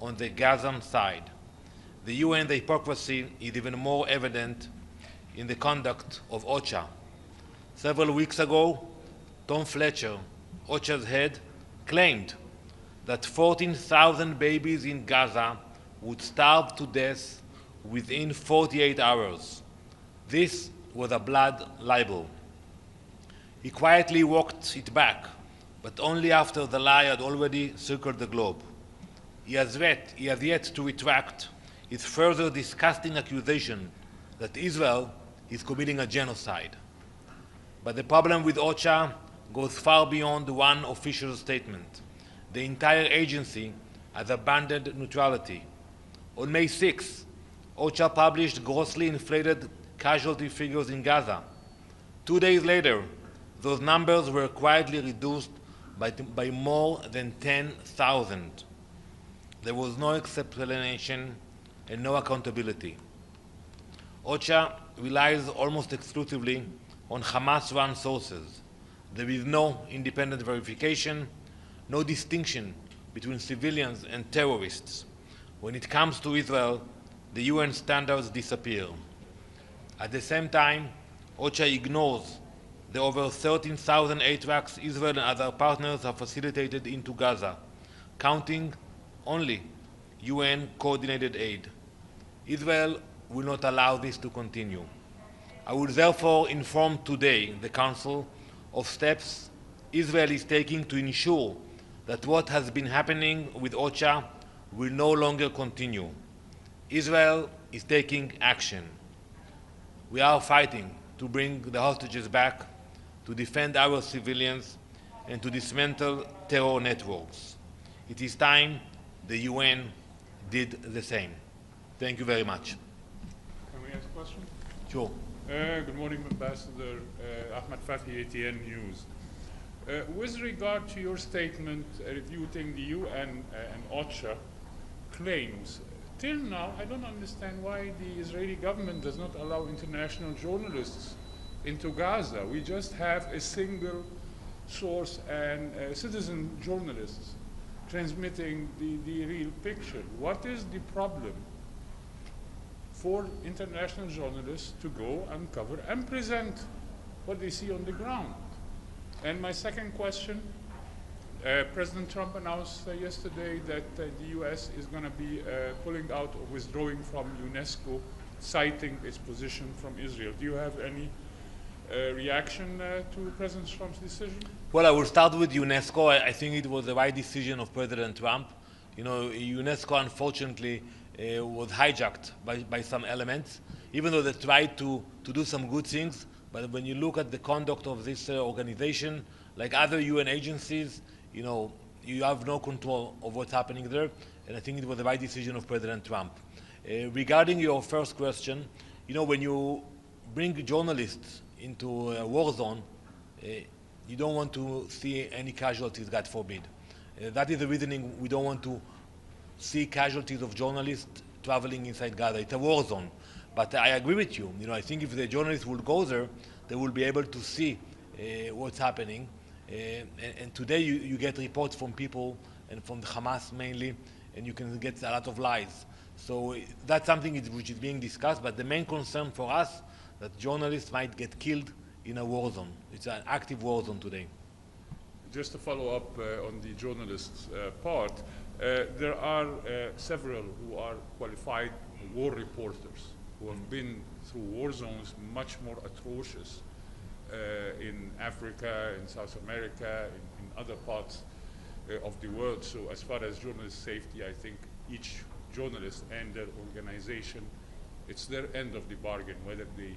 on the Gazan side. The UN, the hypocrisy is even more evident in the conduct of OCHA. Several weeks ago, Tom Fletcher, OCHA's head, claimed that 14,000 babies in Gaza would starve to death within 48 hours. This was a blood libel. He quietly walked it back, but only after the lie had already circled the globe. He has yet to retract his further disgusting accusation that Israel is committing a genocide. But the problem with OCHA goes far beyond one official statement. The entire agency has abandoned neutrality. On May 6, OCHA published grossly inflated casualty figures in Gaza. 2 days later, those numbers were quietly reduced by more than 10,000. There was no explanation and no accountability. OCHA relies almost exclusively on Hamas-run sources. There is no independent verification, no distinction between civilians and terrorists. When it comes to Israel, the UN standards disappear. At the same time, OCHA ignores the over 13,000 aid trucks Israel and other partners have facilitated into Gaza, counting only UN-coordinated aid. Israel will not allow this to continue. I will therefore inform today the Council of steps Israel is taking to ensure that what has been happening with OCHA will no longer continue. Israel is taking action. We are fighting to bring the hostages back, to defend our civilians, and to dismantle terror networks. It is time the UN did the same. Thank you very much. Can we ask a question? Sure. Good morning, Ambassador. Ahmed Fathi, ATN News. With regard to your statement refuting the UN and OCHA claims, till now I don't understand why the Israeli government does not allow international journalists into Gaza. We just have a single source and citizen journalists transmitting the real picture. What is the problem for international journalists to go and cover and present what they see on the ground? And my second question, President Trump announced yesterday that the US is going to be pulling out or withdrawing from UNESCO, citing its position from Israel. Do you have any reaction to President Trump's decision? Well, I will start with UNESCO. I think it was the right decision of President Trump. You know, UNESCO, unfortunately, was hijacked by some elements, even though they tried to do some good things. But when you look at the conduct of this organization, like other UN agencies, you know, you have no control of what's happening there. And I think it was the right decision of President Trump. Regarding your first question, you know, when you bring journalists into a war zone, you don't want to see any casualties, God forbid. That is the reasoning we don't want to see casualties of journalists traveling inside Gaza. It's a war zone. But I agree with you. You know, I think if the journalists will go there, they will be able to see what's happening. And today you get reports from people and from the Hamas mainly, and you can get a lot of lies. So that's something which is being discussed, but the main concern for us that journalists might get killed in a war zone. It's an active war zone today. Just to follow up on the journalists' part, there are several who are qualified war reporters who have been through war zones much more atrocious in Africa, in South America, in other parts of the world. So as far as journalist safety, I think each journalist and their organization, it's their end of the bargain, whether they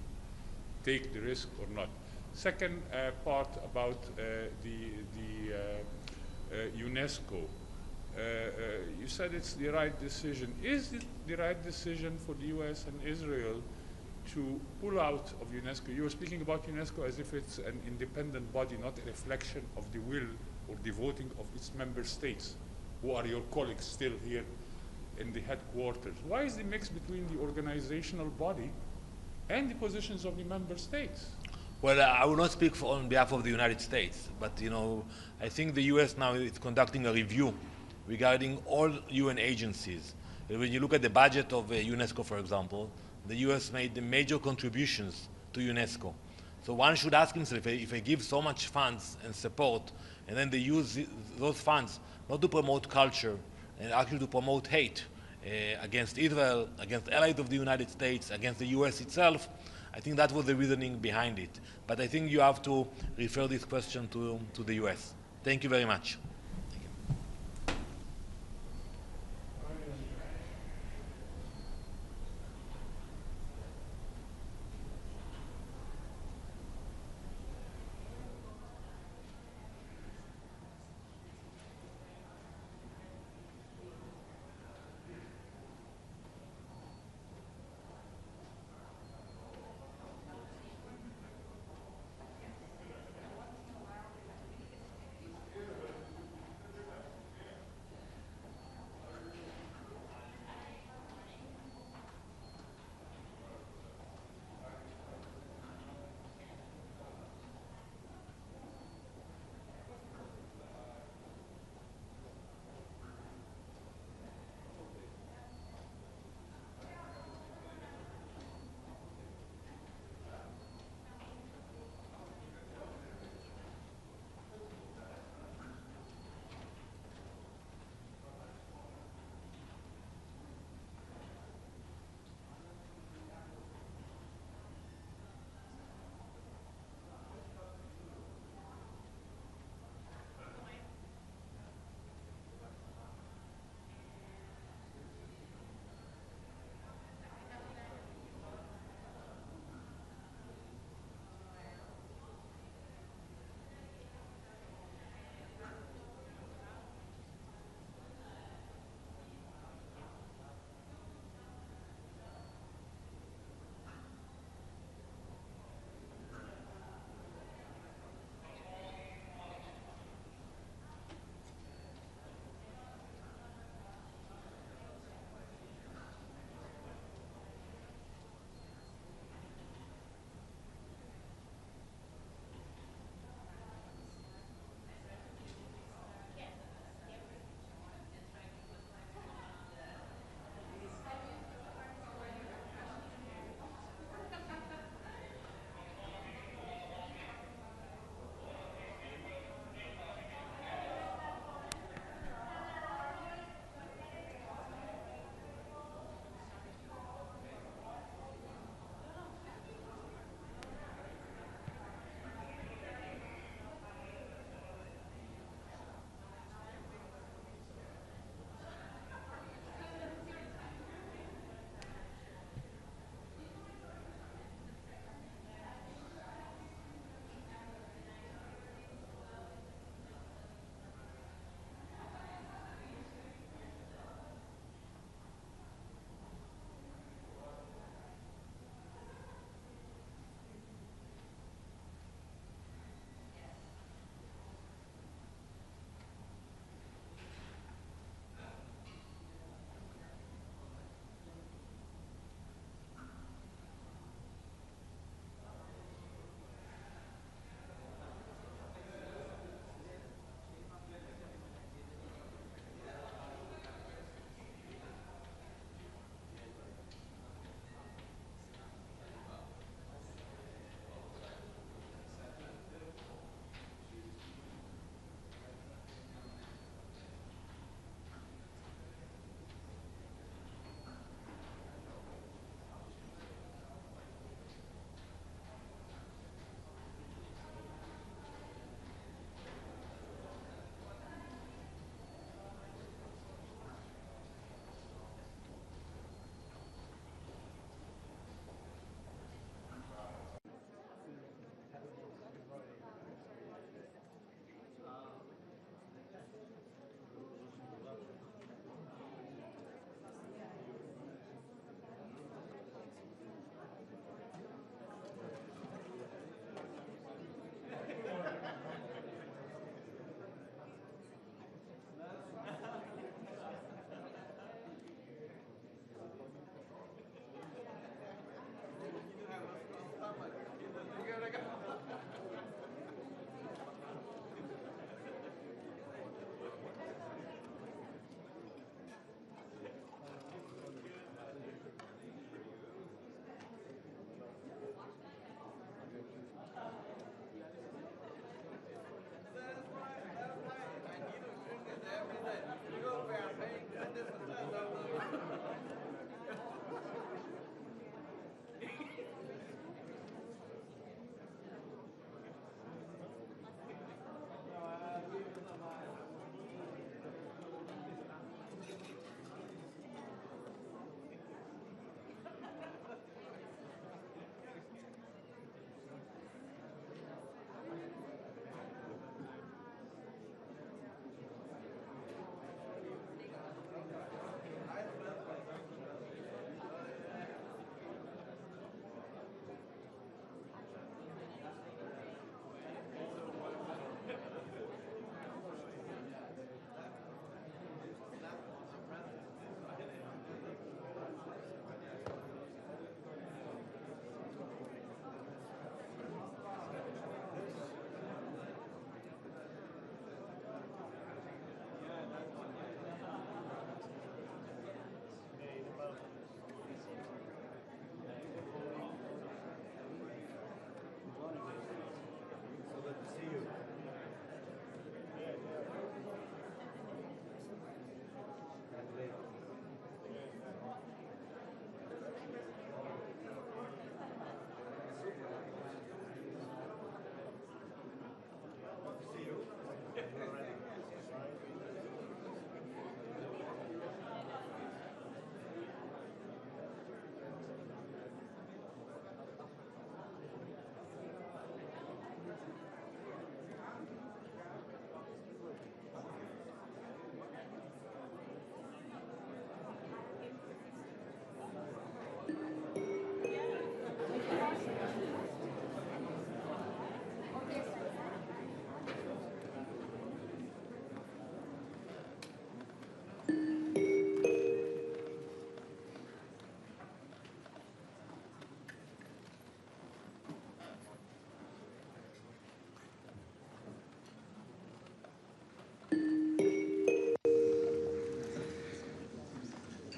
take the risk or not. Second part about the UNESCO. You said it's the right decision. Is it the right decision for the US and Israel to pull out of UNESCO? You were speaking about UNESCO as if it's an independent body, not a reflection of the will or the voting of its member states, who are your colleagues still here in the headquarters. Why is the mix between the organizational body and the positions of the member states? Well, I will not speak on behalf of the United States, but you know, I think the US now is conducting a review regarding all UN agencies. When you look at the budget of UNESCO, for example, the US made the major contributions to UNESCO. So one should ask himself, if they give so much funds and support, and then they use those funds not to promote culture, and actually to promote hate against Israel, against allies of the United States, against the US itself, I think that was the reasoning behind it. But I think you have to refer this question to the US. Thank you very much.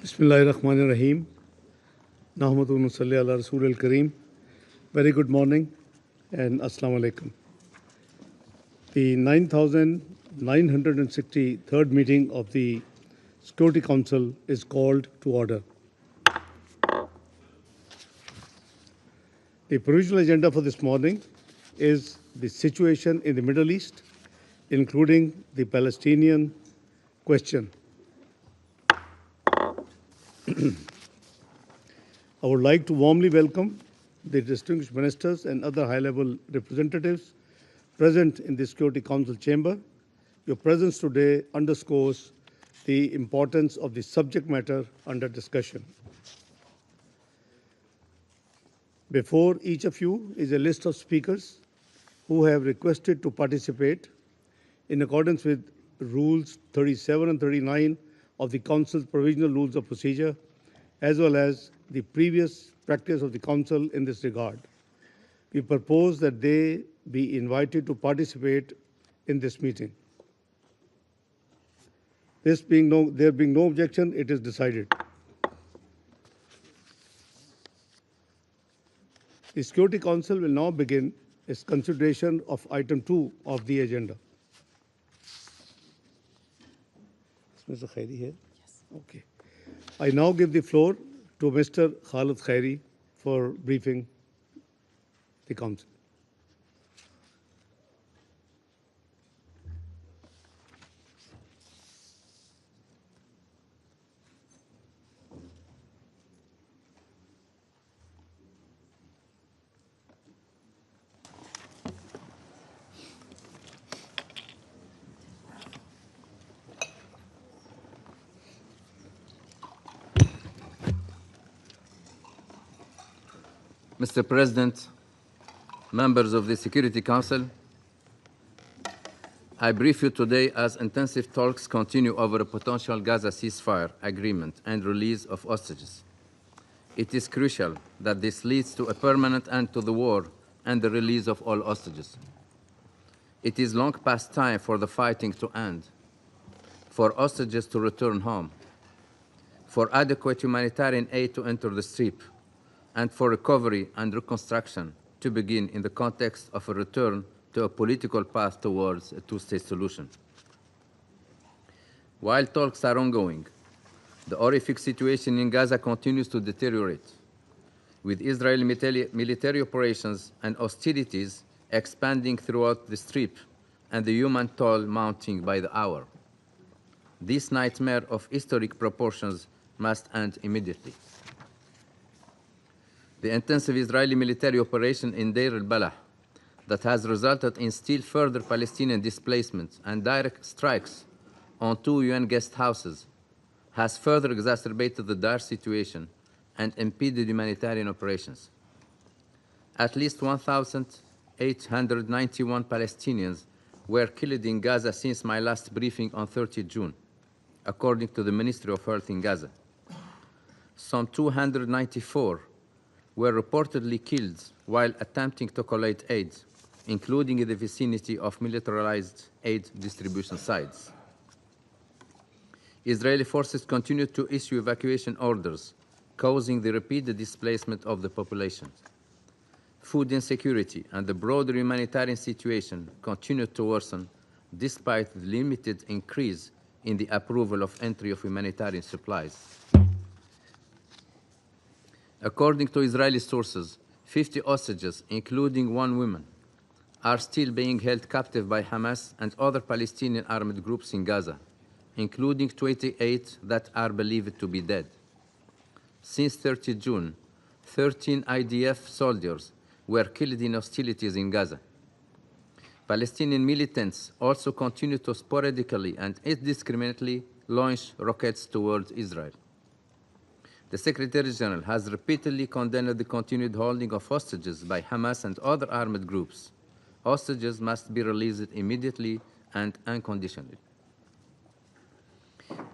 Bismillahirrahmanirrahim. Nahmadu nusalli ala Rasul al-Kareem. Very good morning and Assalamu alaikum. The 9,963rd meeting of the Security Council is called to order. The provisional agenda for this morning is the situation in the Middle East, including the Palestinian question. I would like to warmly welcome the distinguished ministers and other high-level representatives present in the Security Council chamber. Your presence today underscores the importance of the subject matter under discussion. Before each of you is a list of speakers who have requested to participate in accordance with Rules 37 and 39 of the Council's Provisional Rules of Procedure, as well as the previous practice of the Council in this regard. We propose that they be invited to participate in this meeting. There being no objection, it is decided. The Security Council will now begin its consideration of item 2 of the agenda. Is Mr. Khairi here? Yes. Okay. I now give the floor to Mr. Khalid Khairi for briefing the Council. Mr. President, members of the Security Council, I brief you today as intensive talks continue over a potential Gaza ceasefire agreement and release of hostages. It is crucial that this leads to a permanent end to the war and the release of all hostages. It is long past time for the fighting to end, for hostages to return home, for adequate humanitarian aid to enter the Strip, and for recovery and reconstruction to begin in the context of a return to a political path towards a two-state solution. While talks are ongoing, the horrific situation in Gaza continues to deteriorate, with Israeli military operations and hostilities expanding throughout the Strip and the human toll mounting by the hour. This nightmare of historic proportions must end immediately. The intensive Israeli military operation in Deir al-Balah that has resulted in still further Palestinian displacement and direct strikes on 2 UN guest houses has further exacerbated the dire situation and impeded humanitarian operations. At least 1,891 Palestinians were killed in Gaza since my last briefing on 30 June, according to the Ministry of Health in Gaza. Some 294 were reportedly killed while attempting to collect aid, including in the vicinity of militarized aid distribution sites. Israeli forces continued to issue evacuation orders, causing the repeated displacement of the population. Food insecurity and the broader humanitarian situation continued to worsen despite the limited increase in the approval of entry of humanitarian supplies. According to Israeli sources, 50 hostages, including 1 woman, are still being held captive by Hamas and other Palestinian armed groups in Gaza, including 28 that are believed to be dead. Since 30 June, 13 IDF soldiers were killed in hostilities in Gaza. Palestinian militants also continue to sporadically and indiscriminately launch rockets towards Israel. The Secretary General has repeatedly condemned the continued holding of hostages by Hamas and other armed groups. Hostages must be released immediately and unconditionally.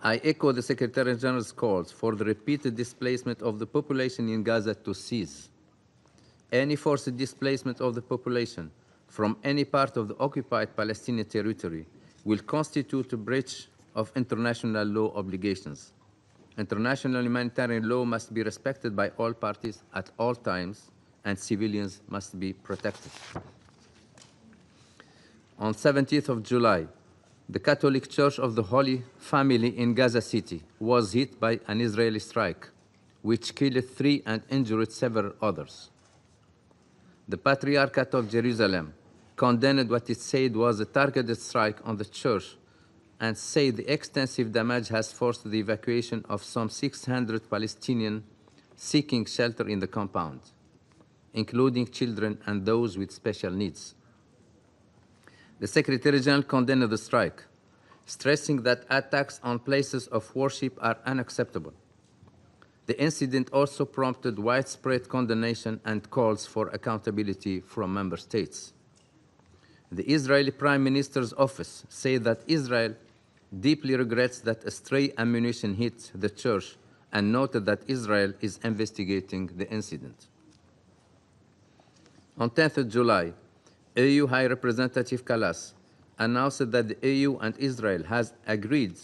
I echo the Secretary General's calls for the repeated displacement of the population in Gaza to cease. Any forced displacement of the population from any part of the occupied Palestinian territory will constitute a breach of international law obligations. International humanitarian law must be respected by all parties at all times, and civilians must be protected. On 17th of July, the Catholic Church of the Holy Family in Gaza City was hit by an Israeli strike, which killed 3 and injured several others. The Patriarchate of Jerusalem condemned what it said was a targeted strike on the church and said the extensive damage has forced the evacuation of some 600 Palestinians seeking shelter in the compound, including children and those with special needs. The Secretary General condemned the strike, stressing that attacks on places of worship are unacceptable. The incident also prompted widespread condemnation and calls for accountability from member states. The Israeli Prime Minister's office said that Israel deeply regrets that a stray ammunition hit the church and noted that Israel is investigating the incident. On 10th of July, EU High Representative Kallas announced that the EU and Israel has agreed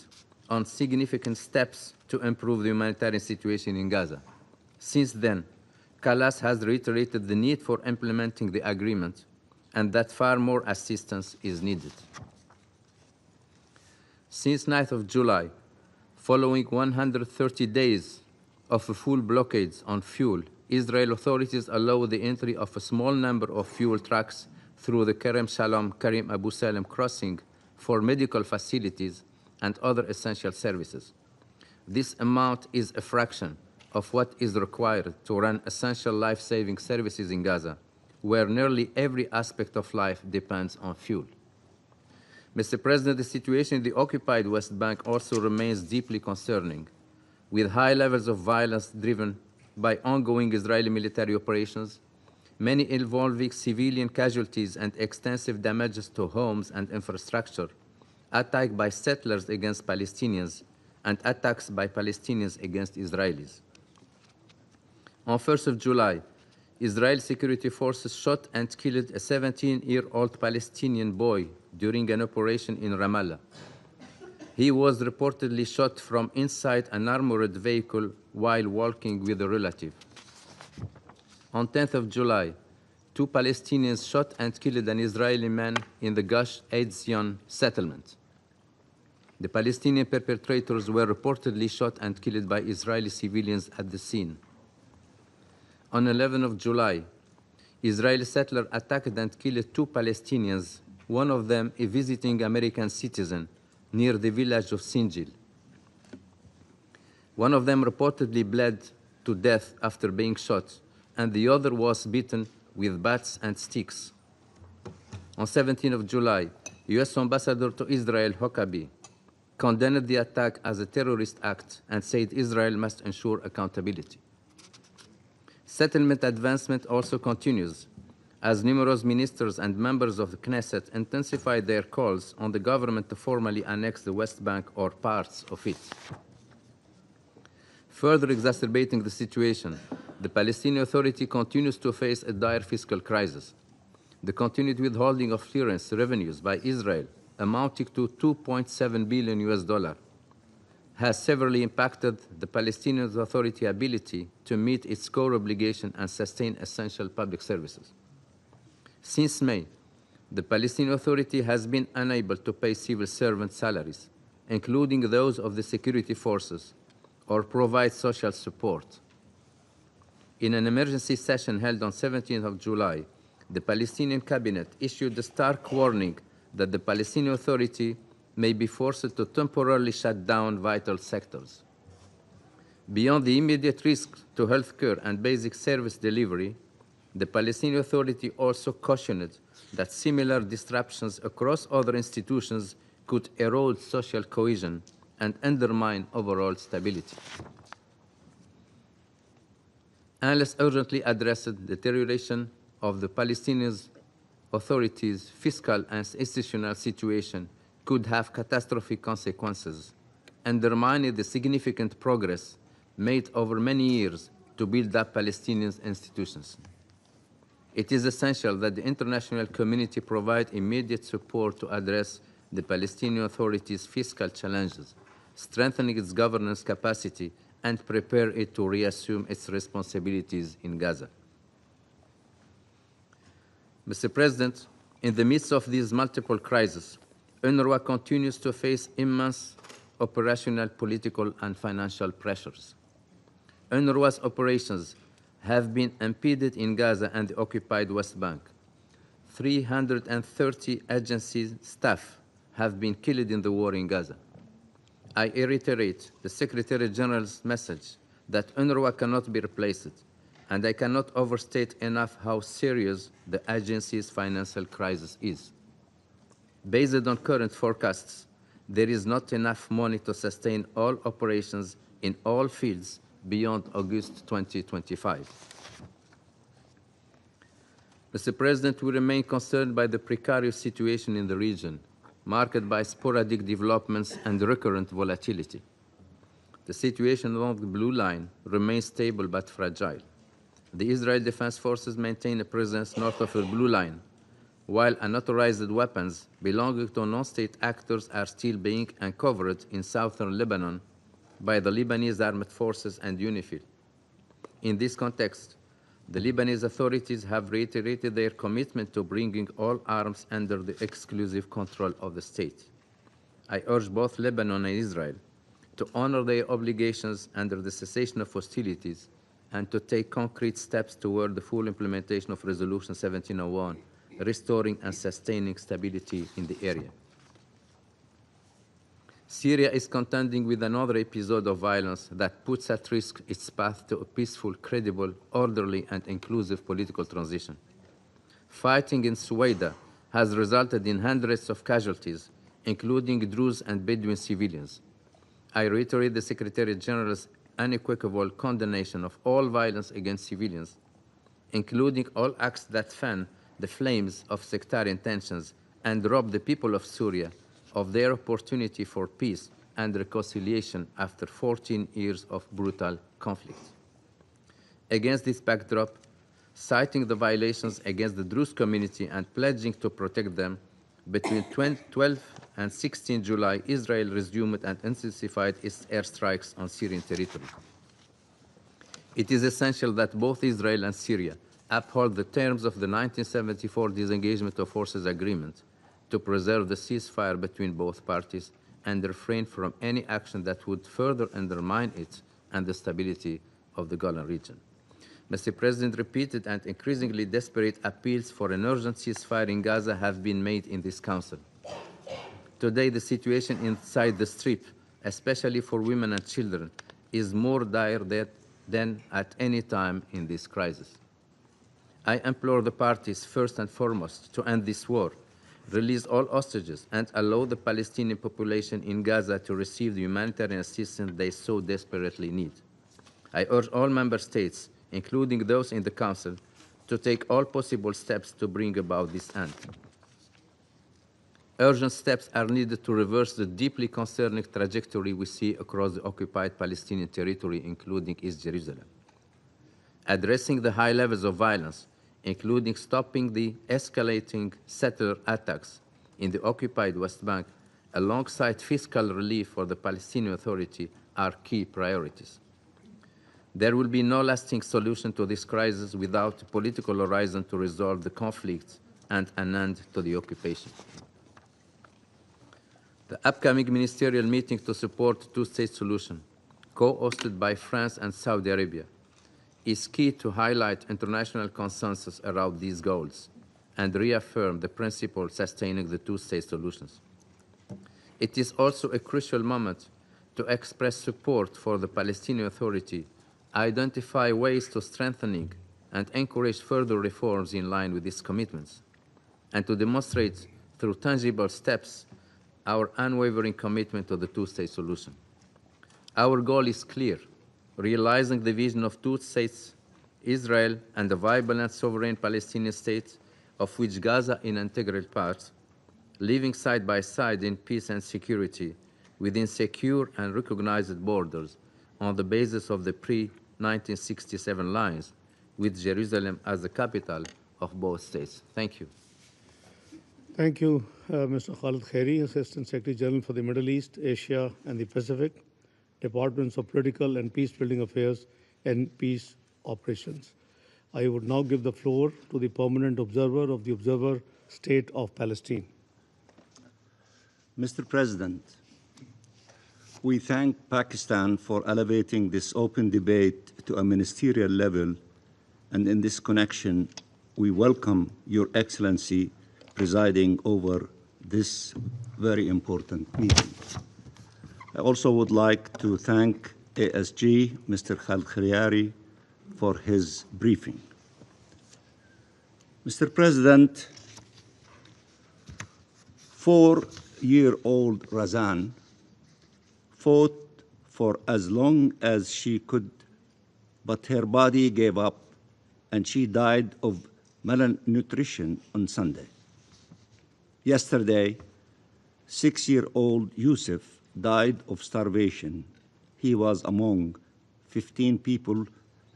on significant steps to improve the humanitarian situation in Gaza. Since then, Kallas has reiterated the need for implementing the agreement and that far more assistance is needed. Since 9th of July, following 130 days of full blockades on fuel, Israeli authorities allow the entry of a small number of fuel trucks through the Kerem Shalom Karim Abu Salem crossing for medical facilities and other essential services. This amount is a fraction of what is required to run essential life-saving services in Gaza, where nearly every aspect of life depends on fuel. Mr. President, the situation in the occupied West Bank also remains deeply concerning, with high levels of violence driven by ongoing Israeli military operations, many involving civilian casualties and extensive damages to homes and infrastructure, attacks by settlers against Palestinians, and attacks by Palestinians against Israelis. On 1st of July, Israeli security forces shot and killed a 17-year-old Palestinian boy during an operation in Ramallah. He was reportedly shot from inside an armored vehicle while walking with a relative. On 10th of July, 2 Palestinians shot and killed an Israeli man in the Gush Etzion settlement. The Palestinian perpetrators were reportedly shot and killed by Israeli civilians at the scene. On 11th of July, Israeli settlers attacked and killed 2 Palestinians, one of them a visiting American citizen, near the village of Sinjil. One of them reportedly bled to death after being shot, and the other was beaten with bats and sticks. On 17th of July, U.S. Ambassador to Israel, Huckabee, condemned the attack as a terrorist act and said Israel must ensure accountability. Settlement advancement also continues, as numerous ministers and members of the Knesset intensify their calls on the government to formally annex the West Bank or parts of it. Further exacerbating the situation, the Palestinian Authority continues to face a dire fiscal crisis. The continued withholding of clearance revenues by Israel, amounting to $2.7 billion, has severely impacted the Palestinian Authority ability to meet its core obligation and sustain essential public services. Since May, the Palestinian Authority has been unable to pay civil servant salaries, including those of the security forces, or provide social support. In an emergency session held on 17th of July, the Palestinian cabinet issued a stark warning that the Palestinian Authority may be forced to temporarily shut down vital sectors. Beyond the immediate risk to healthcare and basic service delivery, the Palestinian Authority also cautioned that similar disruptions across other institutions could erode social cohesion and undermine overall stability. Unless urgently addressed, the deterioration of the Palestinian Authority's fiscal and institutional situation could have catastrophic consequences, undermining the significant progress made over many years to build up Palestinian institutions. It is essential that the international community provide immediate support to address the Palestinian Authority's fiscal challenges, strengthening its governance capacity, and prepare it to reassume its responsibilities in Gaza. Mr. President, in the midst of these multiple crises, UNRWA continues to face immense operational, political, and financial pressures. UNRWA's operations have been impeded in Gaza and the occupied West Bank. 330 agency staff have been killed in the war in Gaza. I reiterate the Secretary General's message that UNRWA cannot be replaced, and I cannot overstate enough how serious the agency's financial crisis is. Based on current forecasts, there is not enough money to sustain all operations in all fields beyond August 2025. Mr. President, we remain concerned by the precarious situation in the region, marked by sporadic developments and recurrent volatility. The situation along the Blue Line remains stable but fragile. The Israel Defense Forces maintain a presence north of the Blue Line, while unauthorized weapons belonging to non-state actors are still being uncovered in southern Lebanon by the Lebanese Armed Forces and UNIFIL. In this context, the Lebanese authorities have reiterated their commitment to bringing all arms under the exclusive control of the state. I urge both Lebanon and Israel to honor their obligations under the cessation of hostilities and to take concrete steps toward the full implementation of Resolution 1701, restoring and sustaining stability in the area. Syria is contending with another episode of violence that puts at risk its path to a peaceful, credible, orderly, and inclusive political transition. Fighting in Suwaida has resulted in hundreds of casualties, including Druze and Bedouin civilians. I reiterate the Secretary General's unequivocal condemnation of all violence against civilians, including all acts that fan the flames of sectarian tensions and rob the people of Syria of their opportunity for peace and reconciliation after 14 years of brutal conflict. Against this backdrop, citing the violations against the Druze community and pledging to protect them, between 12 and 16 July, Israel resumed and intensified its airstrikes on Syrian territory. It is essential that both Israel and Syria uphold the terms of the 1974 Disengagement of Forces Agreement to preserve the ceasefire between both parties and refrain from any action that would further undermine it and the stability of the Golan region. Mr. President, repeated and increasingly desperate appeals for an urgent ceasefire in Gaza have been made in this Council. Today, the situation inside the Strip, especially for women and children, is more dire than at any time in this crisis. I implore the parties, first and foremost, to end this war, release all hostages, and allow the Palestinian population in Gaza to receive the humanitarian assistance they so desperately need. I urge all member states, including those in the Council, to take all possible steps to bring about this end. Urgent steps are needed to reverse the deeply concerning trajectory we see across the occupied Palestinian territory, including East Jerusalem. Addressing the high levels of violence, including stopping the escalating settler attacks in the occupied West Bank, alongside fiscal relief for the Palestinian Authority, are key priorities. There will be no lasting solution to this crisis without a political horizon to resolve the conflict and an end to the occupation. The upcoming ministerial meeting to support the two-state solution, co-hosted by France and Saudi Arabia, is key to highlight international consensus around these goals and reaffirm the principle sustaining the two-state solutions. It is also a crucial moment to express support for the Palestinian Authority, identify ways to strengthening and encourage further reforms in line with these commitments, and to demonstrate through tangible steps our unwavering commitment to the two-state solution. Our goal is clear: realizing the vision of two states, Israel and a vibrant and sovereign Palestinian state, of which Gaza is an integral part, living side by side in peace and security within secure and recognized borders on the basis of the pre-1967 lines, with Jerusalem as the capital of both states. Thank you. Thank you. Mr. Khalid Khairi, Assistant Secretary General for the Middle East, Asia, and the Pacific, Departments of Political and Peace Building Affairs and Peace Operations. I would now give the floor to the Permanent Observer of the Observer State of Palestine. Mr. President, we thank Pakistan for elevating this open debate to a ministerial level, and in this connection, we welcome Your Excellency presiding over this very important meeting. I also would like to thank ASG, Mr. Khalid Khairi, for his briefing. Mr. President, 4-year-old Razan fought for as long as she could, but her body gave up and she died of malnutrition on Sunday. Yesterday, 6-year-old Yusuf died of starvation. He was among 15 people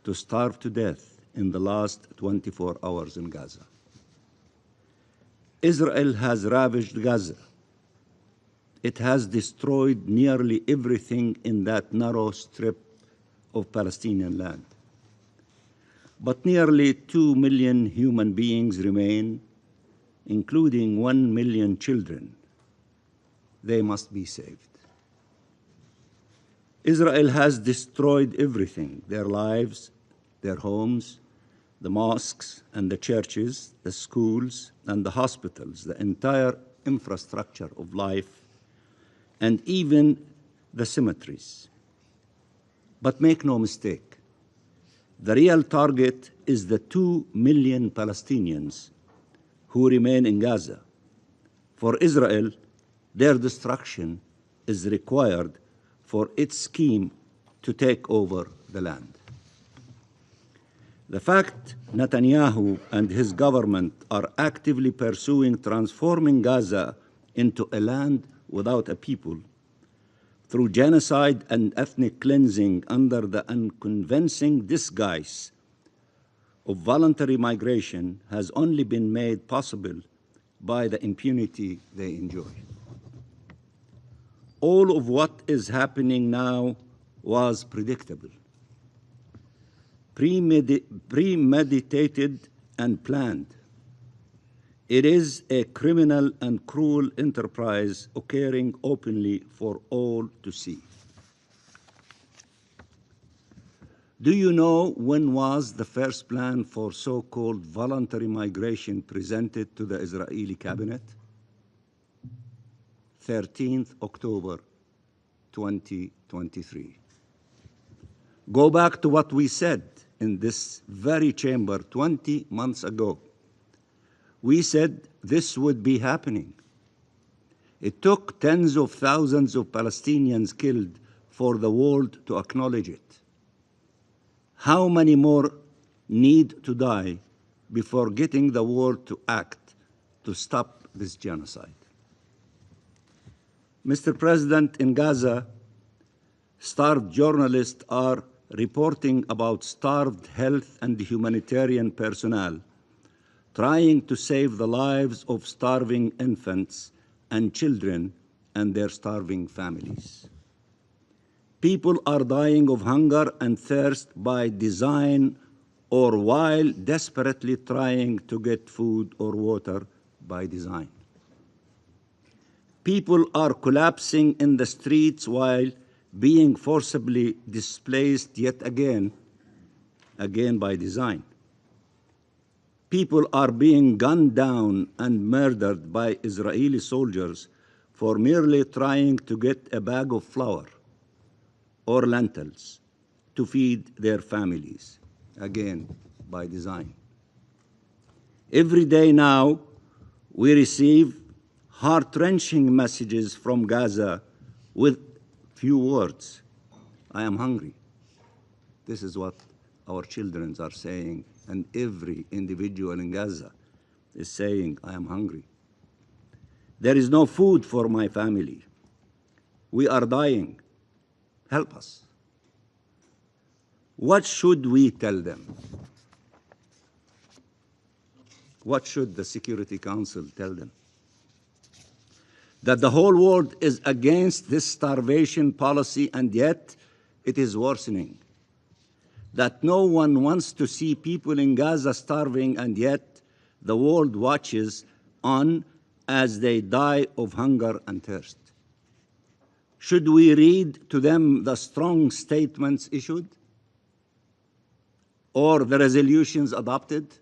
to starve to death in the last 24 hours in Gaza. Israel has ravaged Gaza. It has destroyed nearly everything in that narrow strip of Palestinian land. But nearly 2 million human beings remain, including 1 million children. They must be saved. Israel has destroyed everything, their lives, their homes, the mosques and the churches, the schools and the hospitals, the entire infrastructure of life, and even the cemeteries. But make no mistake, the real target is the 2 million Palestinians who remain in Gaza. For Israel, their destruction is required for its scheme to take over the land. The fact Netanyahu and his government are actively pursuing transforming Gaza into a land without a people through genocide and ethnic cleansing under the unconvincing disguise of voluntary migration has only been made possible by the impunity they enjoy. All of what is happening now was predictable, premeditated and planned. It is a criminal and cruel enterprise occurring openly for all to see. Do you know when was the first plan for so-called voluntary migration presented to the Israeli cabinet? 13th October 2023. Go back to what we said in this very chamber 20 months ago. We said this would be happening. It took tens of thousands of Palestinians killed for the world to acknowledge it. How many more need to die before getting the world to act to stop this genocide? Mr. President, in Gaza, starved journalists are reporting about starved health and humanitarian personnel trying to save the lives of starving infants and children and their starving families. People are dying of hunger and thirst by design or while desperately trying to get food or water by design. People are collapsing in the streets while being forcibly displaced yet again by design. People are being gunned down and murdered by Israeli soldiers for merely trying to get a bag of flour or lentils to feed their families, again by design. Every day now, we receive heart-wrenching messages from Gaza with few words. I am hungry. This is what our children are saying, and every individual in Gaza is saying, I am hungry. There is no food for my family. We are dying. Help us. What should we tell them? What should the Security Council tell them? that the whole world is against this starvation policy, and yet it is worsening. That no one wants to see people in Gaza starving, and yet the world watches on as they die of hunger and thirst. Should we read to them the strong statements issued or the resolutions adopted?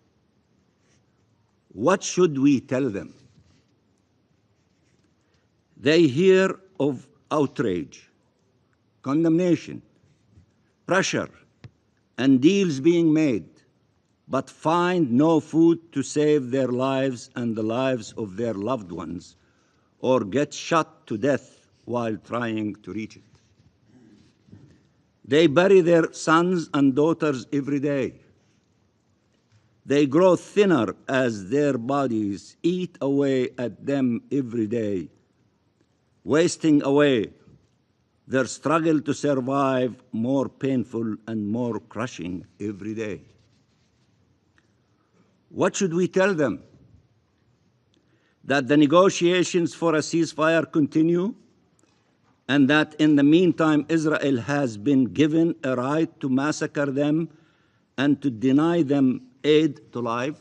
What should we tell them? They hear of outrage, condemnation, pressure, and deals being made, but find no food to save their lives and the lives of their loved ones, or get shot to death while trying to reach it. They bury their sons and daughters every day. They grow thinner as their bodies eat away at them every day, wasting away, their struggle to survive more painful and more crushing every day. What should we tell them? That the negotiations for a ceasefire continue, and that in the meantime Israel has been given a right to massacre them and to deny them aid to life?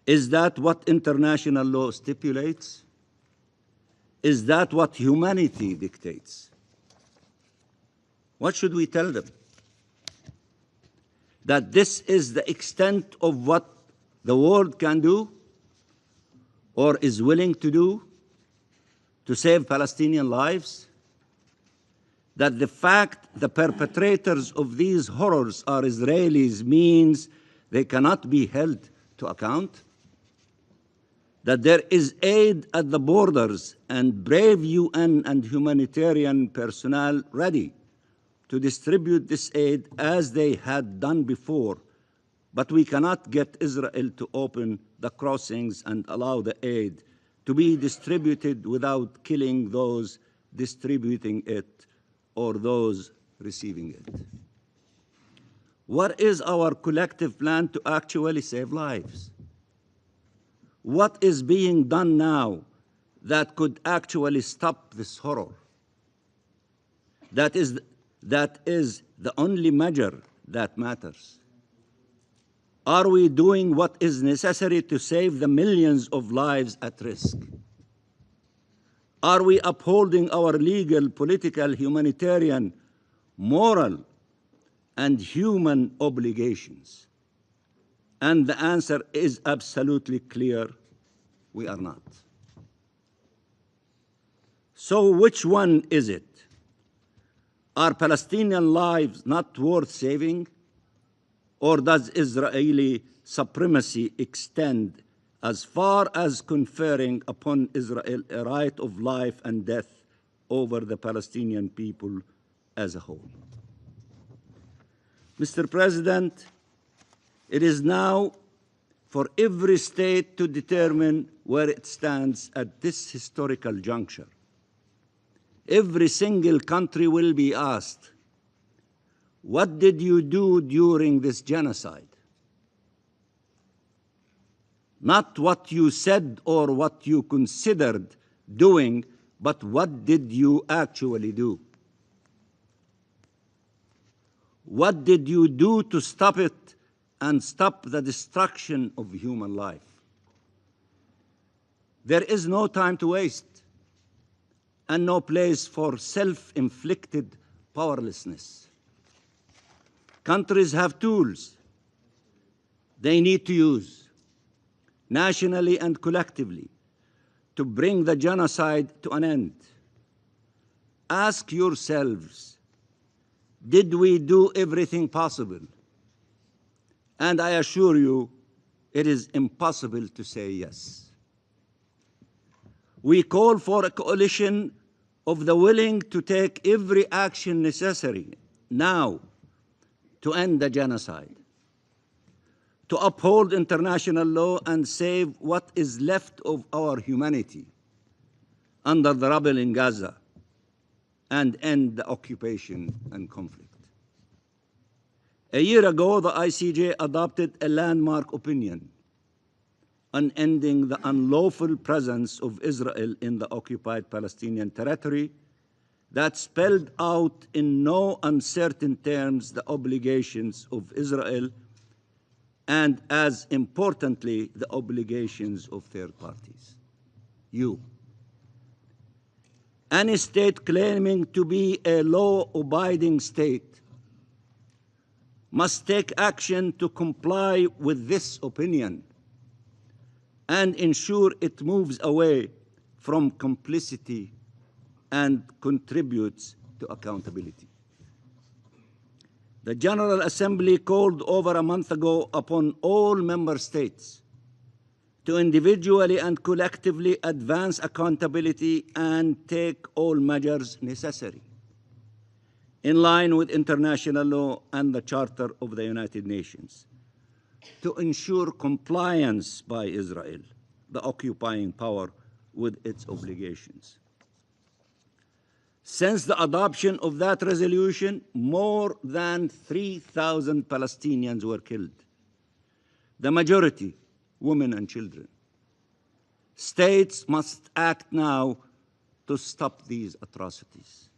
Is that what international law stipulates? Is that what humanity dictates? What should we tell them? That this is the extent of what the world can do or is willing to do to save Palestinian lives? That the fact the perpetrators of these horrors are Israelis means they cannot be held to account? That there is aid at the borders and brave UN and humanitarian personnel ready to distribute this aid as they had done before, but we cannot get Israel to open the crossings and allow the aid to be distributed without killing those distributing it or those receiving it. What is our collective plan to actually save lives? What is being done now that could actually stop this horror? That is the only measure that matters. Are we doing what is necessary to save the millions of lives at risk? Are we upholding our legal, political, humanitarian, moral, and human obligations? And the answer is absolutely clear: we are not. So which one is it? Are Palestinian lives not worth saving? Or does Israeli supremacy extend as far as conferring upon Israel a right of life and death over the Palestinian people as a whole? Mr. President, it is now for every state to determine where it stands at this historical juncture. Every single country will be asked, what did you do during this genocide? Not what you said or what you considered doing, but what did you actually do? What did you do to stop it and stop the destruction of human life? There is no time to waste and no place for self-inflicted powerlessness. Countries have tools they need to use, nationally and collectively, to bring the genocide to an end. Ask yourselves, did we do everything possible? And I assure you, it is impossible to say yes. We call for a coalition of the willing to take every action necessary now to end the genocide, to uphold international law and save what is left of our humanity under the rubble in Gaza, and end the occupation and conflict. A year ago, the ICJ adopted a landmark opinion on ending the unlawful presence of Israel in the occupied Palestinian territory that spelled out in no uncertain terms the obligations of Israel and, as importantly, the obligations of third parties. You. Any state claiming to be a law-abiding state must take action to comply with this opinion and ensure it moves away from complicity and contributes to accountability. The General Assembly called over a month ago upon all member states to individually and collectively advance accountability and take all measures necessary in line with international law and the Charter of the United Nations to ensure compliance by Israel, the occupying power, with its obligations. Since the adoption of that resolution, more than 3,000 Palestinians were killed, the majority women and children. States must act now to stop these atrocities.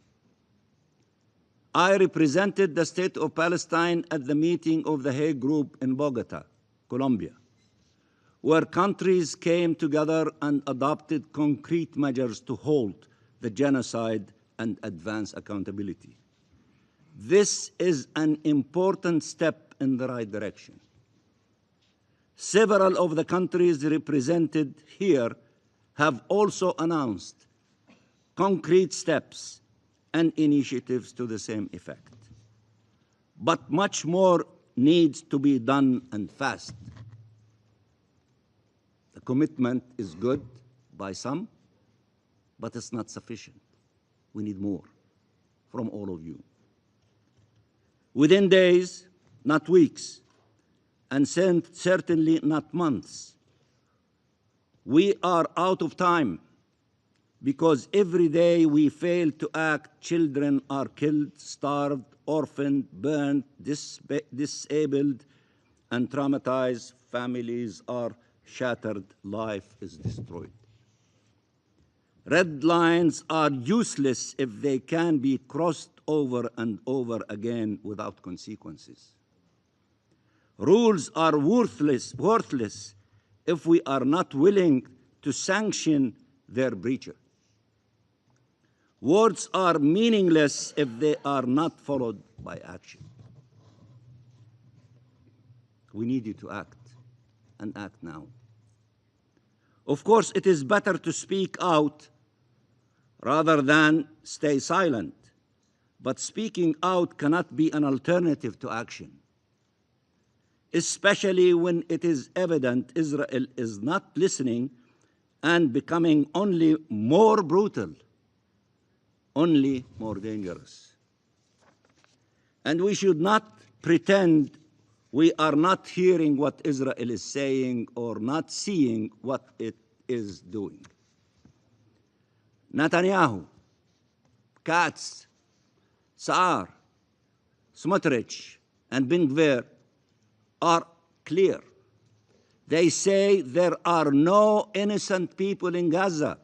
I represented the state of Palestine at the meeting of the Hague Group in Bogota, Colombia, where countries came together and adopted concrete measures to halt the genocide and advance accountability. This is an important step in the right direction. Several of the countries represented here have also announced concrete steps and initiatives to the same effect. But much more needs to be done, and fast. The commitment is good by some, but it's not sufficient. We need more from all of you. Within days, not weeks, and certainly not months, we are out of time, because every day we fail to act, children are killed, starved, orphaned, burned, disabled, and traumatized. Families are shattered. Life is destroyed. Red lines are useless if they can be crossed over and over again without consequences. Rules are worthless if we are not willing to sanction their breacher. Words are meaningless if they are not followed by action. We need you to act, and act now. Of course, it is better to speak out rather than stay silent, but speaking out cannot be an alternative to action, especially when it is evident Israel is not listening and becoming only more brutal, only more dangerous. And we should not pretend we are not hearing what Israel is saying or not seeing what it is doing. Netanyahu, Katz, Saar, Smotrich, and Ben Gvir are clear. They say there are no innocent people in Gaza.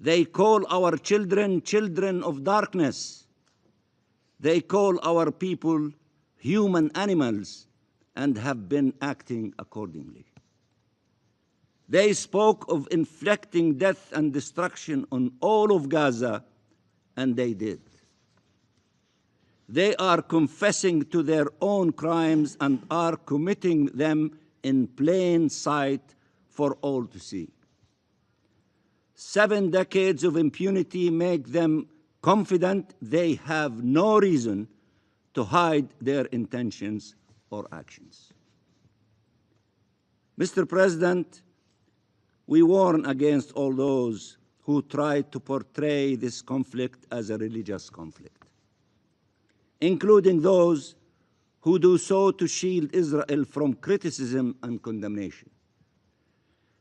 They call our children children of darkness. They call our people human animals and have been acting accordingly. They spoke of inflicting death and destruction on all of Gaza, and they did. They are confessing to their own crimes and are committing them in plain sight for all to see. 7 decades of impunity make them confident they have no reason to hide their intentions or actions. Mr. President, we warn against all those who try to portray this conflict as a religious conflict, including those who do so to shield Israel from criticism and condemnation.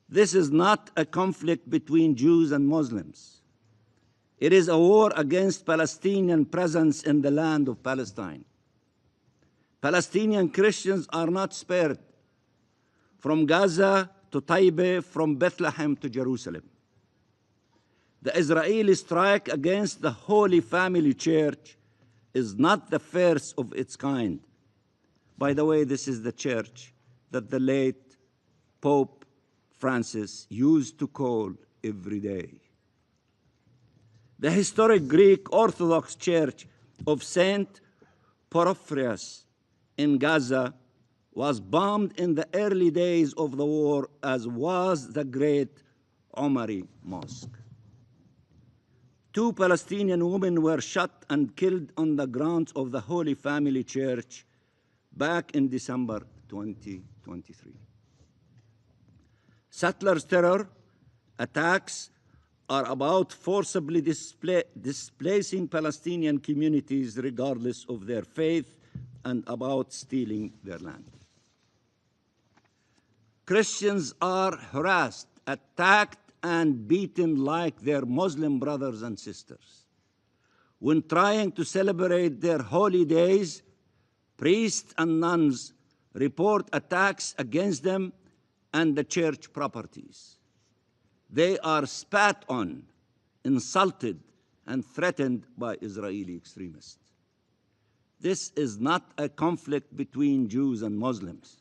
This is not a conflict between Jews and Muslims. It is a war against Palestinian presence in the land of Palestine. Palestinian Christians are not spared. From Gaza to Taibe, from Bethlehem to Jerusalem. The Israeli strike against the Holy Family Church is not the first of its kind. By the way, this is the church that the late Pope Francis used to call every day. The historic Greek Orthodox Church of Saint Porphyrius in Gaza was bombed in the early days of the war, as was the great Omari Mosque. 2 Palestinian women were shot and killed on the grounds of the Holy Family Church back in December 2023. Settlers' terror attacks are about forcibly displacing Palestinian communities regardless of their faith and about stealing their land. Christians are harassed, attacked, and beaten like their Muslim brothers and sisters. When trying to celebrate their holy days, priests and nuns report attacks against them and the church properties. They are spat on, insulted, and threatened by Israeli extremists. This is not a conflict between Jews and Muslims.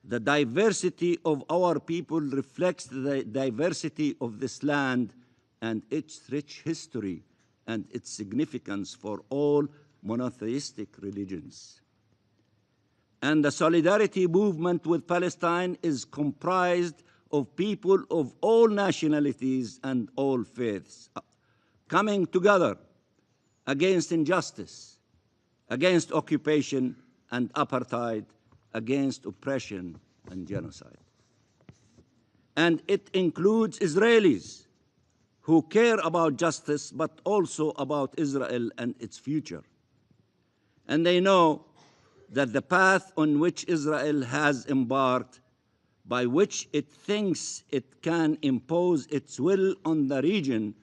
The diversity of our people reflects the diversity of this land and its rich history and its significance for all monotheistic religions. And the solidarity movement with Palestine is comprised of people of all nationalities and all faiths, coming together against injustice, against occupation and apartheid, against oppression and genocide. And it includes Israelis who care about justice, but also about Israel and its future. And they know that the path on which Israel has embarked, by which it thinks it can impose its will on the region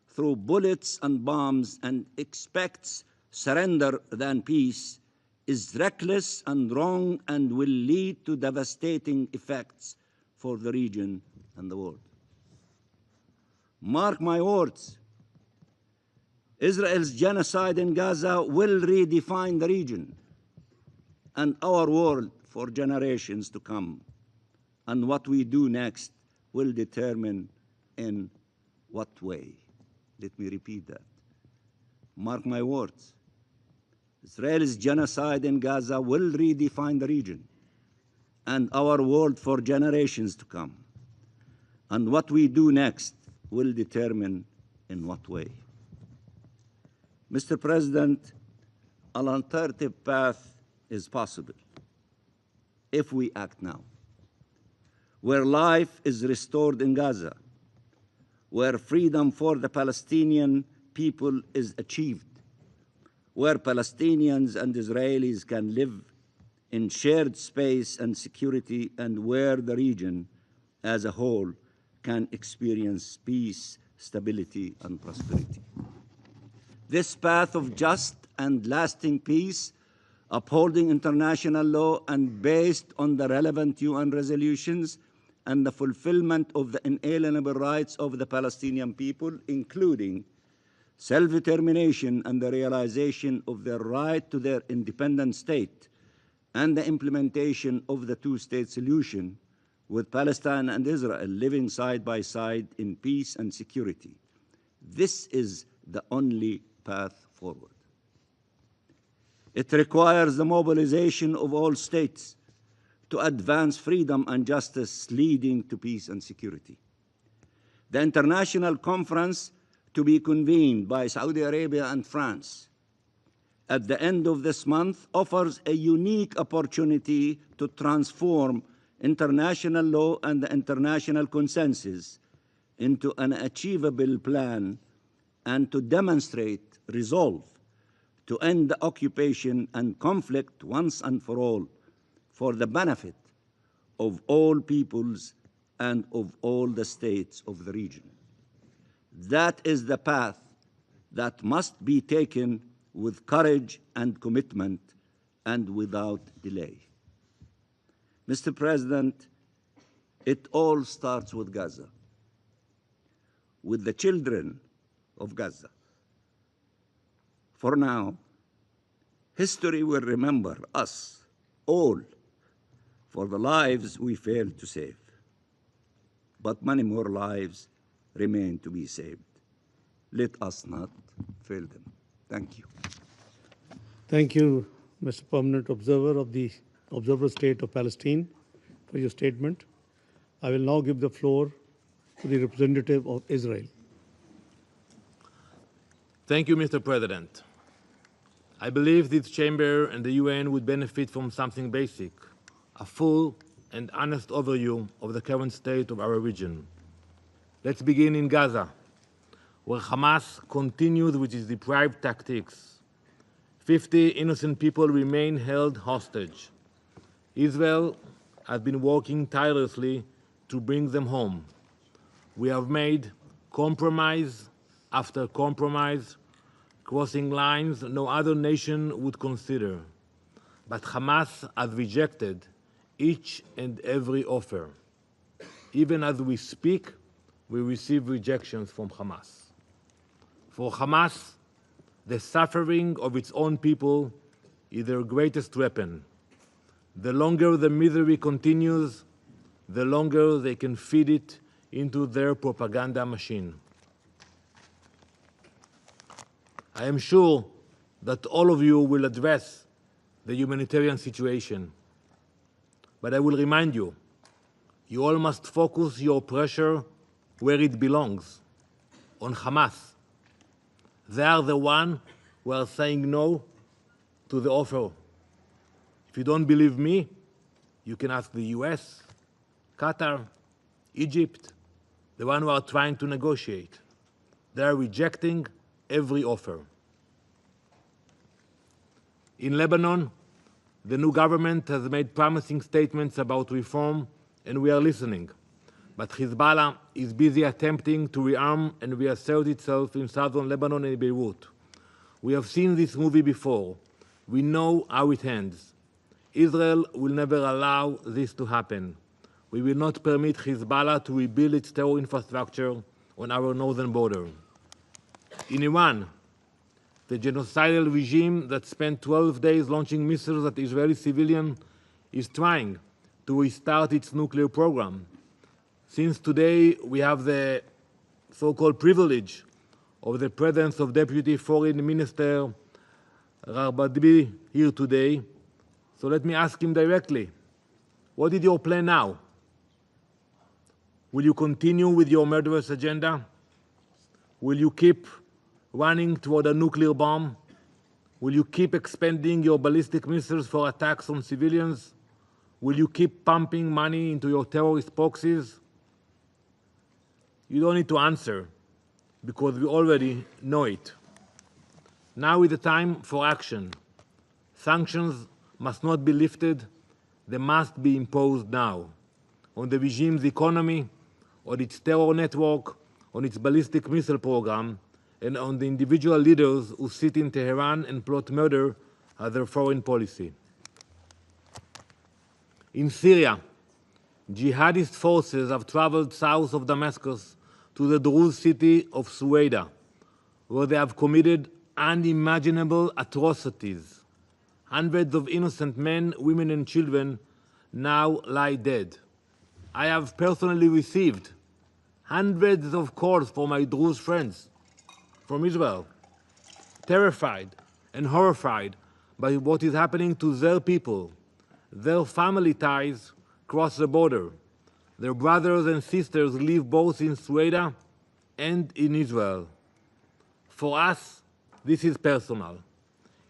through bullets and bombs and expects surrender than peace, is reckless and wrong and will lead to devastating effects for the region and the world. Mark my words, Israel's genocide in Gaza will redefine the region and our world for generations to come. And what we do next will determine in what way. Let me repeat that. Mark my words. Israel's genocide in Gaza will redefine the region and our world for generations to come. And what we do next will determine in what way. Mr. President, an alternative path is possible if we act now, where life is restored in Gaza, where freedom for the Palestinian people is achieved, where Palestinians and Israelis can live in shared space and security, and where the region as a whole can experience peace, stability, and prosperity. This path of just and lasting peace, upholding international law and based on the relevant UN resolutions and the fulfillment of the inalienable rights of the Palestinian people, including self-determination and the realization of their right to their independent state, and the implementation of the two-state solution, with Palestine and Israel living side by side in peace and security. This is the only path forward. It requires the mobilization of all states to advance freedom and justice, leading to peace and security. The international conference to be convened by Saudi Arabia and France at the end of this month offers a unique opportunity to transform international law and the international consensus into an achievable plan and to demonstrate resolve to end the occupation and conflict once and for all, for the benefit of all peoples and of all the states of the region. That is the path that must be taken with courage and commitment and without delay. Mr. President, It all starts with Gaza, with the children of Gaza. For now, history will remember us all for the lives we failed to save. But many more lives remain to be saved. Let us not fail them. Thank you. Thank you, Mr. Permanent Observer of the Observer State of Palestine, for your statement. I will now give the floor to the representative of Israel. Thank you, Mr. President. I believe this chamber and the UN would benefit from something basic, a full and honest overview of the current state of our region. Let's begin in Gaza, where Hamas continues with its deprived tactics. 50 innocent people remain held hostage. Israel has been working tirelessly to bring them home. We have made compromise after compromise, crossing lines no other nation would consider. But Hamas has rejected each and every offer. Even as we speak, we receive rejections from Hamas. For Hamas, the suffering of its own people is their greatest weapon. The longer the misery continues, the longer they can feed it into their propaganda machine. I am sure that all of you will address the humanitarian situation. But I will remind you, you all must focus your pressure where it belongs, on Hamas. They are the ones who are saying no to the offer. If you don't believe me, you can ask the US, Qatar, Egypt, the ones who are trying to negotiate. They are rejecting every offer. In Lebanon, the new government has made promising statements about reform, and we are listening. But Hezbollah is busy attempting to rearm and reassert itself in southern Lebanon and Beirut. We have seen this movie before. We know how it ends. Israel will never allow this to happen. We will not permit Hezbollah to rebuild its terror infrastructure on our northern border. In Iran, the genocidal regime that spent 12 days launching missiles at Israeli civilians is trying to restart its nuclear program. Since today we have the so-called privilege of the presence of Deputy Foreign Minister Rabadbi here today, so let me ask him directly, what is your plan now? Will you continue with your murderous agenda? Will you keep running toward a nuclear bomb? Will you keep expanding your ballistic missiles for attacks on civilians? Will you keep pumping money into your terrorist boxes? You don't need to answer, because we already know it. Now is the time for action. Sanctions must not be lifted, they must be imposed now, on the regime's economy, on its terror network, on its ballistic missile program, and on the individual leaders who sit in Tehran and plot murder as their foreign policy. In Syria, jihadist forces have traveled south of Damascus to the Druze city of Suwaida, where they have committed unimaginable atrocities. Hundreds of innocent men, women, and children now lie dead. I have personally received hundreds of calls from my Druze friends from Israel, terrified and horrified by what is happening to their people. Their family ties cross the border. Their brothers and sisters live both in Suwaida and in Israel. For us, this is personal.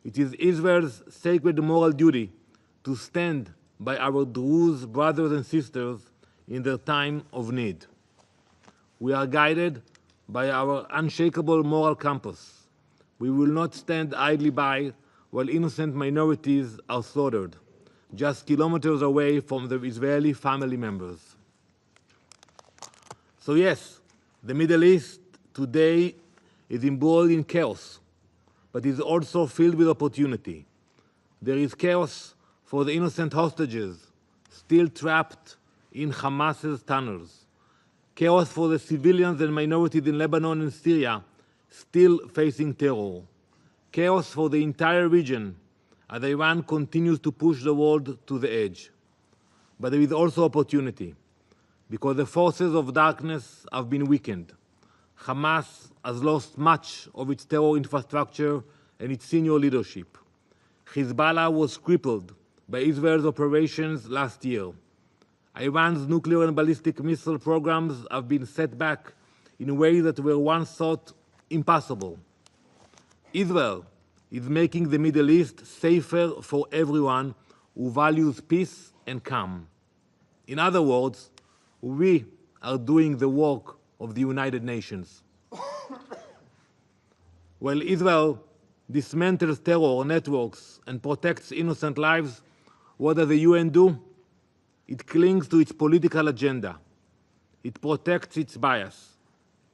It is Israel's sacred moral duty to stand by our Druze brothers and sisters in their time of need. We are guided by our unshakable moral compass. We will not stand idly by while innocent minorities are slaughtered, just kilometers away from their Israeli family members. So yes, the Middle East today is embroiled in chaos, but is also filled with opportunity. There is chaos for the innocent hostages still trapped in Hamas's tunnels, chaos for the civilians and minorities in Lebanon and Syria still facing terror, chaos for the entire region as Iran continues to push the world to the edge. But there is also opportunity, because the forces of darkness have been weakened. Hamas has lost much of its terror infrastructure and its senior leadership. Hezbollah was crippled by Israel's operations last year. Iran's nuclear and ballistic missile programs have been set back in ways that were once thought impossible. Israel is making the Middle East safer for everyone who values peace and calm. In other words, we are doing the work of the United Nations. While Israel dismantles terror networks and protects innocent lives, what does the UN do? It clings to its political agenda. It protects its bias.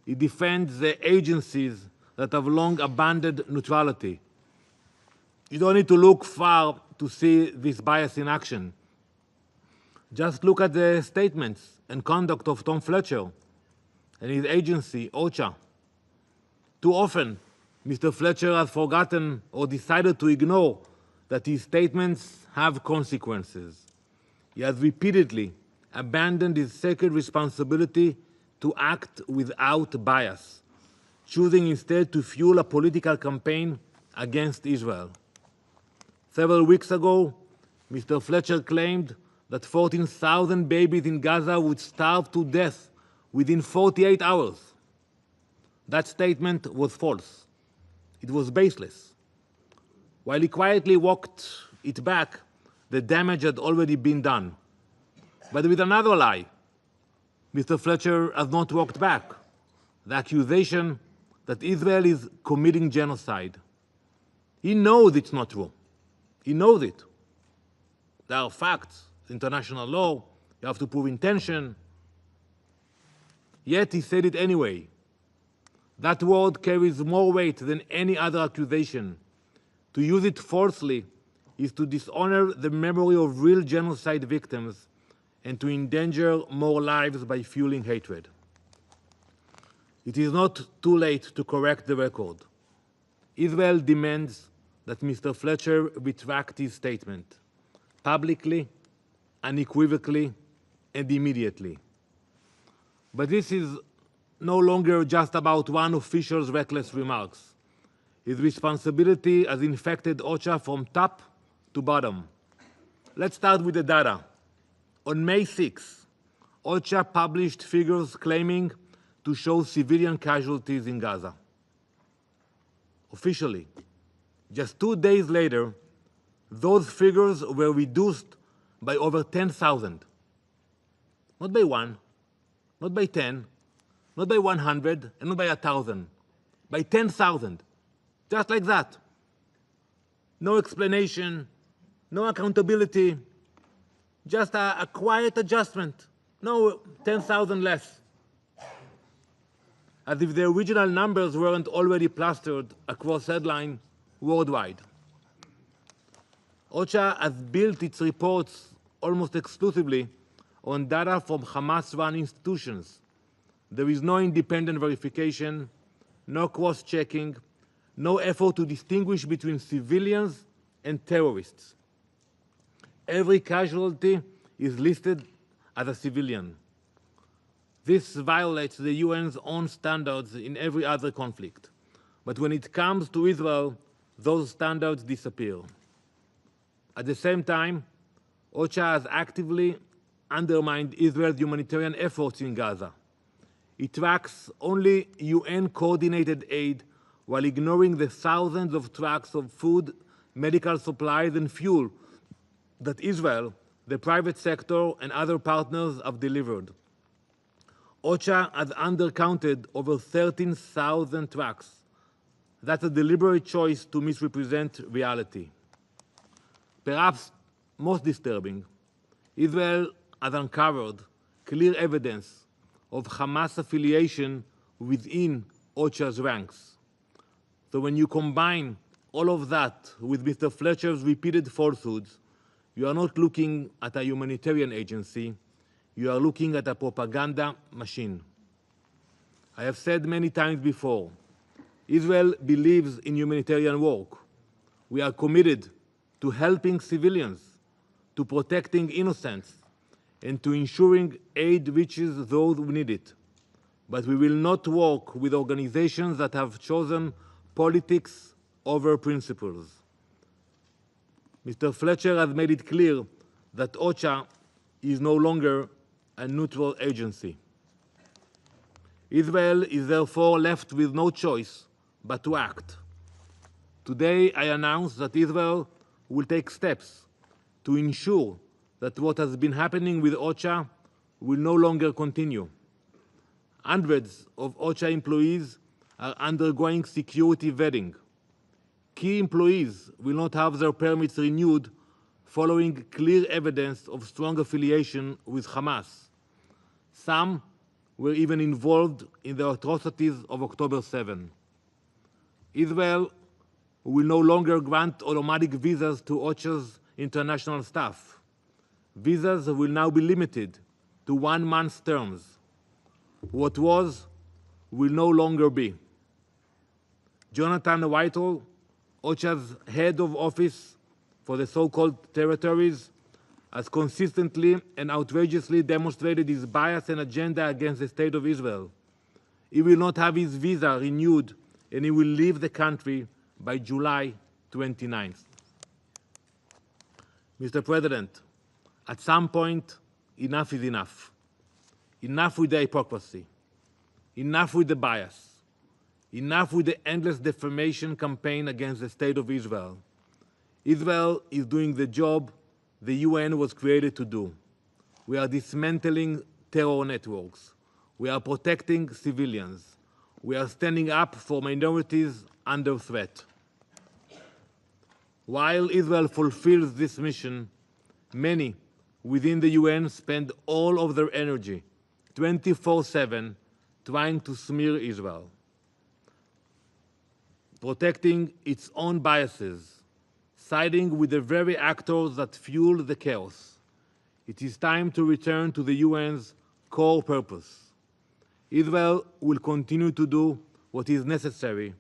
It defends the agencies that have long abandoned neutrality. You don't need to look far to see this bias in action. Just look at the statements and conduct of Tom Fletcher and his agency, OCHA. Too often, Mr. Fletcher has forgotten or decided to ignore that his statements have consequences. He has repeatedly abandoned his sacred responsibility to act without bias, choosing instead to fuel a political campaign against Israel. Several weeks ago, Mr. Fletcher claimed that 14,000 babies in Gaza would starve to death within 48 hours. That statement was false. It was baseless. While he quietly walked it back, the damage had already been done. But with another lie, Mr. Fletcher has not walked back: the accusation that Israel is committing genocide. He knows it's not true. He knows it. There are facts, international law, you have to prove intention. Yet he said it anyway. That word carries more weight than any other accusation. To use it falsely is to dishonor the memory of real genocide victims and to endanger more lives by fueling hatred. It is not too late to correct the record. Israel demands that Mr. Fletcher retract his statement, publicly, unequivocally, and immediately. But this is no longer just about one official's reckless remarks. His responsibility has infected OCHA from top to bottom. Let's start with the data. On May 6, OCHA published figures claiming to show civilian casualties in Gaza. Officially, just 2 days later, those figures were reduced by over 10,000. Not by 1, not by 10, not by 100, and not by 1,000, by 10,000. Just like that. No explanation, no accountability, just a quiet adjustment. No, 10,000 less. As if the original numbers weren't already plastered across headline worldwide. OCHA has built its reports almost exclusively on data from Hamas-run institutions. There is no independent verification, no cross-checking, no effort to distinguish between civilians and terrorists. Every casualty is listed as a civilian. This violates the UN's own standards in every other conflict. But when it comes to Israel, those standards disappear. At the same time, OCHA has actively undermined Israel's humanitarian efforts in Gaza. It tracks only UN-coordinated aid while ignoring the thousands of trucks of food, medical supplies, and fuel that Israel, the private sector, and other partners have delivered. OCHA has undercounted over 13,000 trucks. That's a deliberate choice to misrepresent reality. Perhaps most disturbing, Israel has uncovered clear evidence of Hamas affiliation within OCHA's ranks. So when you combine all of that with Mr. Fletcher's repeated falsehoods, you are not looking at a humanitarian agency, you are looking at a propaganda machine. I have said many times before, Israel believes in humanitarian work. We are committed to helping civilians, to protecting innocents, and to ensuring aid reaches those who need it. But we will not work with organizations that have chosen politics over principles. Mr. Fletcher has made it clear that OCHA is no longer a neutral agency. Israel is therefore left with no choice but to act. Today, I announce that Israel will take steps to ensure that what has been happening with OCHA will no longer continue. Hundreds of OCHA employees are undergoing security vetting. Key employees will not have their permits renewed following clear evidence of strong affiliation with Hamas. Some were even involved in the atrocities of October 7. Israel will no longer grant automatic visas to OCHA's international staff. Visas will now be limited to 1 month's terms. What was will no longer be. Jonathan Whitehall, OCHA's head of office for the so-called territories, has consistently and outrageously demonstrated his bias and agenda against the State of Israel. He will not have his visa renewed, and he will leave the country by July 29th. Mr. President, at some point, enough is enough. Enough with the hypocrisy. Enough with the bias. Enough with the endless defamation campaign against the State of Israel. Israel is doing the job the UN was created to do. We are dismantling terror networks. We are protecting civilians. We are standing up for minorities under threat. While Israel fulfills this mission, many within the UN spend all of their energy, 24/7, trying to smear Israel, protecting its own biases, siding with the very actors that fuel the chaos. It is time to return to the UN's core purpose. Israel will continue to do what is necessary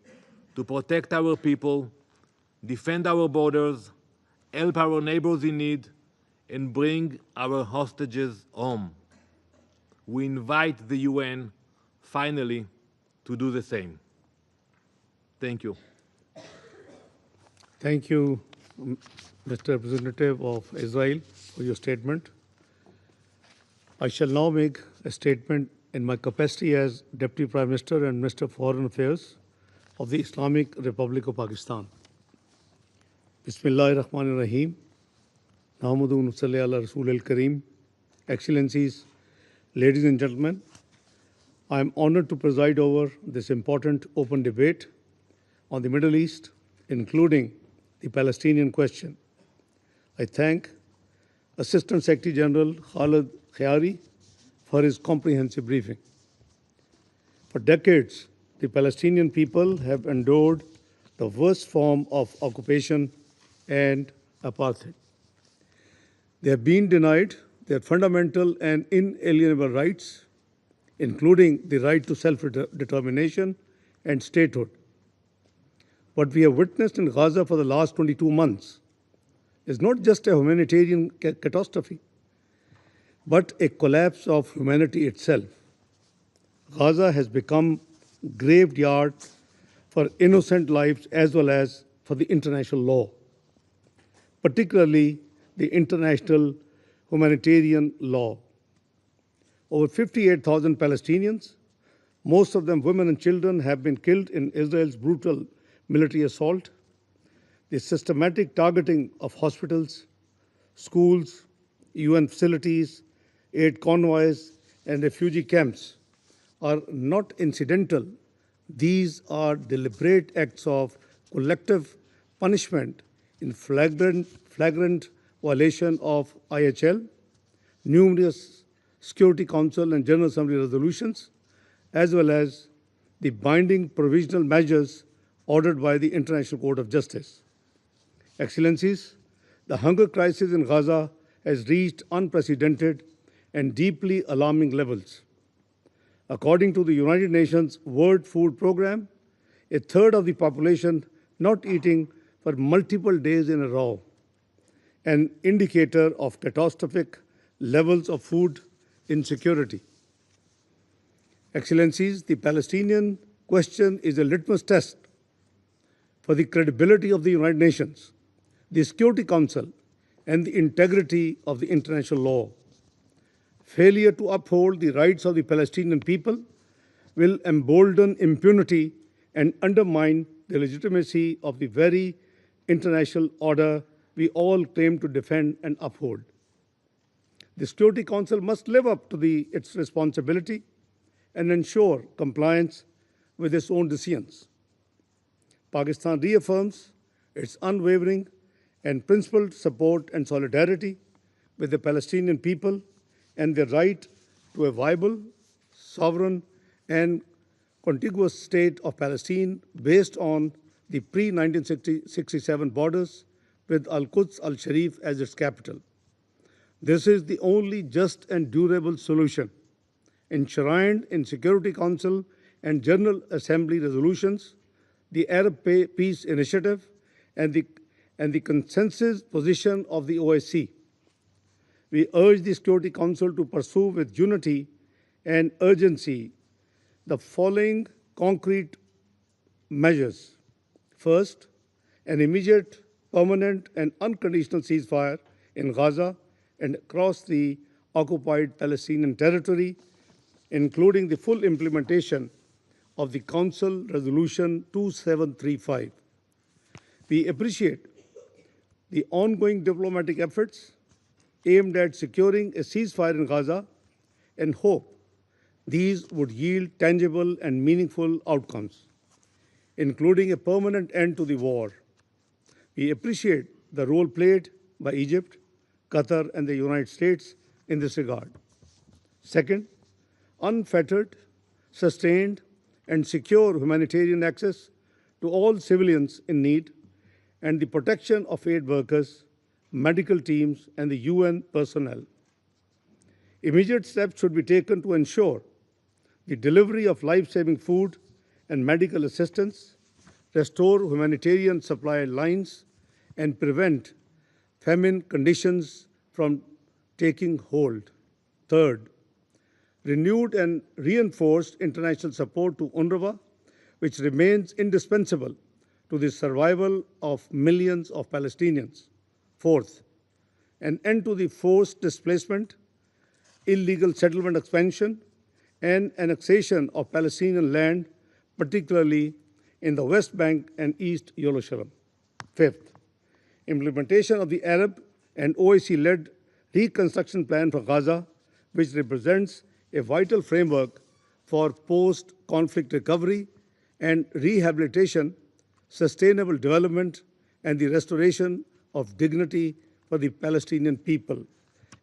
to protect our people, defend our borders, help our neighbors in need, and bring our hostages home. We invite the UN, finally, to do the same. Thank you. Thank you, Mr. Representative of Israel, for your statement. I shall now make a statement in my capacity as Deputy Prime Minister and Minister of Foreign Affairs of the Islamic Republic of Pakistan. Bismillahir Rahmanir Rahim. Nahmaduhu wa nusalli ala Rasul al-Kareem. Excellencies, ladies and gentlemen, I am honored to preside over this important open debate on the Middle East, including the Palestinian question. I thank Assistant Secretary General Khalid Khayari for his comprehensive briefing. For decades, the Palestinian people have endured the worst form of occupation and apartheid. They have been denied their fundamental and inalienable rights, including the right to self-determination and statehood. What we have witnessed in Gaza for the last 22 months is not just a humanitarian catastrophe, but a collapse of humanity itself. Gaza has become a graveyard for innocent lives as well as for the international law, particularly the international humanitarian law. Over 58,000 Palestinians, most of them women and children, have been killed in Israel's brutal military assault. The systematic targeting of hospitals, schools, UN facilities, aid convoys, and refugee camps are not incidental. These are deliberate acts of collective punishment in flagrant violation of IHL, numerous Security Council and General Assembly resolutions, as well as the binding provisional measures ordered by the International Court of Justice. Excellencies, the hunger crisis in Gaza has reached unprecedented and deeply alarming levels. According to the United Nations World Food Programme, a third of the population not eating for multiple days in a row, an indicator of catastrophic levels of food insecurity. Excellencies, the Palestinian question is a litmus test for the credibility of the United Nations, the Security Council, and the integrity of the international law. Failure to uphold the rights of the Palestinian people will embolden impunity and undermine the legitimacy of the very international order we all claim to defend and uphold. The Security Council must live up to its responsibility and ensure compliance with its own decisions. Pakistan reaffirms its unwavering and principled support and solidarity with the Palestinian people and their right to a viable, sovereign, and contiguous state of Palestine based on the pre-1967 borders with Al-Quds al-Sharif as its capital. This is the only just and durable solution enshrined in Security Council and General Assembly resolutions, the Arab Peace Initiative, and the consensus position of the OSCE. We urge the Security Council to pursue with unity and urgency the following concrete measures. First, an immediate, permanent, and unconditional ceasefire in Gaza and across the occupied Palestinian territory, including the full implementation of the Council Resolution 2735. We appreciate the ongoing diplomatic efforts aimed at securing a ceasefire in Gaza and hope these would yield tangible and meaningful outcomes, including a permanent end to the war. We appreciate the role played by Egypt, Qatar, and the United States in this regard. Second, unfettered, sustained, and secure humanitarian access to all civilians in need and the protection of aid workers, medical teams, and the UN personnel. Immediate steps should be taken to ensure the delivery of life-saving food and medical assistance, restore humanitarian supply lines, and prevent famine conditions from taking hold. Third, renewed and reinforced international support to UNRWA, which remains indispensable to the survival of millions of Palestinians. Fourth, an end to the forced displacement, illegal settlement expansion, and annexation of Palestinian land, particularly in the West Bank and East Jerusalem. Fifth, implementation of the Arab and OIC-led reconstruction plan for Gaza, which represents a vital framework for post-conflict recovery and rehabilitation, sustainable development, and the restoration of dignity for the Palestinian people.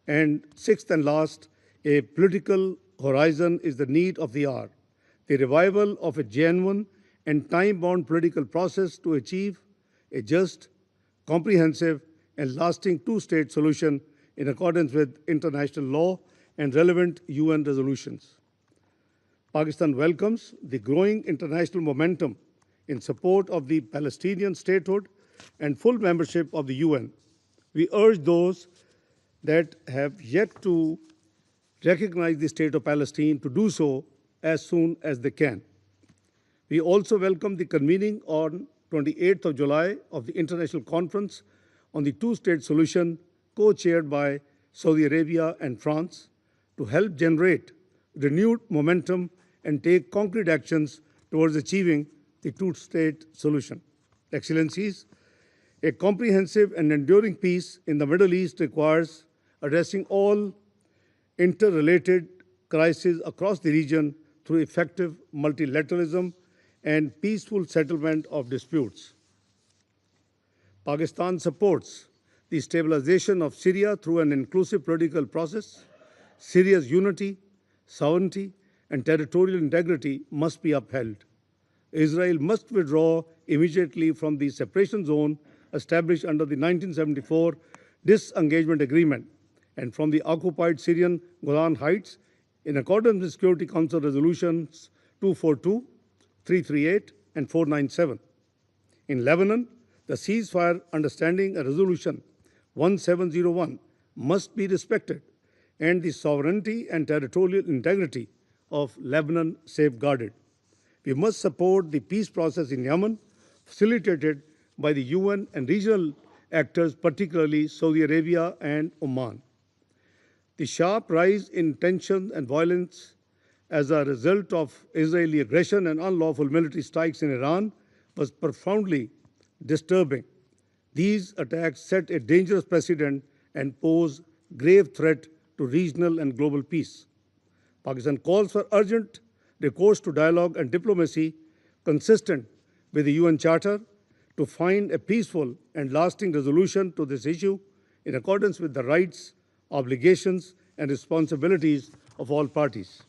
And sixth and last, a political horizon is the need of the hour, the revival of a genuine and time-bound political process to achieve a just, comprehensive, and lasting two-state solution in accordance with international law and relevant UN resolutions. Pakistan welcomes the growing international momentum in support of the Palestinian statehood and full membership of the UN. We urge those that have yet to recognize the state of Palestine to do so as soon as they can. We also welcome the convening on 28th of July of the International Conference on the Two-State Solution, co-chaired by Saudi Arabia and France, to help generate renewed momentum and take concrete actions towards achieving the two-state solution. Excellencies, a comprehensive and enduring peace in the Middle East requires addressing all interrelated crises across the region through effective multilateralism and peaceful settlement of disputes. Pakistan supports the stabilization of Syria through an inclusive political process. Syria's unity, sovereignty, and territorial integrity must be upheld. Israel must withdraw immediately from the separation zone established under the 1974 disengagement agreement and from the occupied Syrian Golan Heights in accordance with Security Council Resolutions 242, 338, and 497. In Lebanon, the ceasefire understanding and Resolution 1701 must be respected and the sovereignty and territorial integrity of Lebanon safeguarded. We must support the peace process in Yemen, facilitated by the UN and regional actors, particularly Saudi Arabia and Oman. The sharp rise in tension and violence as a result of Israeli aggression and unlawful military strikes in Iran was profoundly disturbing. These attacks set a dangerous precedent and pose grave threat to regional and global peace. Pakistan calls for urgent recourse to dialogue and diplomacy consistent with the UN Charter to find a peaceful and lasting resolution to this issue in accordance with the rights, obligations, and responsibilities of all parties.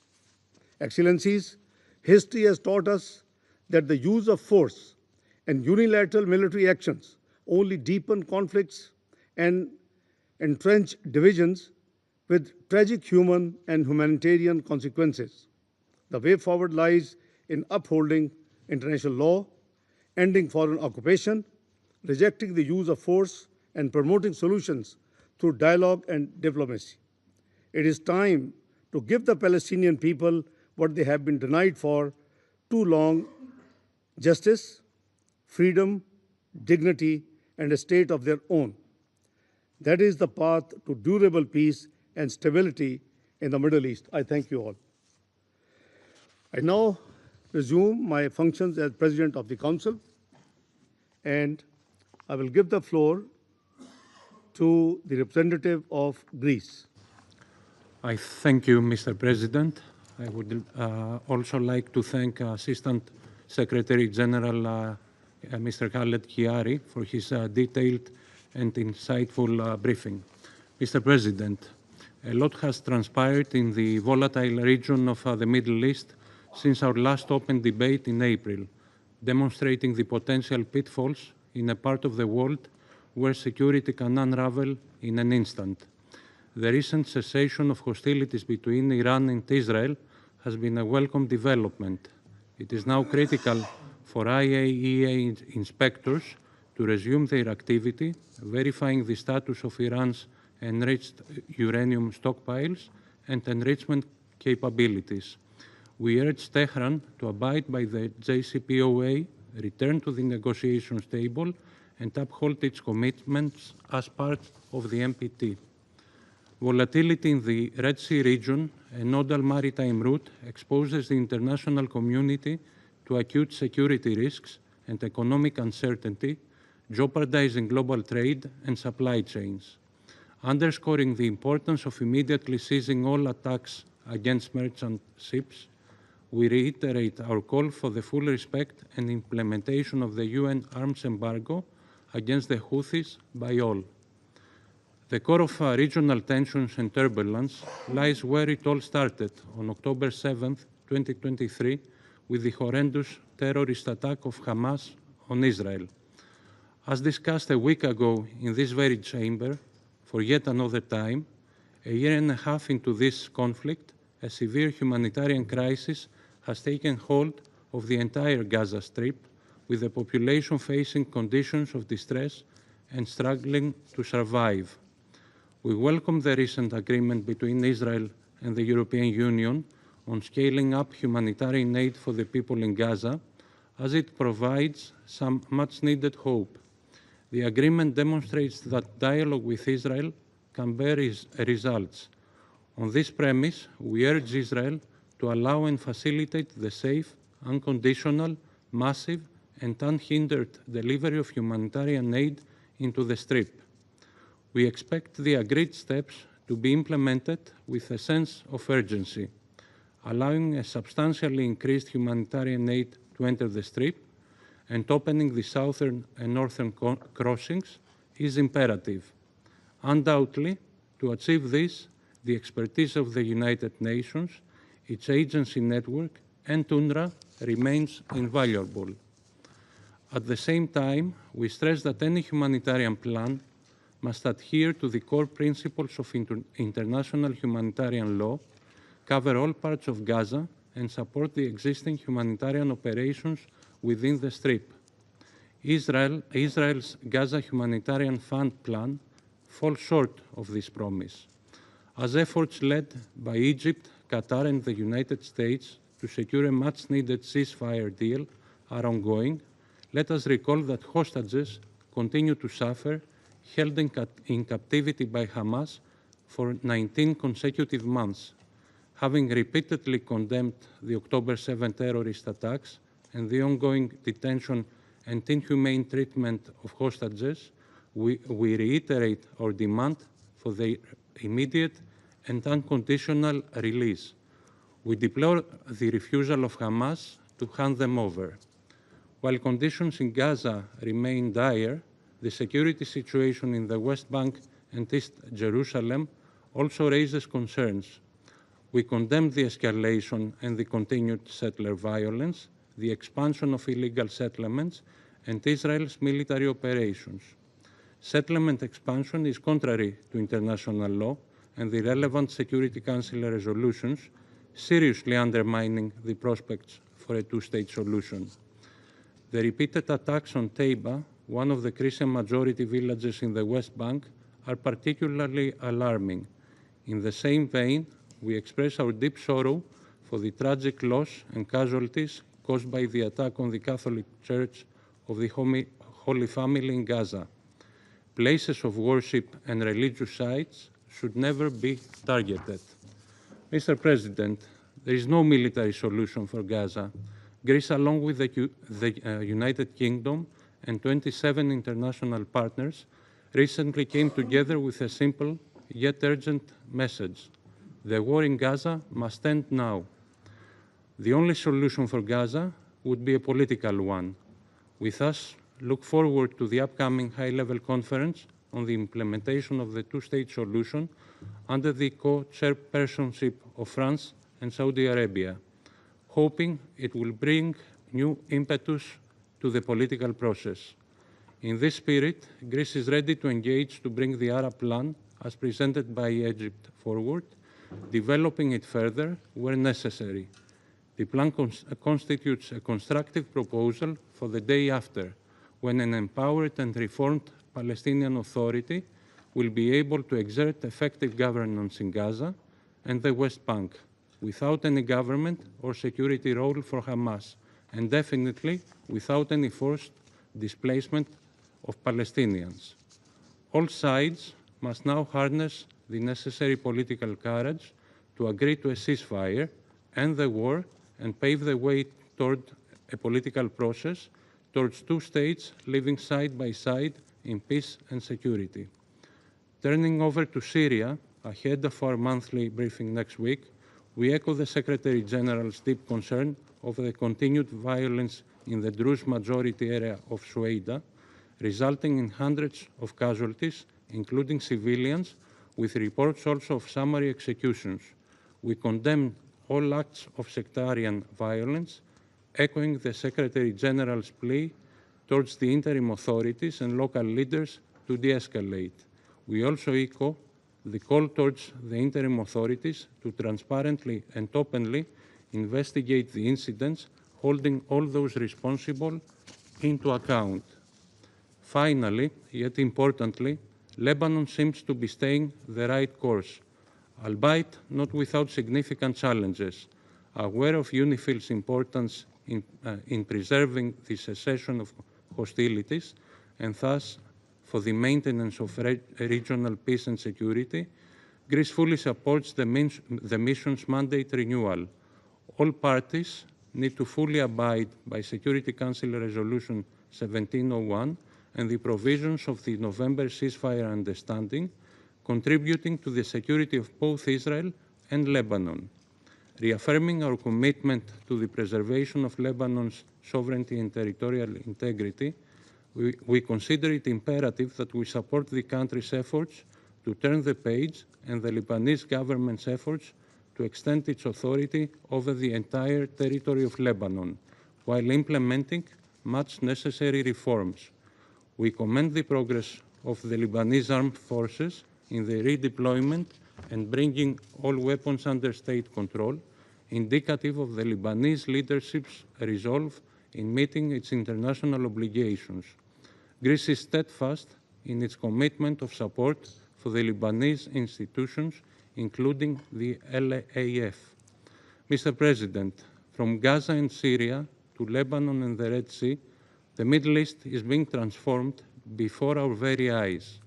Excellencies, history has taught us that the use of force and unilateral military actions only deepen conflicts and entrench divisions with tragic human and humanitarian consequences. The way forward lies in upholding international law, ending foreign occupation, rejecting the use of force, and promoting solutions through dialogue and diplomacy. It is time to give the Palestinian people what they have been denied for too long: justice, freedom, dignity, and a state of their own. That is the path to durable peace and stability in the Middle East. I thank you all. I now resume my functions as President of the Council, and I will give the floor to the representative of Greece. I thank you, Mr. President. I would also like to thank Assistant Secretary General Mr. Khaled Kiari for his detailed and insightful briefing. Mr. President, a lot has transpired in the volatile region of the Middle East since our last open debate in April, demonstrating the potential pitfalls in a part of the world where security can unravel in an instant. The recent cessation of hostilities between Iran and Israel has been a welcome development. It is now critical for IAEA inspectors to resume their activity, verifying the status of Iran's enriched uranium stockpiles and enrichment capabilities. We urge Tehran to abide by the JCPOA, return to the negotiations table, and uphold its commitments as part of the NPT. Volatility in the Red Sea region, a nodal maritime route, exposes the international community to acute security risks and economic uncertainty, jeopardizing global trade and supply chains. Underscoring the importance of immediately ceasing all attacks against merchant ships, we reiterate our call for the full respect and implementation of the UN arms embargo against the Houthis by all. The core of regional tensions and turbulence lies where it all started on October 7, 2023, with the horrendous terrorist attack of Hamas on Israel. As discussed a week ago in this very chamber, for yet another time, a year and a half into this conflict, a severe humanitarian crisis has taken hold of the entire Gaza Strip, with the population facing conditions of distress and struggling to survive. We welcome the recent agreement between Israel and the European Union on scaling up humanitarian aid for the people in Gaza, as it provides some much-needed hope. The agreement demonstrates that dialogue with Israel can bear results. On this premise, we urge Israel to allow and facilitate the safe, unconditional, massive, and unhindered delivery of humanitarian aid into the Strip. We expect the agreed steps to be implemented with a sense of urgency. Allowing a substantially increased humanitarian aid to enter the Strip and opening the southern and northern crossings is imperative. Undoubtedly, to achieve this, the expertise of the United Nations, its agency network, and UNRWA remains invaluable. At the same time, we stress that any humanitarian plan must adhere to the core principles of international humanitarian law, cover all parts of Gaza, and support the existing humanitarian operations within the Strip. Israel's Gaza Humanitarian Fund plan falls short of this promise. As efforts led by Egypt, Qatar, and the United States to secure a much-needed ceasefire deal are ongoing, let us recall that hostages continue to suffer, held in captivity by Hamas for 19 consecutive months. Having repeatedly condemned the October 7 terrorist attacks and the ongoing detention and inhumane treatment of hostages, we reiterate our demand for their immediate and unconditional release. We deplore the refusal of Hamas to hand them over. While conditions in Gaza remain dire, the security situation in the West Bank and East Jerusalem also raises concerns. We condemn the escalation and the continued settler violence, the expansion of illegal settlements, and Israel's military operations. Settlement expansion is contrary to international law and the relevant Security Council resolutions, seriously undermining the prospects for a two-state solution. The repeated attacks on Taiba, one of the Christian majority villages in the West Bank, are particularly alarming. In the same vein, we express our deep sorrow for the tragic loss and casualties caused by the attack on the Catholic Church of the Holy Family in Gaza. Places of worship and religious sites should never be targeted. Mr. President, there is no military solution for Gaza. Greece, along with the United Kingdom and 27 international partners, recently came together with a simple yet urgent message. The war in Gaza must end now. The only solution for Gaza would be a political one. We thus look forward to the upcoming high-level conference on the implementation of the two-state solution under the co-chairpersonship of France and Saudi Arabia, hoping it will bring new impetus to the political process. In this spirit, Greece is ready to engage to bring the Arab plan, as presented by Egypt, forward, developing it further where necessary. The plan constitutes a constructive proposal for the day after, when an empowered and reformed Palestinian Authority will be able to exert effective governance in Gaza and the West Bank, without any government or security role for Hamas, and definitely without any forced displacement of Palestinians. All sides must now harness the necessary political courage to agree to a ceasefire, end the war, and pave the way toward a political process towards two states living side by side in peace and security. Turning over to Syria, ahead of our monthly briefing next week, we echo the Secretary General's deep concern over the continued violence in the Druze majority area of Shueida, resulting in hundreds of casualties, including civilians, with reports also of summary executions. We condemn all acts of sectarian violence, echoing the Secretary General's plea towards the interim authorities and local leaders to de-escalate. We also echo the call towards the interim authorities to transparently and openly investigate the incidents, holding all those responsible into account. Finally, yet importantly, Lebanon seems to be staying the right course, albeit not without significant challenges. Aware of UNIFIL's importance in preserving the cessation of hostilities and thus for the maintenance of regional peace and security, Greece fully supports the mission's mandate renewal. All parties need to fully abide by Security Council Resolution 1701 and the provisions of the November ceasefire understanding, contributing to the security of both Israel and Lebanon. Reaffirming our commitment to the preservation of Lebanon's sovereignty and territorial integrity, we consider it imperative that we support the country's efforts to turn the page and the Lebanese government's efforts to extend its authority over the entire territory of Lebanon, while implementing much necessary reforms. We commend the progress of the Lebanese armed forces in the redeployment and bringing all weapons under state control, indicative of the Lebanese leadership's resolve in meeting its international obligations. Greece is steadfast in its commitment of support for the Lebanese institutions, including the LAAF. Mr. President, from Gaza and Syria to Lebanon and the Red Sea, the Middle East is being transformed before our very eyes.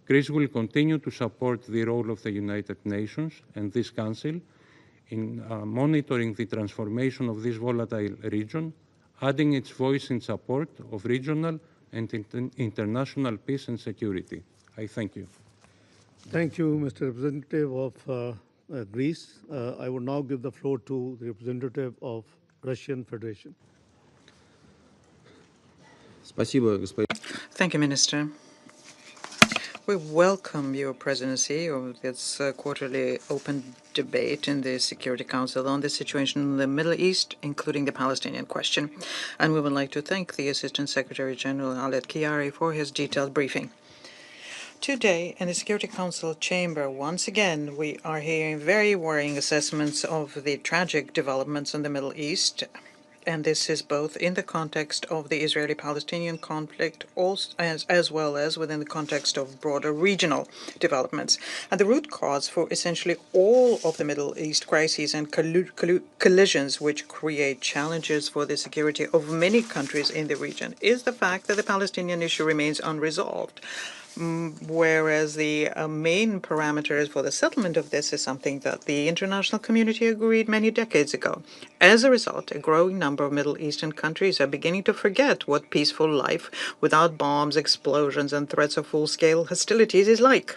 Greece will continue to support the role of the United Nations and this Council in monitoring the transformation of this volatile region, adding its voice in support of regional and international peace and security. I thank you. Thank you, Mr. Representative of Greece. I would now give the floor to the representative of Russian Federation. Thank you, Minister. We welcome your presidency of this quarterly open debate in the Security Council on the situation in the Middle East, including the Palestinian question. And we would like to thank the Assistant Secretary General Khaled Kiari for his detailed briefing. Today, in the Security Council chamber, once again, we are hearing very worrying assessments of the tragic developments in the Middle East. And this is both in the context of the Israeli-Palestinian conflict as well as within the context of broader regional developments. And the root cause for essentially all of the Middle East crises and collisions which create challenges for the security of many countries in the region is the fact that the Palestinian issue remains unresolved. Whereas the main parameters for the settlement of this is something that the international community agreed many decades ago. As a result, a growing number of Middle Eastern countries are beginning to forget what peaceful life without bombs, explosions, and threats of full-scale hostilities is like.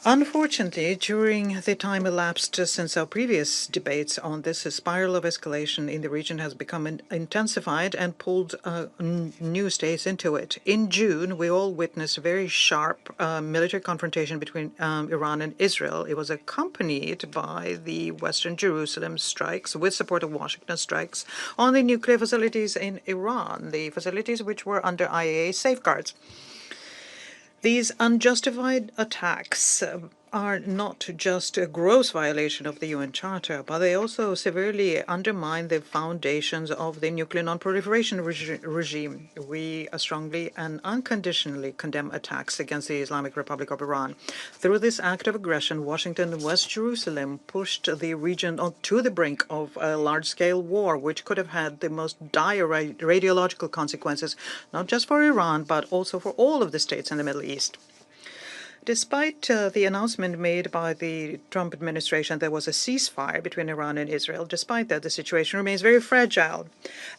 Unfortunately, during the time elapsed since our previous debates on this, a spiral of escalation in the region has become intensified and pulled new states into it. In June, we all witnessed a very sharp military confrontation between Iran and Israel. It was accompanied by the Western Jerusalem strikes, with support of Washington strikes, on the nuclear facilities in Iran, the facilities which were under IAEA safeguards. These unjustified attacks are not just a gross violation of the UN Charter, but they also severely undermine the foundations of the nuclear non-proliferation regime. We strongly and unconditionally condemn attacks against the Islamic Republic of Iran. Through this act of aggression, Washington and West Jerusalem pushed the region to the brink of a large-scale war, which could have had the most dire radiological consequences, not just for Iran, but also for all of the states in the Middle East. Despite the announcement made by the Trump administration there was a ceasefire between Iran and Israel, despite that, the situation remains very fragile.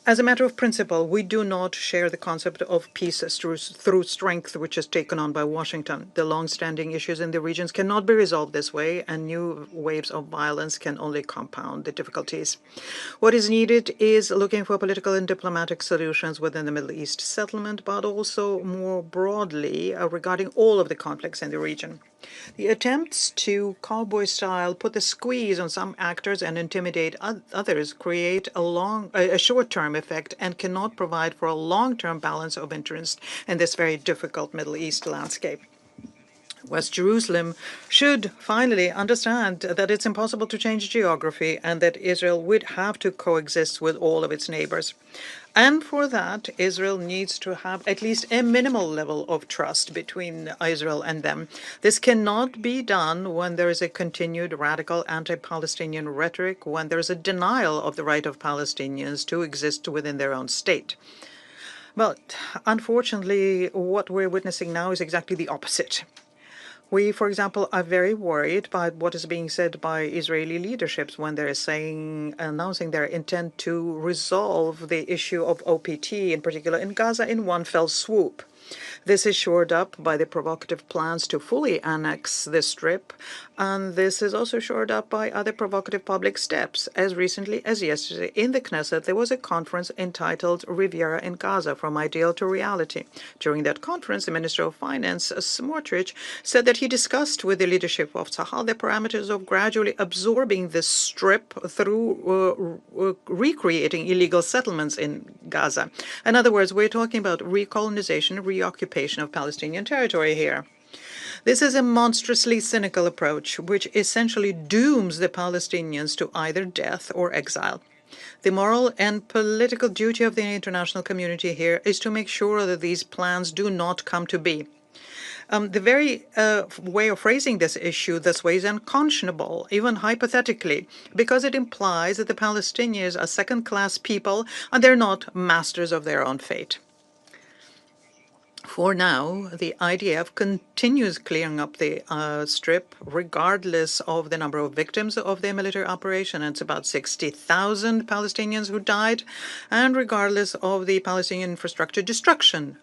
As a matter of principle, we do not share the concept of peace through strength, which is taken on by Washington. The long-standing issues in the regions cannot be resolved this way, and new waves of violence can only compound the difficulties. What is needed is looking for political and diplomatic solutions within the Middle East settlement, but also more broadly regarding all of the conflicts in the region. The attempts to cowboy-style put the squeeze on some actors and intimidate others create a short-term effect and cannot provide for a long-term balance of interest in this very difficult Middle East landscape. West Jerusalem should finally understand that it's impossible to change geography and that Israel would have to coexist with all of its neighbors. And for that, Israel needs to have at least a minimal level of trust between Israel and them. This cannot be done when there is a continued radical anti-Palestinian rhetoric, when there is a denial of the right of Palestinians to exist within their own state. But unfortunately, what we're witnessing now is exactly the opposite. We, for example, are very worried by what is being said by Israeli leaderships when they're announcing their intent to resolve the issue of OPT, in particular in Gaza, in one fell swoop. This is shored up by the provocative plans to fully annex the Strip, and this is also shored up by other provocative public steps. As recently as yesterday, in the Knesset, there was a conference entitled Riviera in Gaza, From Ideal to Reality. During that conference, the Minister of Finance, Smotrich, said that he discussed with the leadership of Tzahal the parameters of gradually absorbing the Strip through recreating illegal settlements in Gaza. In other words, we're talking about recolonization, reoccupation, occupation of Palestinian territory here. This is a monstrously cynical approach, which essentially dooms the Palestinians to either death or exile. The moral and political duty of the international community here is to make sure that these plans do not come to be. The very way of phrasing this issue this way is unconscionable, even hypothetically, because it implies that the Palestinians are second-class people and they're not masters of their own fate. For now, the IDF continues clearing up the strip regardless of the number of victims of their military operation. It's about 60,000 Palestinians who died, and regardless of the Palestinian infrastructure destruction.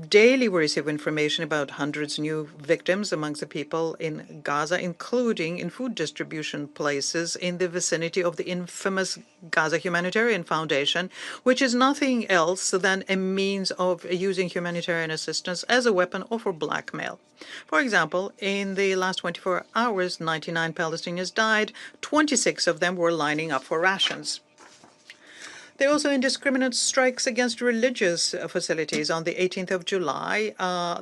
Daily we receive information about hundreds of new victims amongst the people in Gaza, including in food distribution places in the vicinity of the infamous Gaza Humanitarian Foundation, which is nothing else than a means of using humanitarian assistance as a weapon or for blackmail. For example, in the last 24 hours, 99 Palestinians died. 26 of them were lining up for rations. There are also indiscriminate strikes against religious facilities. On the 18th of July,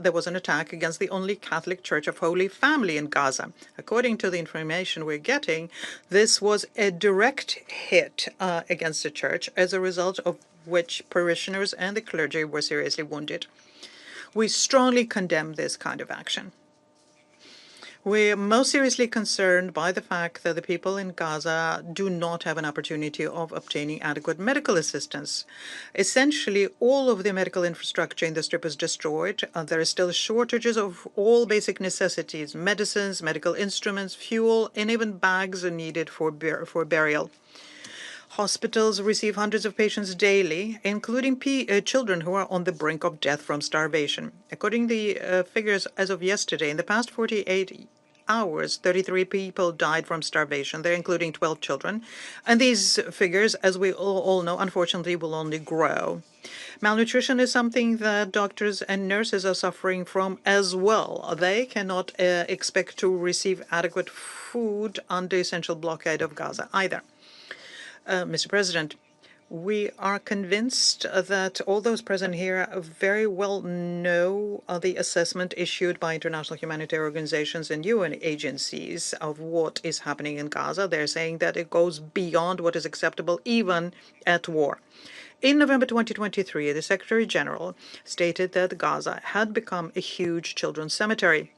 there was an attack against the only Catholic Church of Holy Family in Gaza. According to the information we're getting, this was a direct hit against the church, as a result of which parishioners and the clergy were seriously wounded. We strongly condemn this kind of action. We're most seriously concerned by the fact that the people in Gaza do not have an opportunity of obtaining adequate medical assistance. Essentially, all of the medical infrastructure in the strip is destroyed. There are still shortages of all basic necessities, medicines, medical instruments, fuel, and even bags are needed for burial. Hospitals receive hundreds of patients daily, including children who are on the brink of death from starvation. According to the figures as of yesterday, in the past 48 hours, 33 people died from starvation. They're including 12 children. And these figures, as we all know, unfortunately will only grow. Malnutrition is something that doctors and nurses are suffering from as well. They cannot expect to receive adequate food under essential blockade of Gaza either. Mr. President, we are convinced that all those present here very well know the assessment issued by international humanitarian organizations and UN agencies of what is happening in Gaza. They're saying that it goes beyond what is acceptable even at war. In November 2023, the Secretary General stated that Gaza had become a huge children's cemetery.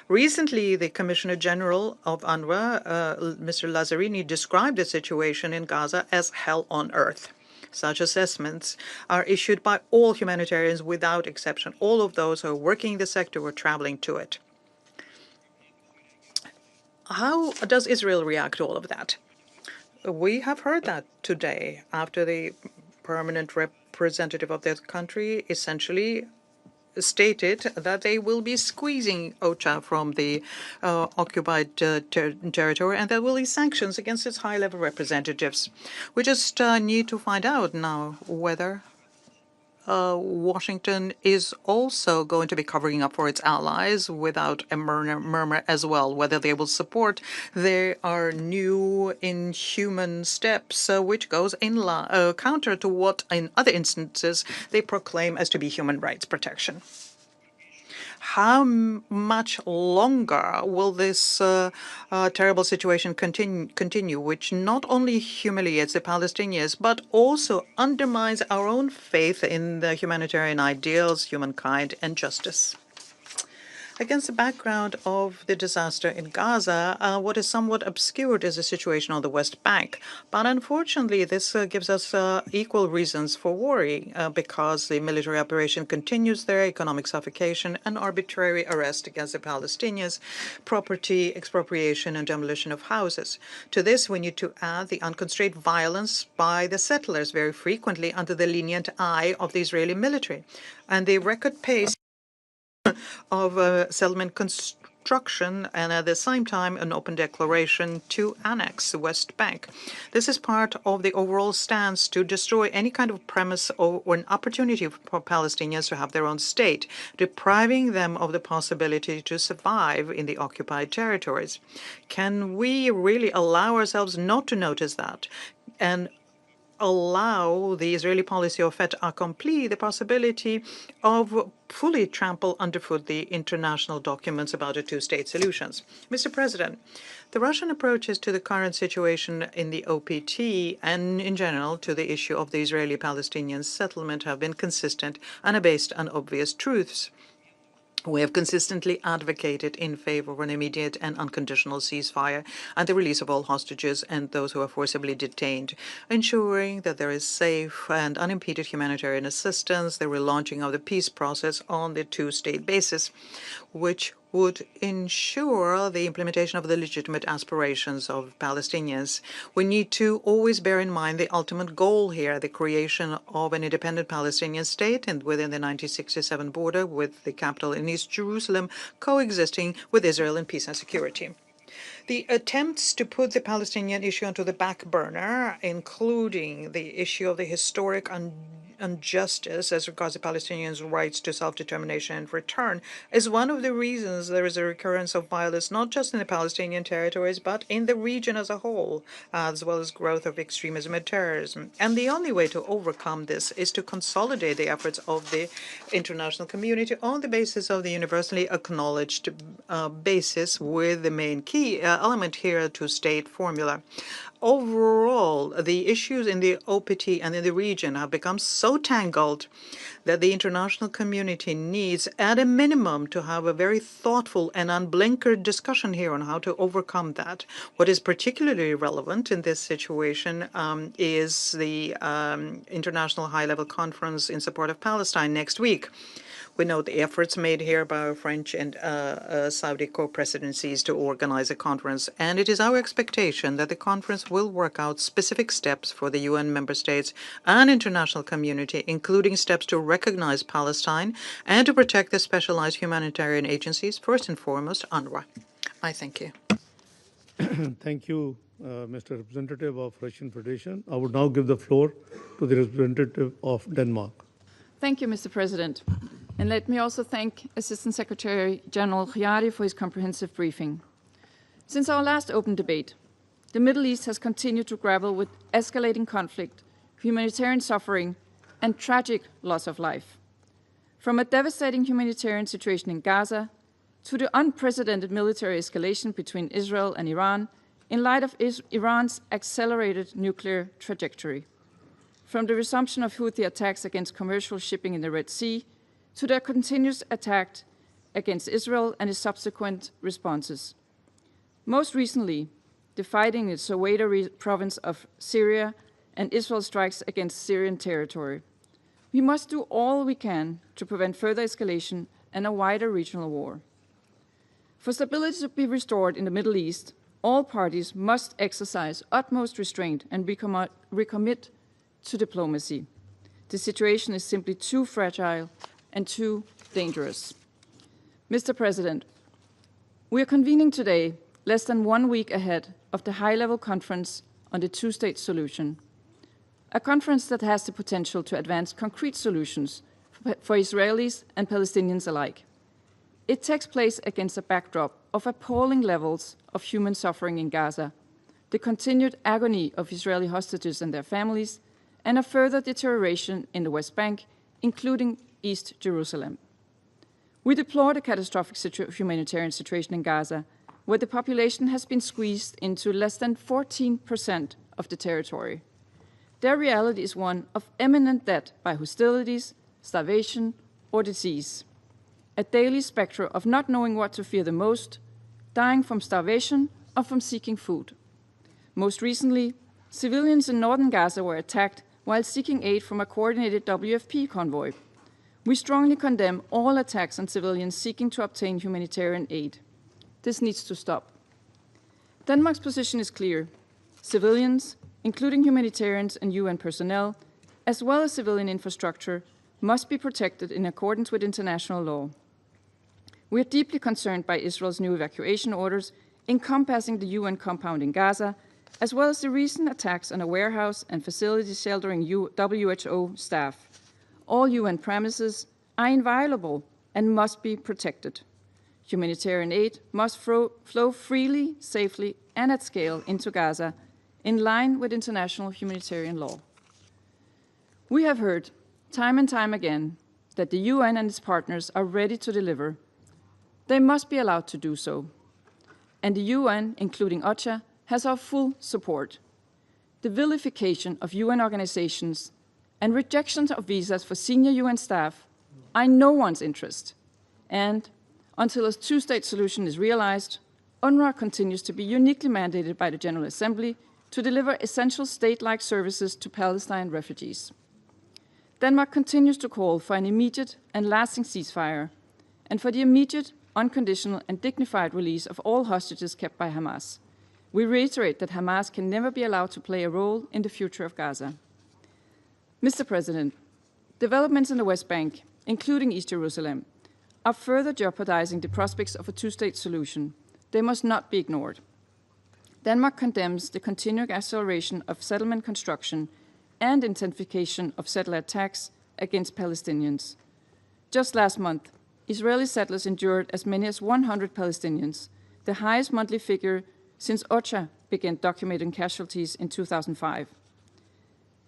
Recently, the Commissioner General of UNRWA, Mr. Lazzarini, described the situation in Gaza as hell on earth. Such assessments are issued by all humanitarians without exception, all of those who are working in the sector or traveling to it. How does Israel react to all of that? We have heard that today after the permanent representative of that country essentially stated that they will be squeezing OCHA from the occupied territory and there will be sanctions against its high-level representatives. We just need to find out now whether Washington is also going to be covering up for its allies without a murmur as well, whether they will support their new inhuman steps, which goes in counter to what in other instances they proclaim as to be human rights protection. How much longer will this terrible situation continue, which not only humiliates the Palestinians, but also undermines our own faith in the humanitarian ideals, humankind, and justice? Against the background of the disaster in Gaza, what is somewhat obscured is the situation on the West Bank. But unfortunately, this gives us equal reasons for worry because the military operation continues there, economic suffocation, and arbitrary arrest against the Palestinians, property expropriation and demolition of houses. To this, we need to add the unconstrained violence by the settlers, very frequently under the lenient eye of the Israeli military, and the record pace of settlement construction and at the same time an open declaration to annex the West Bank. This is part of the overall stance to destroy any kind of premise or an opportunity for Palestinians to have their own state, depriving them of the possibility to survive in the occupied territories. Can we really allow ourselves not to notice that and allow the Israeli policy of fait accompli the possibility of fully trample underfoot the international documents about a two-state solutions. Mr. President, the Russian approaches to the current situation in the OPT and in general to the issue of the Israeli-Palestinian settlement have been consistent and are based on obvious truths. We have consistently advocated in favor of an immediate and unconditional ceasefire and the release of all hostages and those who are forcibly detained, ensuring that there is safe and unimpeded humanitarian assistance, the relaunching of the peace process on the two-state basis, which would ensure the implementation of the legitimate aspirations of Palestinians. We need to always bear in mind the ultimate goal here, the creation of an independent Palestinian state and within the 1967 border with the capital in East Jerusalem, coexisting with Israel in peace and security. The attempts to put the Palestinian issue onto the back burner, including the issue of the historic injustice as regards the Palestinians' rights to self-determination and return, is one of the reasons there is a recurrence of violence not just in the Palestinian territories but in the region as a whole, as well as growth of extremism and terrorism. And the only way to overcome this is to consolidate the efforts of the international community on the basis of the universally acknowledged basis, with the main key element here, a two-state formula. Overall, the issues in the OPT and in the region have become so tangled that the international community needs, at a minimum, to have a very thoughtful and unblinkered discussion here on how to overcome that. What is particularly relevant in this situation is the International High-Level Conference in support of Palestine next week. We know the efforts made here by our French and Saudi co-presidencies to organize a conference, and it is our expectation that the conference will work out specific steps for the UN member states and international community, including steps to recognize Palestine and to protect the specialized humanitarian agencies, first and foremost UNRWA. I thank you. Thank you, Mr. Representative of Russian Federation. I would now give the floor to the representative of Denmark. Thank you, Mr. President. And let me also thank Assistant Secretary General Khiari for his comprehensive briefing. Since our last open debate, the Middle East has continued to grapple with escalating conflict, humanitarian suffering, and tragic loss of life. From a devastating humanitarian situation in Gaza to the unprecedented military escalation between Israel and Iran in light of Iran's accelerated nuclear trajectory. From the resumption of Houthi attacks against commercial shipping in the Red Sea to their continuous attack against Israel and its subsequent responses. Most recently, the fighting in the Soweto province of Syria and Israel's strikes against Syrian territory. We must do all we can to prevent further escalation and a wider regional war. For stability to be restored in the Middle East, all parties must exercise utmost restraint and recommit to diplomacy. The situation is simply too fragile and too dangerous. Mr. President, we are convening today less than 1 week ahead of the high-level conference on the two-state solution, a conference that has the potential to advance concrete solutions for Israelis and Palestinians alike. It takes place against a backdrop of appalling levels of human suffering in Gaza, the continued agony of Israeli hostages and their families, and a further deterioration in the West Bank, including East Jerusalem. We deplore the catastrophic humanitarian situation in Gaza, where the population has been squeezed into less than 14% of the territory. Their reality is one of imminent death by hostilities, starvation, or disease. A daily spectre of not knowing what to fear the most, dying from starvation or from seeking food. Most recently, civilians in northern Gaza were attacked while seeking aid from a coordinated WFP convoy. We strongly condemn all attacks on civilians seeking to obtain humanitarian aid. This needs to stop. Denmark's position is clear. Civilians, including humanitarians and UN personnel, as well as civilian infrastructure, must be protected in accordance with international law. We are deeply concerned by Israel's new evacuation orders encompassing the UN compound in Gaza, as well as the recent attacks on a warehouse and facilities sheltering WHO staff. All UN premises are inviolable and must be protected. Humanitarian aid must flow freely, safely, and at scale into Gaza, in line with international humanitarian law. We have heard time and time again that the UN and its partners are ready to deliver. They must be allowed to do so. And the UN, including OCHA, has our full support. The vilification of UN organizations and rejection of visas for senior UN staff are in no one's interest. And until a two-state solution is realized, UNRWA continues to be uniquely mandated by the General Assembly to deliver essential state-like services to Palestine refugees. Denmark continues to call for an immediate and lasting ceasefire and for the immediate, unconditional and dignified release of all hostages kept by Hamas. We reiterate that Hamas can never be allowed to play a role in the future of Gaza. Mr. President, developments in the West Bank, including East Jerusalem, are further jeopardizing the prospects of a two-state solution. They must not be ignored. Denmark condemns the continuing acceleration of settlement construction and intensification of settler attacks against Palestinians. Just last month, Israeli settlers endured as many as 100 Palestinians, the highest monthly figure since OCHA began documenting casualties in 2005.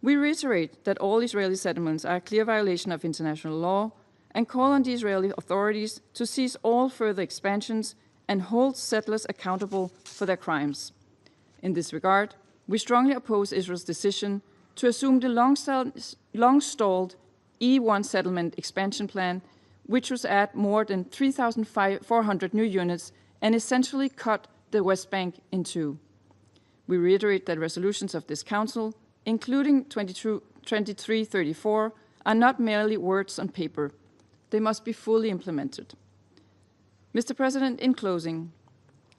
We reiterate that all Israeli settlements are a clear violation of international law and call on the Israeli authorities to cease all further expansions and hold settlers accountable for their crimes. In this regard, we strongly oppose Israel's decision to assume the long-stalled E1 settlement expansion plan, which was add more than 3,400 new units and essentially cut the West Bank in two. We reiterate that resolutions of this Council, including 2334, are not merely words on paper. They must be fully implemented. Mr. President, in closing,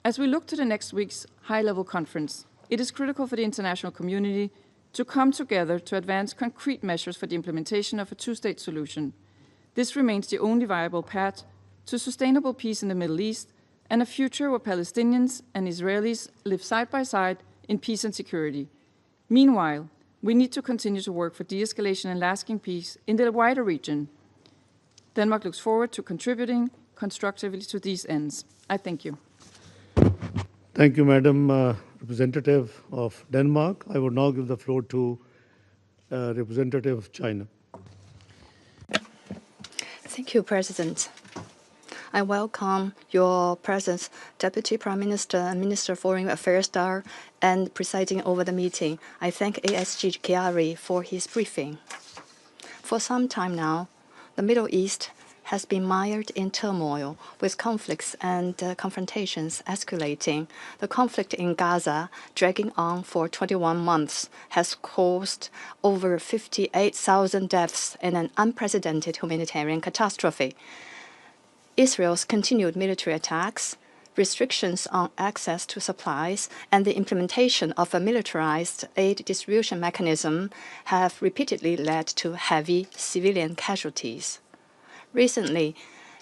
as we look to the next week's high-level conference, it is critical for the international community to come together to advance concrete measures for the implementation of a two-state solution. This remains the only viable path to sustainable peace in the Middle East and a future where Palestinians and Israelis live side by side in peace and security. Meanwhile, we need to continue to work for de-escalation and lasting peace in the wider region. Denmark looks forward to contributing constructively to these ends. I thank you. Thank you, Madam Representative of Denmark. I would now give the floor to Representative of China. Thank you, President. I welcome your presence, Deputy Prime Minister and Minister of Foreign Affairs Dar, and presiding over the meeting. I thank ASG Chiari for his briefing. For some time now, the Middle East has been mired in turmoil, with conflicts and confrontations escalating. The conflict in Gaza, dragging on for 21 months, has caused over 58,000 deaths and an unprecedented humanitarian catastrophe. Israel's continued military attacks, restrictions on access to supplies, and the implementation of a militarized aid distribution mechanism have repeatedly led to heavy civilian casualties. Recently,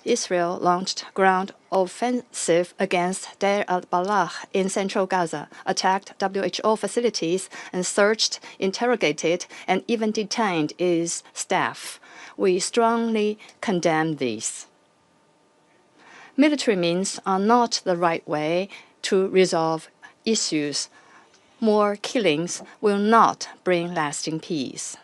Israel launched ground offensive against Deir al-Balah in central Gaza, attacked WHO facilities, and searched, interrogated, and even detained its staff. We strongly condemn these. Military means are not the right way to resolve issues. More killings will not bring lasting peace.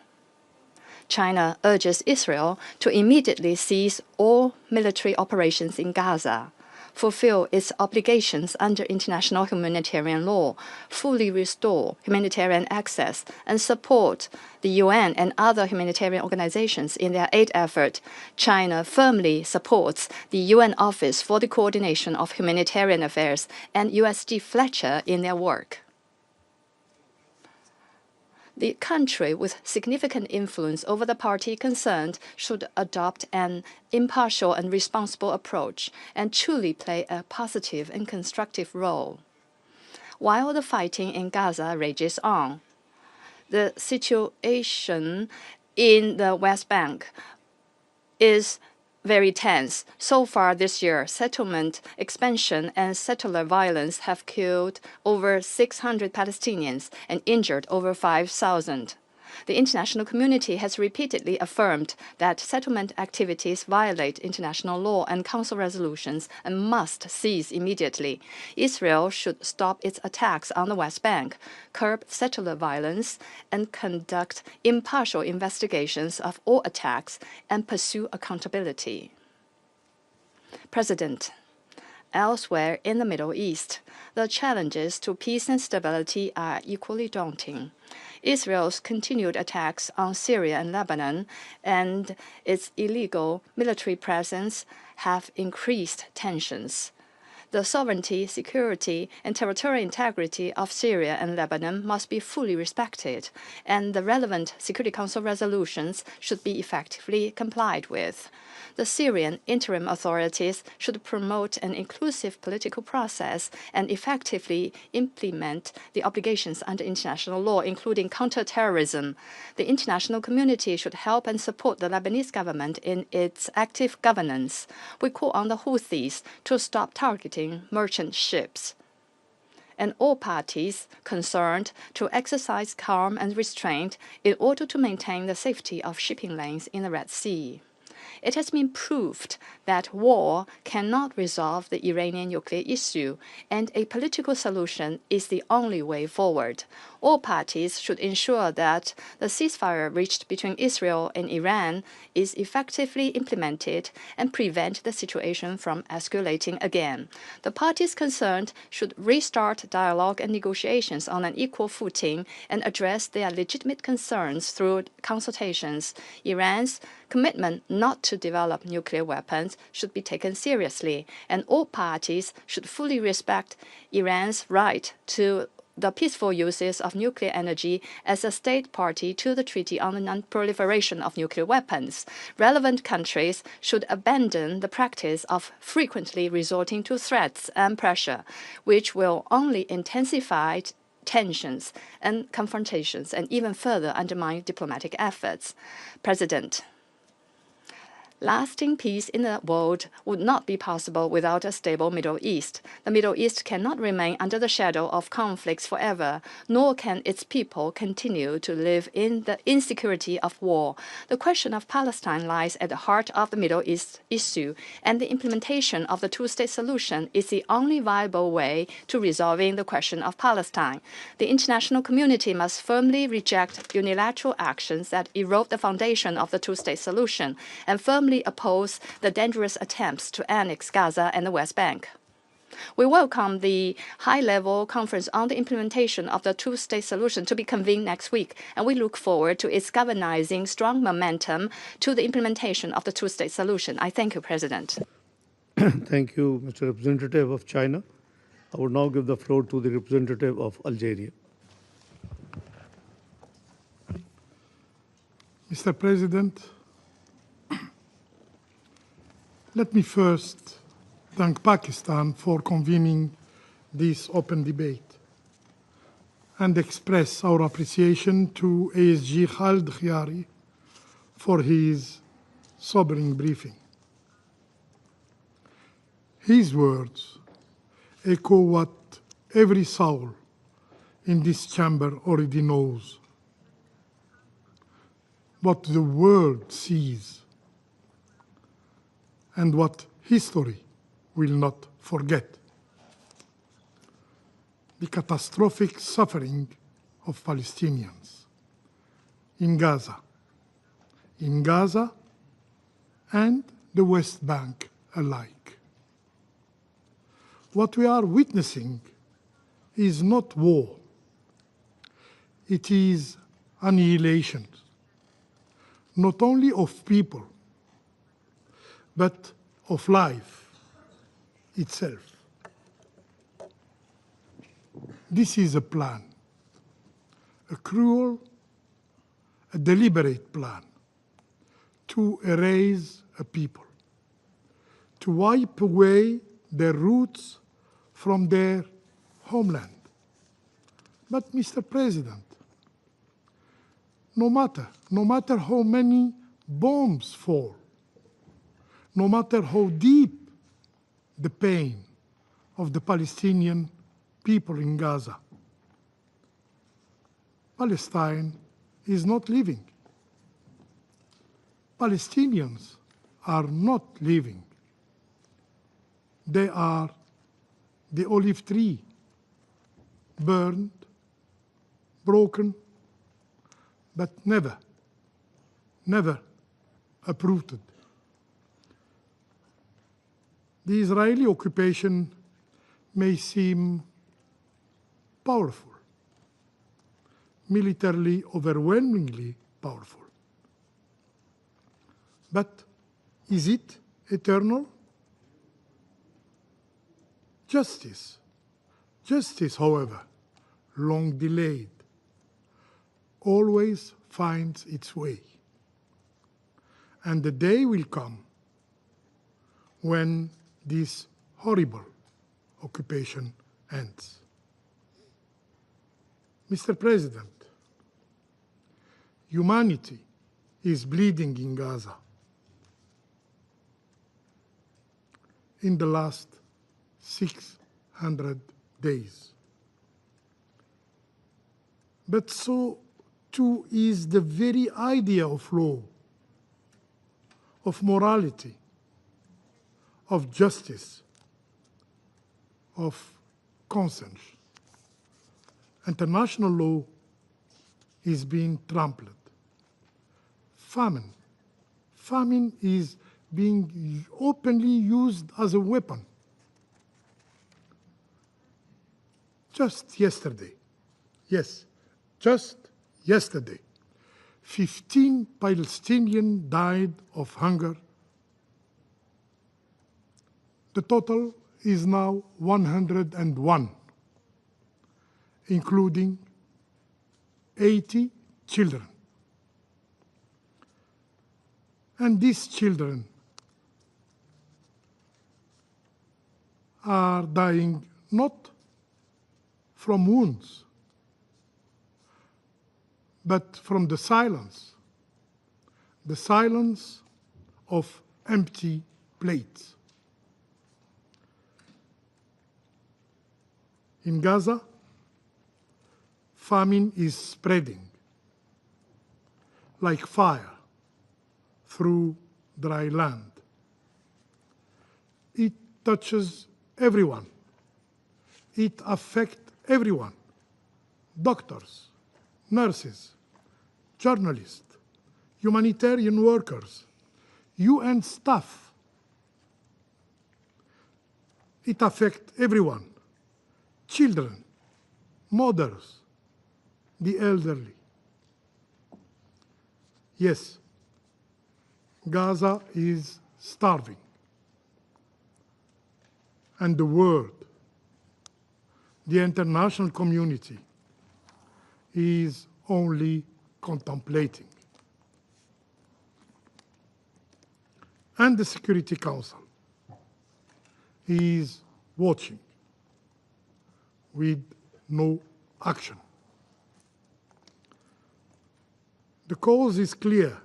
China urges Israel to immediately cease all military operations in Gaza, fulfill its obligations under international humanitarian law, fully restore humanitarian access, and support the UN and other humanitarian organizations in their aid effort. China firmly supports the UN Office for the Coordination of Humanitarian Affairs and USG Fletcher in their work. The country with significant influence over the party concerned should adopt an impartial and responsible approach and truly play a positive and constructive role. While the fighting in Gaza rages on, the situation in the West Bank is very tense. So far this year, settlement expansion and settler violence have killed over 600 Palestinians and injured over 5,000. The international community has repeatedly affirmed that settlement activities violate international law and Council resolutions and must cease immediately. Israel should stop its attacks on the West Bank, curb settler violence, and conduct impartial investigations of all attacks and pursue accountability. President, elsewhere in the Middle East, the challenges to peace and stability are equally daunting. Israel's continued attacks on Syria and Lebanon and its illegal military presence have increased tensions. The sovereignty, security, and territorial integrity of Syria and Lebanon must be fully respected, and the relevant Security Council resolutions should be effectively complied with. The Syrian interim authorities should promote an inclusive political process and effectively implement the obligations under international law, including counterterrorism. The international community should help and support the Lebanese government in its active governance. We call on the Houthis to stop targeting merchant ships, and all parties concerned to exercise calm and restraint in order to maintain the safety of shipping lanes in the Red Sea. It has been proved that war cannot resolve the Iranian nuclear issue, and a political solution is the only way forward. All parties should ensure that the ceasefire reached between Israel and Iran is effectively implemented and prevent the situation from escalating again. The parties concerned should restart dialogue and negotiations on an equal footing and address their legitimate concerns through consultations. Iran's commitment not to develop nuclear weapons should be taken seriously, and all parties should fully respect Iran's right to the peaceful uses of nuclear energy as a state party to the Treaty on the Non-Proliferation of Nuclear Weapons. Relevant countries should abandon the practice of frequently resorting to threats and pressure, which will only intensify tensions and confrontations and even further undermine diplomatic efforts. President, lasting peace in the world would not be possible without a stable Middle East. The Middle East cannot remain under the shadow of conflicts forever, nor can its people continue to live in the insecurity of war. The question of Palestine lies at the heart of the Middle East issue, and the implementation of the two-state solution is the only viable way to resolving the question of Palestine. The international community must firmly reject unilateral actions that erode the foundation of the two-state solution and firmly oppose the dangerous attempts to annex Gaza and the West Bank. We welcome the high-level conference on the implementation of the two-state solution to be convened next week, and we look forward to its galvanizing strong momentum to the implementation of the two-state solution. I thank you, President. Thank you, Mr. Representative of China. I will now give the floor to the representative of Algeria. Mr. President, let me first thank Pakistan for convening this open debate and express our appreciation to ASG Khaled Khiari for his sobering briefing. His words echo what every soul in this chamber already knows, what the world sees, and what history will not forget: the catastrophic suffering of Palestinians in Gaza and the West Bank alike. What we are witnessing is not war. It is annihilation, not only of people, but of life itself. This is a plan, a cruel, a deliberate plan to erase a people, to wipe away their roots from their homeland. But, Mr. President, no matter how many bombs fall, no matter how deep the pain of the Palestinian people in Gaza, Palestine is not living. Palestinians are not living. They are the olive tree, burned, broken, but never uprooted. The Israeli occupation may seem powerful, militarily overwhelmingly powerful. But is it eternal? Justice, however, long delayed, always finds its way. And the day will come when this horrible occupation ends. Mr. President, humanity is bleeding in Gaza. In the last 600 days. But so too is the very idea of law, of morality, of justice, of conscience. International law is being trampled. Famine is being openly used as a weapon. Just yesterday, yes, just yesterday, 15 Palestinians died of hunger. The total is now 101, including 80 children. And these children are dying not from wounds, but from the silence of empty plates. In Gaza, famine is spreading like fire through dry land. It touches everyone. It affects everyone: doctors, nurses, journalists, humanitarian workers, UN staff. It affects everyone: children, mothers, the elderly. Yes, Gaza is starving. And the world, the international community, is only contemplating. And the Security Council is watching with no action. The cause is clear.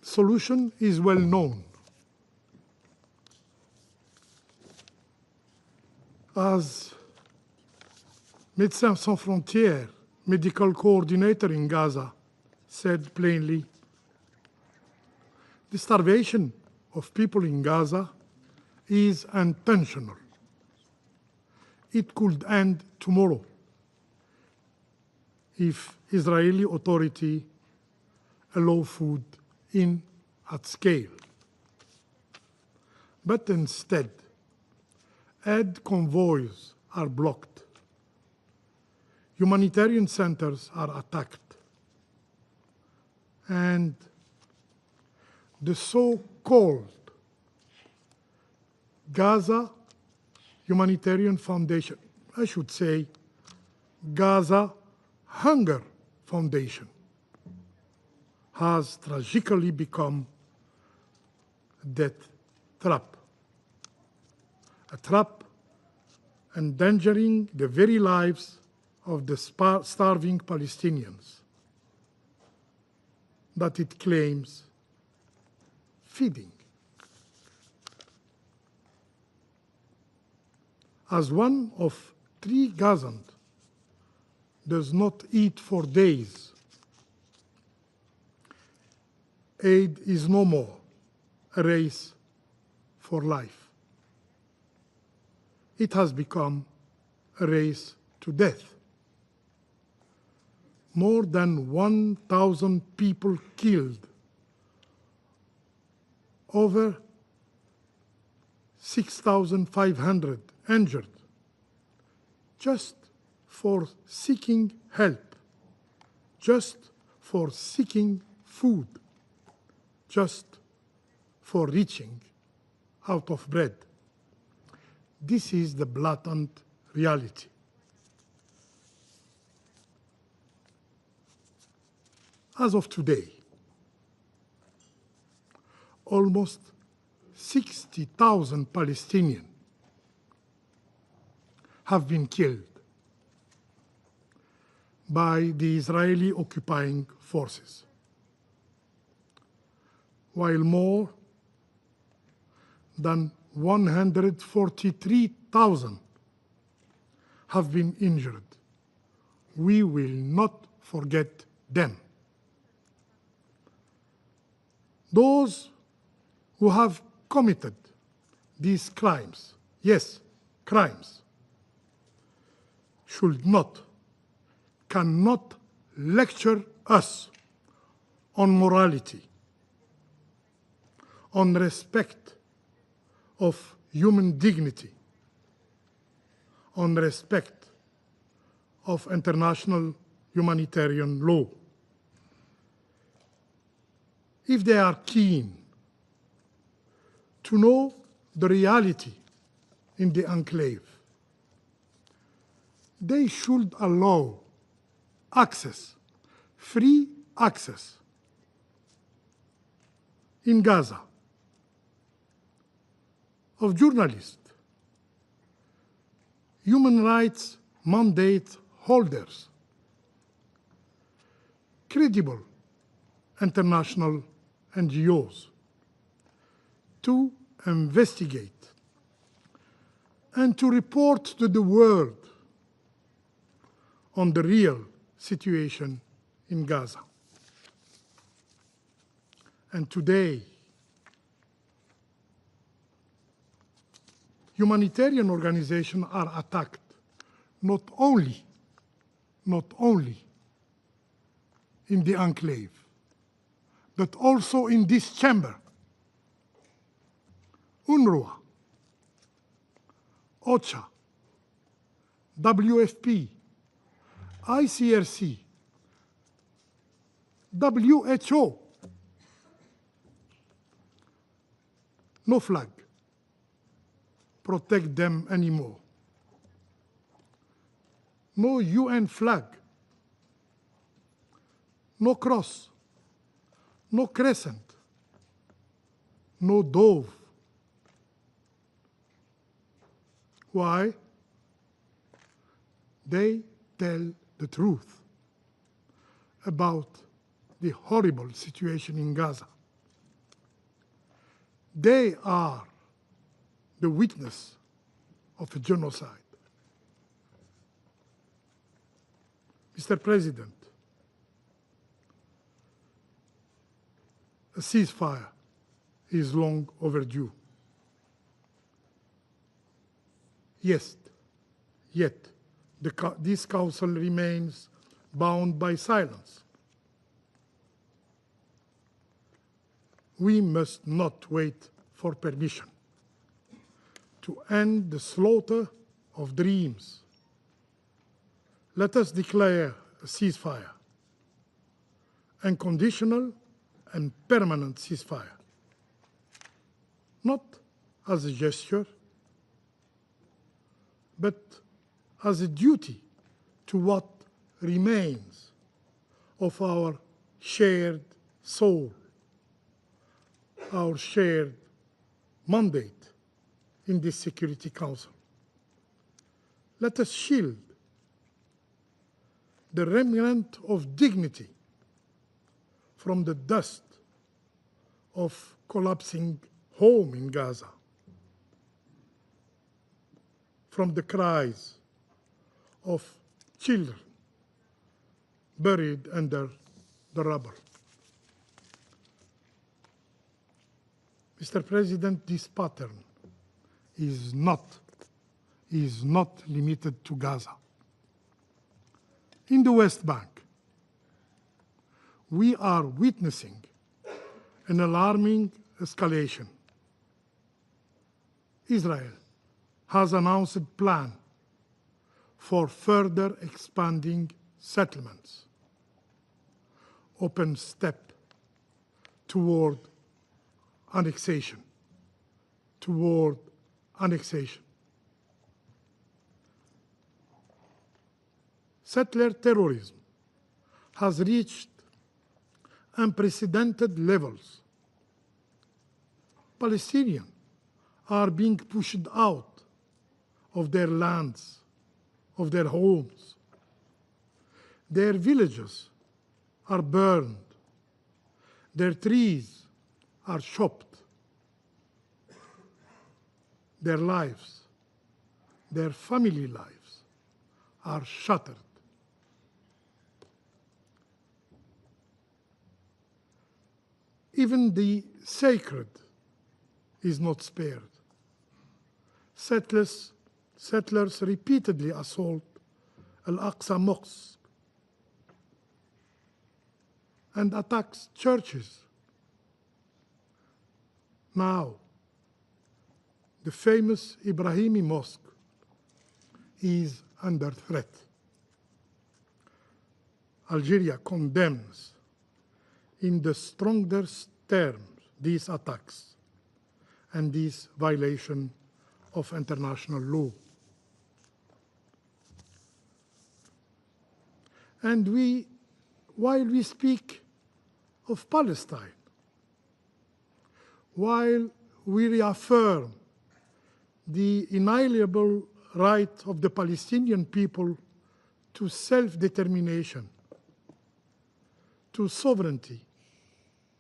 The solution is well known. As Médecins Sans Frontières medical coordinator in Gaza said plainly, the starvation of people in Gaza is intentional. It could end tomorrow if Israeli authority allow food in at scale. But instead, aid convoys are blocked. Humanitarian centers are attacked. And the so-called Gaza Humanitarian Foundation, I should say Gaza Hunger Foundation, has tragically become a death trap. A trap endangering the very lives of the starving Palestinians that it claims feeding. As one of 3,000 does not eat for days. Aid is no more a race for life. It has become a race to death. More than 1,000 people killed, over 6,500 injured, just for seeking help, just for seeking food, just for reaching out of bread. This is the blatant reality. As of today, almost 60,000 Palestinians have been killed by the Israeli occupying forces, while more than 143,000 have been injured. We will not forget them. Those who have committed these crimes, yes, crimes, should not, cannot lecture us on morality, on respect of human dignity, on respect of international humanitarian law. If they are keen to know the reality in the enclave, they should allow access, free access, in Gaza of journalists, human rights mandate holders, credible international NGOs, to investigate and to report to the world on the real situation in Gaza. And today, humanitarian organizations are attacked not only in the enclave, but also in this chamber. UNRWA, OCHA, WFP, ICRC, WHO. No flag protect them anymore. No UN flag, no cross, no crescent, no dove. Why? They tell the truth about the horrible situation in Gaza. They are the witness of a genocide. Mr. President, a ceasefire is long overdue. Yes, yet this Council remains bound by silence. We must not wait for permission to end the slaughter of dreams. Let us declare a ceasefire, unconditional and permanent ceasefire, not as a gesture, but as a duty to what remains of our shared soul, our shared mandate in this Security Council. Let us shield the remnant of dignity from the dust of collapsing home in Gaza, from the cries of children buried under the rubble. Mr. President, this pattern is not limited to Gaza. In the West Bank, we are witnessing an alarming escalation. Israel has announced a plan for further expanding settlements, open step toward annexation. Settler terrorism has reached unprecedented levels. Palestinians are being pushed out of their lands, of their homes. Their villages are burned. Their trees are chopped. Their lives, their family lives, are shattered. Even the sacred is not spared. Settlers repeatedly assault Al-Aqsa Mosque and attacks churches. Now, the famous Ibrahimi Mosque is under threat. Algeria condemns in the strongest terms these attacks and this violation of international law. And while we speak of Palestine, while we reaffirm the inalienable right of the Palestinian people to self-determination, to sovereignty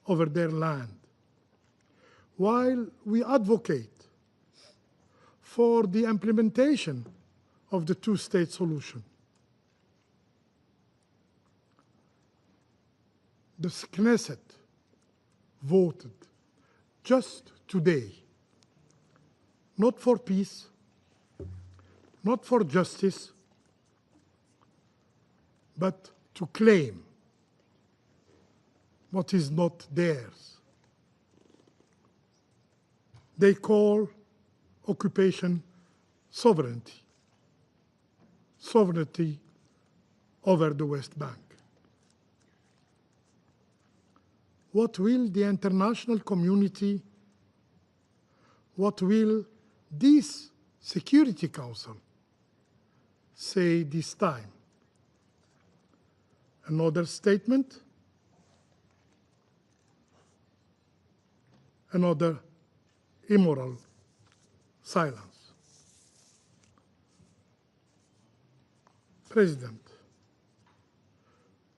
over their land, while we advocate for the implementation of the two-state solution, the Knesset voted just today, not for peace, not for justice, but to claim what is not theirs. They call occupation sovereignty, sovereignty over the West Bank. What will the international community, what will this Security Council say this time? Another statement? Another immoral silence. President,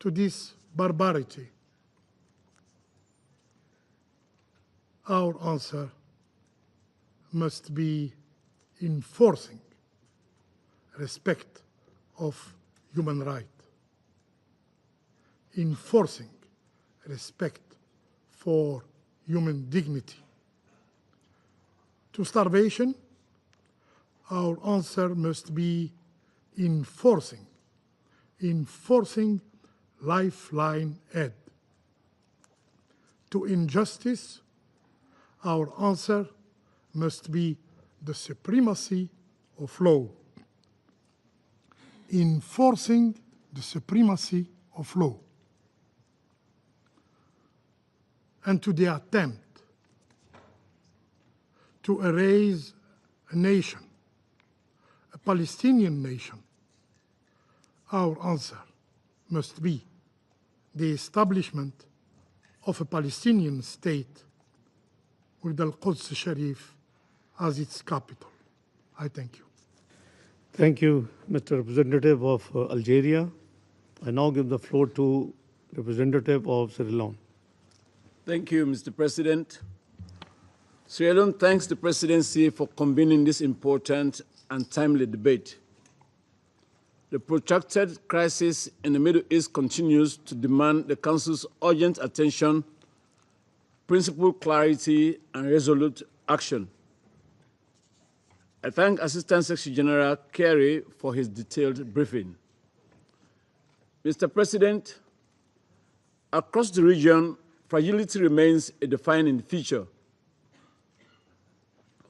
to this barbarity, our answer must be enforcing respect of human rights, enforcing respect for human dignity. To starvation, our answer must be enforcing lifeline aid. To injustice, our answer must be the supremacy of law, enforcing the supremacy of law. And to the attempt to erase a nation, a Palestinian nation, our answer must be the establishment of a Palestinian state with Al-Quds Sharif as its capital. I thank you. Thank you, Mr. Representative of Algeria. I now give the floor to Representative of Sierra Leone. Thank you, Mr. President. Sierra Leone thanks the Presidency for convening this important and timely debate. The protracted crisis in the Middle East continues to demand the Council's urgent attention, principled clarity, and resolute action. I thank Assistant Secretary General Kerry for his detailed briefing. Mr. President, across the region, fragility remains a defining feature.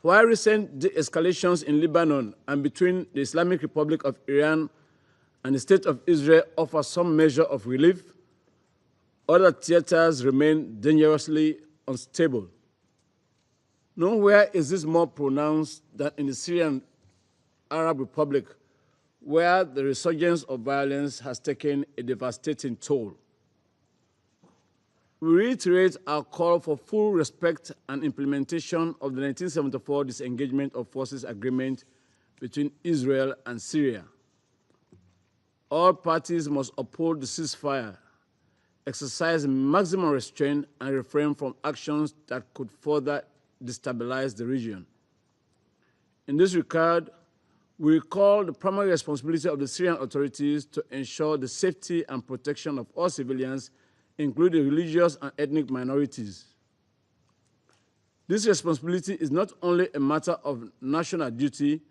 While recent de-escalations in Lebanon and between the Islamic Republic of Iran and the State of Israel offer some measure of relief, other theaters remain dangerously unstable. Nowhere is this more pronounced than in the Syrian Arab Republic, where the resurgence of violence has taken a devastating toll. We reiterate our call for full respect and implementation of the 1974 Disengagement of Forces Agreement between Israel and Syria. All parties must uphold the ceasefire, exercise maximum restraint, and refrain from actions that could further destabilize the region. In this regard, we recall the primary responsibility of the Syrian authorities to ensure the safety and protection of all civilians, including religious and ethnic minorities. This responsibility is not only a matter of national duty,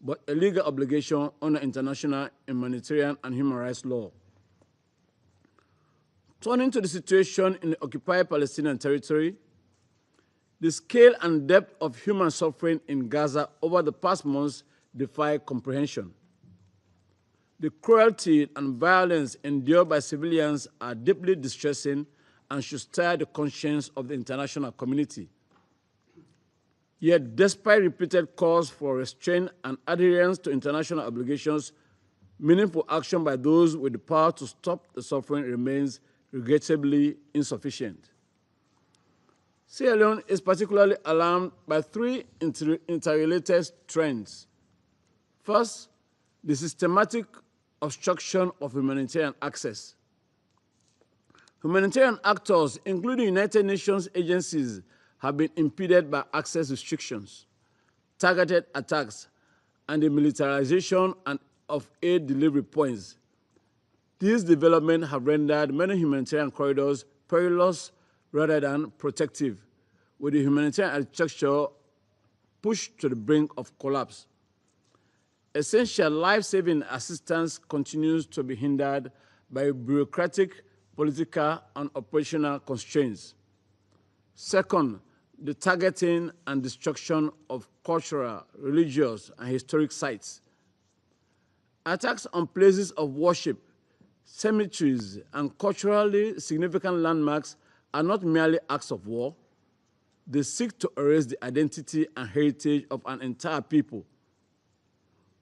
but a legal obligation under international humanitarian and human rights law. Turning to the situation in the occupied Palestinian territory, the scale and depth of human suffering in Gaza over the past months defy comprehension. The cruelty and violence endured by civilians are deeply distressing and should stir the conscience of the international community. Yet, despite repeated calls for restraint and adherence to international obligations, meaningful action by those with the power to stop the suffering remains regrettably insufficient. Sierra Leone is particularly alarmed by three interrelated trends. First, the systematic obstruction of humanitarian access. Humanitarian actors, including United Nations agencies, have been impeded by access restrictions, targeted attacks, and the militarization of aid delivery points. These developments have rendered many humanitarian corridors perilous rather than protective, with the humanitarian architecture pushed to the brink of collapse. Essential life-saving assistance continues to be hindered by bureaucratic, political, and operational constraints. Second, the targeting and destruction of cultural, religious, and historic sites. Attacks on places of worship, cemeteries, and culturally significant landmarks are not merely acts of war. They seek to erase the identity and heritage of an entire people.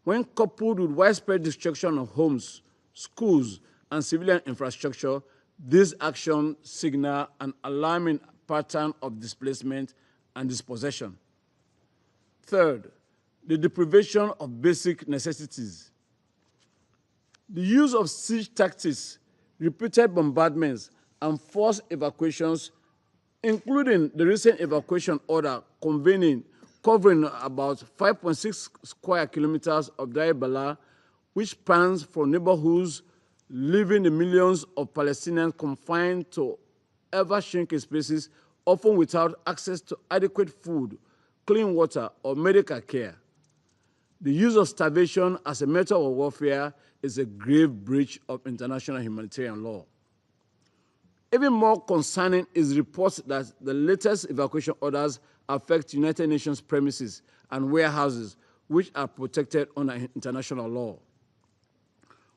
When coupled with widespread destruction of homes, schools, and civilian infrastructure, these actions signal an alarming pattern of displacement and dispossession. Third, the deprivation of basic necessities. The use of siege tactics, repeated bombardments, and forced evacuations, including the recent evacuation order covering about 5.6 square kilometers of Deir Bala, which spans from neighborhoods, leaving the millions of Palestinians confined to ever-shrinking spaces, often without access to adequate food, clean water, or medical care. The use of starvation as a method of warfare is a grave breach of international humanitarian law. Even more concerning is reports that the latest evacuation orders affect United Nations premises and warehouses, which are protected under international law.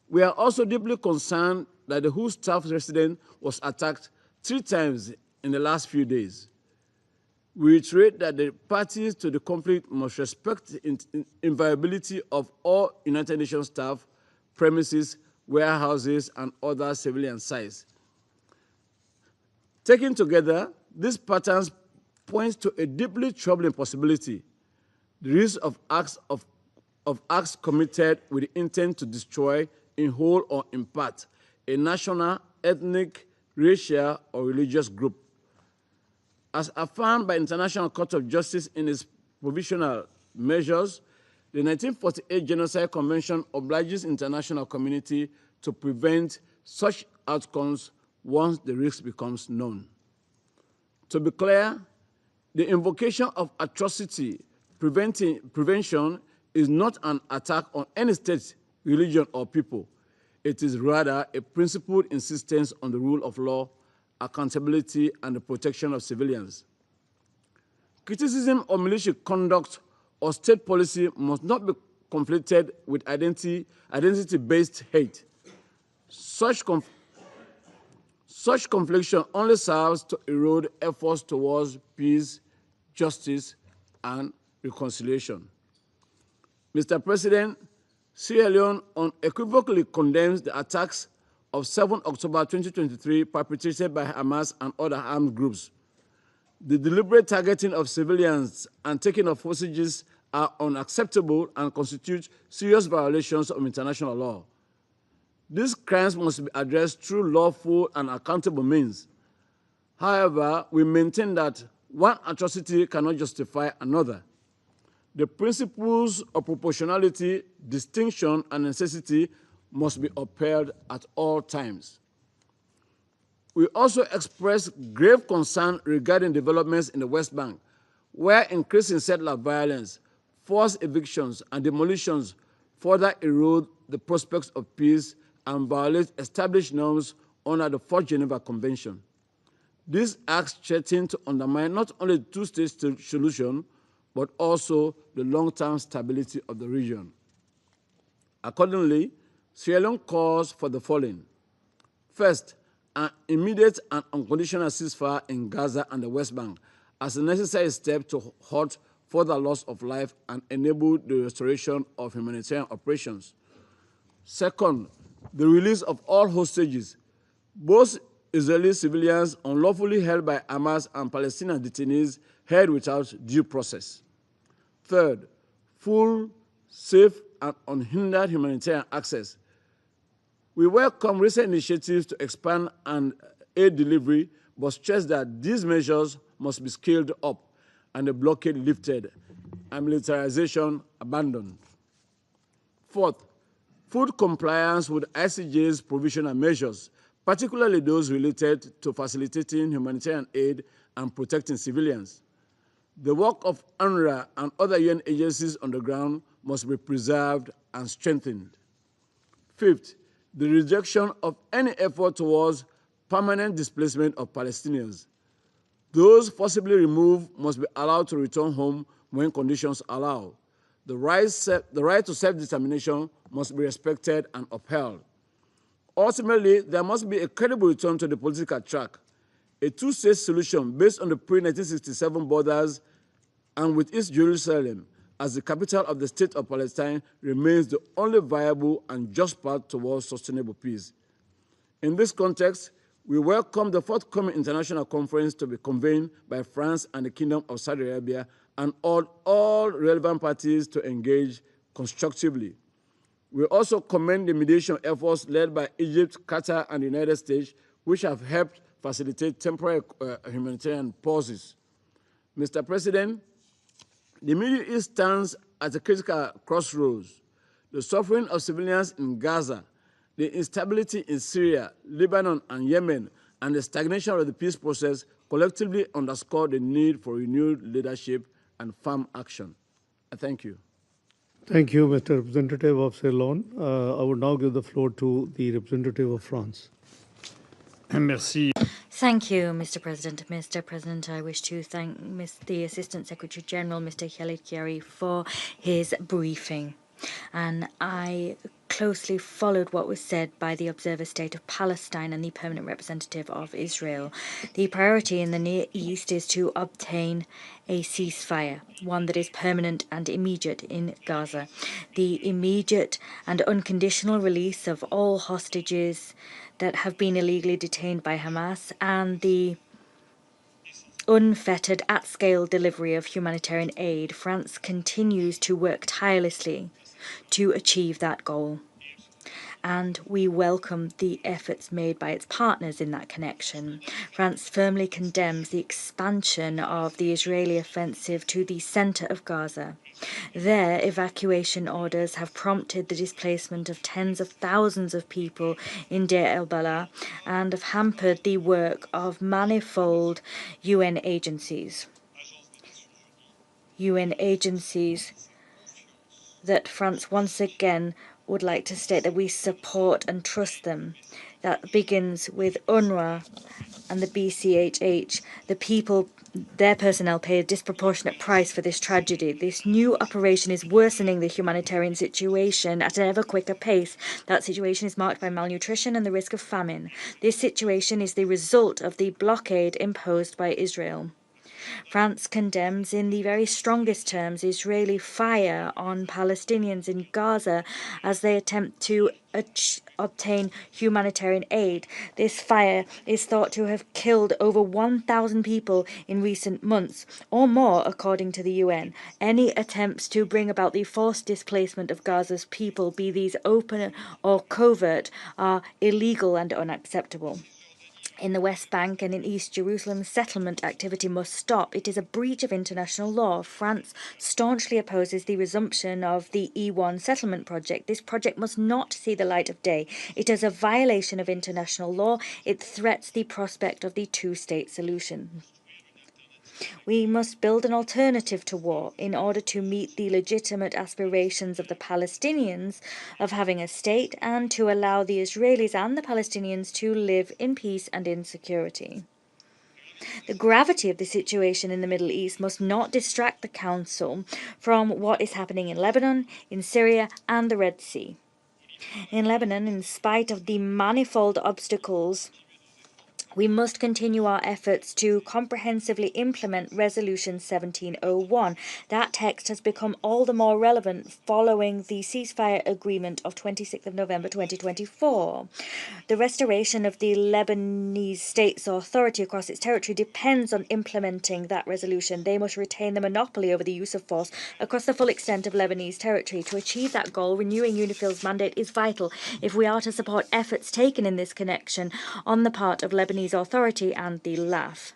We are also deeply concerned that the WHO staff residence was attacked 3 times in the last few days. We reiterate that the parties to the conflict must respect the inviolability of all United Nations staff, premises, warehouses, and other civilian sites. Taken together, these patterns point to a deeply troubling possibility: the risk of acts committed with the intent to destroy, in whole or in part, a national, ethnic, racial, or religious group. As affirmed by International Court of Justice in its provisional measures, The 1948 Genocide Convention obliges international community to prevent such outcomes once the risk becomes known. To be clear, the invocation of atrocity prevention is not an attack on any state, religion, or people. It is rather a principled insistence on the rule of law, accountability, and the protection of civilians. Criticism of militia conduct or state policy must not be conflated with identity-based hate. Such confliction only serves to erode efforts towards peace, justice, and reconciliation. Mr. President, Sierra Leone unequivocally condemns the attacks of 7 October 2023 perpetrated by Hamas and other armed groups. The deliberate targeting of civilians and taking of hostages are unacceptable and constitute serious violations of international law. These crimes must be addressed through lawful and accountable means. However, we maintain that one atrocity cannot justify another. The principles of proportionality, distinction, and necessity must be upheld at all times. We also express grave concern regarding developments in the West Bank, where increasing settler violence, forced evictions, and demolitions further erode the prospects of peace and violate established norms under the 4th Geneva Convention. These acts threaten to undermine not only the two-state solution, but also the long-term stability of the region. Accordingly, Sierra Leone calls for the following. First, an immediate and unconditional ceasefire in Gaza and the West Bank as a necessary step to halt further loss of life and enable the restoration of humanitarian operations. Second, the release of all hostages, both Israeli civilians unlawfully held by Hamas and Palestinian detainees held without due process. Third, full, safe, and unhindered humanitarian access. We welcome recent initiatives to expand and aid delivery, but stress that these measures must be scaled up and the blockade lifted and militarization abandoned. Fourth, food compliance with ICJ's provisional measures, particularly those related to facilitating humanitarian aid and protecting civilians. The work of UNRWA and other UN agencies on the ground must be preserved and strengthened. Fifth, the rejection of any effort towards permanent displacement of Palestinians. Those forcibly removed must be allowed to return home when conditions allow. The right to self-determination must be respected and upheld. Ultimately, there must be a credible return to the political track. A two-state solution based on the pre-1967 borders and with East Jerusalem as the capital of the state of Palestine remains the only viable and just path towards sustainable peace. In this context, we welcome the forthcoming international conference to be convened by France and the Kingdom of Saudi Arabia and all relevant parties to engage constructively. We also commend the mediation efforts led by Egypt, Qatar, and the United States, which have helped facilitate temporary humanitarian pauses. Mr. President, the Middle East stands at a critical crossroads. The suffering of civilians in Gaza, the instability in Syria, Lebanon, and Yemen, and the stagnation of the peace process collectively underscore the need for renewed leadership and firm action. I thank you. Thank you, Mr. Representative of Sierra Leone. I would now give the floor to the representative of France. Merci. Thank you, Mr. President. Mr. President, I wish to thank the Assistant Secretary General, Mr. Khaled Kiari, for his briefing. And I closely followed what was said by the Observer State of Palestine and the Permanent Representative of Israel. The priority in the Near East is to obtain a ceasefire, one that is permanent and immediate in Gaza. The immediate and unconditional release of all hostages that have been illegally detained by Hamas and the unfettered at-scale delivery of humanitarian aid. France continues to work tirelessly to achieve that goal. And we welcome the efforts made by its partners in that connection. France firmly condemns the expansion of the Israeli offensive to the center of Gaza. Their evacuation orders have prompted the displacement of tens of thousands of people in Deir el-Balah and have hampered the work of manifold UN agencies. UN agencies that France once again would like to state that we support and trust them. That begins with UNRWA and the BCHH. The people, their personnel pay a disproportionate price for this tragedy. This new operation is worsening the humanitarian situation at an ever quicker pace. That situation is marked by malnutrition and the risk of famine. This situation is the result of the blockade imposed by Israel. France condemns in the very strongest terms Israeli fire on Palestinians in Gaza as they attempt to obtain humanitarian aid. This fire is thought to have killed over 1,000 people in recent months, or more according to the UN. Any attempts to bring about the forced displacement of Gaza's people, be these open or covert, are illegal and unacceptable. In the West Bank and in East Jerusalem, settlement activity must stop. It is a breach of international law. France staunchly opposes the resumption of the E1 settlement project. This project must not see the light of day. It is a violation of international law. It threats the prospect of the two-state solution. We must build an alternative to war in order to meet the legitimate aspirations of the Palestinians of having a state and to allow the Israelis and the Palestinians to live in peace and in security. The gravity of the situation in the Middle East must not distract the Council from what is happening in Lebanon, in Syria, and the Red Sea. In Lebanon, in spite of the manifold obstacles, we must continue our efforts to comprehensively implement Resolution 1701. That text has become all the more relevant following the ceasefire agreement of 26th of November 2024. The restoration of the Lebanese state's authority across its territory depends on implementing that resolution. They must retain the monopoly over the use of force across the full extent of Lebanese territory. To achieve that goal, renewing UNIFIL's mandate is vital if we are to support efforts taken in this connection on the part of Lebanese Authority and the LAF.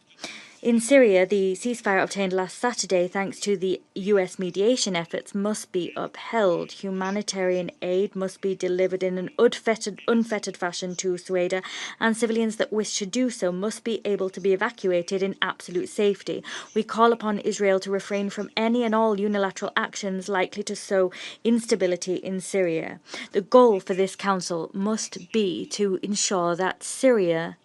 In Syria, the ceasefire obtained last Saturday thanks to the US mediation efforts must be upheld. Humanitarian aid must be delivered in an unfettered fashion to Sueda, and civilians that wish to do so must be able to be evacuated in absolute safety. We call upon Israel to refrain from any and all unilateral actions likely to sow instability in Syria. The goal for this council must be to ensure that Syria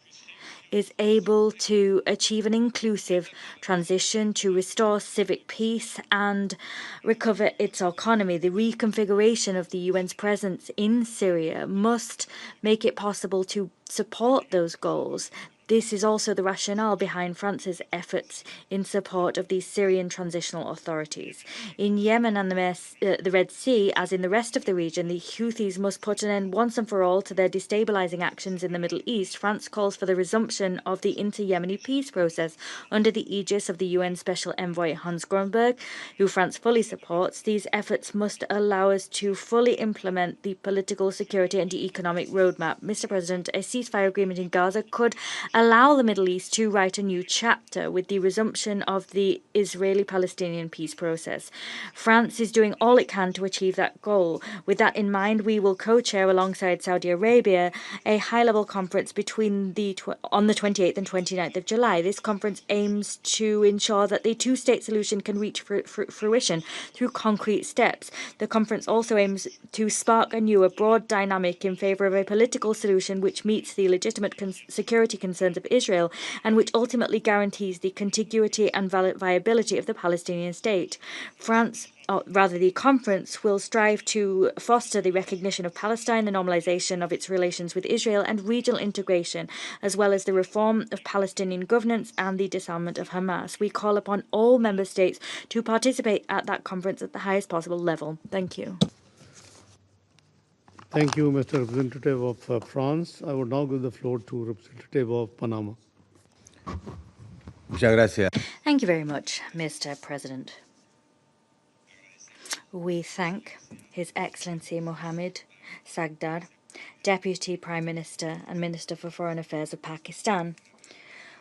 is able to achieve an inclusive transition, to restore civic peace and recover its economy. The reconfiguration of the UN's presence in Syria must make it possible to support those goals. This is also the rationale behind France's efforts in support of the Syrian transitional authorities. In Yemen and the Red Sea, as in the rest of the region, the Houthis must put an end once and for all to their destabilizing actions in the Middle East. France calls for the resumption of the inter-Yemeni peace process under the aegis of the UN Special Envoy Hans Grunberg, who France fully supports. These efforts must allow us to fully implement the political, security and economic roadmap. Mr. President, a ceasefire agreement in Gaza could allow the Middle East to write a new chapter with the resumption of the Israeli-Palestinian peace process. France is doing all it can to achieve that goal. With that in mind, we will co-chair alongside Saudi Arabia a high-level conference on the 28th and 29th of July. This conference aims to ensure that the two-state solution can reach fruition through concrete steps. The conference also aims to spark anew a broad dynamic in favor of a political solution which meets the legitimate security concerns of Israel and which ultimately guarantees the contiguity and viability of the Palestinian state. The conference will strive to foster the recognition of Palestine, the normalization of its relations with Israel, and regional integration, as well as the reform of Palestinian governance and the disarmament of Hamas. We call upon all member states to participate at that conference at the highest possible level. Thank you. Thank you, Mr. Representative of France. I would now give the floor to Representative of Panama. Muchas gracias. Thank you very much, Mr. President. We thank His Excellency Mohammad Ishaq Dar, Deputy Prime Minister and Minister for Foreign Affairs of Pakistan,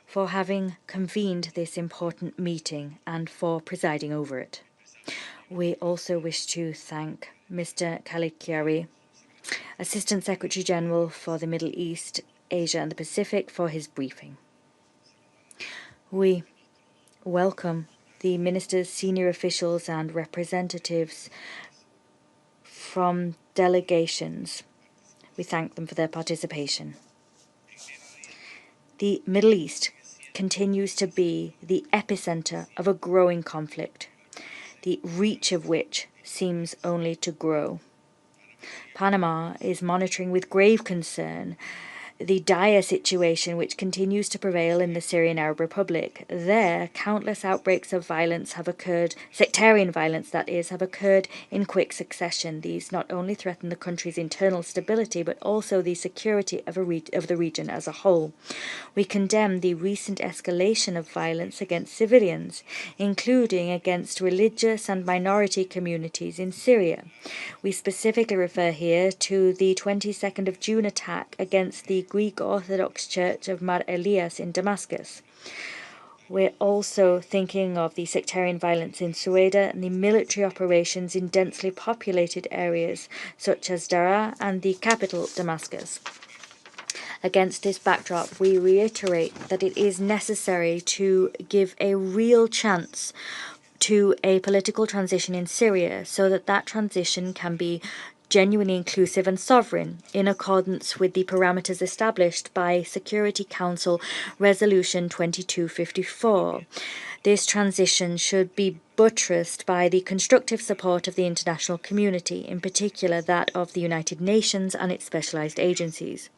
for having convened this important meeting and for presiding over it. We also wish to thank Mr. Khalid Kiari, Assistant Secretary General for the Middle East, Asia and the Pacific, for his briefing. We welcome the ministers, senior officials and representatives from delegations. We thank them for their participation. The Middle East continues to be the epicenter of a growing conflict, the reach of which seems only to grow. Panama is monitoring with grave concern the dire situation which continues to prevail in the Syrian Arab Republic. There, countless outbreaks of violence have occurred, sectarian violence that is, have occurred in quick succession. These not only threaten the country's internal stability, but also the security of the region as a whole. We condemn the recent escalation of violence against civilians, including against religious and minority communities in Syria. We specifically refer here to the 22nd of June attack against the Greek Orthodox Church of Mar Elias in Damascus. We're also thinking of the sectarian violence in Sueda and the military operations in densely populated areas such as Daraa and the capital, Damascus. Against this backdrop, we reiterate that it is necessary to give a real chance to a political transition in Syria so that that transition can be genuinely inclusive and sovereign in accordance with the parameters established by Security Council Resolution 2254. This transition should be buttressed by the constructive support of the international community, in particular that of the United Nations and its specialized agencies.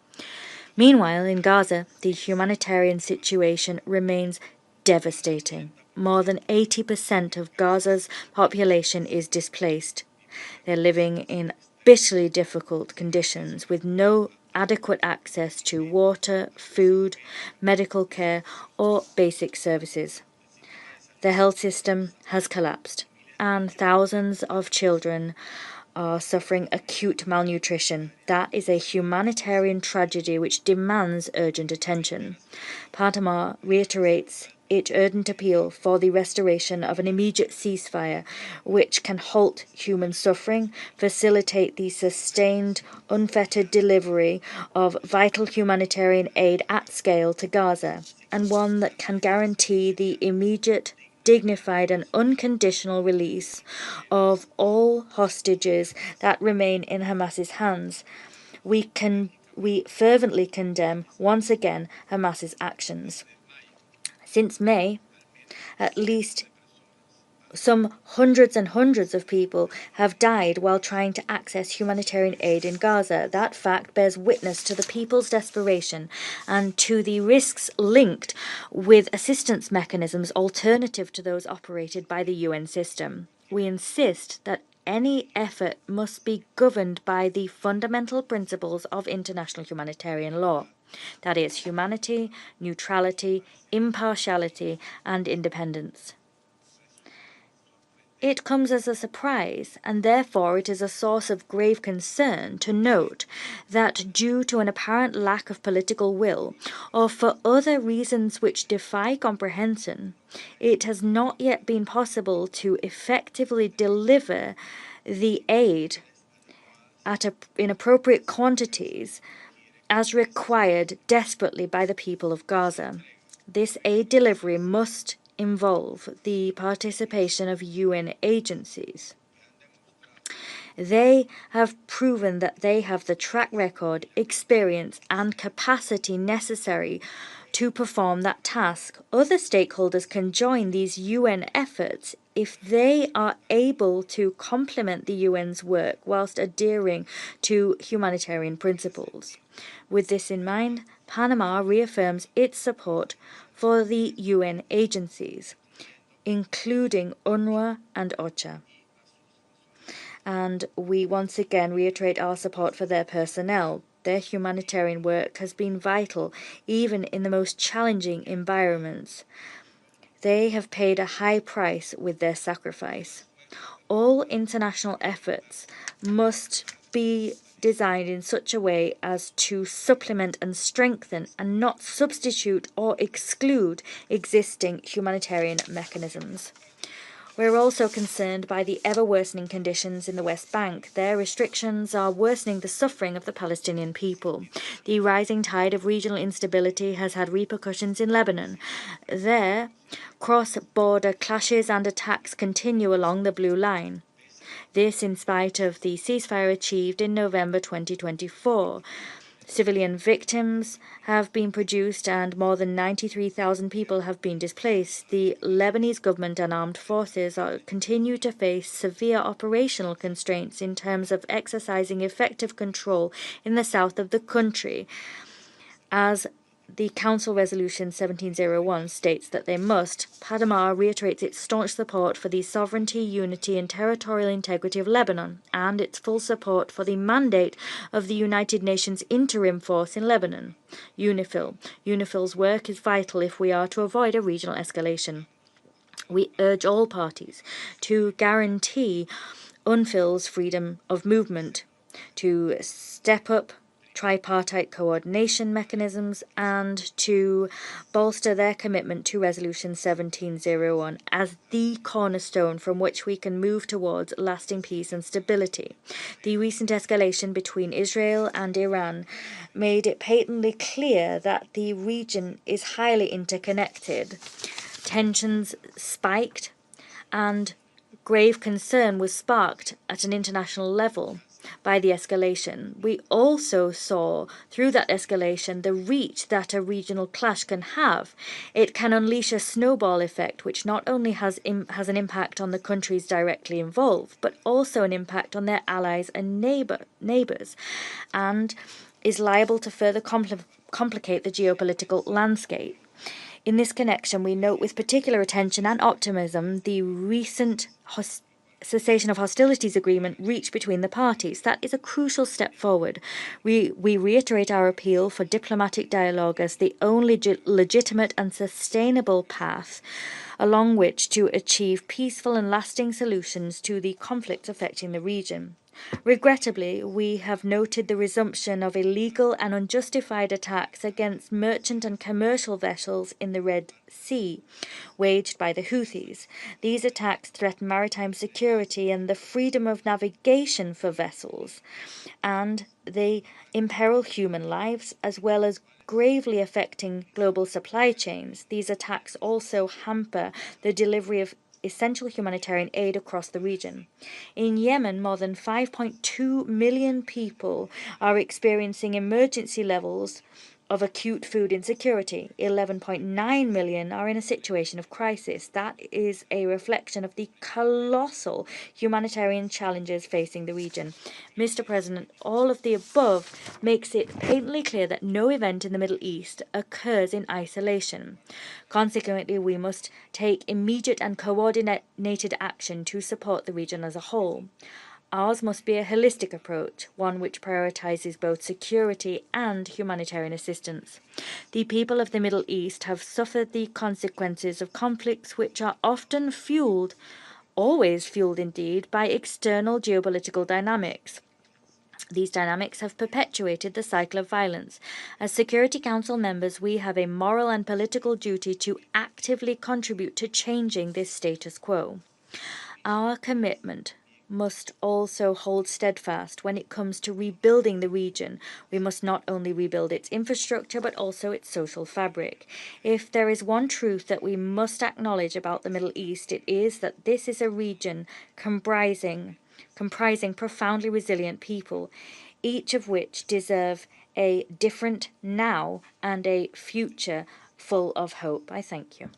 Meanwhile, in Gaza, the humanitarian situation remains devastating. More than 80% of Gaza's population is displaced. They're living in bitterly difficult conditions with no adequate access to water, food, medical care, or basic services. The health system has collapsed, and thousands of children are suffering acute malnutrition. That is a humanitarian tragedy which demands urgent attention. Panama reiterates its urgent appeal for the restoration of an immediate ceasefire which can halt human suffering, facilitate the sustained, unfettered delivery of vital humanitarian aid at scale to Gaza, and one that can guarantee the immediate, dignified and unconditional release of all hostages that remain in Hamas's hands. We fervently condemn once again Hamas's actions. Since May, at least some hundreds and hundreds of people have died while trying to access humanitarian aid in Gaza. That fact bears witness to the people's desperation and to the risks linked with assistance mechanisms alternative to those operated by the UN system. We insist that any effort must be governed by the fundamental principles of international humanitarian law. That is, humanity, neutrality, impartiality, and independence. It comes as a surprise, and therefore it is a source of grave concern to note that due to an apparent lack of political will, or for other reasons which defy comprehension, it has not yet been possible to effectively deliver the aid in appropriate quantities as required desperately by the people of Gaza. This aid delivery must involve the participation of UN agencies. They have proven that they have the track record, experience, and capacity necessary to perform that task. Other stakeholders can join these UN efforts if they are able to complement the UN's work whilst adhering to humanitarian principles. With this in mind, Panama reaffirms its support for the UN agencies, including UNRWA and OCHA. And we once again reiterate our support for their personnel. Their humanitarian work has been vital, even in the most challenging environments. They have paid a high price with their sacrifice. All international efforts must be designed in such a way as to supplement and strengthen and not substitute or exclude existing humanitarian mechanisms. We're also concerned by the ever-worsening conditions in the West Bank. Their restrictions are worsening the suffering of the Palestinian people. The rising tide of regional instability has had repercussions in Lebanon. There, cross-border clashes and attacks continue along the Blue Line. This in spite of the ceasefire achieved in November 2024. Civilian victims have been produced and more than 93,000 people have been displaced. The Lebanese government and armed forces continue to face severe operational constraints in terms of exercising effective control in the south of the country, as the Council Resolution 1701 states that they must. Panama reiterates its staunch support for the sovereignty, unity and territorial integrity of Lebanon and its full support for the mandate of the United Nations Interim Force in Lebanon, UNIFIL. UNIFIL's work is vital if we are to avoid a regional escalation. We urge all parties to guarantee UNIFIL's freedom of movement, to step up tripartite coordination mechanisms and to bolster their commitment to Resolution 1701 as the cornerstone from which we can move towards lasting peace and stability. The recent escalation between Israel and Iran made it patently clear that the region is highly interconnected. Tensions spiked and grave concern was sparked at an international level by the escalation. We also saw through that escalation the reach that a regional clash can have. It can unleash a snowball effect which not only has an impact on the countries directly involved, but also an impact on their allies and neighbours, and is liable to further complicate the geopolitical landscape. In this connection, we note with particular attention and optimism the recent cessation of hostilities agreement reached between the parties. That is a crucial step forward. We reiterate our appeal for diplomatic dialogue as the only legitimate and sustainable path along which to achieve peaceful and lasting solutions to the conflicts affecting the region. Regrettably, we have noted the resumption of illegal and unjustified attacks against merchant and commercial vessels in the Red Sea, waged by the Houthis. These attacks threaten maritime security and the freedom of navigation for vessels, and they imperil human lives as well as gravely affecting global supply chains. These attacks also hamper the delivery of essential humanitarian aid across the region. In Yemen, more than 5.2 million people are experiencing emergency levels of acute food insecurity. 11.9 million are in a situation of crisis. That is a reflection of the colossal humanitarian challenges facing the region. Mr. President, all of the above makes it patently clear that no event in the Middle East occurs in isolation. Consequently, we must take immediate and coordinated action to support the region as a whole. Ours must be a holistic approach, one which prioritizes both security and humanitarian assistance. The people of the Middle East have suffered the consequences of conflicts which are often fueled, always fueled indeed, by external geopolitical dynamics. These dynamics have perpetuated the cycle of violence. As Security Council members, we have a moral and political duty to actively contribute to changing this status quo. Our commitment must also hold steadfast when it comes to rebuilding the region. We must not only rebuild its infrastructure, but also its social fabric. If there is one truth that we must acknowledge about the Middle East, it is that this is a region comprising profoundly resilient people, each of which deserve a different now and a future full of hope. I thank you.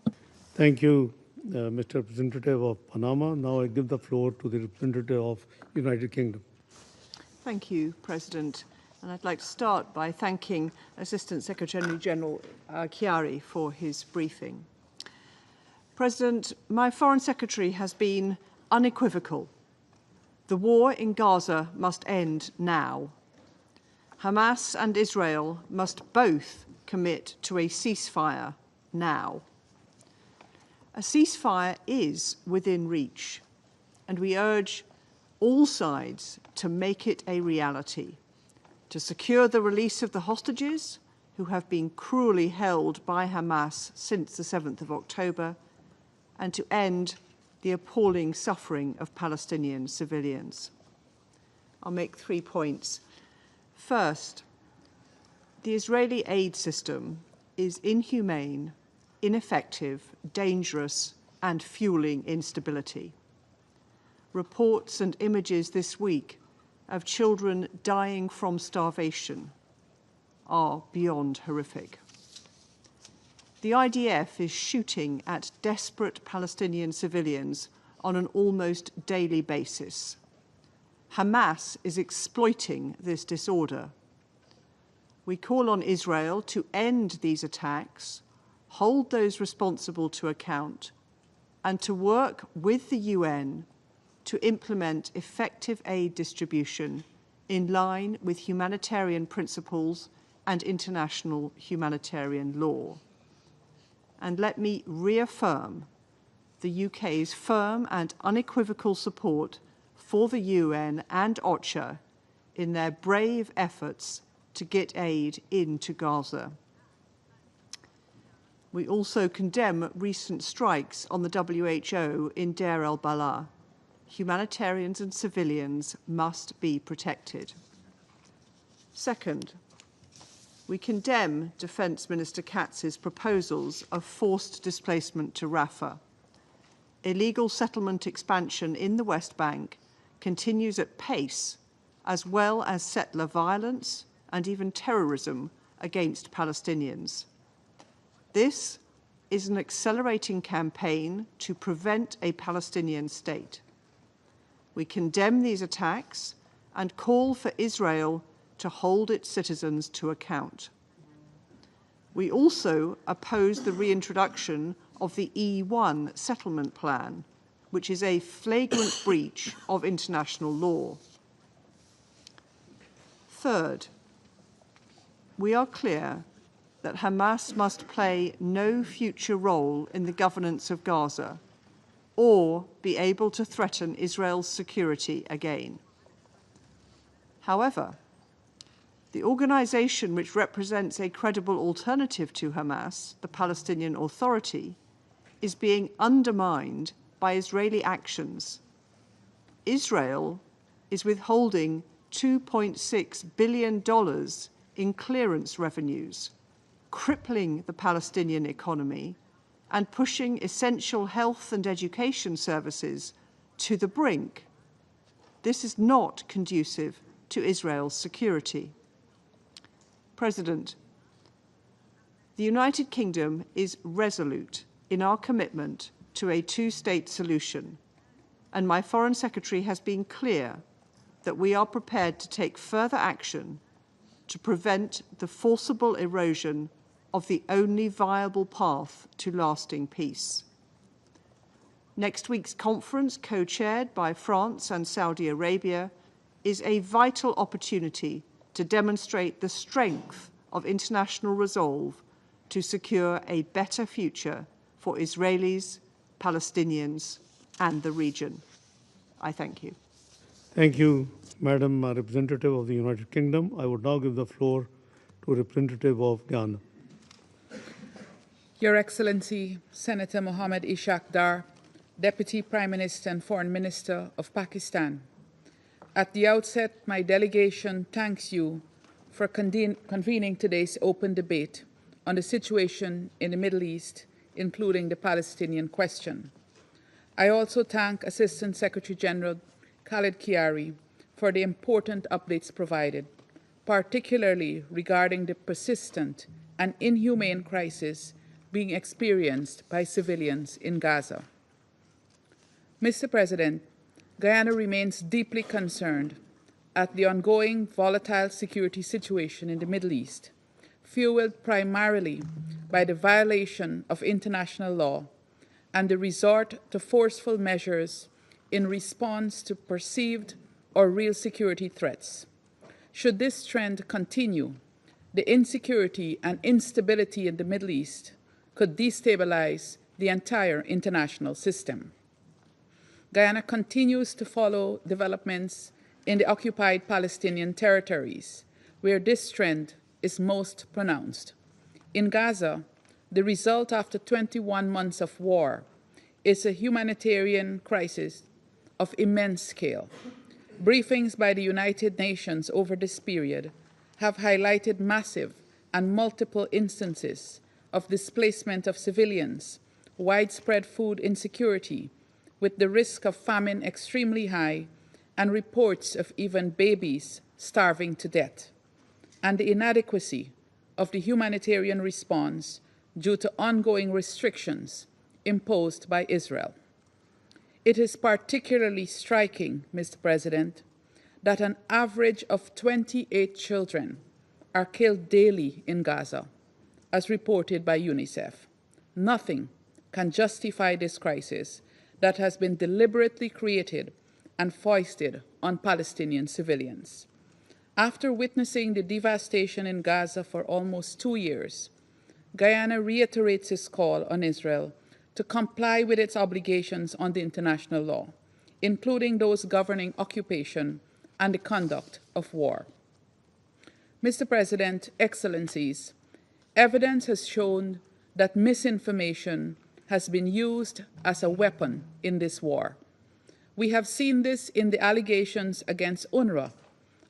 Thank you, Mr. Representative of Panama. Now I give the floor to the representative of United Kingdom. Thank you, President. And I'd like to start by thanking Assistant Secretary General Chiari for his briefing. President, my Foreign Secretary has been unequivocal. The war in Gaza must end now. Hamas and Israel must both commit to a ceasefire now. A ceasefire is within reach, and we urge all sides to make it a reality, to secure the release of the hostages who have been cruelly held by Hamas since the 7th of October, and to end the appalling suffering of Palestinian civilians. I'll make 3 points. First, the Israeli aid system is inhumane, ineffective, dangerous, and fueling instability. Reports and images this week of children dying from starvation are beyond horrific. The IDF is shooting at desperate Palestinian civilians on an almost daily basis. Hamas is exploiting this disorder. We call on Israel to end these attacks, hold those responsible to account, and to work with the UN to implement effective aid distribution in line with humanitarian principles and international humanitarian law. And let me reaffirm the UK's firm and unequivocal support for the UN and OCHA in their brave efforts to get aid into Gaza. We also condemn recent strikes on the WHO in Deir el-Balah. Humanitarians and civilians must be protected. Second, we condemn Defence Minister Katz's proposals of forced displacement to Rafah. Illegal settlement expansion in the West Bank continues at pace, as well as settler violence and even terrorism against Palestinians. This is an accelerating campaign to prevent a Palestinian state. We condemn these attacks and call for Israel to hold its citizens to account. We also oppose the reintroduction of the E1 settlement plan, which is a flagrant breach of international law. Third, we are clear that Hamas must play no future role in the governance of Gaza or be able to threaten Israel's security again. However, the organization which represents a credible alternative to Hamas, the Palestinian Authority, is being undermined by Israeli actions. Israel is withholding $2.6 billion in clearance revenues, crippling the Palestinian economy and pushing essential health and education services to the brink. This is not conducive to Israel's security. President, the United Kingdom is resolute in our commitment to a two-state solution, and my Foreign Secretary has been clear that we are prepared to take further action to prevent the forcible erosion of the only viable path to lasting peace. Next week's conference, co-chaired by France and Saudi Arabia, is a vital opportunity to demonstrate the strength of international resolve to secure a better future for Israelis, Palestinians, and the region. I thank you. Thank you, Madam Representative of the United Kingdom. I would now give the floor to Representative of Ghana. Your Excellency, Senator Mohammad Ishaq Dar, Deputy Prime Minister and Foreign Minister of Pakistan. At the outset, my delegation thanks you for convening today's open debate on the situation in the Middle East, including the Palestinian question. I also thank Assistant Secretary General Khaled Kiari for the important updates provided, particularly regarding the persistent and inhumane crisis being experienced by civilians in Gaza. Mr. President, Guyana remains deeply concerned at the ongoing volatile security situation in the Middle East, fueled primarily by the violation of international law and the resort to forceful measures in response to perceived or real security threats. Should this trend continue, the insecurity and instability in the Middle East could destabilize the entire international system. Guyana continues to follow developments in the occupied Palestinian territories, where this trend is most pronounced. In Gaza, the result after 21 months of war is a humanitarian crisis of immense scale. Briefings by the United Nations over this period have highlighted massive and multiple instances of displacement of civilians, widespread food insecurity, with the risk of famine extremely high, and reports of even babies starving to death, and the inadequacy of the humanitarian response due to ongoing restrictions imposed by Israel. It is particularly striking, Mr. President, that an average of 28 children are killed daily in Gaza, as reported by UNICEF. Nothing can justify this crisis that has been deliberately created and foisted on Palestinian civilians. After witnessing the devastation in Gaza for almost 2 years, Guyana reiterates its call on Israel to comply with its obligations under international law, including those governing occupation and the conduct of war. Mr. President, Excellencies, evidence has shown that misinformation has been used as a weapon in this war. We have seen this in the allegations against UNRWA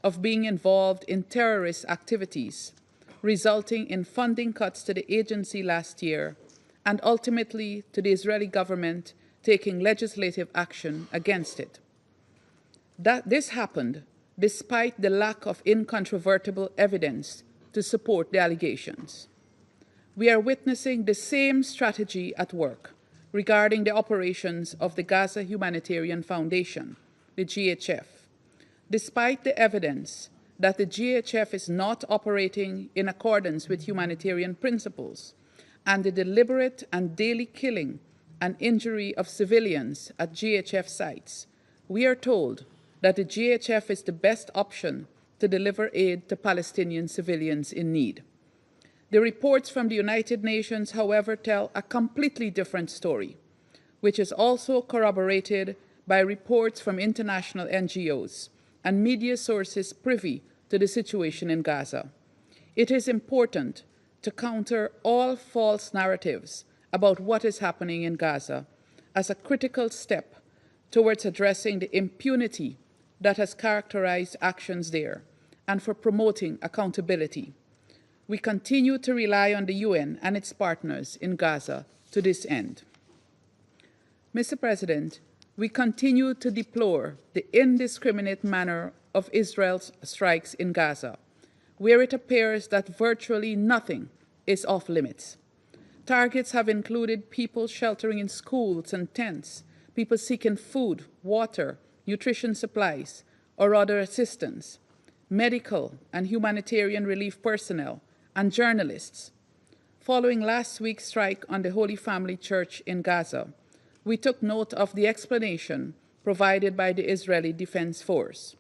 of being involved in terrorist activities, resulting in funding cuts to the agency last year, and ultimately to the Israeli government taking legislative action against it. This happened despite the lack of incontrovertible evidence to support the allegations. We are witnessing the same strategy at work regarding the operations of the Gaza Humanitarian Foundation, the GHF. Despite the evidence that the GHF is not operating in accordance with humanitarian principles, and the deliberate and daily killing and injury of civilians at GHF sites, we are told that the GHF is the best option to deliver aid to Palestinian civilians in need. The reports from the United Nations, however, tell a completely different story, which is also corroborated by reports from international NGOs and media sources privy to the situation in Gaza. It is important to counter all false narratives about what is happening in Gaza as a critical step towards addressing the impunity that has characterized actions there and for promoting accountability. We continue to rely on the UN and its partners in Gaza to this end. Mr. President, we continue to deplore the indiscriminate manner of Israel's strikes in Gaza, where it appears that virtually nothing is off limits. Targets have included people sheltering in schools and tents, people seeking food, water, nutrition supplies, or other assistance, medical and humanitarian relief personnel, and journalists. Following last week's strike on the Holy Family Church in Gaza, we took note of the explanation provided by the Israeli Defense Force,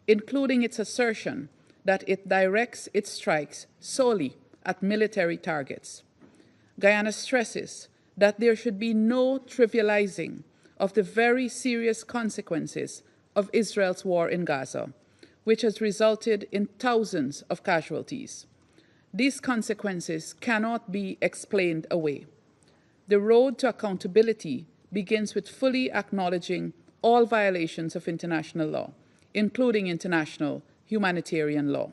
including its assertion that it directs its strikes solely at military targets. Guyana stresses that there should be no trivializing of the very serious consequences of Israel's war in Gaza, which has resulted in thousands of casualties. These consequences cannot be explained away. The road to accountability begins with fully acknowledging all violations of international law, including international humanitarian law.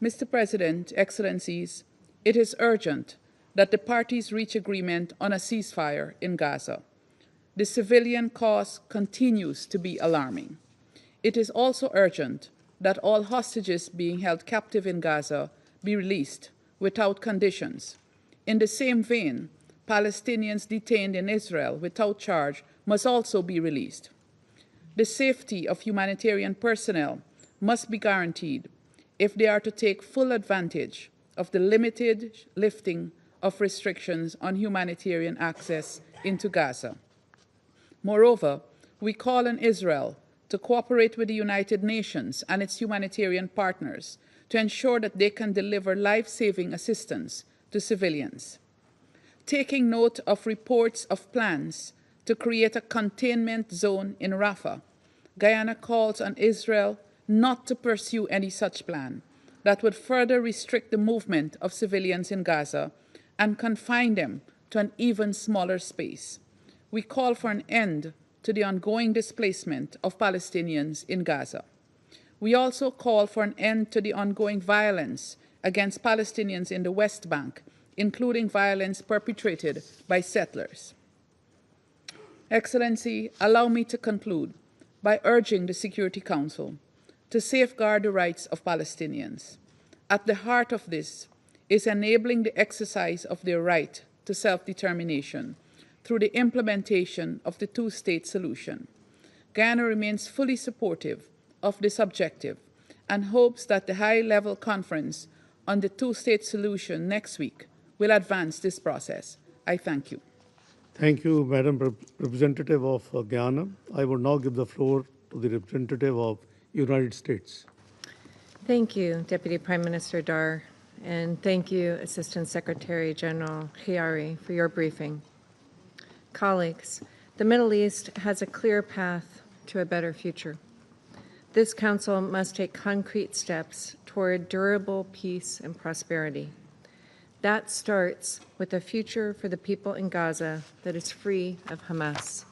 Mr. President, Excellencies, it is urgent that the parties reach agreement on a ceasefire in Gaza. The civilian cost continues to be alarming. It is also urgent that all hostages being held captive in Gaza be released without conditions. In the same vein, Palestinians detained in Israel without charge must also be released. The safety of humanitarian personnel must be guaranteed if they are to take full advantage of the limited lifting of restrictions on humanitarian access into Gaza. Moreover, we call on Israel to cooperate with the United Nations and its humanitarian partners to ensure that they can deliver life-saving assistance to civilians. Taking note of reports of plans to create a containment zone in Rafah, Guyana calls on Israel not to pursue any such plan that would further restrict the movement of civilians in Gaza and confine them to an even smaller space. we call for an end to the ongoing displacement of Palestinians in Gaza. We also call for an end to the ongoing violence against Palestinians in the West Bank, including violence perpetrated by settlers. Excellency, allow me to conclude by urging the Security Council to safeguard the rights of Palestinians. At the heart of this is enabling the exercise of their right to self-determination through the implementation of the two-state solution. Guyana remains fully supportive of this objective and hopes that the high-level conference on the two-state solution next week will advance this process. I thank you. Thank you, Madam Representative of Guyana. I will now give the floor to the representative of United States. Thank you, Deputy Prime Minister Dar, and thank you, Assistant Secretary General Khiari, for your briefing. Colleagues, the Middle East has a clear path to a better future. This Council must take concrete steps toward durable peace and prosperity. That starts with a future for the people in Gaza that is free of Hamas.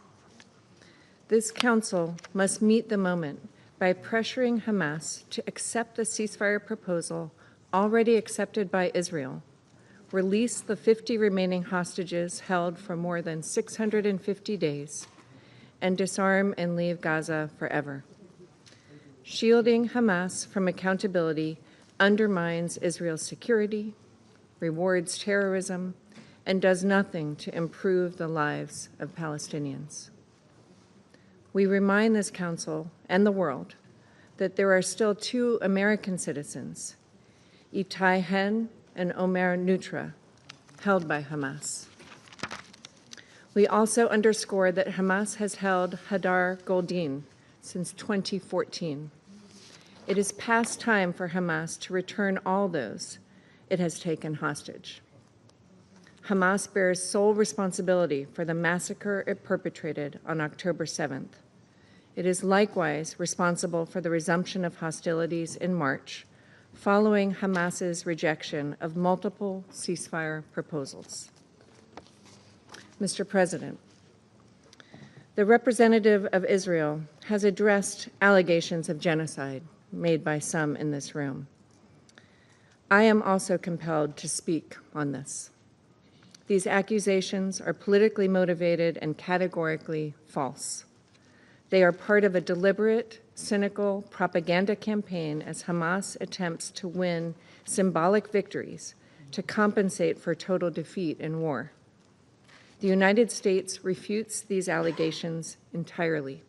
This Council must meet the moment by pressuring Hamas to accept the ceasefire proposal already accepted by Israel, release the 50 remaining hostages held for more than 650 days, and disarm and leave Gaza forever. Shielding Hamas from accountability undermines Israel's security, rewards terrorism, and does nothing to improve the lives of Palestinians. We remind this Council and the world that there are still 2 American citizens, Itai Hen and Omer Nutra, held by Hamas. We also underscore that Hamas has held Hadar Goldin since 2014. It is past time for Hamas to return all those it has taken hostage. Hamas bears sole responsibility for the massacre it perpetrated on October 7th. It is likewise responsible for the resumption of hostilities in March, following Hamas's rejection of multiple ceasefire proposals. Mr. President, the representative of Israel has addressed allegations of genocide made by some in this room. I am also compelled to speak on this. These accusations are politically motivated and categorically false. They are part of a deliberate, cynical propaganda campaign as Hamas attempts to win symbolic victories to compensate for total defeat in war. The United States refutes these allegations entirely.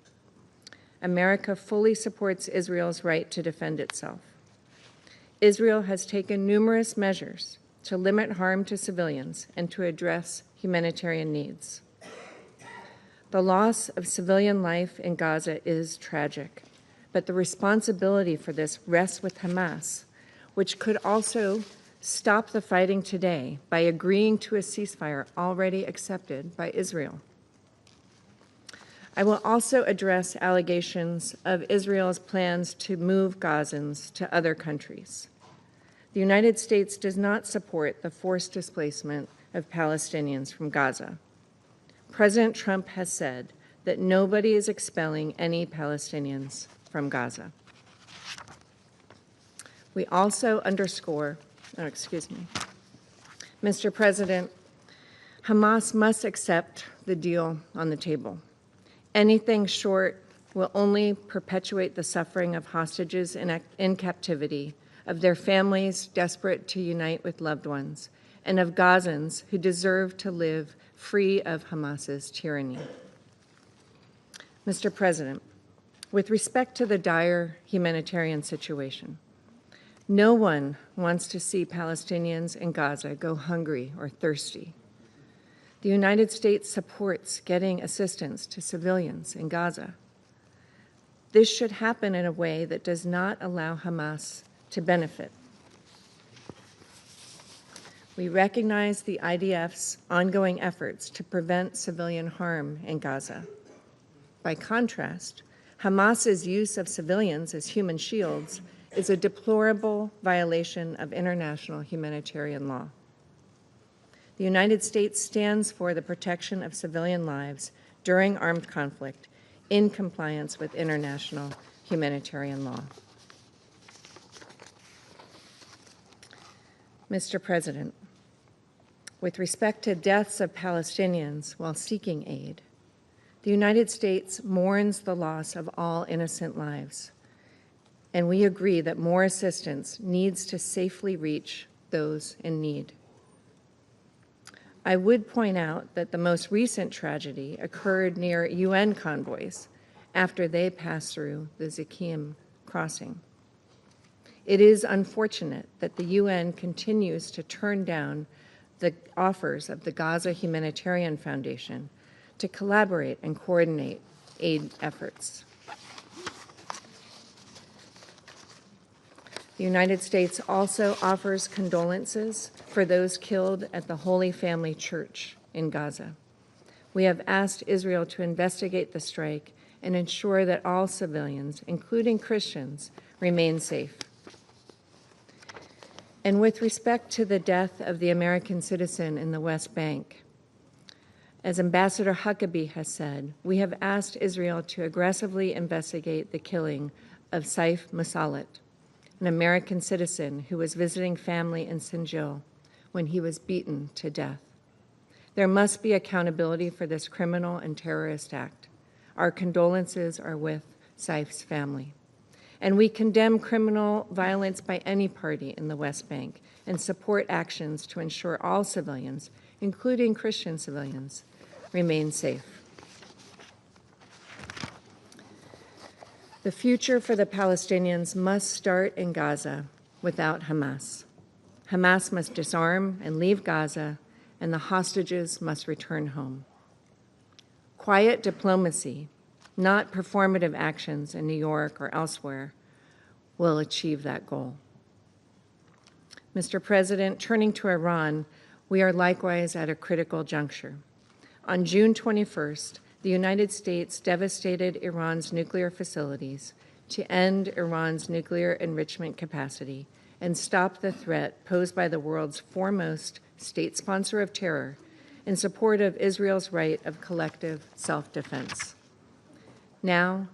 America fully supports Israel's right to defend itself. Israel has taken numerous measures to limit harm to civilians and to address humanitarian needs. The loss of civilian life in Gaza is tragic, but the responsibility for this rests with Hamas, which could also stop the fighting today by agreeing to a ceasefire already accepted by Israel. I will also address allegations of Israel's plans to move Gazans to other countries. The United States does not support the forced displacement of Palestinians from Gaza. President Trump has said that nobody is expelling any Palestinians from Gaza. We also underscore, Mr. President, Hamas must accept the deal on the table. Anything short will only perpetuate the suffering of hostages in captivity, of their families desperate to unite with loved ones, and of Gazans who deserve to live free of Hamas's tyranny. Mr. President, with respect to the dire humanitarian situation, no one wants to see Palestinians in Gaza go hungry or thirsty. The United States supports getting assistance to civilians in Gaza. This should happen in a way that does not allow Hamas to benefit. We recognize the IDF's ongoing efforts to prevent civilian harm in Gaza. By contrast, Hamas's use of civilians as human shields is a deplorable violation of international humanitarian law. The United States stands for the protection of civilian lives during armed conflict in compliance with international humanitarian law. Mr. President, with respect to deaths of Palestinians while seeking aid, the United States mourns the loss of all innocent lives, and we agree that more assistance needs to safely reach those in need. I would point out that the most recent tragedy occurred near UN convoys after they passed through the Zakim crossing. It is unfortunate that the UN continues to turn down the offers of the Gaza Humanitarian Foundation to collaborate and coordinate aid efforts. The United States also offers condolences for those killed at the Holy Family Church in Gaza. We have asked Israel to investigate the strike and ensure that all civilians, including Christians, remain safe. And with respect to the death of the American citizen in the West Bank, as Ambassador Huckabee has said, we have asked Israel to aggressively investigate the killing of Saif Musalat, an American citizen who was visiting family in Sinjil when he was beaten to death. There must be accountability for this criminal and terrorist act. Our condolences are with Saif's family. And we condemn criminal violence by any party in the West Bank and support actions to ensure all civilians, including Christian civilians, remain safe. The future for the Palestinians must start in Gaza without Hamas. Hamas must disarm and leave Gaza, and the hostages must return home. Quiet diplomacy, not performative actions in New York or elsewhere, will achieve that goal. Mr. President, turning to Iran, we are likewise at a critical juncture. On June 21st, the United States devastated Iran's nuclear facilities to end Iran's nuclear enrichment capacity and stop the threat posed by the world's foremost state sponsor of terror in support of Israel's right of collective self-defense. Now,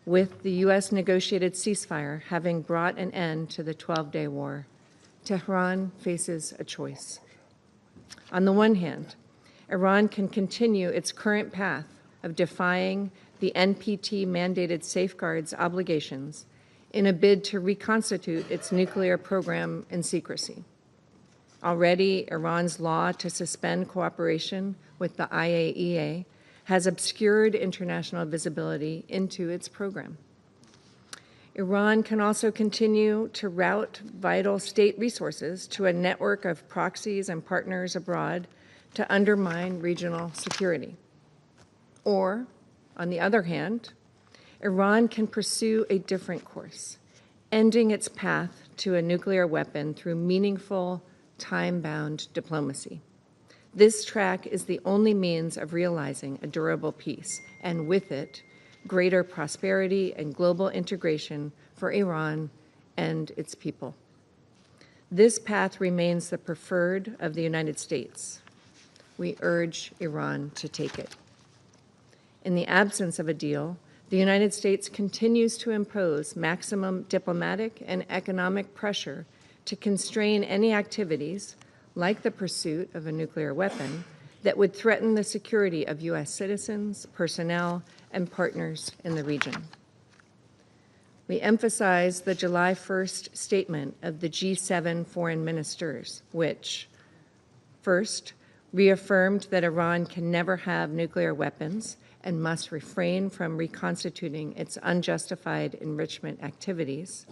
with the U.S. negotiated ceasefire having brought an end to the 12-day war, Tehran faces a choice. On the one hand, Iran can continue its current path of defying the NPT-mandated safeguards obligations in a bid to reconstitute its nuclear program in secrecy. Already, Iran's law to suspend cooperation with the IAEA has obscured international visibility into its program. Iran can also continue to route vital state resources to a network of proxies and partners abroad to undermine regional security. Or, on the other hand, Iran can pursue a different course, ending its path to a nuclear weapon through meaningful, time-bound diplomacy. This track is the only means of realizing a durable peace, and with it, greater prosperity and global integration for Iran and its people. This path remains the preferred of the United States. We urge Iran to take it. In the absence of a deal, the United States continues to impose maximum diplomatic and economic pressure to constrain any activities, like the pursuit of a nuclear weapon, that would threaten the security of U.S. citizens, personnel, and partners in the region. We emphasize the July 1st statement of the G7 foreign ministers, which, first, reaffirmed that Iran can never have nuclear weapons and must refrain from reconstituting its unjustified enrichment activities.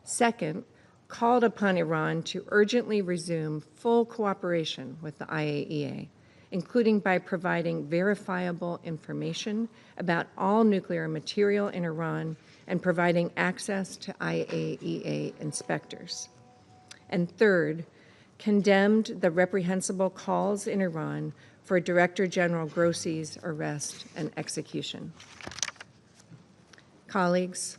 Second, called upon Iran to urgently resume full cooperation with the IAEA, including by providing verifiable information about all nuclear material in Iran and providing access to IAEA inspectors. And third, condemned the reprehensible calls in Iran for Director General Grossi's arrest and execution. Colleagues,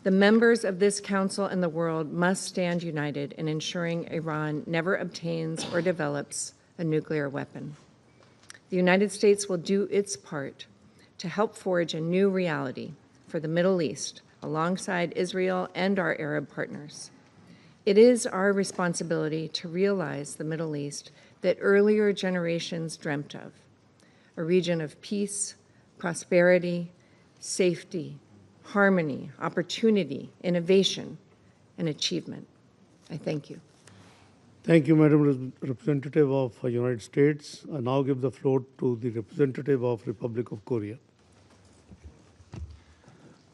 the members of this council and the world must stand united in ensuring Iran never obtains or develops a nuclear weapon. The United States will do its part to help forge a new reality for the Middle East alongside Israel and our Arab partners. It is our responsibility to realize the Middle East that earlier generations dreamt of, a region of peace, prosperity, safety, harmony, opportunity, innovation, and achievement. I thank you. Thank you, Madam Representative of the United States. I now give the floor to the representative of Republic of Korea.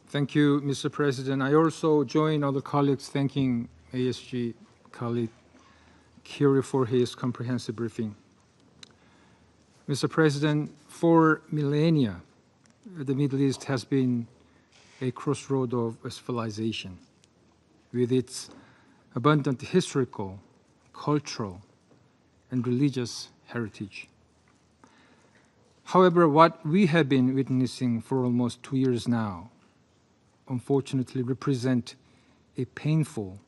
Thank you, Mr. President. I also join other colleagues thanking ASG Khaled Khiri for his comprehensive briefing. Mr. President, for millennia, the Middle East has been a crossroad of civilization, with its abundant historical, cultural, and religious heritage. However, what we have been witnessing for almost 2 years now, unfortunately, represent a painful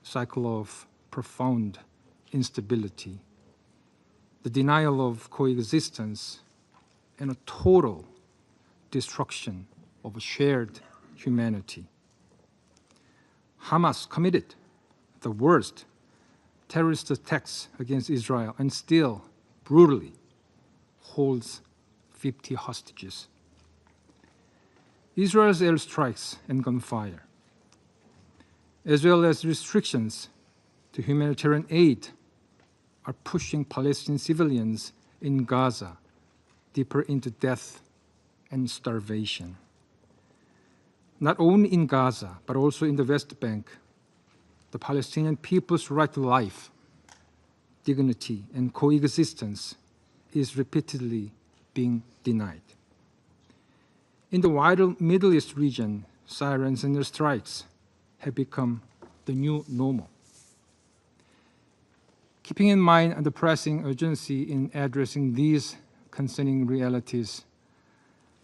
cycle of profound instability, the denial of coexistence, and a total destruction of a shared humanity. Hamas committed the worst terrorist attacks against Israel and still brutally holds 50 hostages. Israel's airstrikes and gunfire, as well as restrictions to humanitarian aid, are pushing Palestinian civilians in Gaza deeper into death and starvation. Not only in Gaza, but also in the West Bank, the Palestinian people's right to life, dignity, and coexistence is repeatedly being denied. In the wider Middle East region, sirens and airstrikes have become the new normal. Keeping in mind the pressing urgency in addressing these concerning realities,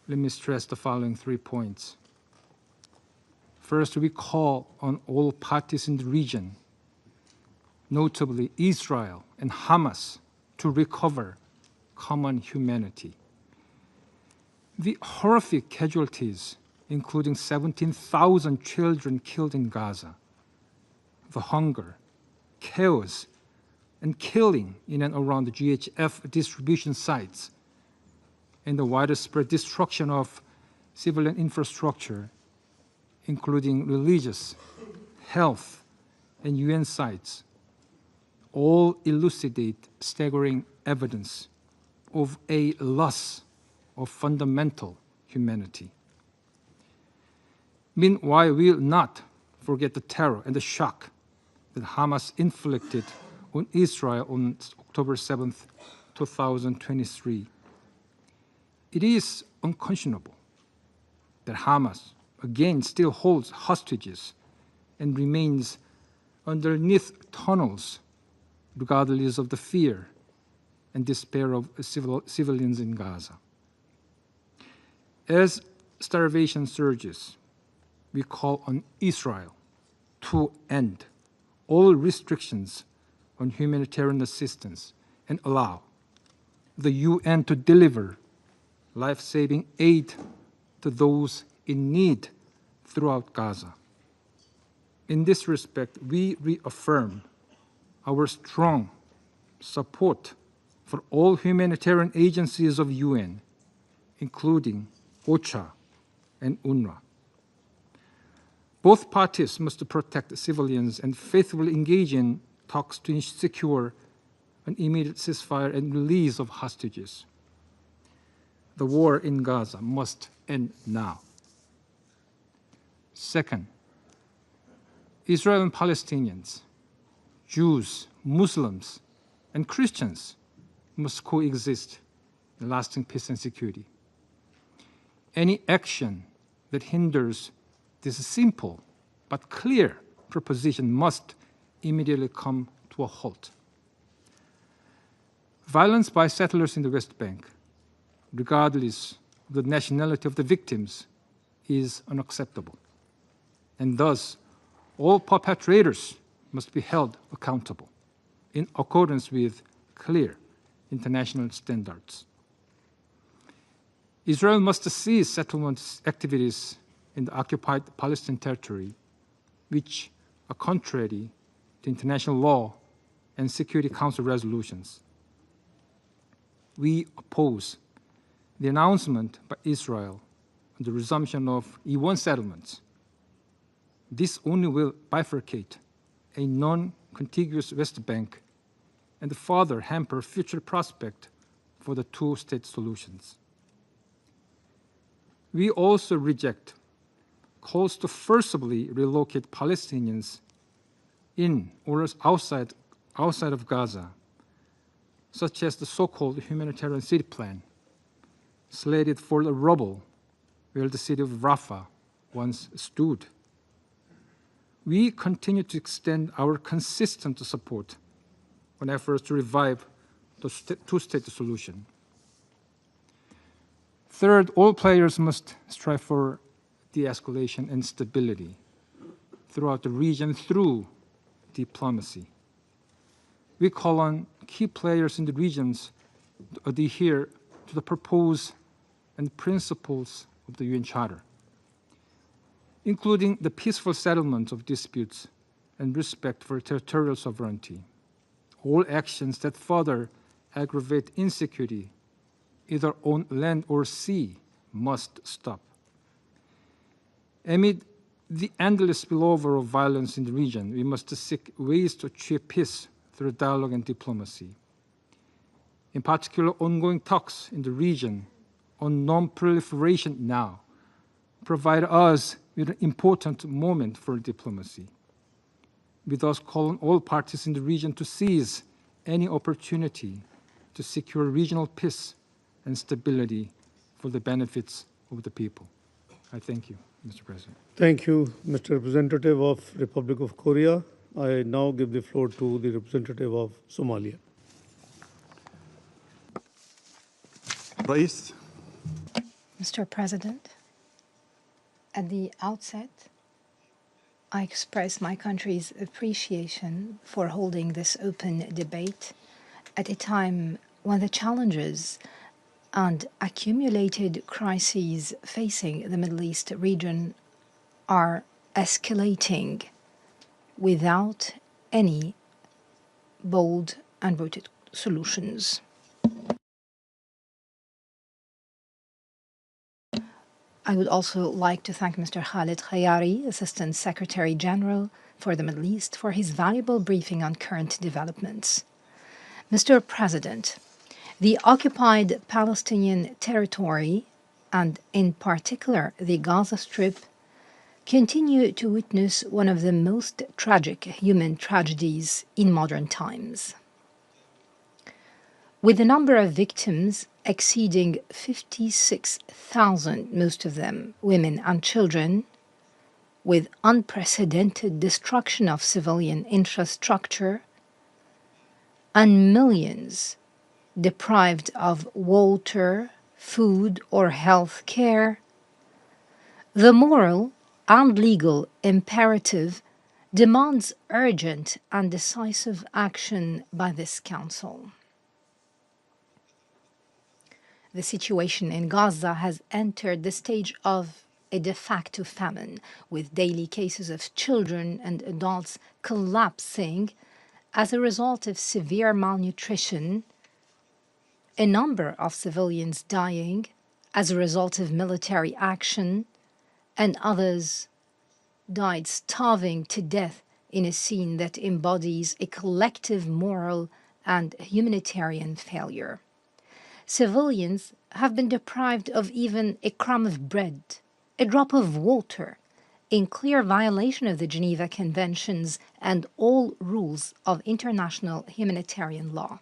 let me stress the following 3 points. First, we call on all parties in the region, notably Israel and Hamas, to recover common humanity. The horrific casualties, including 17,000 children killed in Gaza, the hunger, chaos, and killing in and around the GHF distribution sites, and the widespread destruction of civilian infrastructure, including religious, health, and UN sites, all elucidate staggering evidence of a loss of fundamental humanity. Meanwhile, we will not forget the terror and the shock that Hamas inflicted on Israel on October 7th, 2023. It is unconscionable that Hamas again still holds hostages and remains underneath tunnels regardless of the fear and despair of civilians in Gaza. As starvation surges, we call on Israel to end all restrictions on humanitarian assistance and allow the UN to deliver life-saving aid to those in need throughout Gaza. In this respect, we reaffirm our strong support for all humanitarian agencies of UN, including OCHA and UNRWA. Both parties must protect civilians and faithfully engage in talks to secure an immediate ceasefire and release of hostages. The war in Gaza must end now. Second, Israel and Palestinians, Jews, Muslims, and Christians must coexist in lasting peace and security. Any action that hinders this simple but clear proposition must immediately come to a halt. Violence by settlers in the West Bank, regardless of the nationality of the victims, is unacceptable. And thus, all perpetrators must be held accountable in accordance with clear international standards. Israel must cease settlement activities in the occupied Palestinian territory, which are contrary to international law and Security Council resolutions. We oppose the announcement by Israel on the resumption of E1 settlements. This only will bifurcate a non-contiguous West Bank and further hamper future prospect for the two-state solutions. We also reject calls to forcibly relocate Palestinians in or outside of Gaza, such as the so-called humanitarian city plan, slated for the rubble where the city of Rafah once stood. We continue to extend our consistent support on efforts to revive the two-state solution. Third, all players must strive for de-escalation and stability throughout the region through diplomacy. We call on key players in the regions to adhere to the purpose and principles of the UN Charter, including the peaceful settlement of disputes and respect for territorial sovereignty. All actions that further aggravate insecurity, either on land or sea, must stop. Amid the endless spillover of violence in the region, we must seek ways to achieve peace through dialogue and diplomacy. In particular, ongoing talks in the region on non-proliferation now provide us with an important moment for diplomacy. We thus call on all parties in the region to seize any opportunity to secure regional peace and stability for the benefits of the people. I thank you, Mr. President. Thank you, Mr. Representative of Republic of Korea. I now give the floor to the representative of Somalia. Rais. Mr. President, at the outset, I express my country's appreciation for holding this open debate at a time when the challenges and accumulated crises facing the Middle East region are escalating without any bold and rooted solutions. I would also like to thank Mr. Khaled Khayari, Assistant Secretary General for the Middle East, for his valuable briefing on current developments. Mr. President, the occupied Palestinian territory, and in particular the Gaza Strip, continue to witness one of the most tragic human tragedies in modern times. With the number of victims exceeding 56,000, most of them women and children, with unprecedented destruction of civilian infrastructure, and millions deprived of water, food, or health care, the moral and legal imperative demands urgent and decisive action by this Council. The situation in Gaza has entered the stage of a de facto famine, with daily cases of children and adults collapsing as a result of severe malnutrition, a number of civilians dying as a result of military action, and others died starving to death in a scene that embodies a collective moral and humanitarian failure. Civilians have been deprived of even a crumb of bread, a drop of water, in clear violation of the Geneva Conventions and all rules of international humanitarian law.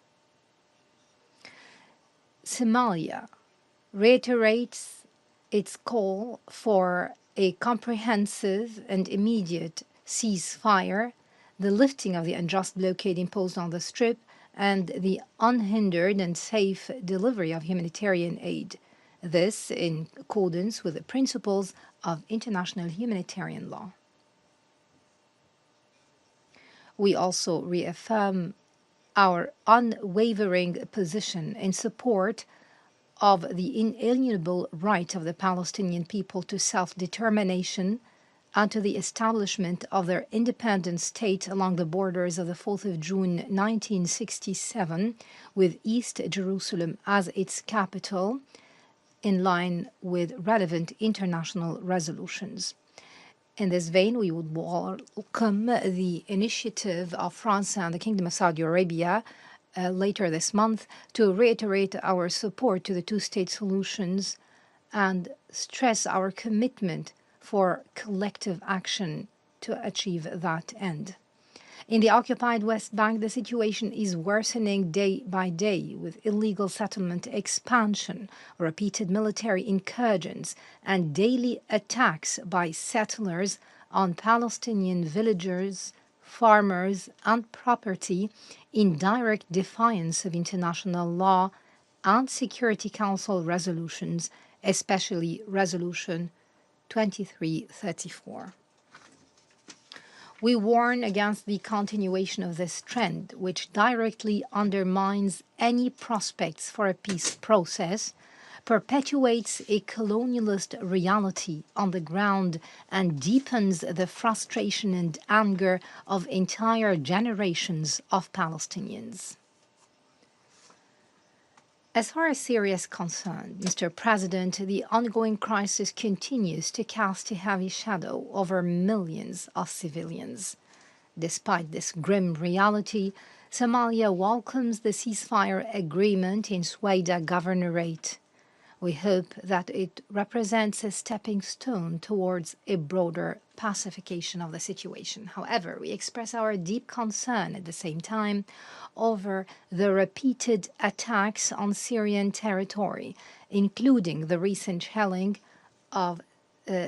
Somalia reiterates its call for a comprehensive and immediate ceasefire, the lifting of the unjust blockade imposed on the Strip, and the unhindered and safe delivery of humanitarian aid. This in accordance with the principles of international humanitarian law. We also reaffirm our unwavering position in support of the inalienable right of the Palestinian people to self-determination and to the establishment of their independent state along the borders of the 4th of June 1967, with East Jerusalem as its capital, in line with relevant international resolutions. In this vein, we would welcome the initiative of France and the Kingdom of Saudi Arabia later this month to reiterate our support to the two-state solutions and stress our commitment for collective action to achieve that end. In the occupied West Bank, the situation is worsening day by day, with illegal settlement expansion, repeated military incursions, and daily attacks by settlers on Palestinian villagers, farmers, and property, in direct defiance of international law and Security Council resolutions, especially Resolution 2334. We warn against the continuation of this trend, which directly undermines any prospects for a peace process, perpetuates a colonialist reality on the ground, and deepens the frustration and anger of entire generations of Palestinians. As far as Syria is concerned, Mr. President, the ongoing crisis continues to cast a heavy shadow over millions of civilians. Despite this grim reality, Somalia welcomes the ceasefire agreement in Suaida Governorate. We hope that it represents a stepping stone towards a broader pacification of the situation. However, we express our deep concern at the same time over the repeated attacks on Syrian territory, including the recent shelling of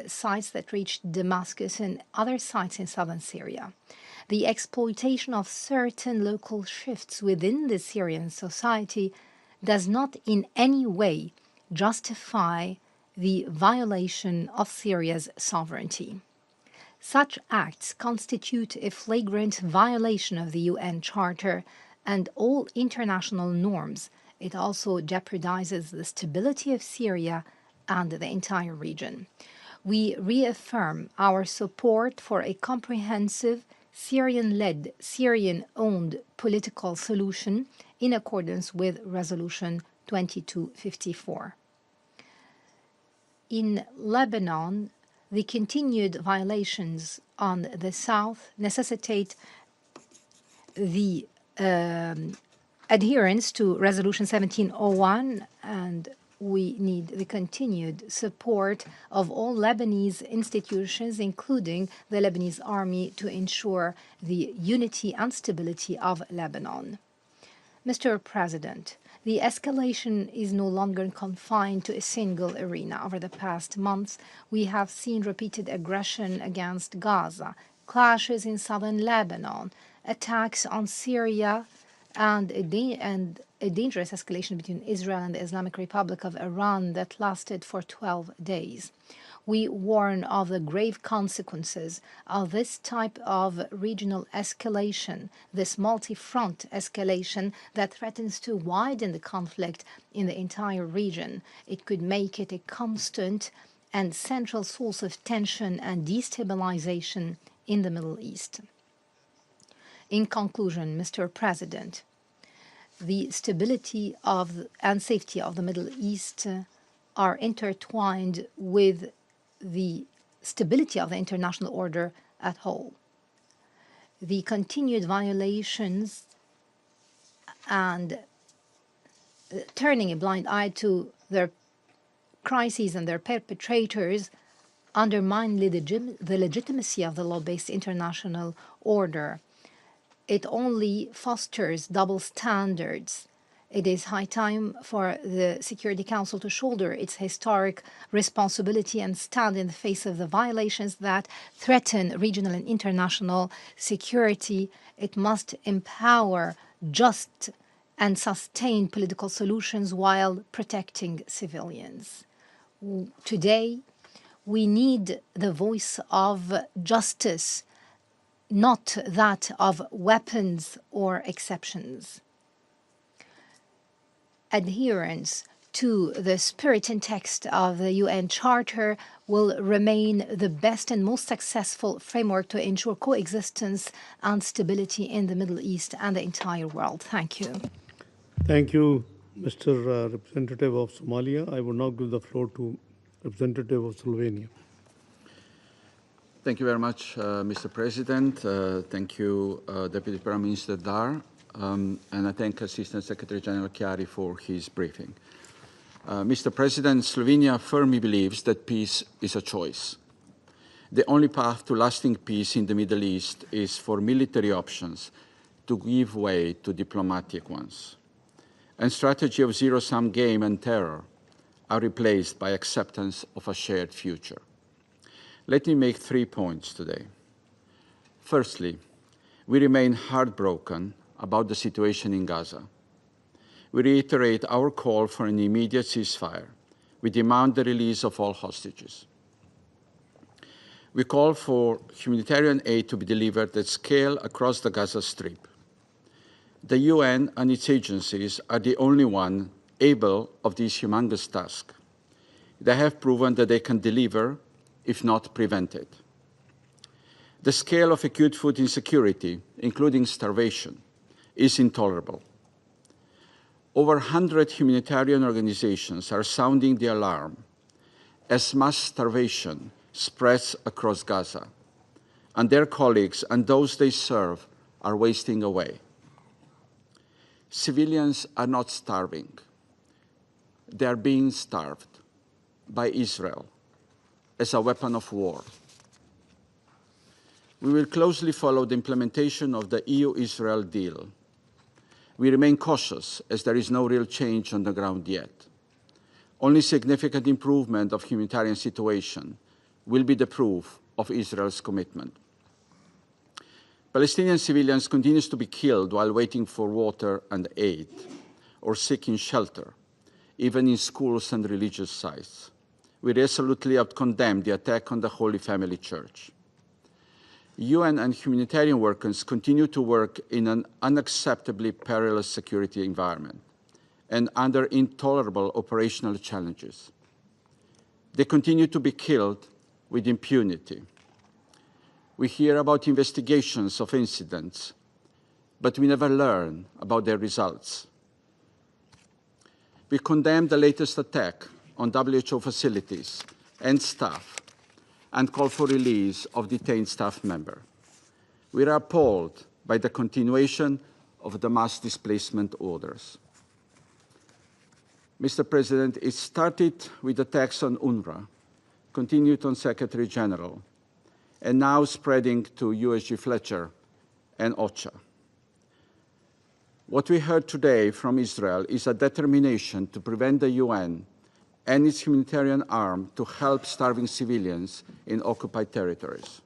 sites that reached Damascus and other sites in southern Syria. The exploitation of certain local shifts within the Syrian society does not in any way justify the violation of Syria's sovereignty. Such acts constitute a flagrant violation of the UN Charter and all international norms. It also jeopardizes the stability of Syria and the entire region. We reaffirm our support for a comprehensive, Syrian-led, Syrian-owned political solution in accordance with Resolution 2254. In Lebanon, the continued violations on the south necessitate the adherence to Resolution 1701, and we need the continued support of all Lebanese institutions, including the Lebanese army, to ensure the unity and stability of Lebanon. Mr. President, the escalation is no longer confined to a single arena. Over the past months, we have seen repeated aggression against Gaza, clashes in southern Lebanon, attacks on Syria, and a dangerous escalation between Israel and the Islamic Republic of Iran that lasted for 12 days. We warn of the grave consequences of this type of regional escalation, this multi-front escalation that threatens to widen the conflict in the entire region. It could make it a constant and central source of tension and destabilization in the Middle East. In conclusion, Mr. President, the stability and safety of the Middle East are intertwined with the stability of the international order at whole. The continued violations and turning a blind eye to their crises and their perpetrators undermine the legitimacy of the law-based international order. It only fosters double standards. It is high time for the Security Council to shoulder its historic responsibility and stand in the face of the violations that threaten regional and international security. It must empower just and sustained political solutions while protecting civilians. Today, we need the voice of justice not that of weapons or exceptions. Adherence to the spirit and text of the UN Charter will remain the best and most successful framework to ensure coexistence and stability in the Middle East and the entire world. Thank you. Thank you, Mr. Representative of Somalia. I will now give the floor to Representative of Slovenia. Thank you very much, Mr. President. Thank you, Deputy Prime Minister Dar, and I thank Assistant Secretary General Chiari for his briefing. Mr. President, Slovenia firmly believes that peace is a choice. The only path to lasting peace in the Middle East is for military options to give way to diplomatic ones. And strategy of zero-sum game and terror are replaced by acceptance of a shared future. Let me make 3 points today. Firstly, we remain heartbroken about the situation in Gaza. We reiterate our call for an immediate ceasefire. We demand the release of all hostages. We call for humanitarian aid to be delivered at scale across the Gaza Strip. The UN and its agencies are the only ones able of this humongous task. They have proven that they can deliver, if not prevent it. The scale of acute food insecurity, including starvation, is intolerable. Over 100 humanitarian organizations are sounding the alarm as mass starvation spreads across Gaza, and their colleagues and those they serve are wasting away. Civilians are not starving. They are being starved by Israel as a weapon of war. We will closely follow the implementation of the EU-Israel deal. We remain cautious as there is no real change on the ground yet. Only significant improvement of humanitarian situation will be the proof of Israel's commitment. Palestinian civilians continue to be killed while waiting for water and aid or seeking shelter, even in schools and religious sites. We resolutely condemn the attack on the Holy Family Church. UN and humanitarian workers continue to work in an unacceptably perilous security environment and under intolerable operational challenges. They continue to be killed with impunity. We hear about investigations of incidents, but we never learn about their results. We condemn the latest attack on WHO facilities and staff and call for release of detained staff members. We are appalled by the continuation of the mass displacement orders. Mr. President, it started with attacks on UNRWA, continued on Secretary General, and now spreading to USG Fletcher and OCHA. What we heard today from Israel is a determination to prevent the UN and its humanitarian arm to help starving civilians in occupied territories.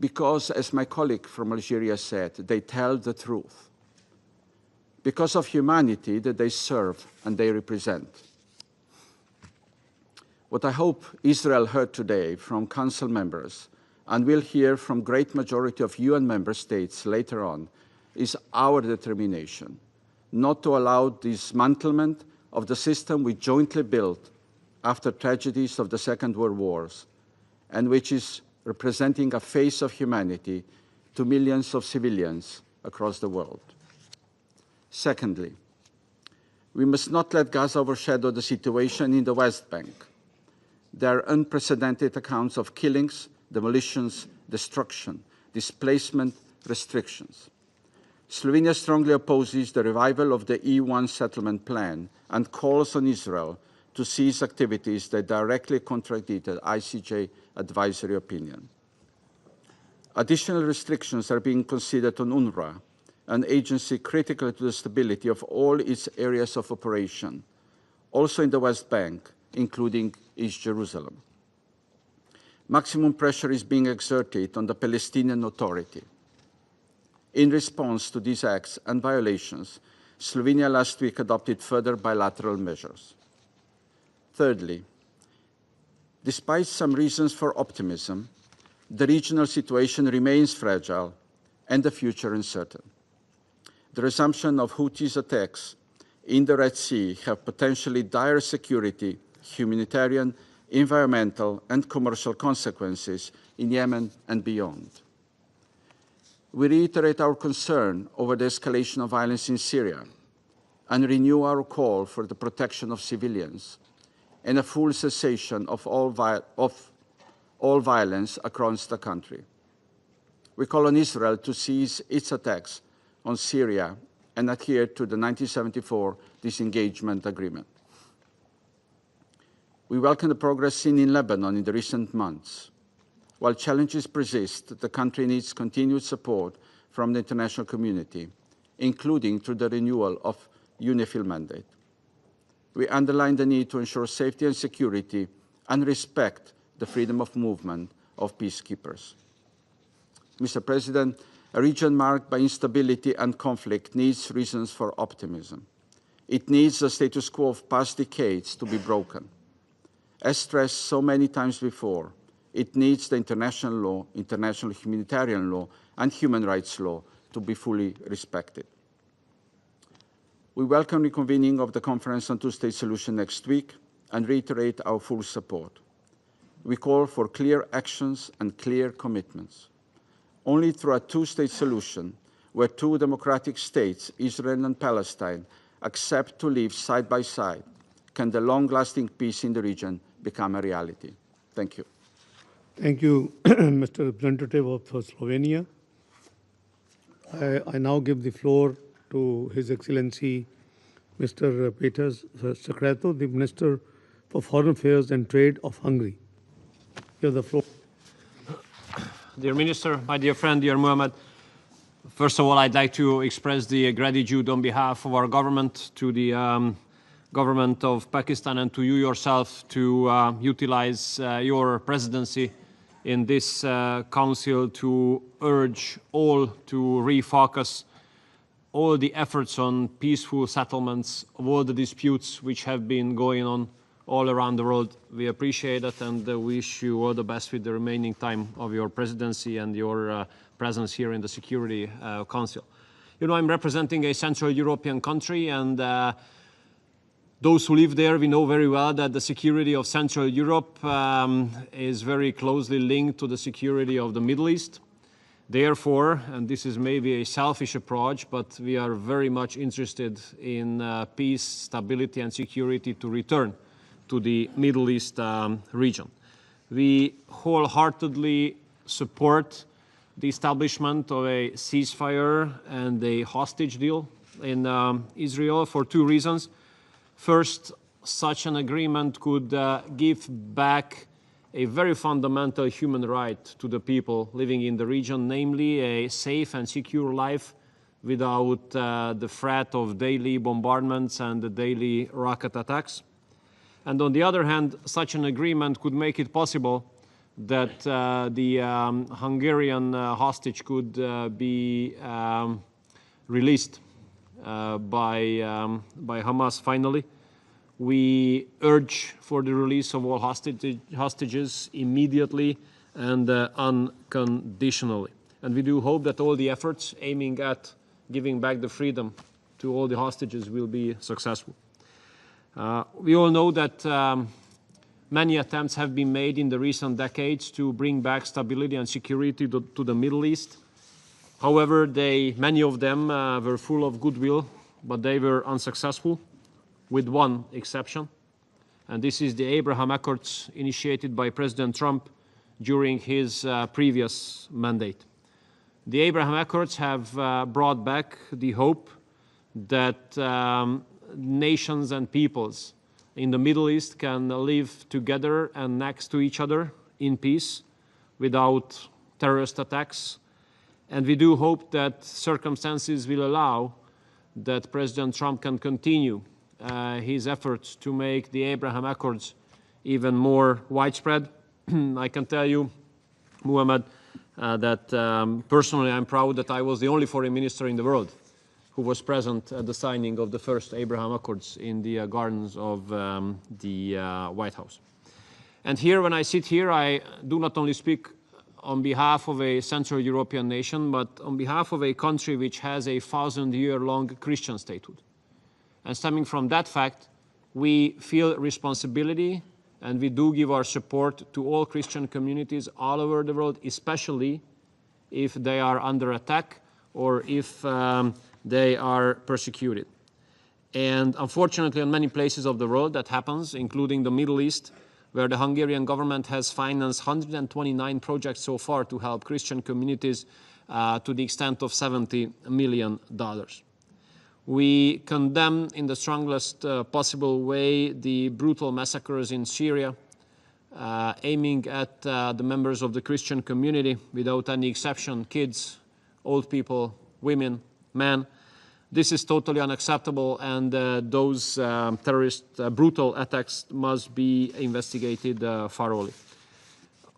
Because, as my colleague from Algeria said, they tell the truth. Because of humanity that they serve and they represent. What I hope Israel heard today from Council members and will hear from great majority of UN member states later on is our determination not to allow dismantlement of the system we jointly built after tragedies of the Second World Wars, and which is representing a face of humanity to millions of civilians across the world. Secondly, we must not let Gaza overshadow the situation in the West Bank. There are unprecedented accounts of killings, demolitions, destruction, displacement, restrictions. Slovenia strongly opposes the revival of the E1 settlement plan and calls on Israel to cease activities that directly contradict the ICJ advisory opinion. Additional restrictions are being considered on UNRWA, an agency critical to the stability of all its areas of operation, also in the West Bank, including East Jerusalem. Maximum pressure is being exerted on the Palestinian Authority. In response to these acts and violations, Slovenia last week adopted further bilateral measures. Thirdly, despite some reasons for optimism, the regional situation remains fragile and the future uncertain. The resumption of Houthis' attacks in the Red Sea have potentially dire security, humanitarian, environmental, and commercial consequences in Yemen and beyond. We reiterate our concern over the escalation of violence in Syria and renew our call for the protection of civilians and a full cessation of all violence across the country. We call on Israel to cease its attacks on Syria and adhere to the 1974 disengagement agreement. We welcome the progress seen in Lebanon in the recent months. While challenges persist, the country needs continued support from the international community, including through the renewal of UNIFIL mandate. We underline the need to ensure safety and security and respect the freedom of movement of peacekeepers. Mr. President, a region marked by instability and conflict needs reasons for optimism. It needs the status quo of past decades to be broken. As stressed so many times before, it needs the international law, international humanitarian law, and human rights law to be fully respected. We welcome reconvening of the Conference on Two-State Solution next week and reiterate our full support. We call for clear actions and clear commitments. Only through a two-state solution, where two democratic states, Israel and Palestine, accept to live side by side, can the long-lasting peace in the region become a reality. Thank you. Thank you, Mr. Representative of Slovenia. I now give the floor to His Excellency Mr. Peters Sekreto, the Minister for Foreign Affairs and Trade of Hungary. You have the floor. Dear Minister, my dear friend, dear Mohammad, first of all, I'd like to express the gratitude on behalf of our government to the government of Pakistan and to you yourself to utilize your presidency in this council to urge all to refocus all the efforts on peaceful settlements of all the disputes which have been going on all around the world. We appreciate it and wish you all the best with the remaining time of your presidency and your presence here in the Security Council. You know, I'm representing a Central European country, and those who live there, we know very well that the security of Central Europe is very closely linked to the security of the Middle East. Therefore, and this is maybe a selfish approach, but we are very much interested in peace, stability and security to return to the Middle East region. We wholeheartedly support the establishment of a ceasefire and a hostage deal in Israel for two reasons. First, such an agreement could give back a very fundamental human right to the people living in the region, namely a safe and secure life without the threat of daily bombardments and the daily rocket attacks. And on the other hand, such an agreement could make it possible that the Hungarian hostage could be released by Hamas finally. We urge for the release of all hostages immediately and unconditionally. And we do hope that all the efforts aiming at giving back the freedom to all the hostages will be successful. We all know that many attempts have been made in the recent decades to bring back stability and security to the Middle East. However, many of them were full of goodwill, but they were unsuccessful, with one exception. And this is the Abraham Accords initiated by President Trump during his previous mandate. The Abraham Accords have brought back the hope that nations and peoples in the Middle East can live together and next to each other in peace without terrorist attacks. And we do hope that circumstances will allow that President Trump can continue his efforts to make the Abraham Accords even more widespread. I can tell you, Mohammad, that personally I'm proud that I was the only foreign minister in the world who was present at the signing of the first Abraham Accords in the gardens of the White House. And here, when I sit here, I do not only speak on behalf of a Central European nation, but on behalf of a country which has a 1,000-year-long Christian statehood. And stemming from that fact, we feel responsibility and we do give our support to all Christian communities all over the world, especially if they are under attack or if they are persecuted. And unfortunately, in many places of the world that happens, including the Middle East, where the Hungarian government has financed 129 projects so far to help Christian communities to the extent of $70 million. We condemn in the strongest possible way the brutal massacres in Syria, aiming at the members of the Christian community without any exception, kids, old people, women, men. This is totally unacceptable, and those terrorist brutal attacks must be investigated thoroughly.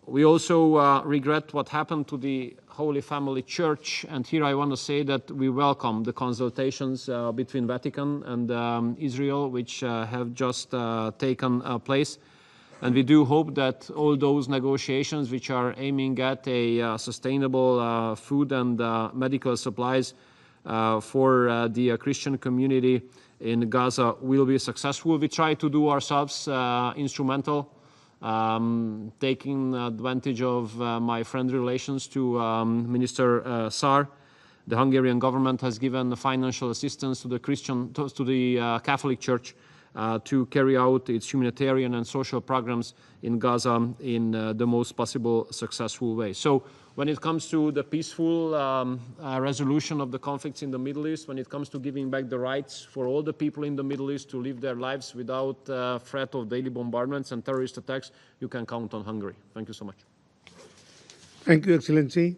We also regret what happened to the Holy Family Church, and here I want to say that we welcome the consultations between Vatican and Israel, which have just taken place. And we do hope that all those negotiations which are aiming at a sustainable food and medical supplies for the Christian community in Gaza will be successful. We try to do ourselves instrumental, taking advantage of my friendly relations to Minister Sar. The Hungarian government has given financial assistance to the Catholic Church to carry out its humanitarian and social programs in Gaza in the most possible successful way. So when it comes to the peaceful resolution of the conflicts in the Middle East, when it comes to giving back the rights for all the people in the Middle East to live their lives without threat of daily bombardments and terrorist attacks, you can count on Hungary. Thank you so much. Thank you, Excellency,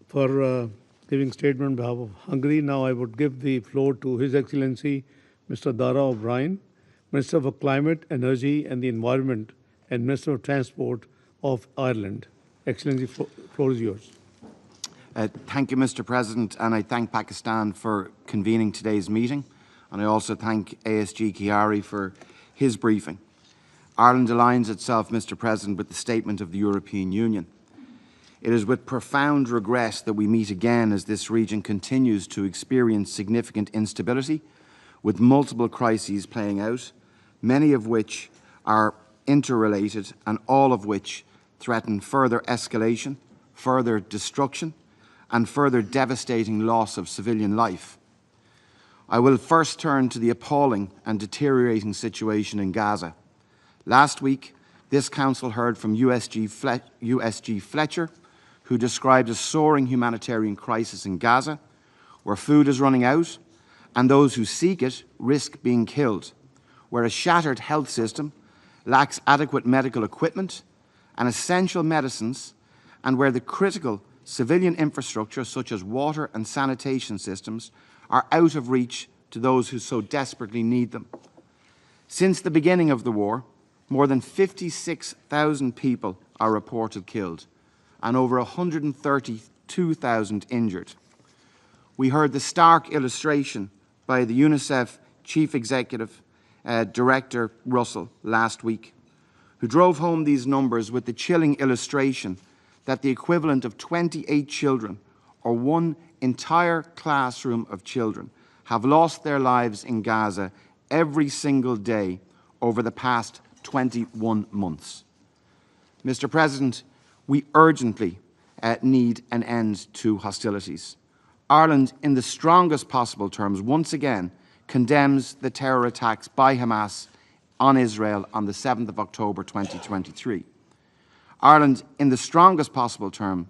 for giving statement on behalf of Hungary. Now I would give the floor to His Excellency, Mr. Dara O'Brien, Minister for Climate, Energy and the Environment and Minister of Transport of Ireland. Excellency, floor is yours. Thank you, Mr. President, and I thank Pakistan for convening today's meeting, and I also thank ASG Chiari for his briefing. Ireland aligns itself, Mr. President, with the statement of the European Union. It is with profound regret that we meet again as this region continues to experience significant instability, with multiple crises playing out, many of which are interrelated and all of which threaten further escalation, further destruction, and further devastating loss of civilian life. I will first turn to the appalling and deteriorating situation in Gaza. Last week, this Council heard from USG Fletcher, who described a soaring humanitarian crisis in Gaza, where food is running out, and those who seek it risk being killed, where a shattered health system lacks adequate medical equipment and essential medicines, and where the critical civilian infrastructure, such as water and sanitation systems, are out of reach to those who so desperately need them. Since the beginning of the war, more than 56,000 people are reported killed and over 132,000 injured. We heard the stark illustration by the UNICEF Chief Executive Director Russell last week, who drove home these numbers with the chilling illustration that the equivalent of 28 children, or one entire classroom of children, have lost their lives in Gaza every single day over the past 21 months. Mr. President, we urgently need an end to hostilities. Ireland, in the strongest possible terms, once again condemns the terror attacks by Hamas on Israel on the 7th of October 2023. Ireland, in the strongest possible term,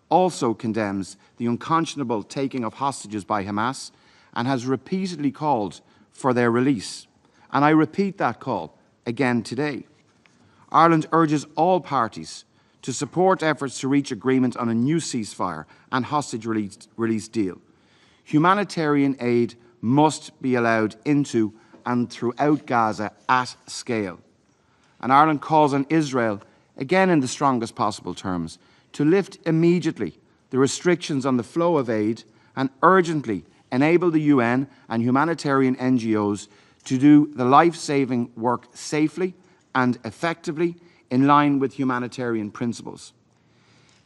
also condemns the unconscionable taking of hostages by Hamas and has repeatedly called for their release. And I repeat that call again today. Ireland urges all parties to support efforts to reach agreement on a new ceasefire and hostage release deal. Humanitarian aid must be allowed into and throughout Gaza at scale. And Ireland calls on Israel, again in the strongest possible terms, to lift immediately the restrictions on the flow of aid and urgently enable the UN and humanitarian NGOs to do the life-saving work safely and effectively in line with humanitarian principles.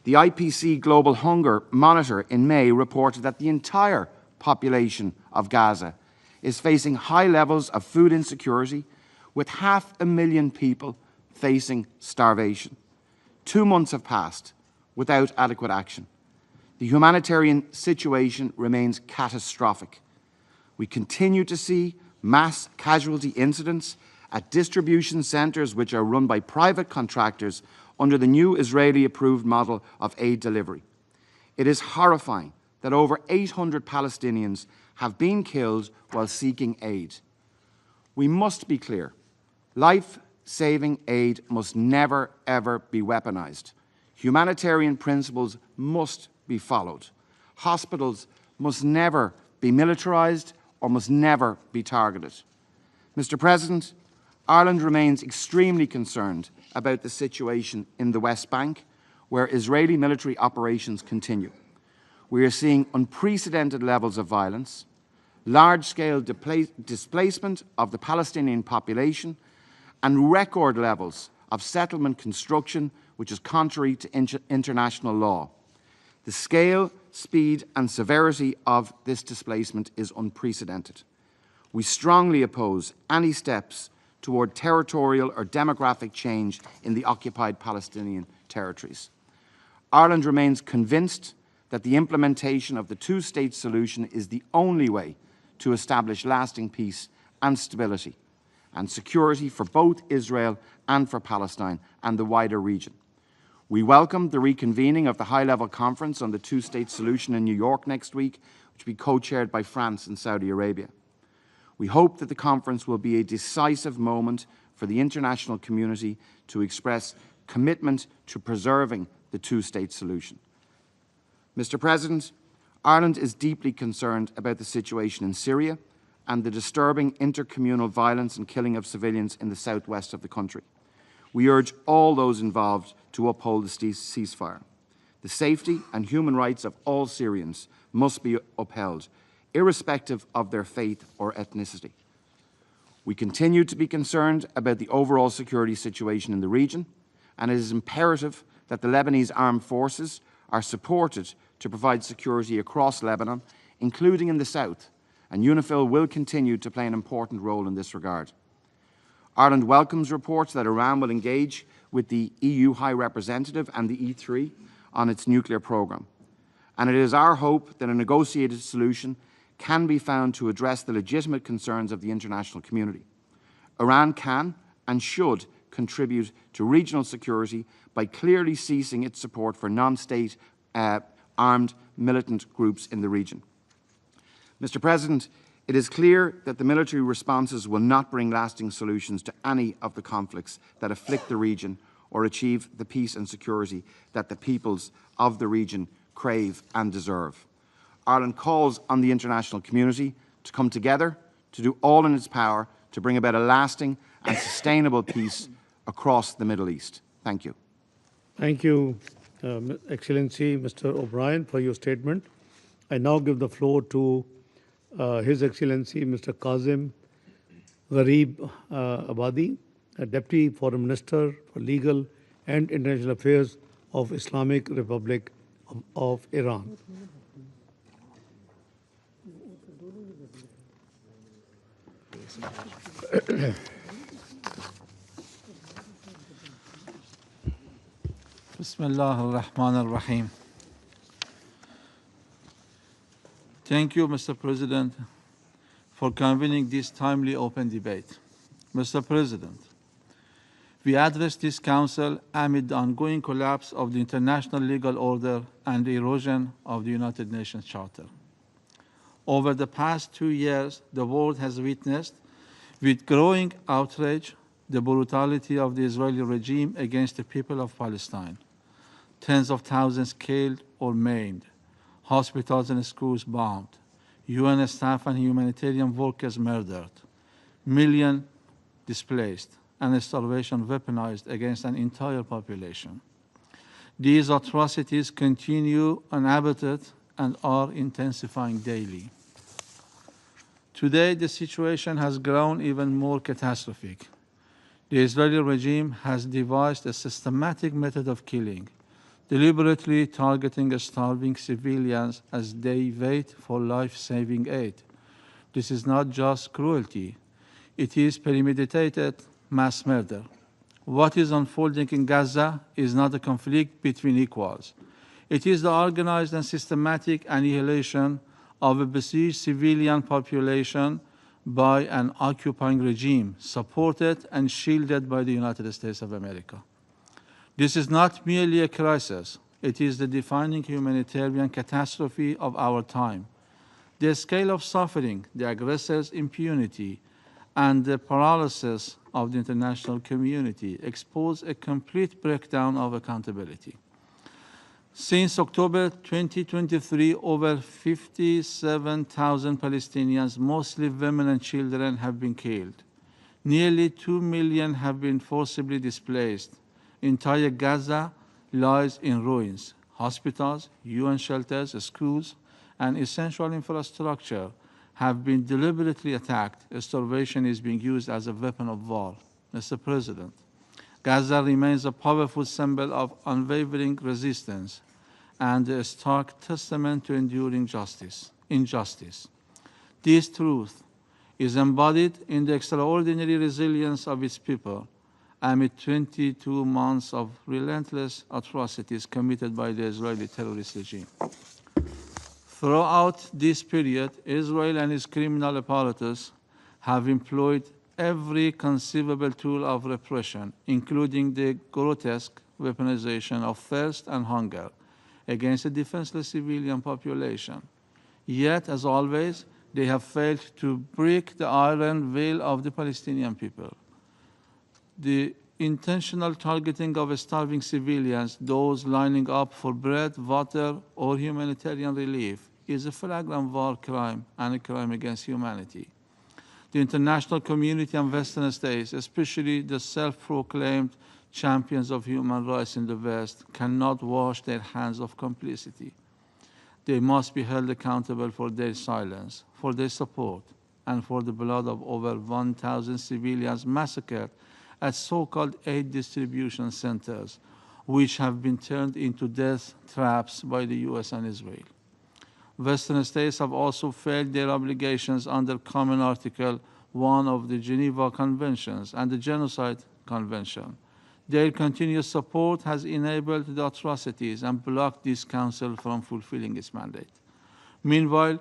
The IPC Global Hunger Monitor in May reported that the entire population of Gaza is facing high levels of food insecurity, with 500,000 people facing starvation. 2 months have passed without adequate action. The humanitarian situation remains catastrophic. We continue to see mass casualty incidents at distribution centres which are run by private contractors under the new Israeli-approved model of aid delivery. It is horrifying that over 800 Palestinians have been killed while seeking aid. We must be clear. Life-saving aid must never, ever be weaponized. Humanitarian principles must be followed. Hospitals must never be militarized or must never be targeted. Mr. President, Ireland remains extremely concerned about the situation in the West Bank, where Israeli military operations continue. We are seeing unprecedented levels of violence, large-scale displacement of the Palestinian population, and record levels of settlement construction, which is contrary to international law. The scale, speed, and severity of this displacement is unprecedented. We strongly oppose any steps toward territorial or demographic change in the occupied Palestinian territories. Ireland remains convinced that the implementation of the two-state solution is the only way to establish lasting peace and stability and security for both Israel and for Palestine and the wider region. We welcome the reconvening of the high-level conference on the two-state solution in New York next week, which will be co-chaired by France and Saudi Arabia. We hope that the conference will be a decisive moment for the international community to express commitment to preserving the two-state solution. Mr. President, Ireland is deeply concerned about the situation in Syria and the disturbing intercommunal violence and killing of civilians in the southwest of the country. We urge all those involved to uphold the ceasefire. The safety and human rights of all Syrians must be upheld, irrespective of their faith or ethnicity. We continue to be concerned about the overall security situation in the region, and it is imperative that the Lebanese armed forces are supported to provide security across Lebanon, including in the south, and UNIFIL will continue to play an important role in this regard. Ireland welcomes reports that Iran will engage with the EU High Representative and the E3 on its nuclear programme, and it is our hope that a negotiated solution can be found to address the legitimate concerns of the international community. Iran can and should contribute to regional security by clearly ceasing its support for non-state armed militant groups in the region. Mr. President, it is clear that the military responses will not bring lasting solutions to any of the conflicts that afflict the region or achieve the peace and security that the peoples of the region crave and deserve. Ireland calls on the international community to come together to do all in its power to bring about a lasting and sustainable peace across the Middle East. Thank you. Thank you, Excellency Mr. O'Brien, for your statement. I now give the floor to His Excellency Mr. Kazim Gharib Abadi, Deputy Foreign Minister for Legal and International Affairs of Islamic Republic of Iran. Bismillah ar-Rahman ar-Rahim. Thank you, Mr. President, for convening this timely open debate. Mr. President, we address this Council amid the ongoing collapse of the international legal order and the erosion of the United Nations Charter. Over the past 2 years, the world has witnessed with growing outrage the brutality of the Israeli regime against the people of Palestine. Tens of thousands killed or maimed, hospitals and schools bombed, UN staff and humanitarian workers murdered, millions displaced, and starvation weaponized against an entire population. These atrocities continue unabated and are intensifying daily. Today, the situation has grown even more catastrophic. The Israeli regime has devised a systematic method of killing, deliberately targeting starving civilians as they wait for life-saving aid. This is not just cruelty. It is premeditated mass murder. What is unfolding in Gaza is not a conflict between equals. It is the organized and systematic annihilation of a besieged civilian population by an occupying regime, supported and shielded by the United States of America. This is not merely a crisis. It is the defining humanitarian catastrophe of our time. The scale of suffering, the aggressor's impunity, and the paralysis of the international community expose a complete breakdown of accountability. Since October 2023, over 57,000 Palestinians, mostly women and children, have been killed. Nearly 2 million have been forcibly displaced. Entire Gaza lies in ruins. Hospitals, UN shelters, schools, and essential infrastructure have been deliberately attacked. Starvation is being used as a weapon of war. Mr. President, Gaza remains a powerful symbol of unwavering resistance and a stark testament to enduring injustice. This truth is embodied in the extraordinary resilience of its people amid 22 months of relentless atrocities committed by the Israeli terrorist regime. Throughout this period, Israel and its criminal apparatus have employed every conceivable tool of repression, including the grotesque weaponization of thirst and hunger against a defenseless civilian population. Yet, as always, they have failed to break the iron veil of the Palestinian people. The intentional targeting of starving civilians, those lining up for bread, water, or humanitarian relief, is a flagrant war crime and a crime against humanity. The international community and Western states, especially the self-proclaimed champions of human rights in the West, cannot wash their hands of complicity. They must be held accountable for their silence, for their support, and for the blood of over 1,000 civilians massacred at so-called aid distribution centers, which have been turned into death traps by the US and Israel. Western states have also failed their obligations under Common Article 1 of the Geneva Conventions and the Genocide Convention. Their continuous support has enabled the atrocities and blocked this Council from fulfilling its mandate. Meanwhile,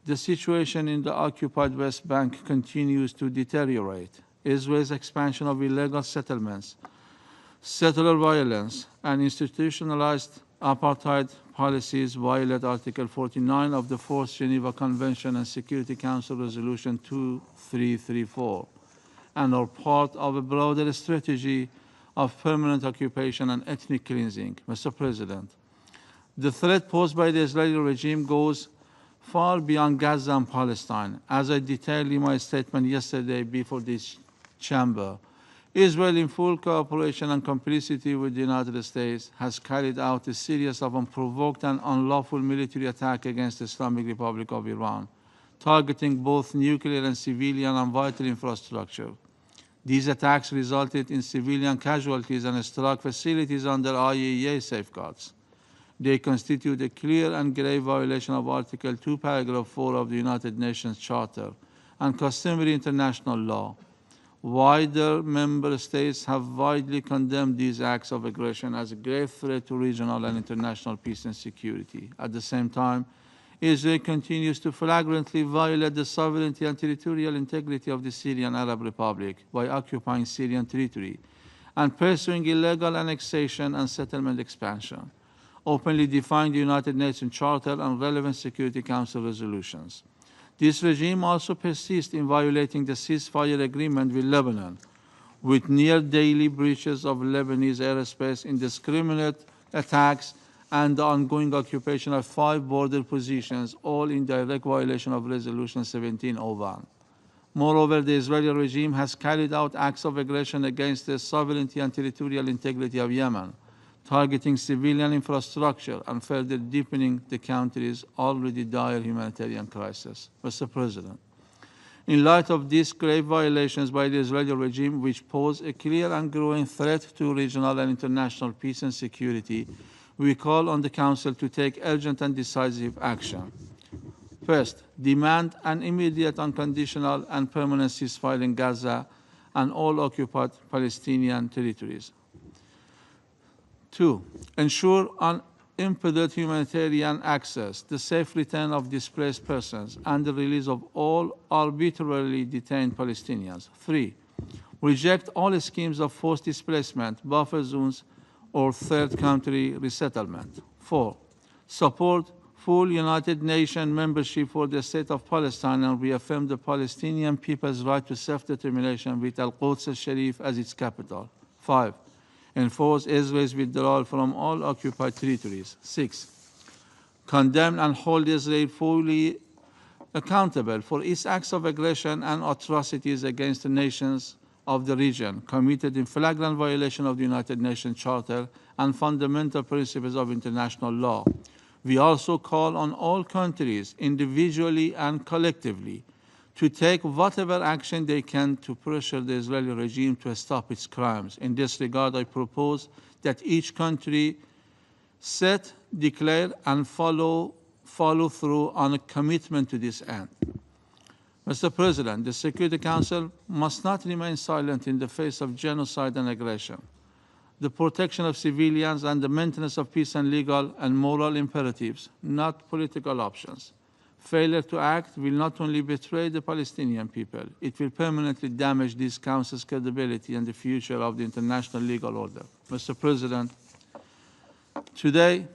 the situation in the occupied West Bank continues to deteriorate. Israel's expansion of illegal settlements, settler violence, and institutionalized apartheid policies violate Article 49 of the Fourth Geneva Convention and Security Council Resolution 2334, and are part of a broader strategy of permanent occupation and ethnic cleansing. Mr. President, the threat posed by the Israeli regime goes far beyond Gaza and Palestine. As I detailed in my statement yesterday before this chamber, Israel, in full cooperation and complicity with the United States, has carried out a series of unprovoked and unlawful military attacks against the Islamic Republic of Iran, targeting both nuclear and civilian and vital infrastructure. These attacks resulted in civilian casualties and struck facilities under IAEA safeguards. They constitute a clear and grave violation of Article 2, Paragraph 4 of the United Nations Charter and customary international law. Wider member states have widely condemned these acts of aggression as a grave threat to regional and international peace and security. At the same time, Israel continues to flagrantly violate the sovereignty and territorial integrity of the Syrian Arab Republic by occupying Syrian territory and pursuing illegal annexation and settlement expansion, openly defying the United Nations Charter and relevant Security Council resolutions. This regime also persists in violating the ceasefire agreement with Lebanon, with near-daily breaches of Lebanese airspace, indiscriminate attacks, and the ongoing occupation of 5 border positions, all in direct violation of Resolution 1701. Moreover, the Israeli regime has carried out acts of aggression against the sovereignty and territorial integrity of Yemen, targeting civilian infrastructure and further deepening the country's already dire humanitarian crisis. Mr. President, in light of these grave violations by the Israeli regime, which pose a clear and growing threat to regional and international peace and security, we call on the Council to take urgent and decisive action. First, demand an immediate, unconditional, and permanent ceasefire in Gaza and all occupied Palestinian territories. 2. Ensure unimpeded humanitarian access, the safe return of displaced persons, and the release of all arbitrarily detained Palestinians. 3. Reject all schemes of forced displacement, buffer zones, or third country resettlement. 4. Support full United Nations membership for the State of Palestine and reaffirm the Palestinian people's right to self-determination with Al-Quds al-Sharif as its capital. 5. Enforce Israel's withdrawal from all occupied territories. 6. Condemn and hold Israel fully accountable for its acts of aggression and atrocities against the nations of the region, committed in flagrant violation of the United Nations Charter and fundamental principles of international law. We also call on all countries, individually and collectively, to take whatever action they can to pressure the Israeli regime to stop its crimes. In this regard, I propose that each country set, declare, and follow through on a commitment to this end. Mr. President, the Security Council must not remain silent in the face of genocide and aggression. The protection of civilians and the maintenance of peace and legal and moral imperatives, not political options. Failure to act will not only betray the Palestinian people, it will permanently damage this Council's credibility and the future of the international legal order. Mr. President, today,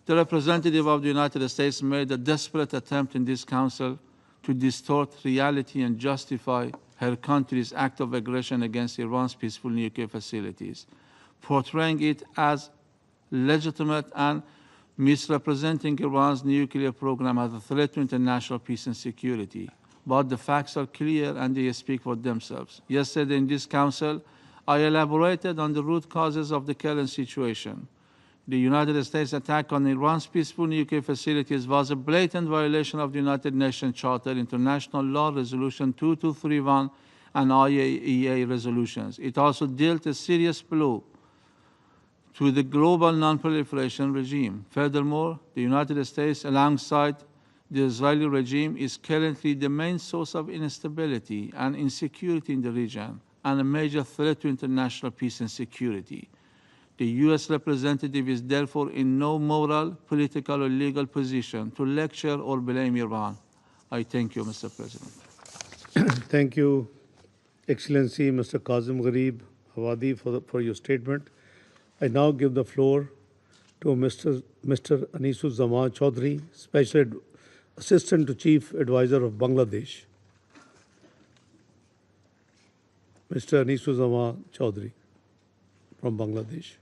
the representative of the United States made a desperate attempt in this Council to distort reality and justify her country's act of aggression against Iran's peaceful nuclear facilities, portraying it as legitimate and misrepresenting Iran's nuclear program as a threat to international peace and security. But the facts are clear and they speak for themselves. Yesterday in this Council, I elaborated on the root causes of the current situation. The United States attack on Iran's peaceful nuclear facilities was a blatant violation of the United Nations Charter, International Law, Resolution 2231, and IAEA resolutions. It also dealt a serious blow to the global non-proliferation regime. Furthermore, the United States, alongside the Israeli regime, is currently the main source of instability and insecurity in the region and a major threat to international peace and security. The U.S. representative is therefore in no moral, political, or legal position to lecture or blame Iran. I thank you, Mr. President. Thank you, Excellency Mr. Kazim Gharib Hawadi, for your statement. I now give the floor to Mr. Anisuzzaman Chaudhry, Special Assistant to Chief Advisor of Bangladesh. Mr. Anisuzzaman Chaudhry from Bangladesh.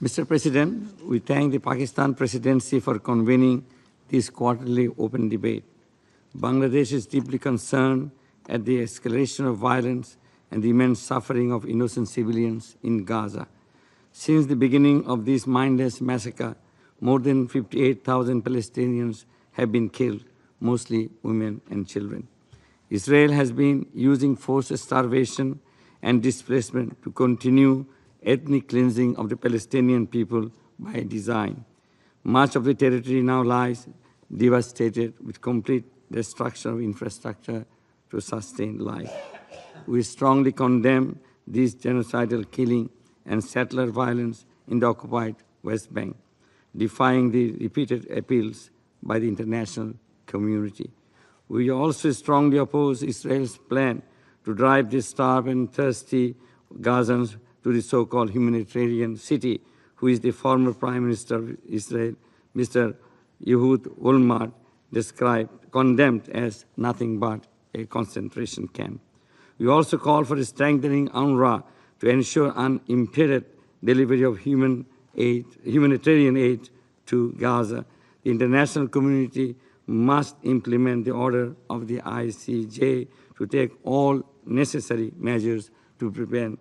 Mr. President, we thank the Pakistan Presidency for convening this quarterly open debate. Bangladesh is deeply concerned at the escalation of violence and the immense suffering of innocent civilians in Gaza. Since the beginning of this mindless massacre, more than 58,000 Palestinians have been killed, mostly women and children. Israel has been using forced starvation and displacement to continue ethnic cleansing of the Palestinian people by design. Much of the territory now lies devastated with complete destruction of infrastructure to sustain life. We strongly condemn this genocidal killing and settler violence in the occupied West Bank, defying the repeated appeals by the international community. We also strongly oppose Israel's plan to drive the starved and thirsty Gazans to the so-called humanitarian city, who is the former Prime Minister of Israel, Mr. Ehud Olmert, condemned as nothing but a concentration camp. We also call for strengthening UNRWA to ensure unimpeded delivery of humanitarian aid to Gaza. The international community must implement the order of the ICJ to take all necessary measures to prevent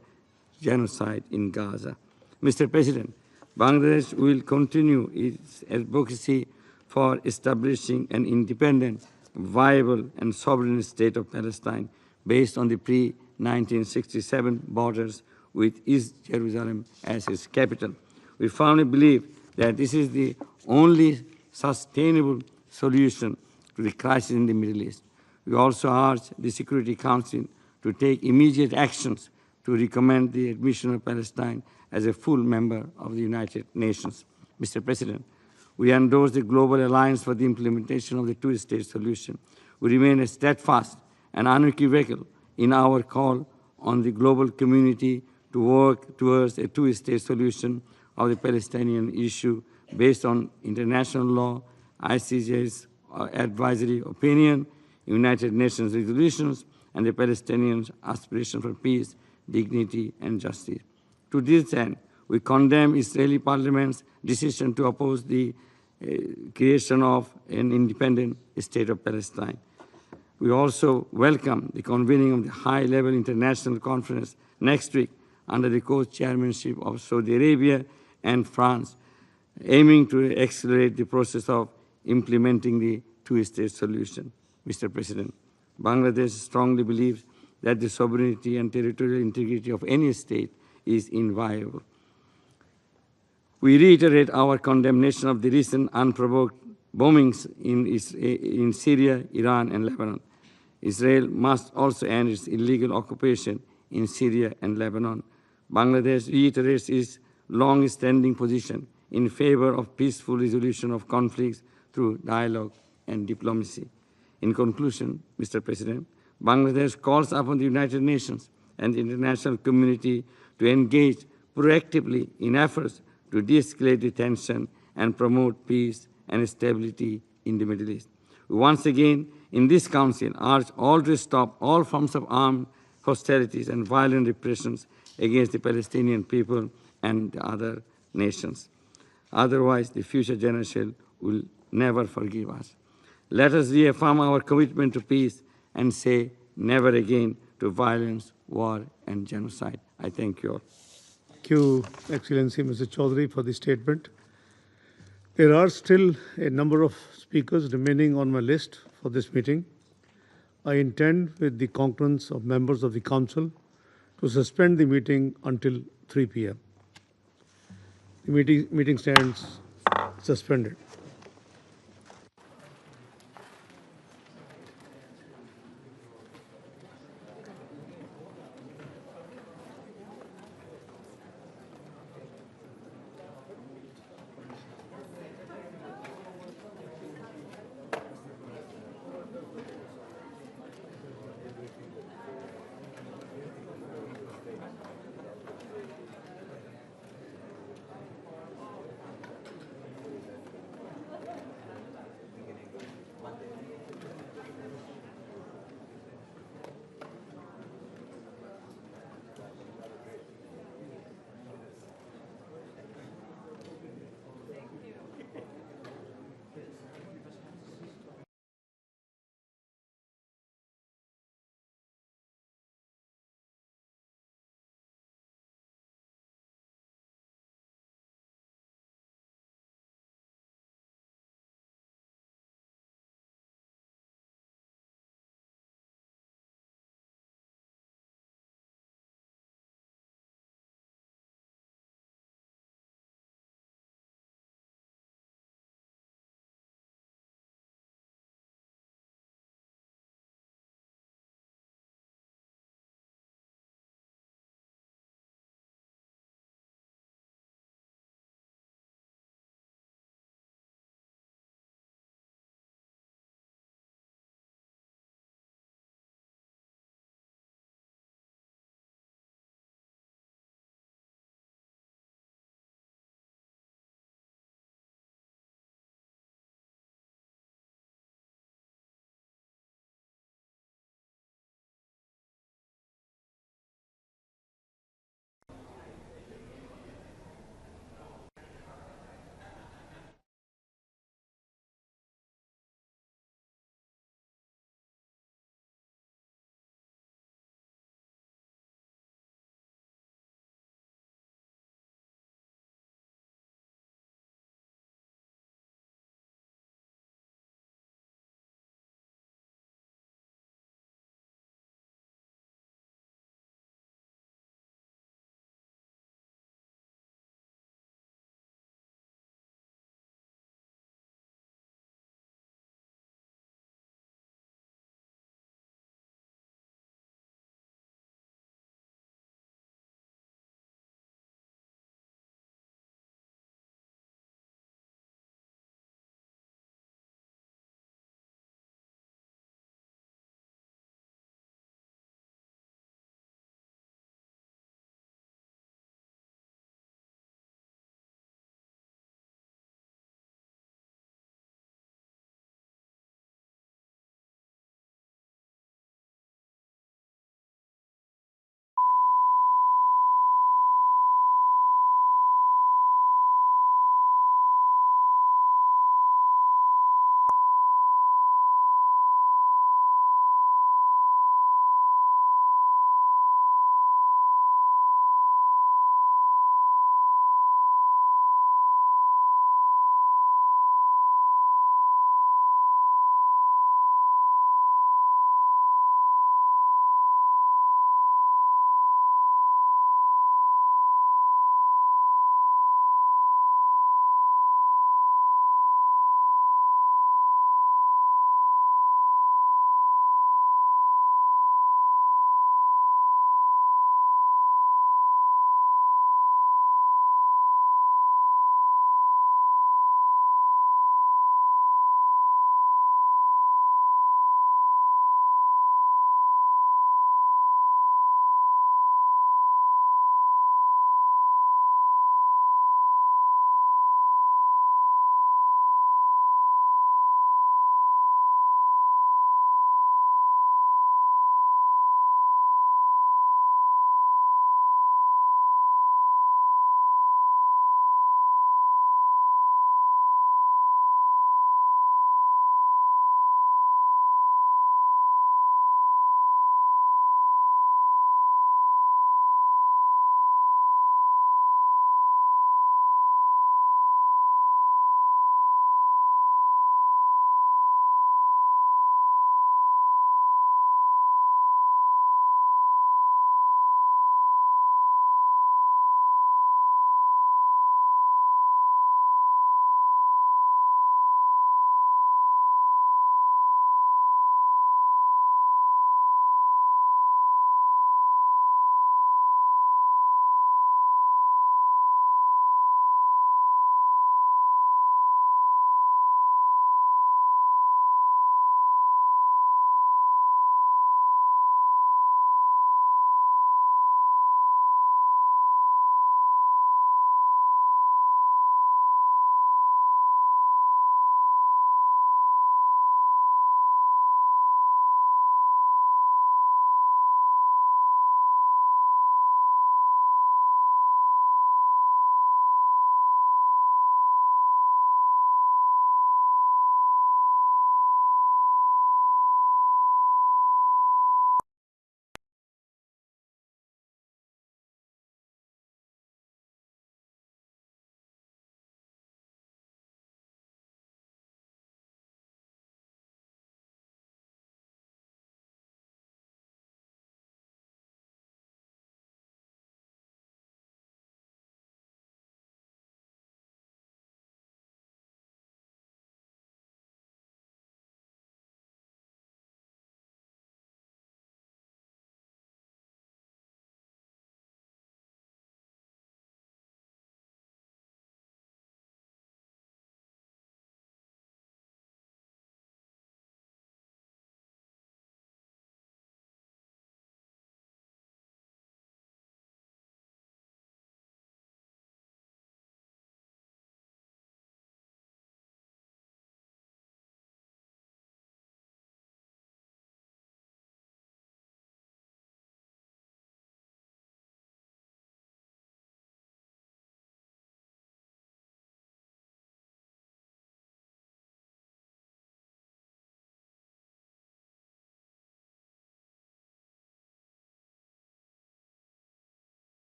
genocide in Gaza. Mr. President, Bangladesh will continue its advocacy for establishing an independent, viable and sovereign state of Palestine based on the pre-1967 borders with East Jerusalem as its capital. We firmly believe that this is the only sustainable solution to the crisis in the Middle East. We also urge the Security Council to take immediate actions to recommend the admission of Palestine as a full member of the United Nations. Mr. President, we endorse the Global Alliance for the Implementation of the Two-State Solution. We remain steadfast and unequivocal in our call on the global community to work towards a two-state solution of the Palestinian issue based on international law, ICJ's advisory opinion, United Nations resolutions, and the Palestinians' aspiration for peace, dignity, and justice. To this end, we condemn Israeli parliament's decision to oppose the creation of an independent state of Palestine. We also welcome the convening of the high-level international conference next week under the co-chairmanship of Saudi Arabia and France, aiming to accelerate the process of implementing the two-state solution. Mr. President, Bangladesh strongly believes that the sovereignty and territorial integrity of any state is inviolable. We reiterate our condemnation of the recent unprovoked bombings in Syria, Iran, and Lebanon. Israel must also end its illegal occupation in Syria and Lebanon. Bangladesh reiterates its long-standing position in favor of peaceful resolution of conflicts through dialogue and diplomacy. In conclusion, Mr. President, Bangladesh calls upon the United Nations and the international community to engage proactively in efforts to de-escalate the tension and promote peace and stability in the Middle East. We once again, in this Council, urge all to stop all forms of armed hostilities and violent repressions against the Palestinian people and the other nations. Otherwise, the future generation will never forgive us. Let us reaffirm our commitment to peace and say never again to violence, war, and genocide. I thank you all. Thank you, Excellency Mr. Chaudhary, for the statement. There are still a number of speakers remaining on my list for this meeting. I intend, with the concurrence of members of the Council, to suspend the meeting until 3 p.m. The meeting stands suspended.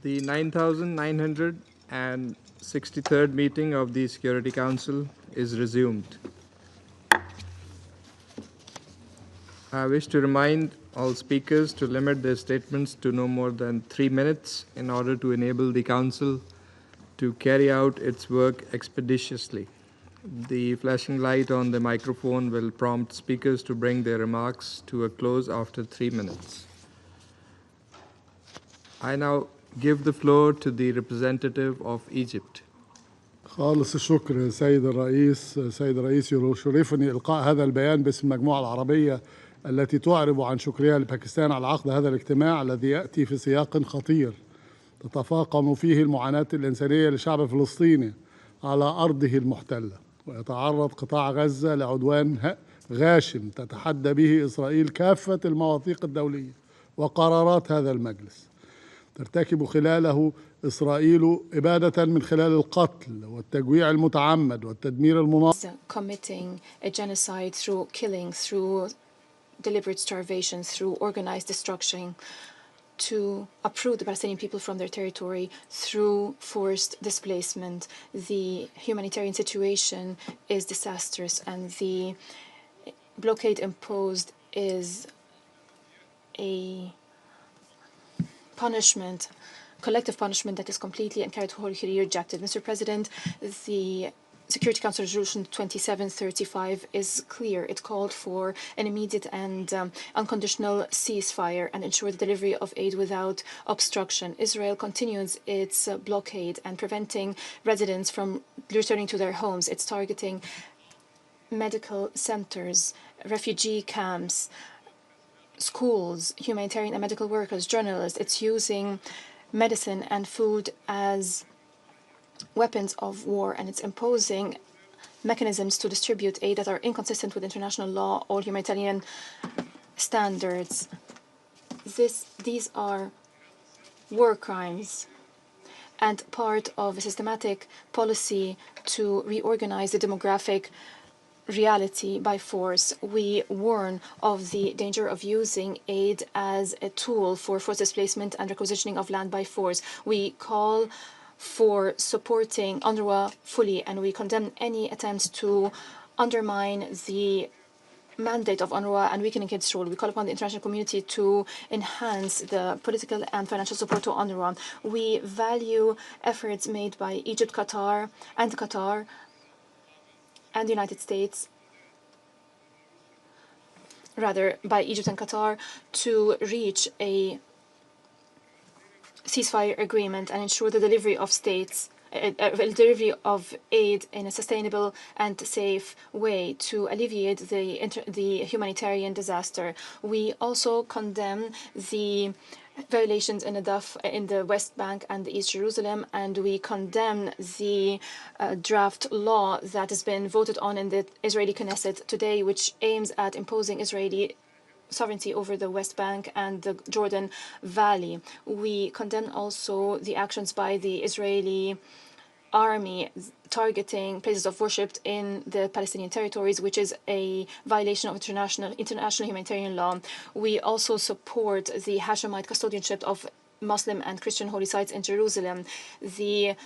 The 9,963rd meeting of the Security Council is resumed. I wish to remind all speakers to limit their statements to no more than 3 minutes in order to enable the Council to carry out its work expeditiously. The flashing light on the microphone will prompt speakers to bring their remarks to a close after 3 minutes. I now give the floor to the representative of Egypt. خالص الشكر سيد الرئيس. سيد الرئيس يشرفني إلقاء هذا البيان باسم المجموعة العربية التي تعرب عن شكرها لباكستان على عقد هذا الاجتماع الذي يأتي في سياق خطير تتفاقم فيه المعاناة الإنسانية للشعب الفلسطيني على أرضه المحتلة، ويتعرض قطاع غزة لعدوان غاشم تتحدى به إسرائيل كافة المواثيق الدولية وقرارات هذا المجلس. ترتكب خلاله إسرائيل إبادة من خلال القتل والتجويع المتعمد والتدمير المنظم. Committing a genocide through killing, through deliberate starvation, through organized destruction, to uproot the Palestinian people from their territory through forced displacement. The humanitarian situation is disastrous, and the blockade imposed is a punishment, collective punishment that is completely and categorically rejected. Mr. President, the Security Council Resolution 2735 is clear. It called for an immediate and unconditional ceasefire and ensure the delivery of aid without obstruction. Israel continues its blockade and preventing residents from returning to their homes. It's targeting medical centers, refugee camps, schools, humanitarian and medical workers, journalists. It's using medicine and food as weapons of war, and it's imposing mechanisms to distribute aid that are inconsistent with international law or humanitarian standards. These are war crimes and part of a systematic policy to reorganize the demographic reality by force. We warn of the danger of using aid as a tool for forced displacement and requisitioning of land by force. We call for supporting UNRWA fully, and we condemn any attempts to undermine the mandate of UNRWA and weakening its role. We call upon the international community to enhance the political and financial support to UNRWA. We value efforts made by Egypt, Qatar, and the United States, rather by Egypt and Qatar, to reach a ceasefire agreement and ensure the delivery of delivery of aid in a sustainable and safe way to alleviate the humanitarian disaster. We also condemn the violations in the West Bank and the East Jerusalem, and we condemn the draft law that has been voted on in the Israeli Knesset today, which aims at imposing Israeli sovereignty over the West Bank and the Jordan Valley. We condemn also the actions by the Israeli army targeting places of worship in the Palestinian territories, which is a violation of international humanitarian law. We also support the Hashemite custodianship of Muslim and Christian holy sites in Jerusalem. The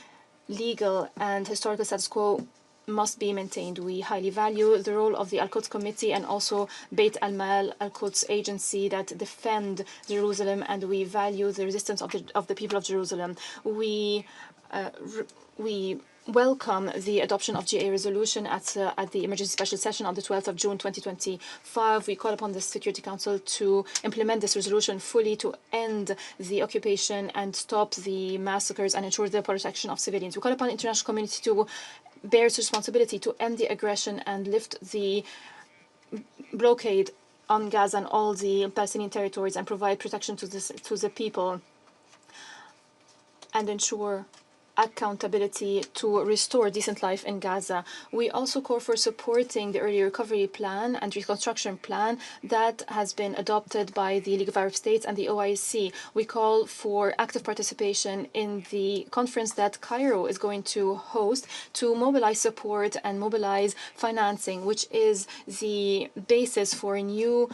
legal and historical status quo must be maintained. We highly value the role of the Al-Quds Committee and also Beit Al-Mal, Al-Quds agency that defend Jerusalem, and we value the resistance of the people of Jerusalem. We welcome the adoption of GA resolution at the emergency special session on the 12th of June 2025. We call upon the Security Council to implement this resolution fully to end the occupation and stop the massacres and ensure the protection of civilians. We call upon the international community to bear its responsibility to end the aggression and lift the blockade on Gaza and all the Palestinian territories and provide protection to the people and ensure accountability to restore decent life in Gaza. We also call for supporting the early recovery plan and reconstruction plan that has been adopted by the League of Arab States and the OIC. We call for active participation in the conference that Cairo is going to host to mobilize support and mobilize financing, which is the basis for a new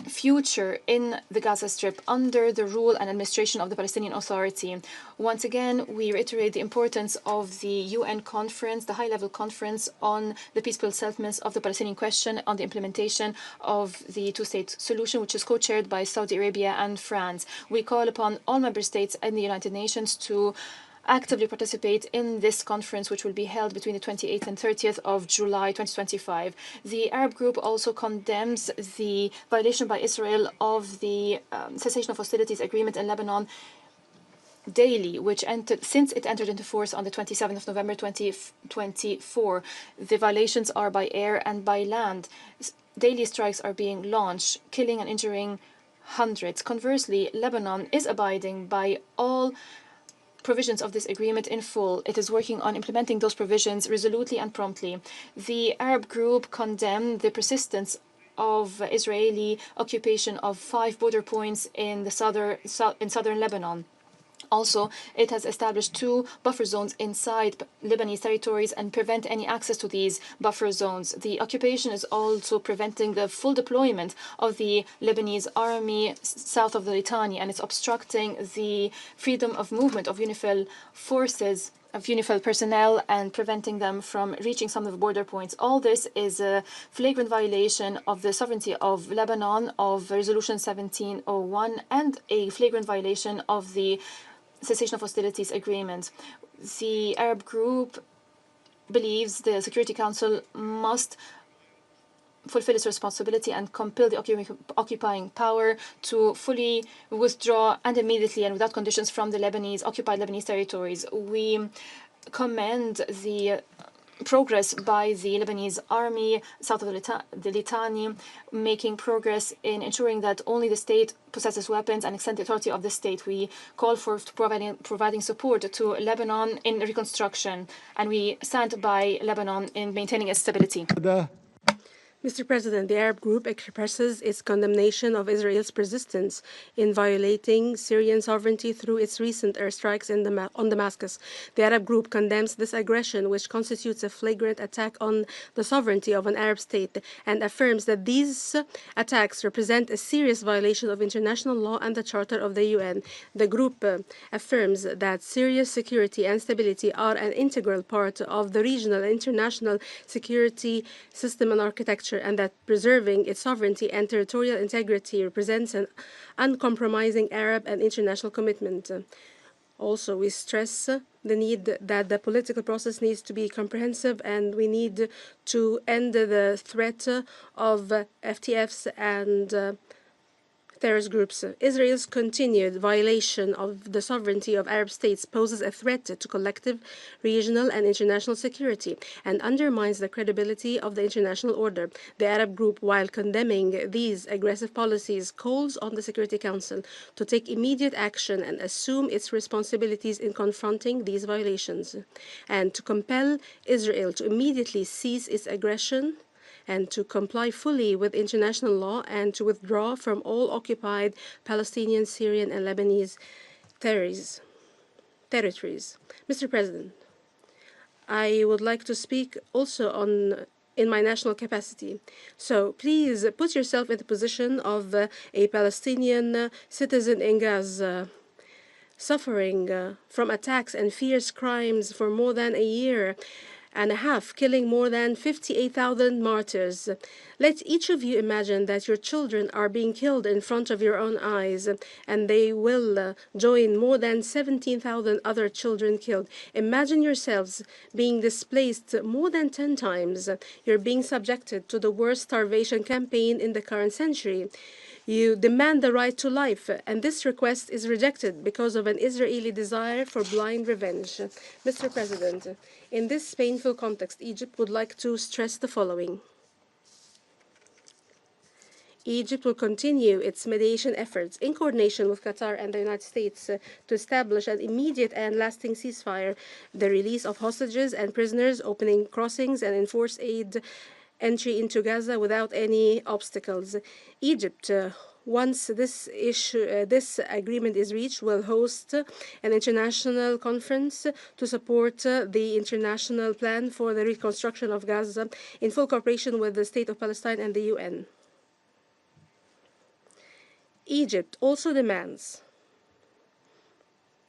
future in the Gaza Strip under the rule and administration of the Palestinian Authority. Once again, we reiterate the importance of the UN conference, the high-level conference on the peaceful settlements of the Palestinian question, on the implementation of the two-state solution, which is co-chaired by Saudi Arabia and France. We call upon all member states and the United Nations to actively participate in this conference, which will be held between the 28th and 30th of July 2025. The Arab group also condemns the violation by Israel of the cessation of hostilities agreement in Lebanon daily, which since it entered into force on the 27th of November 2024. The violations are by air and by land. Daily strikes are being launched, killing and injuring hundreds. Conversely, Lebanon is abiding by all provisions of this agreement in full. It is working on implementing those provisions resolutely and promptly. The Arab group condemned the persistence of Israeli occupation of 5 border points in southern Lebanon. Also, it has established 2 buffer zones inside Lebanese territories and prevent any access to these buffer zones. The occupation is also preventing the full deployment of the Lebanese army south of the Litani, and it's obstructing the freedom of movement of UNIFIL forces, of UNIFIL personnel, and preventing them from reaching some of the border points. All this is a flagrant violation of the sovereignty of Lebanon, of Resolution 1701, and a flagrant violation of the cessation of hostilities agreement. The Arab group believes the Security Council must fulfill its responsibility and compel the occupying power to fully withdraw and immediately and without conditions from the occupied Lebanese territories. We commend the progress by the Lebanese army south of the Litani, making progress in ensuring that only the state possesses weapons and extend the authority of the state. We call for providing support to Lebanon in reconstruction, and we stand by Lebanon in maintaining its stability. Mr. President, the Arab group expresses its condemnation of Israel's persistence in violating Syrian sovereignty through its recent airstrikes on Damascus. The Arab group condemns this aggression, which constitutes a flagrant attack on the sovereignty of an Arab state, and affirms that these attacks represent a serious violation of international law and the Charter of the UN. The group affirms that Syria's security and stability are an integral part of the regional and international security system and architecture, and that preserving its sovereignty and territorial integrity represents an uncompromising Arab and international commitment. Also, we stress the need that the political process needs to be comprehensive, and we need to end the threat of FTFs and terrorist groups. Israel's continued violation of the sovereignty of Arab states poses a threat to collective, regional, and international security and undermines the credibility of the international order. The Arab group, while condemning these aggressive policies, calls on the Security Council to take immediate action and assume its responsibilities in confronting these violations, and to compel Israel to immediately cease its aggression and to comply fully with international law and to withdraw from all occupied Palestinian, Syrian, and Lebanese territories. Mr. President, I would like to speak also in my national capacity. So please put yourself in the position of a Palestinian citizen in Gaza, suffering from attacks and fierce crimes for more than a year and a half, killing more than 58,000 martyrs. Let each of you imagine that your children are being killed in front of your own eyes, and they will join more than 17,000 other children killed. Imagine yourselves being displaced more than 10 times. You're being subjected to the worst starvation campaign in the current century. You demand the right to life, and this request is rejected because of an Israeli desire for blind revenge. Mr. President, in this painful context, Egypt would like to stress the following. Egypt will continue its mediation efforts in coordination with Qatar and the United States to establish an immediate and lasting ceasefire, the release of hostages and prisoners, opening crossings, and enforce aid entry into Gaza without any obstacles. Egypt, once this agreement is reached, will host an international conference to support the international plan for the reconstruction of Gaza in full cooperation with the State of Palestine and the UN. Egypt also demands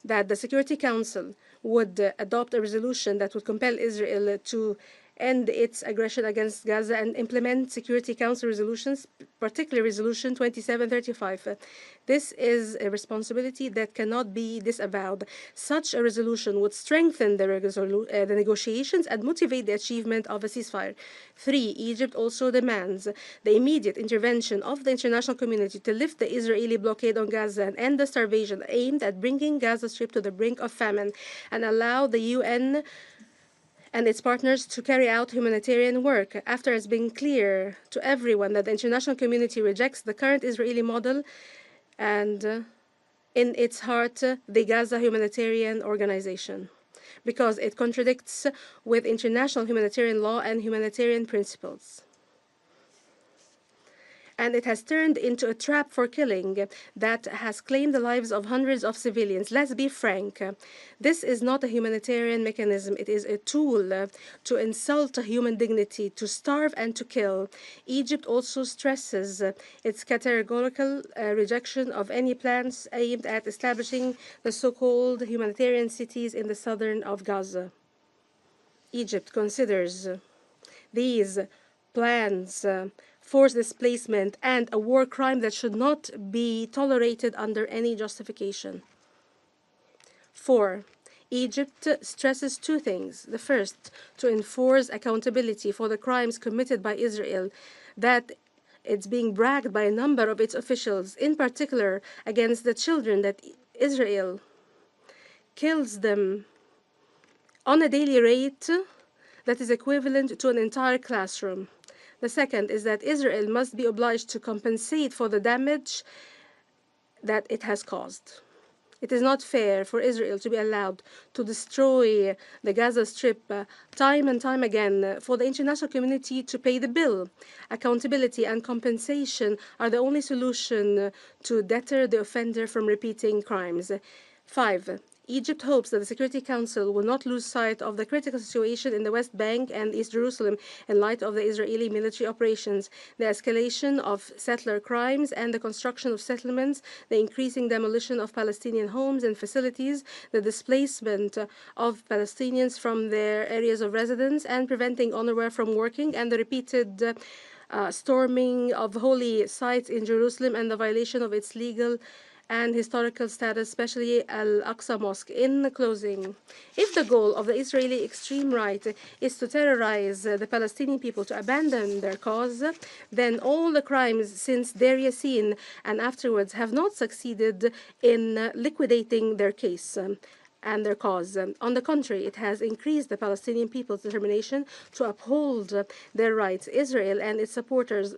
that the Security Council would adopt a resolution that would compel Israel to end its aggression against Gaza and implement Security Council resolutions, particularly Resolution 2735. This is a responsibility that cannot be disavowed. Such a resolution would strengthen the negotiations and motivate the achievement of a ceasefire. 3. Egypt also demands the immediate intervention of the international community to lift the Israeli blockade on Gaza and end the starvation aimed at bringing Gaza Strip to the brink of famine, and allow the UN and its partners to carry out humanitarian work after it's been clear to everyone that the international community rejects the current Israeli model and in its heart the Gaza Humanitarian Organization, because it contradicts with international humanitarian law and humanitarian principles. And it has turned into a trap for killing that has claimed the lives of hundreds of civilians. Let's be frank. This is not a humanitarian mechanism. It is a tool to insult human dignity, to starve and to kill. Egypt also stresses its categorical rejection of any plans aimed at establishing the so-called humanitarian cities in the southern of Gaza. Egypt considers these plans forced displacement and a war crime that should not be tolerated under any justification. 4. Egypt stresses two things. The first, to enforce accountability for the crimes committed by Israel, that it's being bragged by a number of its officials, in particular against the children, that Israel kills them on a daily rate that is equivalent to an entire classroom. The second is that Israel must be obliged to compensate for the damage that it has caused. It is not fair for Israel to be allowed to destroy the Gaza Strip time and time again, for the international community to pay the bill. Accountability and compensation are the only solution to deter the offender from repeating crimes. 5. Egypt hopes that the Security Council will not lose sight of the critical situation in the West Bank and East Jerusalem in light of the Israeli military operations, the escalation of settler crimes and the construction of settlements, the increasing demolition of Palestinian homes and facilities, the displacement of Palestinians from their areas of residence and preventing UNRWA from working, and the repeated storming of holy sites in Jerusalem and the violation of its legal and historical status, especially Al-Aqsa Mosque. In closing, if the goal of the Israeli extreme right is to terrorize the Palestinian people to abandon their cause, then all the crimes since Deir Yassin and afterwards have not succeeded in liquidating their case and their cause. On the contrary, it has increased the Palestinian people's determination to uphold their rights. Israel and its supporters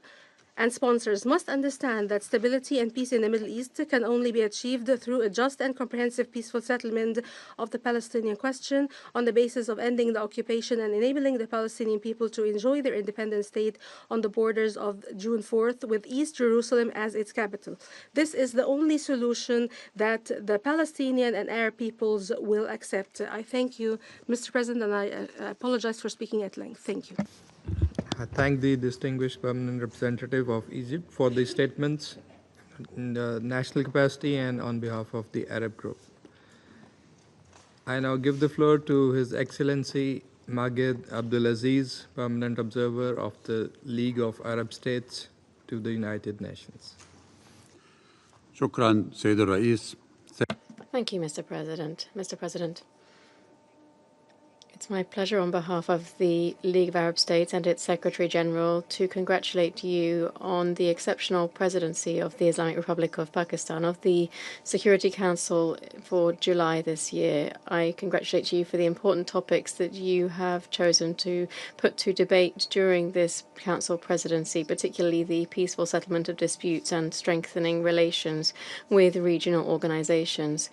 and sponsors must understand that stability and peace in the Middle East can only be achieved through a just and comprehensive peaceful settlement of the Palestinian question on the basis of ending the occupation and enabling the Palestinian people to enjoy their independent state on the borders of June 4th, with East Jerusalem as its capital. This is the only solution that the Palestinian and Arab peoples will accept. I thank you, Mr. President, and I apologize for speaking at length. Thank you. I thank the distinguished permanent representative of Egypt for the statements in the national capacity and on behalf of the Arab group. I now give the floor to His Excellency Maged Abdulaziz, permanent observer of the League of Arab States to the United Nations. شكرا سيد الرئيس. Thank you, Mr. President. Mr. President, it's my pleasure on behalf of the League of Arab States and its Secretary General to congratulate you on the exceptional presidency of the Islamic Republic of Pakistan of the Security Council for July this year. I congratulate you for the important topics that you have chosen to put to debate during this Council presidency, particularly the peaceful settlement of disputes and strengthening relations with regional organizations.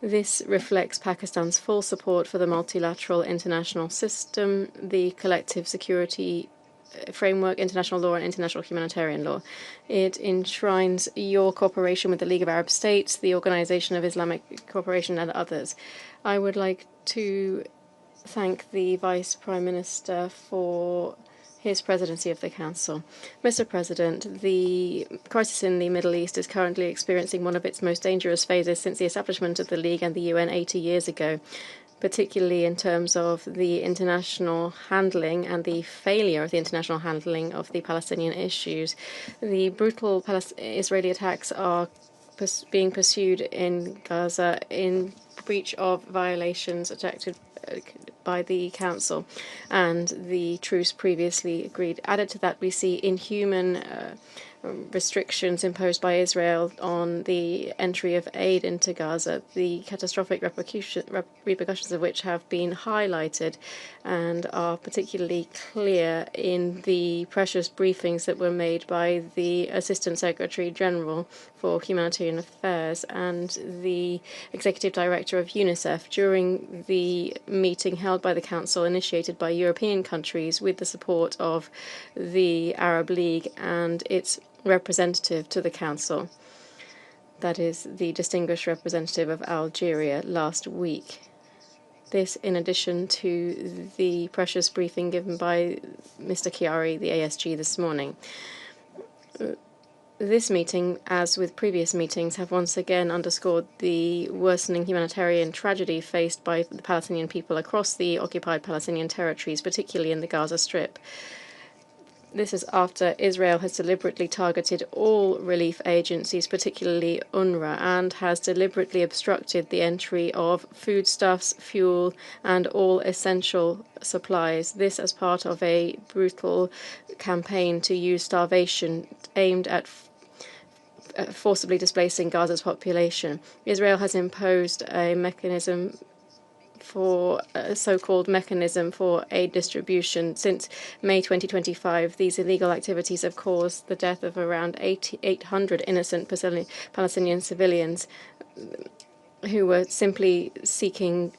This reflects Pakistan's full support for the multilateral international system, the collective security framework, international law, and international humanitarian law. It enshrines your cooperation with the League of Arab States, the Organization of Islamic Cooperation, and others. I would like to thank the Vice Prime Minister for his presidency of the Council. Mr. President, the crisis in the Middle East is currently experiencing one of its most dangerous phases since the establishment of the League and the UN 80 years ago, particularly in terms of the international handling and the failure of the international handling of the Palestinian issues. The brutal Israeli attacks are being pursued in Gaza in breach of violations objected by the Council and the truce previously agreed. Added to that, we see inhuman restrictions imposed by Israel on the entry of aid into Gaza, the catastrophic repercussions of which have been highlighted and are particularly clear in the precious briefings that were made by the Assistant Secretary General for Humanitarian Affairs and the Executive Director of UNICEF during the meeting held by the Council initiated by European countries with the support of the Arab League and its representative to the Council, that is the distinguished representative of Algeria, last week. This in addition to the precious briefing given by Mr. Chiari, the ASG, this morning. This meeting, as with previous meetings, have once again underscored the worsening humanitarian tragedy faced by the Palestinian people across the occupied Palestinian territories, particularly in the Gaza Strip. This is after Israel has deliberately targeted all relief agencies, particularly UNRWA, and has deliberately obstructed the entry of foodstuffs, fuel, and all essential supplies. This as part of a brutal campaign to use starvation aimed at forcibly displacing Gaza's population. Israel has imposed a mechanism for a so-called mechanism for aid distribution. Since May 2025, these illegal activities have caused the death of around 800 innocent Palestinian civilians who were simply seeking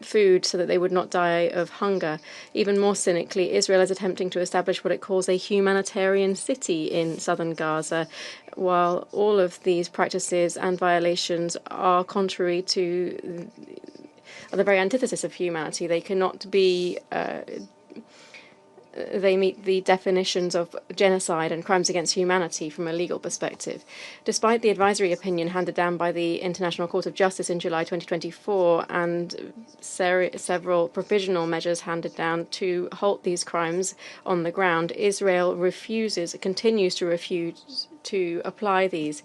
food so that they would not die of hunger. Even more cynically, Israel is attempting to establish what it calls a humanitarian city in southern Gaza, while all of these practices and violations are contrary to the very antithesis of humanity. They cannot be they meet the definitions of genocide and crimes against humanity from a legal perspective. Despite the advisory opinion handed down by the International Court of Justice in July 2024 and several provisional measures handed down to halt these crimes on the ground, Israel continues to refuse to apply these.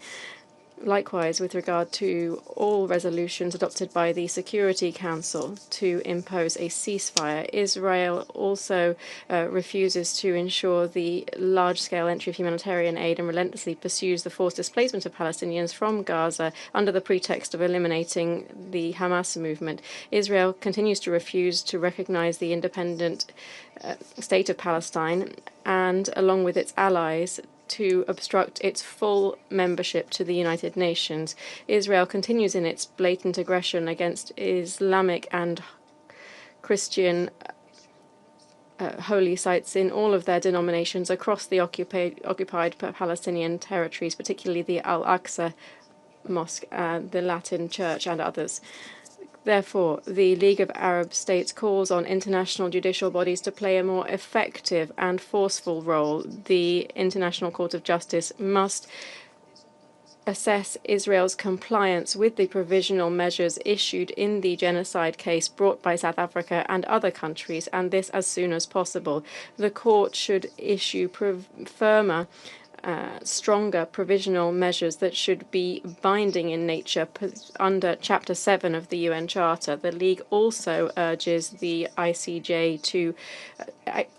Likewise, with regard to all resolutions adopted by the Security Council to impose a ceasefire, Israel also refuses to ensure the large-scale entry of humanitarian aid and relentlessly pursues the forced displacement of Palestinians from Gaza under the pretext of eliminating the Hamas movement. Israel continues to refuse to recognize the independent state of Palestine and, along with its allies, to obstruct its full membership to the United Nations. Israel continues in its blatant aggression against Islamic and Christian holy sites in all of their denominations across the occupied Palestinian territories, particularly the Al-Aqsa Mosque, the Latin Church, and others. Therefore, the League of Arab States calls on international judicial bodies to play a more effective and forceful role. The International Court of Justice must assess Israel's compliance with the provisional measures issued in the genocide case brought by South Africa and other countries, and this as soon as possible. The court should issue firmer stronger provisional measures that should be binding in nature under Chapter 7 of the UN Charter. The League also urges the ICJ to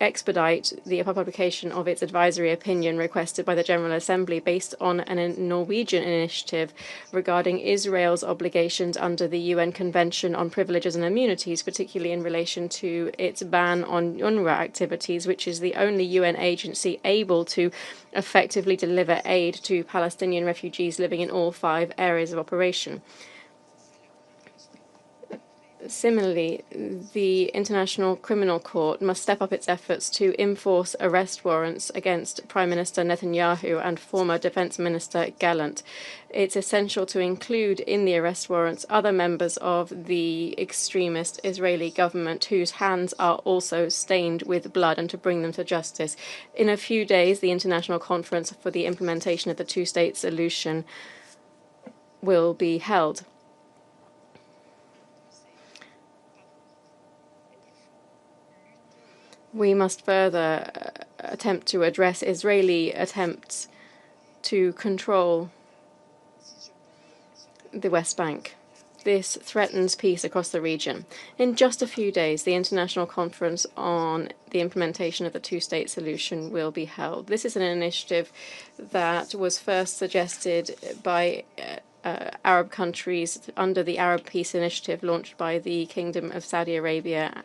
expedite the publication of its advisory opinion requested by the General Assembly based on a Norwegian initiative regarding Israel's obligations under the UN Convention on Privileges and Immunities, particularly in relation to its ban on UNRWA activities, which is the only UN agency able to effectively deliver aid to Palestinian refugees living in all 5 areas of operation. Similarly, the International Criminal Court must step up its efforts to enforce arrest warrants against Prime Minister Netanyahu and former Defense Minister Gallant. It's essential to include in the arrest warrants other members of the extremist Israeli government whose hands are also stained with blood, and to bring them to justice. In a few days, the International Conference for the Implementation of the Two-State Solution will be held. We must further attempt to address Israeli attempts to control the West Bank. This threatens peace across the region. In just a few days, the International Conference on the Implementation of the Two-State Solution will be held. This is an initiative that was first suggested by Arab countries under the Arab Peace Initiative launched by the Kingdom of Saudi Arabia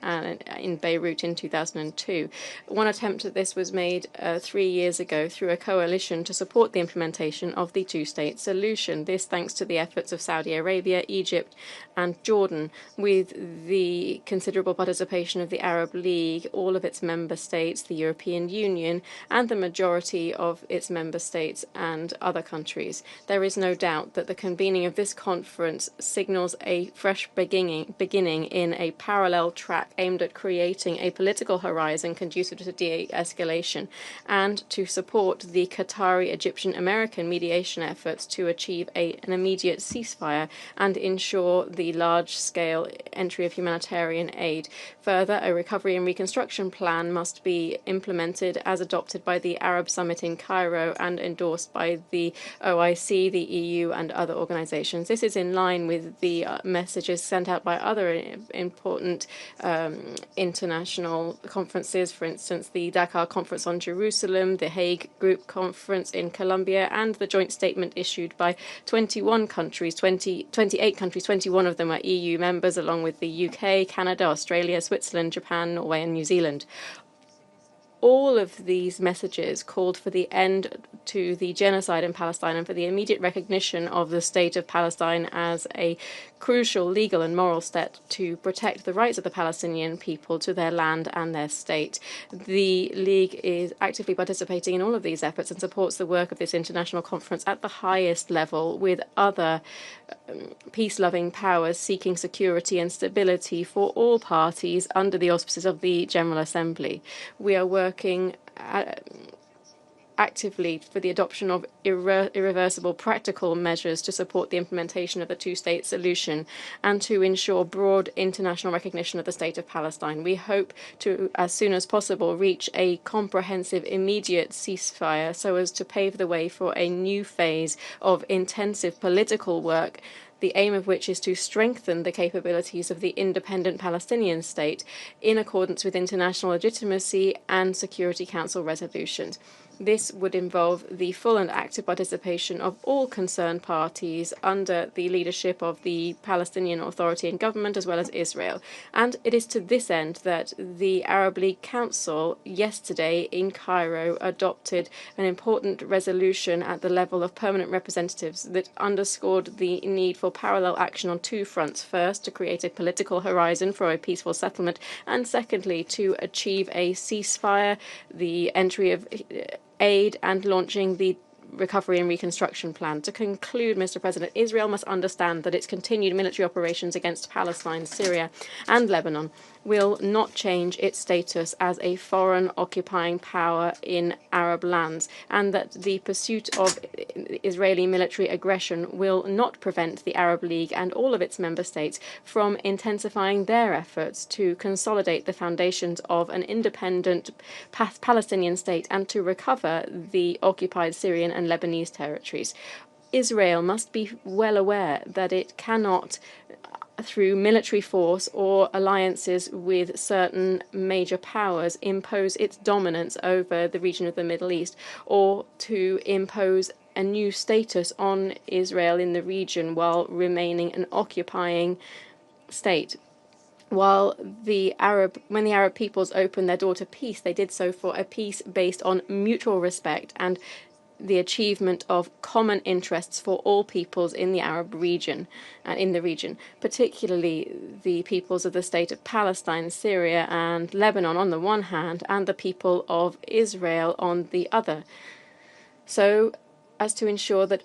in Beirut in 2002. One attempt at this was made 3 years ago through a coalition to support the implementation of the two-state solution. This thanks to the efforts of Saudi Arabia, Egypt, and Jordan, with the considerable participation of the Arab League, all of its member states, the European Union, and the majority of its member states and other countries. There is no doubt that the convening of this conference signals a fresh beginning in a parallel track aimed at creating a political horizon conducive to de-escalation and to support the Qatari, Egyptian, American mediation efforts to achieve an immediate ceasefire and ensure the large-scale entry of humanitarian aid. Further, a recovery and reconstruction plan must be implemented as adopted by the Arab Summit in Cairo and endorsed by the OIC, the EU, and other organizations. This is in line with the messages sent out by other important international conferences, for instance, the Dakar Conference on Jerusalem, the Hague Group Conference in Colombia, and the joint statement issued by 28 countries, 21 of them are EU members, along with the UK, Canada, Australia, Switzerland, Japan, Norway, and New Zealand. All of these messages called for the end to the genocide in Palestine and for the immediate recognition of the state of Palestine as a crucial legal and moral step to protect the rights of the Palestinian people to their land and their state. The League is actively participating in all of these efforts and supports the work of this international conference at the highest level with other peace-loving powers seeking security and stability for all parties under the auspices of the General Assembly. We are working actively for the adoption of irreversible practical measures to support the implementation of the two-state solution and to ensure broad international recognition of the state of Palestine. We hope to, as soon as possible, reach a comprehensive immediate ceasefire so as to pave the way for a new phase of intensive political work, the aim of which is to strengthen the capabilities of the independent Palestinian state in accordance with international legitimacy and Security Council resolutions. This would involve the full and active participation of all concerned parties under the leadership of the Palestinian Authority and government, as well as Israel. And it is to this end that the Arab League Council yesterday in Cairo adopted an important resolution at the level of permanent representatives that underscored the need for parallel action on two fronts. First, to create a political horizon for a peaceful settlement, and secondly, to achieve a ceasefire, the entry of aid, and launching the recovery and reconstruction plan. To conclude, Mr. President, Israel must understand that its continued military operations against Palestine, Syria, and Lebanon will not change its status as a foreign occupying power in Arab lands, and that the pursuit of Israeli military aggression will not prevent the Arab League and all of its member states from intensifying their efforts to consolidate the foundations of an independent Palestinian state and to recover the occupied Syrian and Lebanese territories. Israel must be well aware that it cannot, through military force or alliances with certain major powers, impose its dominance over the region of the Middle East, or to impose a new status on Israel in the region while remaining an occupying state. When the Arab peoples opened their door to peace, they did so for a peace based on mutual respect and the achievement of common interests for all peoples in the Arab region and in the region, particularly the peoples of the state of Palestine, Syria and Lebanon on the one hand, and the people of Israel on the other, so as to ensure that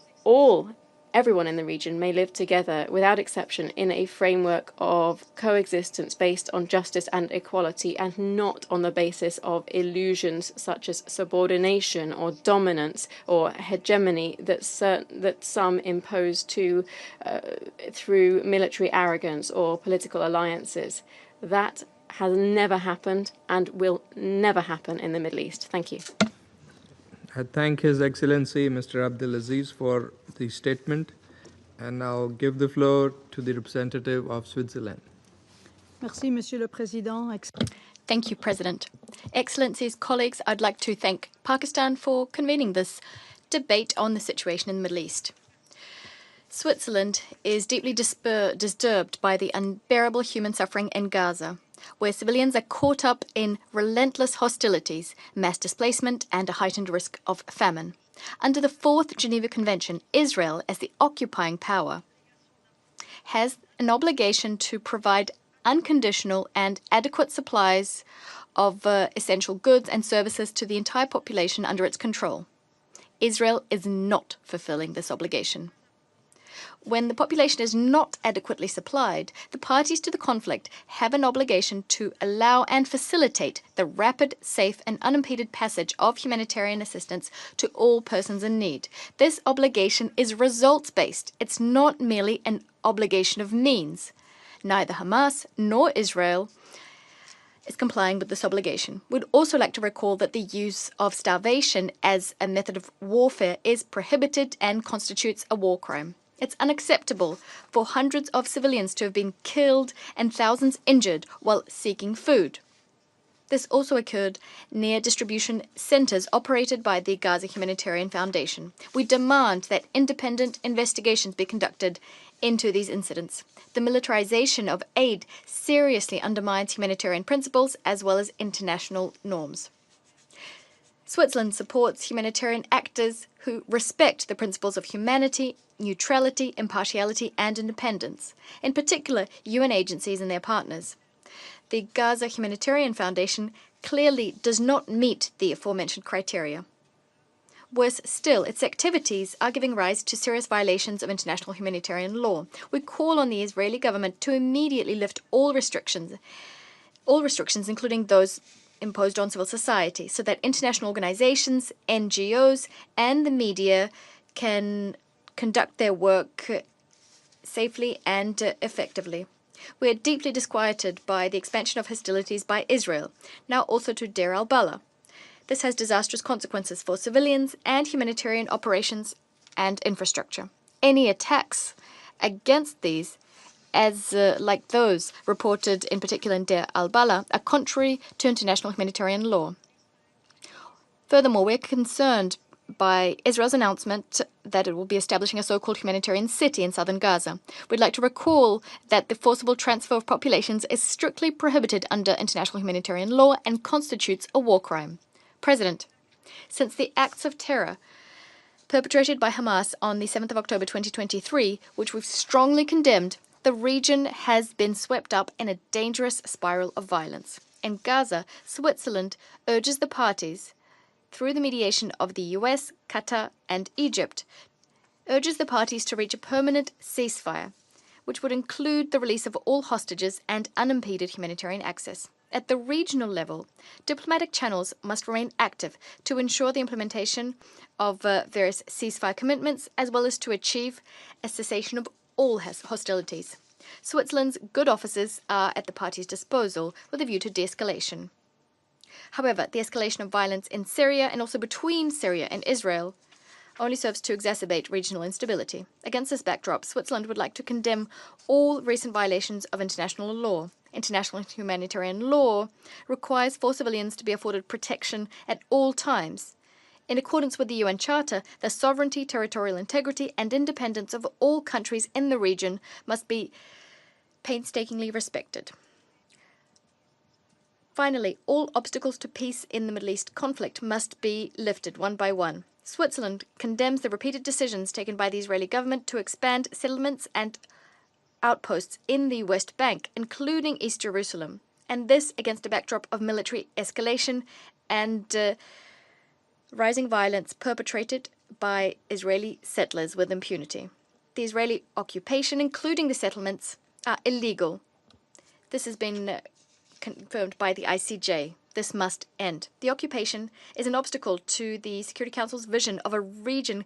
everyone in the region may live together without exception in a framework of coexistence based on justice and equality, and not on the basis of illusions such as subordination or dominance or hegemony that some impose through military arrogance or political alliances. That has never happened and will never happen in the Middle East. Thank you. I thank His Excellency Mr. Abdelaziz for the statement, and now give the floor to the representative of Switzerland. Merci, Monsieur le Président. Thank you, President. Excellencies, colleagues, I'd like to thank Pakistan for convening this debate on the situation in the Middle East. Switzerland is deeply disturbed by the unbearable human suffering in Gaza, where civilians are caught up in relentless hostilities, mass displacement, and a heightened risk of famine. Under the Fourth Geneva Convention, Israel, as the occupying power, has an obligation to provide unconditional and adequate supplies of essential goods and services to the entire population under its control. Israel is not fulfilling this obligation. When the population is not adequately supplied, the parties to the conflict have an obligation to allow and facilitate the rapid, safe, and unimpeded passage of humanitarian assistance to all persons in need. This obligation is results-based. It's not merely an obligation of means. Neither Hamas nor Israel is complying with this obligation. We'd also like to recall that the use of starvation as a method of warfare is prohibited and constitutes a war crime. It's unacceptable for hundreds of civilians to have been killed and thousands injured while seeking food. This also occurred near distribution centers operated by the Gaza Humanitarian Foundation. We demand that independent investigations be conducted into these incidents. The militarization of aid seriously undermines humanitarian principles as well as international norms. Switzerland supports humanitarian actors who respect the principles of humanity, neutrality, impartiality, and independence, in particular UN agencies and their partners. The Gaza Humanitarian Foundation clearly does not meet the aforementioned criteria. Worse still, its activities are giving rise to serious violations of international humanitarian law. We call on the Israeli government to immediately lift all restrictions, including those imposed on civil society, so that international organizations, NGOs, and the media can conduct their work safely and effectively. We are deeply disquieted by the expansion of hostilities by Israel, now also to Deir al-Balah. This has disastrous consequences for civilians and humanitarian operations and infrastructure. Any attacks against these, like those reported in particular in Deir al-Balah, are contrary to international humanitarian law. Furthermore, we are concerned by Israel's announcement that it will be establishing a so-called humanitarian city in southern Gaza. We'd like to recall that the forcible transfer of populations is strictly prohibited under international humanitarian law and constitutes a war crime. President, since the acts of terror perpetrated by Hamas on the 7th of October 2023, which we've strongly condemned, the region has been swept up in a dangerous spiral of violence. In Gaza, Switzerland urges the parties, through the mediation of the US, Qatar, and Egypt, urges the parties to reach a permanent ceasefire, which would include the release of all hostages and unimpeded humanitarian access. At the regional level, diplomatic channels must remain active to ensure the implementation of various ceasefire commitments, as well as to achieve a cessation of all hostilities. Switzerland's good offices are at the parties' disposal with a view to de-escalation. However, the escalation of violence in Syria and also between Syria and Israel only serves to exacerbate regional instability. Against this backdrop, Switzerland would like to condemn all recent violations of international law. International humanitarian law requires for civilians to be afforded protection at all times. In accordance with the UN Charter, the sovereignty, territorial integrity, and independence of all countries in the region must be painstakingly respected. Finally, all obstacles to peace in the Middle East conflict must be lifted one by one. Switzerland condemns the repeated decisions taken by the Israeli government to expand settlements and outposts in the West Bank, including East Jerusalem, and this against a backdrop of military escalation and rising violence perpetrated by Israeli settlers with impunity. The Israeli occupation, including the settlements, are illegal. This has been confirmed by the ICJ. This must end. The occupation is an obstacle to the Security Council's vision of a region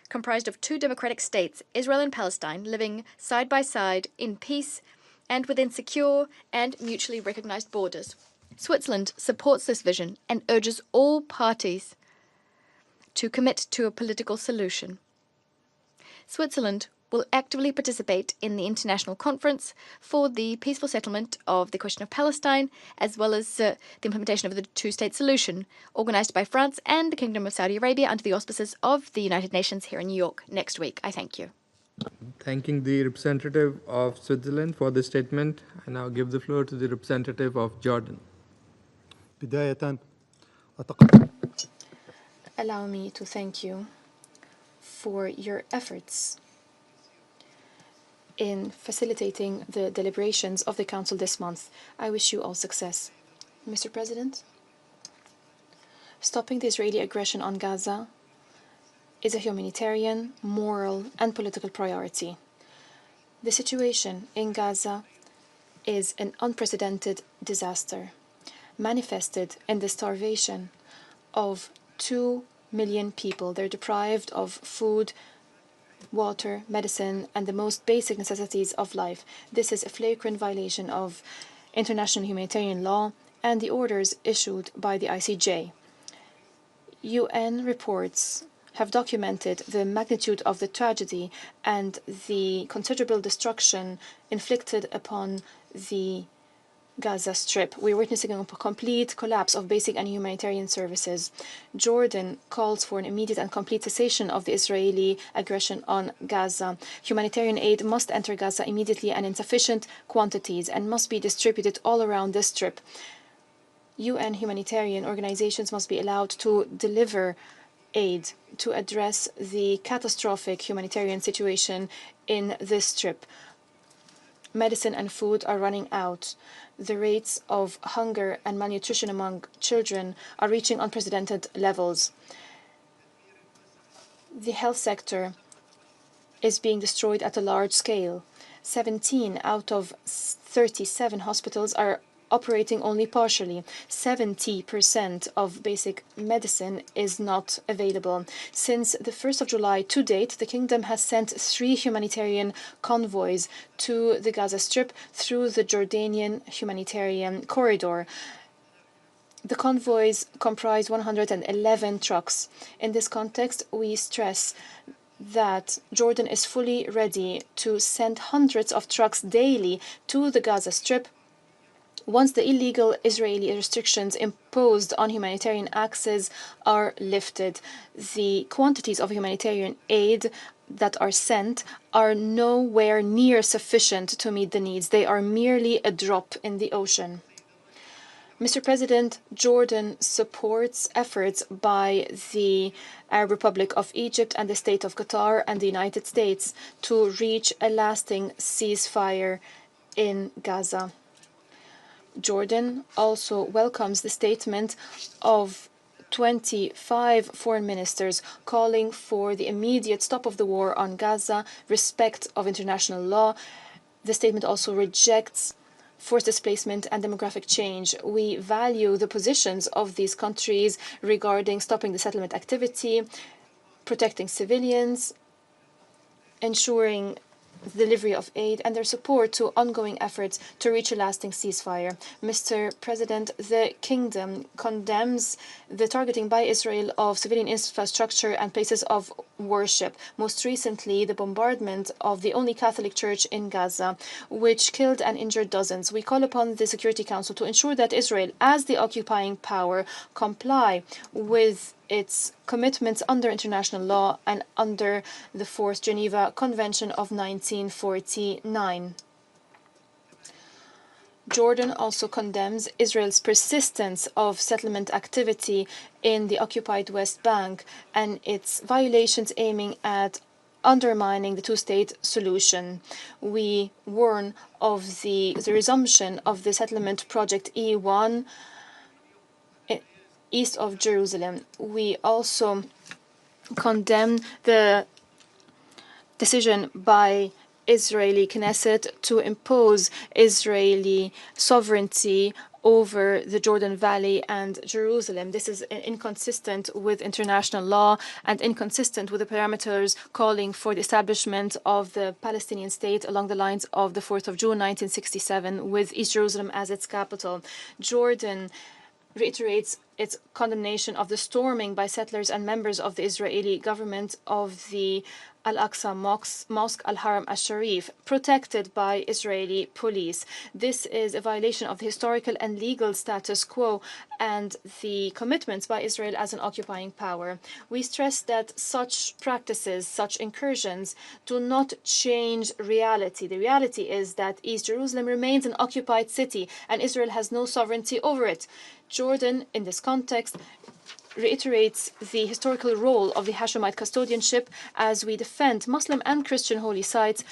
comprised of two democratic states, Israel and Palestine, living side by side in peace and within secure and mutually recognized borders. Switzerland supports this vision and urges all parties to commit to a political solution. Switzerland will actively participate in the international conference for the peaceful settlement of the question of Palestine, as well as the implementation of the two-state solution, organized by France and the Kingdom of Saudi Arabia under the auspices of the United Nations here in New York next week. I thank you. Thanking the representative of Switzerland for this statement, I now give the floor to the representative of Jordan. Allow me to thank you for your efforts in facilitating the deliberations of the Council this month. I wish you all success. Mr. President, stopping the Israeli aggression on Gaza is a humanitarian, moral, and political priority. The situation in Gaza is an unprecedented disaster, manifested in the starvation of 2 million people. They're deprived of food, water, medicine, and the most basic necessities of life. This is a flagrant violation of international humanitarian law and the orders issued by the ICJ. UN reports have documented the magnitude of the tragedy and the considerable destruction inflicted upon the Gaza Strip. We're witnessing a complete collapse of basic and humanitarian services. Jordan calls for an immediate and complete cessation of the Israeli aggression on Gaza. Humanitarian aid must enter Gaza immediately and in sufficient quantities and must be distributed all around the Strip. UN humanitarian organizations must be allowed to deliver aid to address the catastrophic humanitarian situation in this Strip. Medicine and food are running out. The rates of hunger and malnutrition among children are reaching unprecedented levels. The health sector is being destroyed at a large scale. 17 out of 37 hospitals are operating only partially. 70% of basic medicine is not available. Since the 1st of July to date, the Kingdom has sent 3 humanitarian convoys to the Gaza Strip through the Jordanian humanitarian corridor. The convoys comprise 111 trucks. In this context, we stress that Jordan is fully ready to send hundreds of trucks daily to the Gaza Strip once the illegal Israeli restrictions imposed on humanitarian access are lifted. The quantities of humanitarian aid that are sent are nowhere near sufficient to meet the needs. They are merely a drop in the ocean. Mr. President, Jordan supports efforts by the Arab Republic of Egypt and the State of Qatar and the United States to reach a lasting ceasefire in Gaza. Jordan also welcomes the statement of 25 foreign ministers calling for the immediate stop of the war on Gaza, respect of international law. The statement also rejects forced displacement and demographic change. We value the positions of these countries regarding stopping the settlement activity, protecting civilians, ensuring the delivery of aid, and their support to ongoing efforts to reach a lasting ceasefire. Mr. President, the Kingdom condemns the targeting by Israel of civilian infrastructure and places of worship. Most recently, the bombardment of the only Catholic church in Gaza, which killed and injured dozens. We call upon the Security Council to ensure that Israel, as the occupying power, comply with its commitments under international law and under the Fourth Geneva Convention of 1949. Jordan also condemns Israel's persistence of settlement activity in the occupied West Bank and its violations aiming at undermining the two-state solution. We warn of the resumption of the settlement project E1 east of Jerusalem. We also condemn the decision by Israeli Knesset to impose Israeli sovereignty over the Jordan Valley and Jerusalem. This is inconsistent with international law and inconsistent with the parameters calling for the establishment of the Palestinian state along the lines of the 4th of June 1967 with East Jerusalem as its capital. Jordan reiterates its condemnation of the storming by settlers and members of the Israeli government of the Al-Aqsa Mosque Al-Haram Al-Sharif, protected by Israeli police. This is a violation of the historical and legal status quo and the commitments by Israel as an occupying power. We stress that such practices, such incursions, do not change reality. The reality is that East Jerusalem remains an occupied city and Israel has no sovereignty over it. Jordan, in this context, reiterates the historical role of the Hashemite custodianship as we defend Muslim and Christian holy sites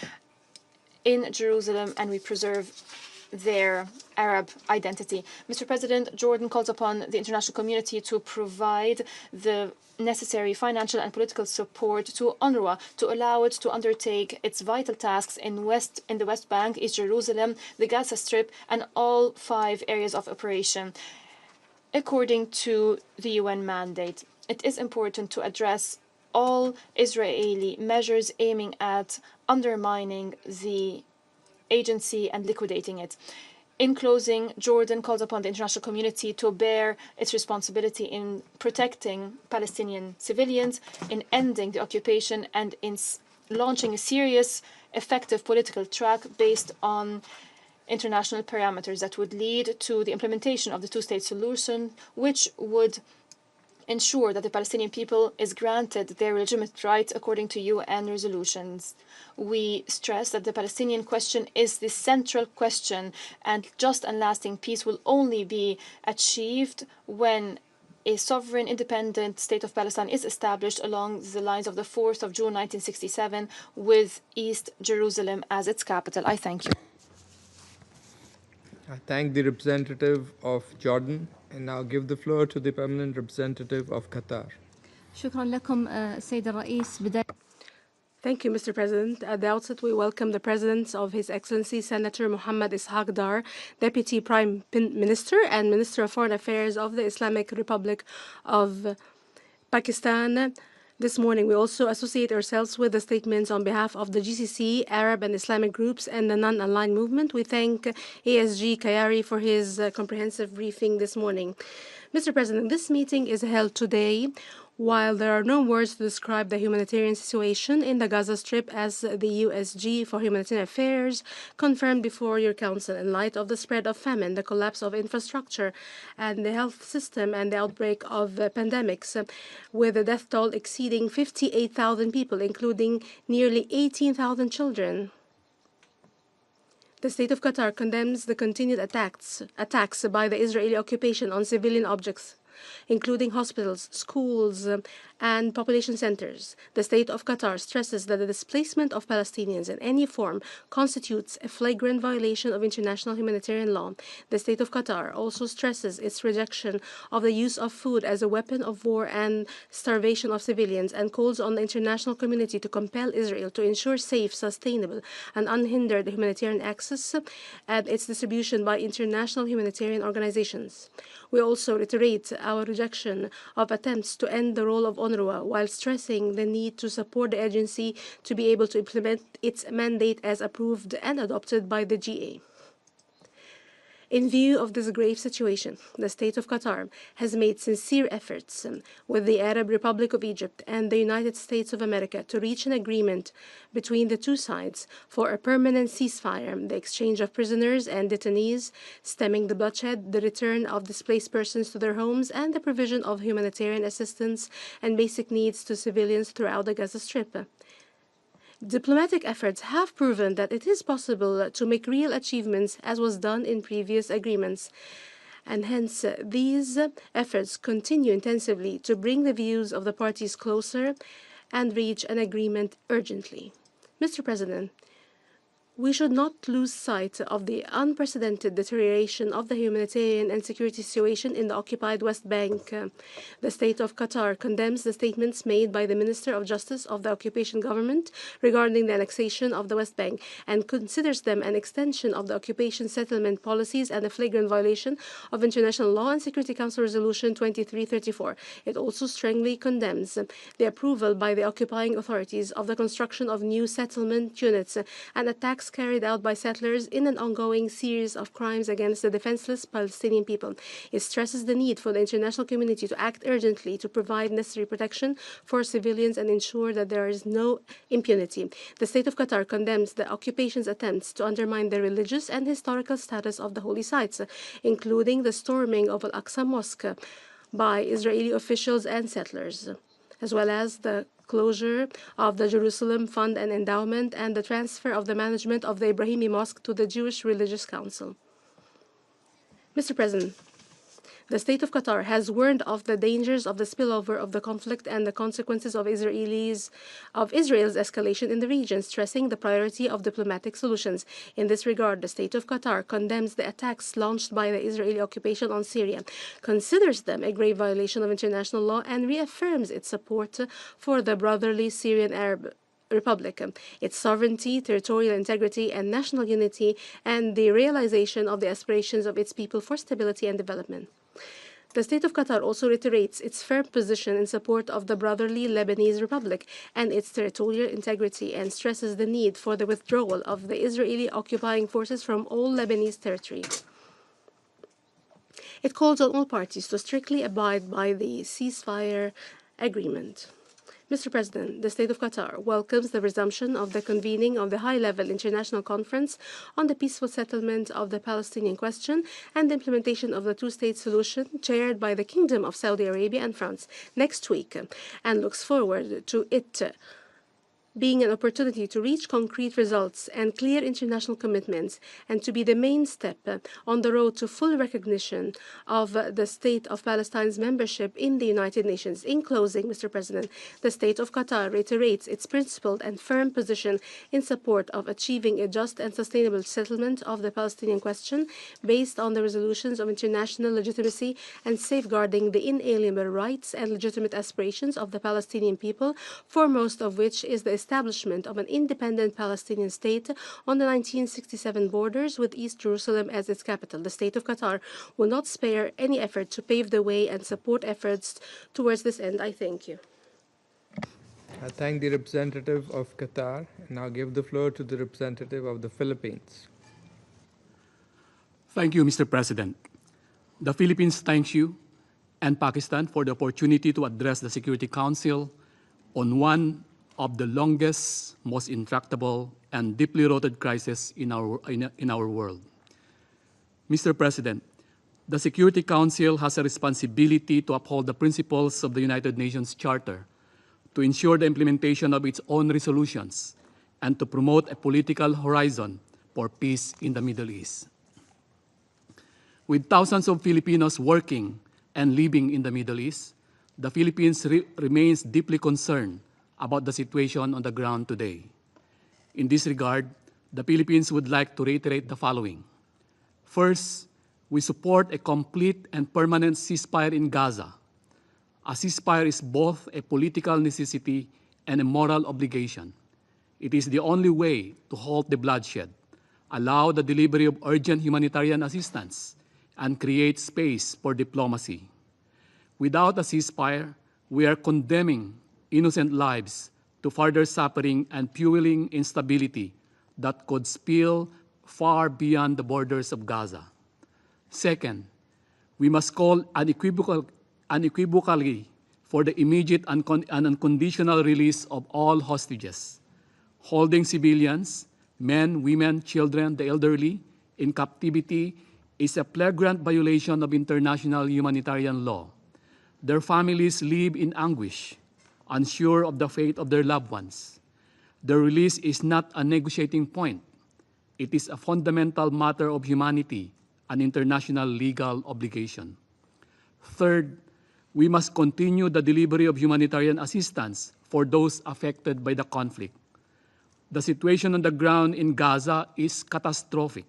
in Jerusalem and we preserve their Arab identity. Mr. President, Jordan calls upon the international community to provide the necessary financial and political support to UNRWA to allow it to undertake its vital tasks in the West Bank, East Jerusalem, the Gaza Strip, and all 5 areas of operation. According to the UN mandate, it is important to address all Israeli measures aiming at undermining the agency and liquidating it. In closing, Jordan calls upon the international community to bear its responsibility in protecting Palestinian civilians, in ending the occupation, and in launching a serious, effective political track based on international parameters that would lead to the implementation of the two-state solution, which would ensure that the Palestinian people is granted their legitimate rights according to UN resolutions. We stress that the Palestinian question is the central question, and just and lasting peace will only be achieved when a sovereign, independent state of Palestine is established along the lines of the 4th of June 1967 with East Jerusalem as its capital. I thank you. I thank the representative of Jordan and now give the floor to the permanent representative of Qatar. Thank you, Mr. President. At the outset, we welcome the presence of His Excellency Senator Mohammad Ishaq Dar, Deputy Prime Minister and Minister of Foreign Affairs of the Islamic Republic of Pakistan. This morning, we also associate ourselves with the statements on behalf of the GCC, Arab and Islamic groups, and the non-aligned movement. We thank ASG Kayari for his comprehensive briefing this morning. Mr. President, this meeting is held today while there are no words to describe the humanitarian situation in the Gaza Strip, as the USG for Humanitarian Affairs confirmed before your Council in light of the spread of famine, the collapse of infrastructure and the health system, and the outbreak of pandemics, with the death toll exceeding 58,000 people, including nearly 18,000 children. The State of Qatar condemns the continued attacks by the Israeli occupation on civilian objects, including hospitals, schools, and population centers. The State of Qatar stresses that the displacement of Palestinians in any form constitutes a flagrant violation of international humanitarian law. The State of Qatar also stresses its rejection of the use of food as a weapon of war and starvation of civilians, and calls on the international community to compel Israel to ensure safe, sustainable, and unhindered humanitarian access and its distribution by international humanitarian organizations. We also reiterate our rejection of attempts to end the role of UNRWA, while stressing the need to support the agency to be able to implement its mandate as approved and adopted by the GA. In view of this grave situation, the State of Qatar has made sincere efforts with the Arab Republic of Egypt and the United States of America to reach an agreement between the two sides for a permanent ceasefire, the exchange of prisoners and detainees, stemming the bloodshed, the return of displaced persons to their homes, and the provision of humanitarian assistance and basic needs to civilians throughout the Gaza Strip. Diplomatic efforts have proven that it is possible to make real achievements as was done in previous agreements. And hence, these efforts continue intensively to bring the views of the parties closer and reach an agreement urgently. Mr. President, we should not lose sight of the unprecedented deterioration of the humanitarian and security situation in the occupied West Bank. The State of Qatar condemns the statements made by the Minister of Justice of the occupation government regarding the annexation of the West Bank and considers them an extension of the occupation settlement policies and a flagrant violation of international law and Security Council Resolution 2334. It also strongly condemns the approval by the occupying authorities of the construction of new settlement units and attacks carried out by settlers in an ongoing series of crimes against the defenseless Palestinian people. It stresses the need for the international community to act urgently to provide necessary protection for civilians and ensure that there is no impunity. The State of Qatar condemns the occupation's attempts to undermine the religious and historical status of the holy sites, including the storming of Al-Aqsa Mosque by Israeli officials and settlers, as well as the closure of the Jerusalem Fund and Endowment and the transfer of the management of the Ibrahimi Mosque to the Jewish Religious Council. Mr. President, the State of Qatar has warned of the dangers of the spillover of the conflict and the consequences of Israel's escalation in the region, stressing the priority of diplomatic solutions. In this regard, the State of Qatar condemns the attacks launched by the Israeli occupation on Syria, considers them a grave violation of international law, and reaffirms its support for the brotherly Syrian Arab Republic, its sovereignty, territorial integrity, and national unity, and the realization of the aspirations of its people for stability and development. The State of Qatar also reiterates its firm position in support of the brotherly Lebanese Republic and its territorial integrity and stresses the need for the withdrawal of the Israeli occupying forces from all Lebanese territory. It calls on all parties to strictly abide by the ceasefire agreement. Mr. President, the State of Qatar welcomes the resumption of the convening of the high-level international conference on the peaceful settlement of the Palestinian question and the implementation of the two-state solution chaired by the Kingdom of Saudi Arabia and France next week, and looks forward to it being an opportunity to reach concrete results and clear international commitments and to be the main step on the road to full recognition of the State of Palestine's membership in the United Nations. In closing, Mr. President, the State of Qatar reiterates its principled and firm position in support of achieving a just and sustainable settlement of the Palestinian question based on the resolutions of international legitimacy and safeguarding the inalienable rights and legitimate aspirations of the Palestinian people, foremost of which is the establishment of an independent Palestinian state on the 1967 borders with East Jerusalem as its capital. The State of Qatar will not spare any effort to pave the way and support efforts towards this end. I thank you. I thank the representative of Qatar and now give the floor to the representative of the Philippines. Thank you, Mr. President. The Philippines thanks you and Pakistan for the opportunity to address the Security Council on one of the longest, most intractable, and deeply rooted crises in our world. Mr. President, the Security Council has a responsibility to uphold the principles of the United Nations Charter, to ensure the implementation of its own resolutions, and to promote a political horizon for peace in the Middle East. With thousands of Filipinos working and living in the Middle East, the Philippines remains deeply concerned about the situation on the ground today. In this regard, the Philippines would like to reiterate the following. First, we support a complete and permanent ceasefire in Gaza. A ceasefire is both a political necessity and a moral obligation. It is the only way to halt the bloodshed, allow the delivery of urgent humanitarian assistance, and create space for diplomacy. Without a ceasefire, we are condemning innocent lives to further suffering and fueling instability that could spill far beyond the borders of Gaza. Second, we must call unequivocally for the immediate and unconditional release of all hostages. Holding civilians, men, women, children, the elderly, in captivity is a flagrant violation of international humanitarian law. Their families live in anguish, unsure of the fate of their loved ones. The release is not a negotiating point. It is a fundamental matter of humanity, an international legal obligation. Third, we must continue the delivery of humanitarian assistance for those affected by the conflict. The situation on the ground in Gaza is catastrophic.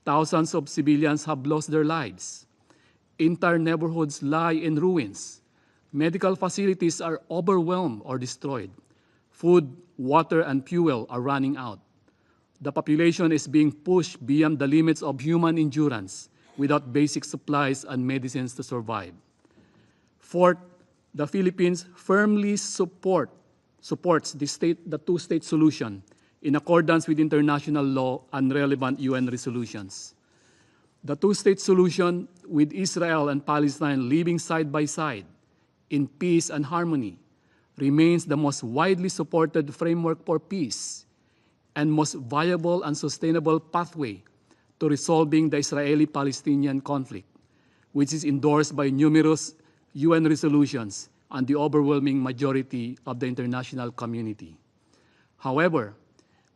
Thousands of civilians have lost their lives. Entire neighborhoods lie in ruins. Medical facilities are overwhelmed or destroyed. Food, water, and fuel are running out. The population is being pushed beyond the limits of human endurance without basic supplies and medicines to survive. Fourth, the Philippines firmly supports the two-state solution in accordance with international law and relevant UN resolutions. The two-state solution with Israel and Palestine living side by side in peace and harmony remains the most widely supported framework for peace and most viable and sustainable pathway to resolving the Israeli-Palestinian conflict, which is endorsed by numerous UN resolutions and the overwhelming majority of the international community. However,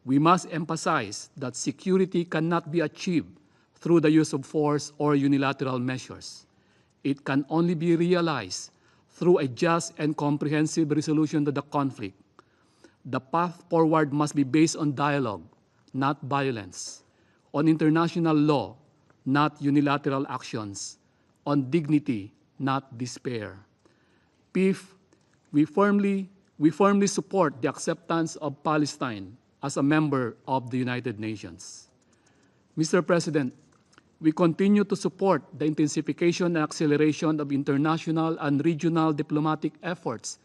we must emphasize that security cannot be achieved through the use of force or unilateral measures. It can only be realized through a just and comprehensive resolution to the conflict. The path forward must be based on dialogue, not violence, on international law, not unilateral actions, on dignity, not despair. Fifth, we firmly support the acceptance of Palestine as a member of the United Nations. Mr. President, we continue to support the intensification and acceleration of international and regional diplomatic efforts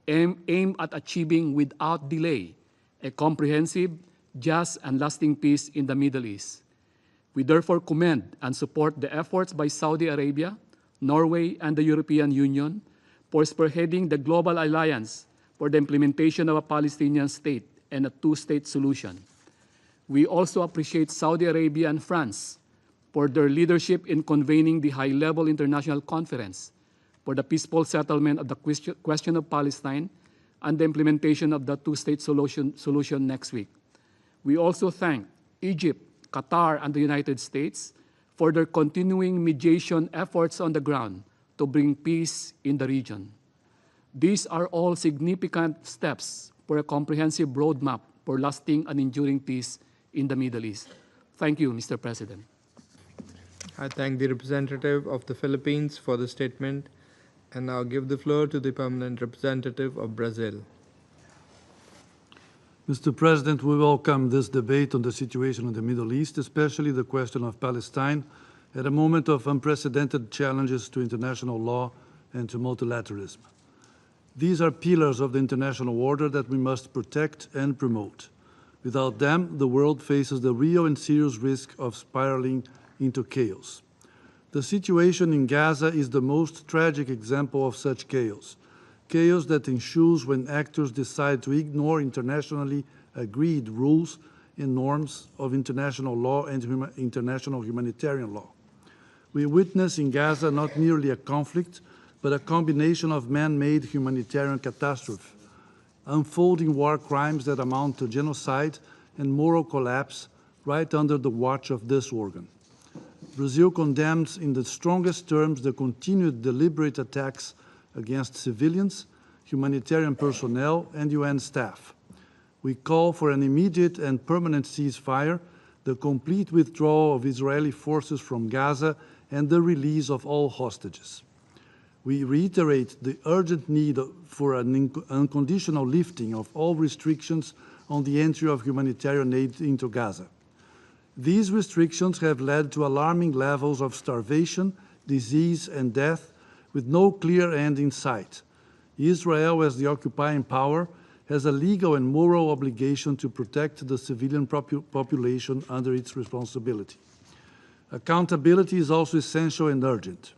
aimed at achieving without delay a comprehensive, just, and lasting peace in the Middle East. We therefore commend and support the efforts by Saudi Arabia, Norway, and the European Union for spearheading the global alliance for the implementation of a Palestinian state and a two-state solution. We also appreciate Saudi Arabia and France for their leadership in convening the high-level international conference for the peaceful settlement of the question of Palestine and the implementation of the two-state solution next week. We also thank Egypt, Qatar, and the United States for their continuing mediation efforts on the ground to bring peace in the region. These are all significant steps for a comprehensive roadmap for lasting and enduring peace in the Middle East. Thank you, Mr. President. I thank the representative of the Philippines for the statement and now give the floor to the permanent representative of Brazil. Mr. President, we welcome this debate on the situation in the Middle East, especially the question of Palestine, at a moment of unprecedented challenges to international law and to multilateralism. These are pillars of the international order that we must protect and promote. Without them, the world faces the real and serious risk of spiraling into chaos. The situation in Gaza is the most tragic example of such chaos. Chaos that ensues when actors decide to ignore internationally agreed rules and norms of international law and international humanitarian law. We witness in Gaza not merely a conflict, but a combination of man-made humanitarian catastrophe, unfolding war crimes that amount to genocide and moral collapse right under the watch of this organ. Brazil condemns in the strongest terms the continued deliberate attacks against civilians, humanitarian personnel, and UN staff. We call for an immediate and permanent ceasefire, the complete withdrawal of Israeli forces from Gaza, and the release of all hostages. We reiterate the urgent need for an unconditional lifting of all restrictions on the entry of humanitarian aid into Gaza. These restrictions have led to alarming levels of starvation, disease, and death, with no clear end in sight. Israel, as the occupying power, has a legal and moral obligation to protect the civilian population under its responsibility. Accountability is also essential and urgent.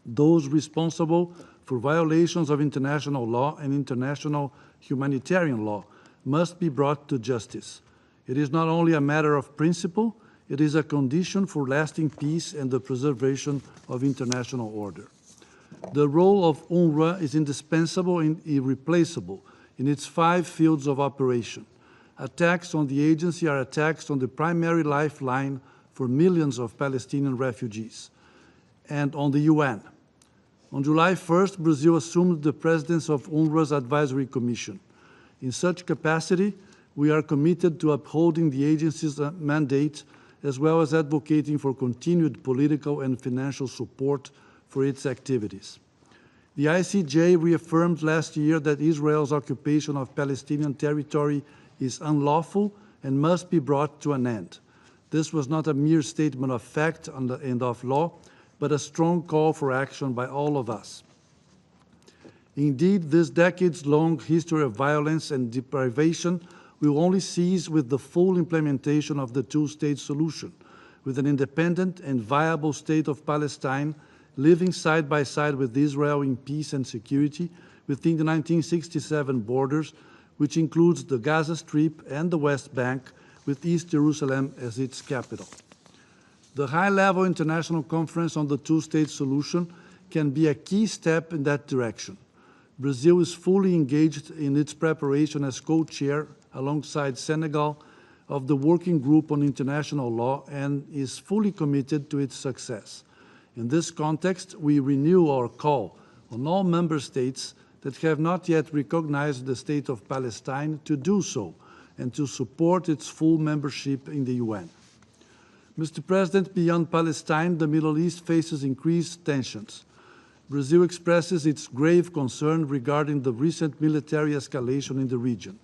Those responsible for violations of international law and international humanitarian law must be brought to justice. It is not only a matter of principle, it is a condition for lasting peace and the preservation of international order. The role of UNRWA is indispensable and irreplaceable in its 5 fields of operation. Attacks on the agency are attacks on the primary lifeline for millions of Palestinian refugees, and on the UN. On July 1st, Brazil assumed the presidency of UNRWA's Advisory Commission. In such capacity, we are committed to upholding the agency's mandate, as well as advocating for continued political and financial support for its activities. The ICJ reaffirmed last year that Israel's occupation of Palestinian territory is unlawful and must be brought to an end. This was not a mere statement of fact and of law, but a strong call for action by all of us. Indeed, this decades-long history of violence and deprivation will only cease with the full implementation of the two-state solution, with an independent and viable state of Palestine living side by side with Israel in peace and security within the 1967 borders, which includes the Gaza Strip and the West Bank, with East Jerusalem as its capital. The high-level international conference on the two-state solution can be a key step in that direction. Brazil is fully engaged in its preparation as co-chair, alongside Senegal, of the Working Group on International Law and is fully committed to its success. In this context, we renew our call on all member states that have not yet recognized the State of Palestine to do so and to support its full membership in the UN. Mr. President, beyond Palestine, the Middle East faces increased tensions. Brazil expresses its grave concern regarding the recent military escalation in the region.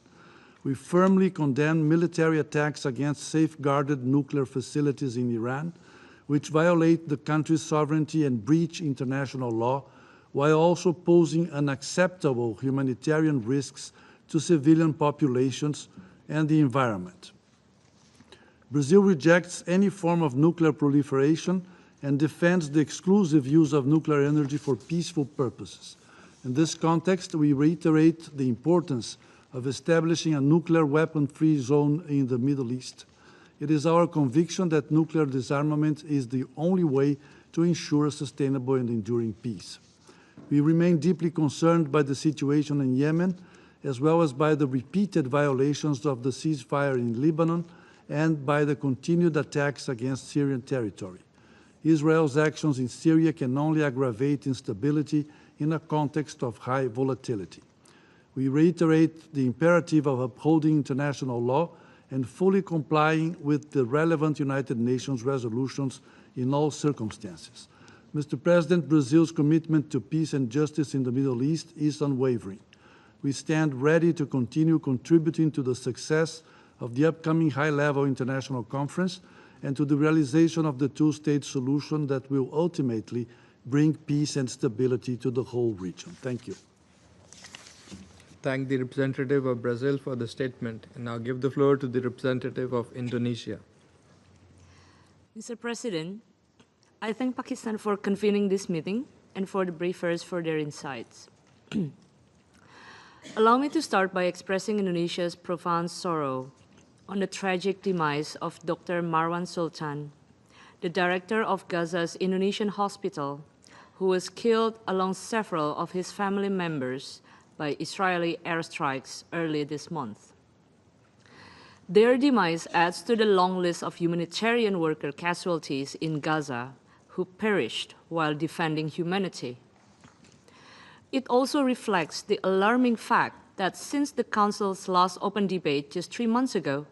We firmly condemn military attacks against safeguarded nuclear facilities in Iran, which violate the country's sovereignty and breach international law, while also posing unacceptable humanitarian risks to civilian populations and the environment. Brazil rejects any form of nuclear proliferation and defends the exclusive use of nuclear energy for peaceful purposes. In this context, we reiterate the importance of establishing a nuclear weapon-free zone in the Middle East. It is our conviction that nuclear disarmament is the only way to ensure sustainable and enduring peace. We remain deeply concerned by the situation in Yemen, as well as by the repeated violations of the ceasefire in Lebanon and by the continued attacks against Syrian territory. Israel's actions in Syria can only aggravate instability in a context of high volatility. We reiterate the imperative of upholding international law and fully complying with the relevant United Nations resolutions in all circumstances. Mr. President, Brazil's commitment to peace and justice in the Middle East is unwavering. We stand ready to continue contributing to the success of the upcoming high-level international conference and to the realization of the two-state solution that will ultimately bring peace and stability to the whole region. Thank you. Thank the representative of Brazil for the statement, and now give the floor to the representative of Indonesia. Mr. President, I thank Pakistan for convening this meeting and for the briefers for their insights. Allow me to start by expressing Indonesia's profound sorrow on the tragic demise of Dr. Marwan Sultan, the director of Gaza's Indonesian hospital, who was killed along several of his family members by Israeli airstrikes early this month. Their demise adds to the long list of humanitarian worker casualties in Gaza who perished while defending humanity. It also reflects the alarming fact that since the Council's last open debate just 3 months ago,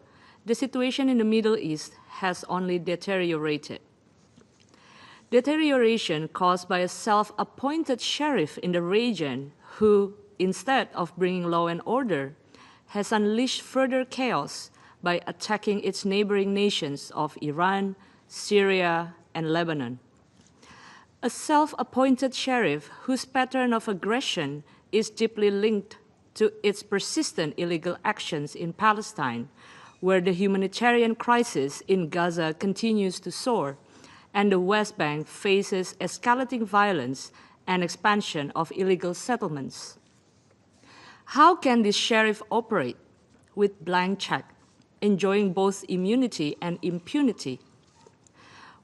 the situation in the Middle East has only deteriorated. Deterioration caused by a self-appointed sheriff in the region who, instead of bringing law and order, has unleashed further chaos by attacking its neighboring nations of Iran, Syria, and Lebanon. A self-appointed sheriff whose pattern of aggression is deeply linked to its persistent illegal actions in Palestine, where the humanitarian crisis in Gaza continues to soar, and the West Bank faces escalating violence and expansion of illegal settlements. How can this sheriff operate with blank check, enjoying both immunity and impunity?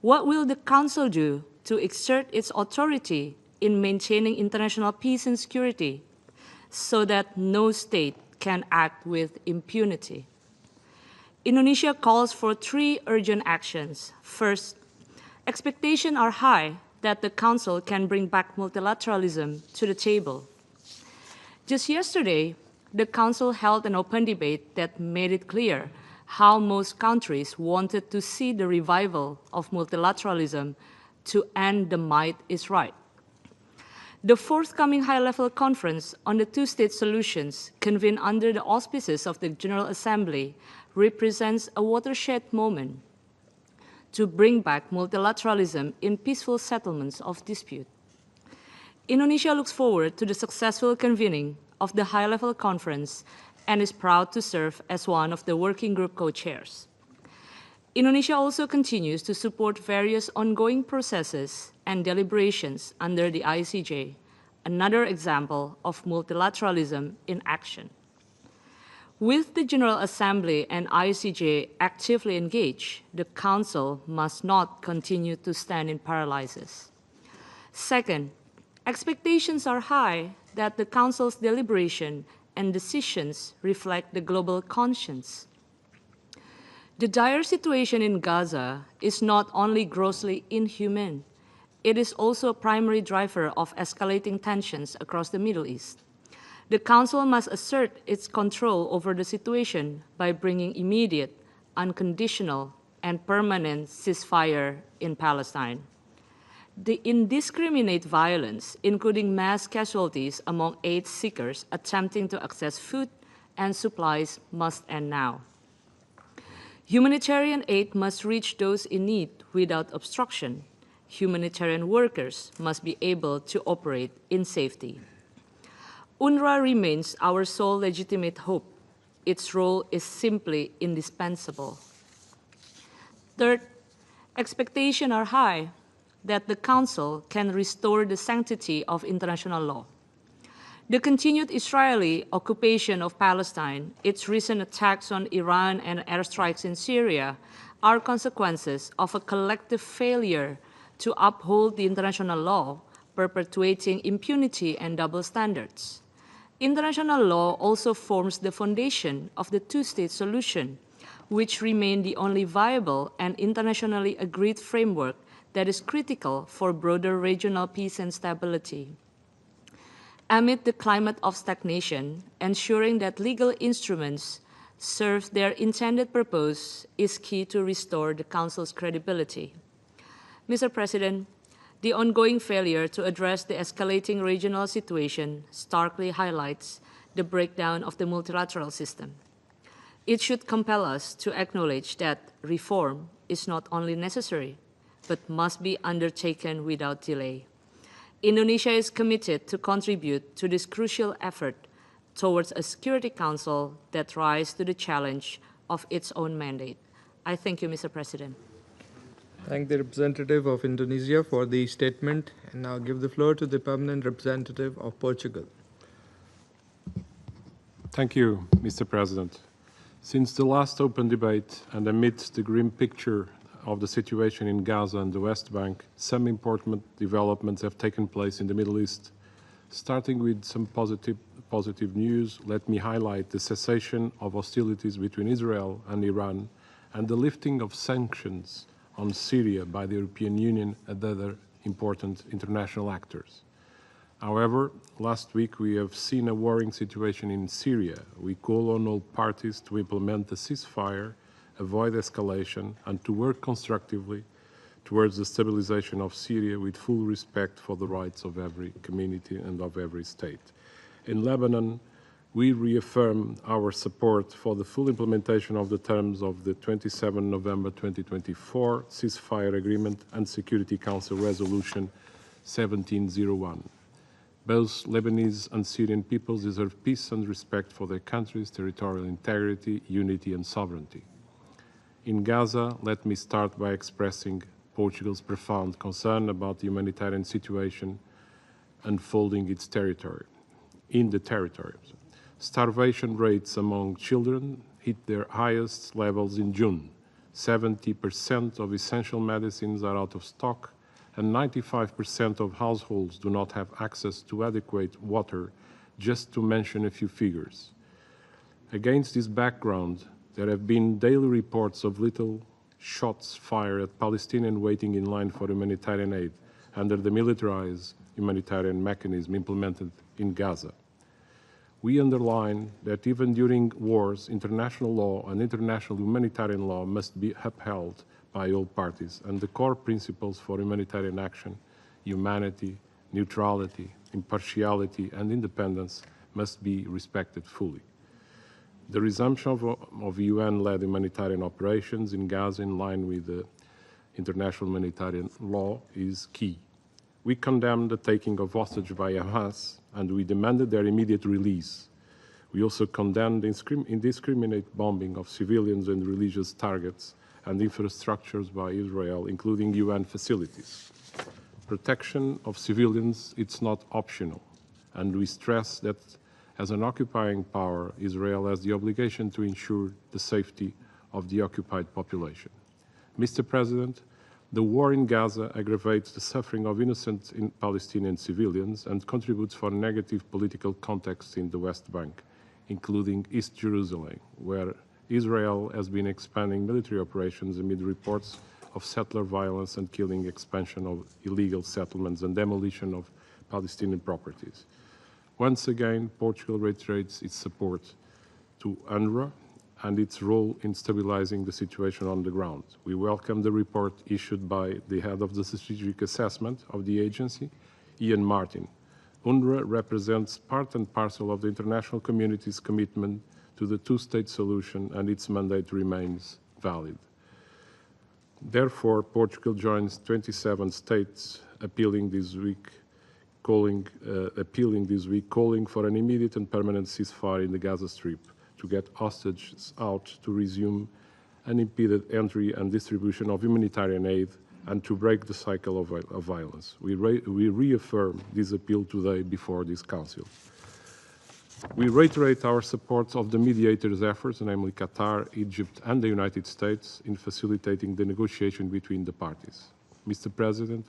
What will the Council do to exert its authority in maintaining international peace and security so that no state can act with impunity. Indonesia calls for 3 urgent actions. First, expectations are high that the Council can bring back multilateralism to the table. Just yesterday, the Council held an open debate that made it clear how most countries wanted to see the revival of multilateralism to end the might is right. The forthcoming high-level conference on the two-state solutions, convened under the auspices of the General Assembly, represents a watershed moment to bring back multilateralism in peaceful settlements of dispute. Indonesia looks forward to the successful convening of the high-level conference and is proud to serve as one of the working group co-chairs. Indonesia also continues to support various ongoing processes and deliberations under the ICJ, another example of multilateralism in action. With the General Assembly and ICJ actively engaged, the Council must not continue to stand in paralysis. Second, expectations are high that the Council's deliberation and decisions reflect the global conscience. The dire situation in Gaza is not only grossly inhumane, it is also a primary driver of escalating tensions across the Middle East. The Council must assert its control over the situation by bringing immediate, unconditional, and permanent ceasefire in Palestine. The indiscriminate violence, including mass casualties among aid seekers attempting to access food and supplies, must end now. Humanitarian aid must reach those in need without obstruction. Humanitarian workers must be able to operate in safety. UNRWA remains our sole legitimate hope. Its role is simply indispensable. Third, expectations are high that the Council can restore the sanctity of international law. The continued Israeli occupation of Palestine, its recent attacks on Iran and airstrikes in Syria are consequences of a collective failure to uphold the international law, perpetuating impunity and double standards. International law also forms the foundation of the two-state solution, which remains the only viable and internationally agreed framework that is critical for broader regional peace and stability. Amid the climate of stagnation, ensuring that legal instruments serve their intended purpose is key to restore the Council's credibility. Mr. President, the ongoing failure to address the escalating regional situation starkly highlights the breakdown of the multilateral system. It should compel us to acknowledge that reform is not only necessary, but must be undertaken without delay. Indonesia is committed to contribute to this crucial effort towards a Security Council that rises to the challenge of its own mandate. I thank you, Mr. President. Thank the representative of Indonesia for the statement, and now give the floor to the permanent representative of Portugal. Thank you, Mr. President. Since the last open debate and amidst the grim picture of the situation in Gaza and the West Bank, some important developments have taken place in the Middle East. Starting with some positive news, let me highlight the cessation of hostilities between Israel and Iran and the lifting of sanctions on Syria by the European Union and other important international actors. However, last week we have seen a worrying situation in Syria. We call on all parties to implement the ceasefire, avoid escalation, and to work constructively towards the stabilization of Syria with full respect for the rights of every community and of every state. In Lebanon, we reaffirm our support for the full implementation of the terms of the 27 November 2024 ceasefire agreement and Security Council Resolution 1701. Both Lebanese and Syrian peoples deserve peace and respect for their country's territorial integrity, unity, and sovereignty. In Gaza, let me start by expressing Portugal's profound concern about the humanitarian situation unfolding in the territory. Starvation rates among children hit their highest levels in June. 70% of essential medicines are out of stock, and 95% of households do not have access to adequate water, just to mention a few figures. Against this background, there have been daily reports of little shots fired at Palestinians waiting in line for humanitarian aid under the militarized humanitarian mechanism implemented in Gaza. We underline that even during wars, international law and international humanitarian law must be upheld by all parties, and the core principles for humanitarian action, humanity, neutrality, impartiality, and independence must be respected fully. The resumption of UN-led humanitarian operations in Gaza in line with the international humanitarian law is key. We condemn the taking of hostages by Hamas, and we demanded their immediate release. We also condemn the indiscriminate bombing of civilians and religious targets and infrastructures by Israel, including UN facilities. Protection of civilians, it's not optional, and we stress that as an occupying power, Israel has the obligation to ensure the safety of the occupied population. Mr. President, the war in Gaza aggravates the suffering of innocent Palestinian civilians and contributes for negative political context in the West Bank, including East Jerusalem, where Israel has been expanding military operations amid reports of settler violence and killing, expansion of illegal settlements and demolition of Palestinian properties. Once again, Portugal reiterates its support to UNRWA and its role in stabilizing the situation on the ground. We welcome the report issued by the head of the strategic assessment of the agency, Ian Martin. UNRWA represents part and parcel of the international community's commitment to the two-state solution, and its mandate remains valid. Therefore, Portugal joins 27 states appealing this week, calling for an immediate and permanent ceasefire in the Gaza Strip, to get hostages out, to resume unimpeded entry and distribution of humanitarian aid, and to break the cycle of violence. We reaffirm this appeal today before this Council. We reiterate our support of the mediators' efforts, namely Qatar, Egypt, and the United States, in facilitating the negotiation between the parties. Mr. President,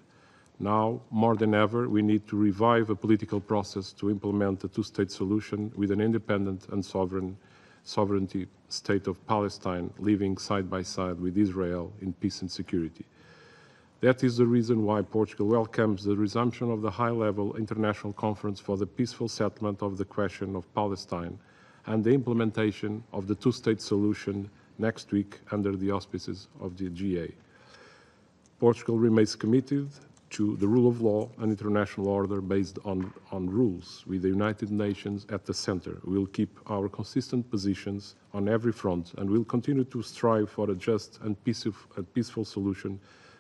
now, more than ever, we need to revive a political process to implement a two-state solution with an independent and sovereignty state of Palestine living side by side with Israel in peace and security. That is the reason why Portugal welcomes the resumption of the high-level international conference for the peaceful settlement of the question of Palestine and the implementation of the two-state solution next week under the auspices of the GA. Portugal remains committed to the rule of law and international order based on rules, with the United Nations at the center. We will keep our consistent positions on every front and will continue to strive for a just and peaceful solution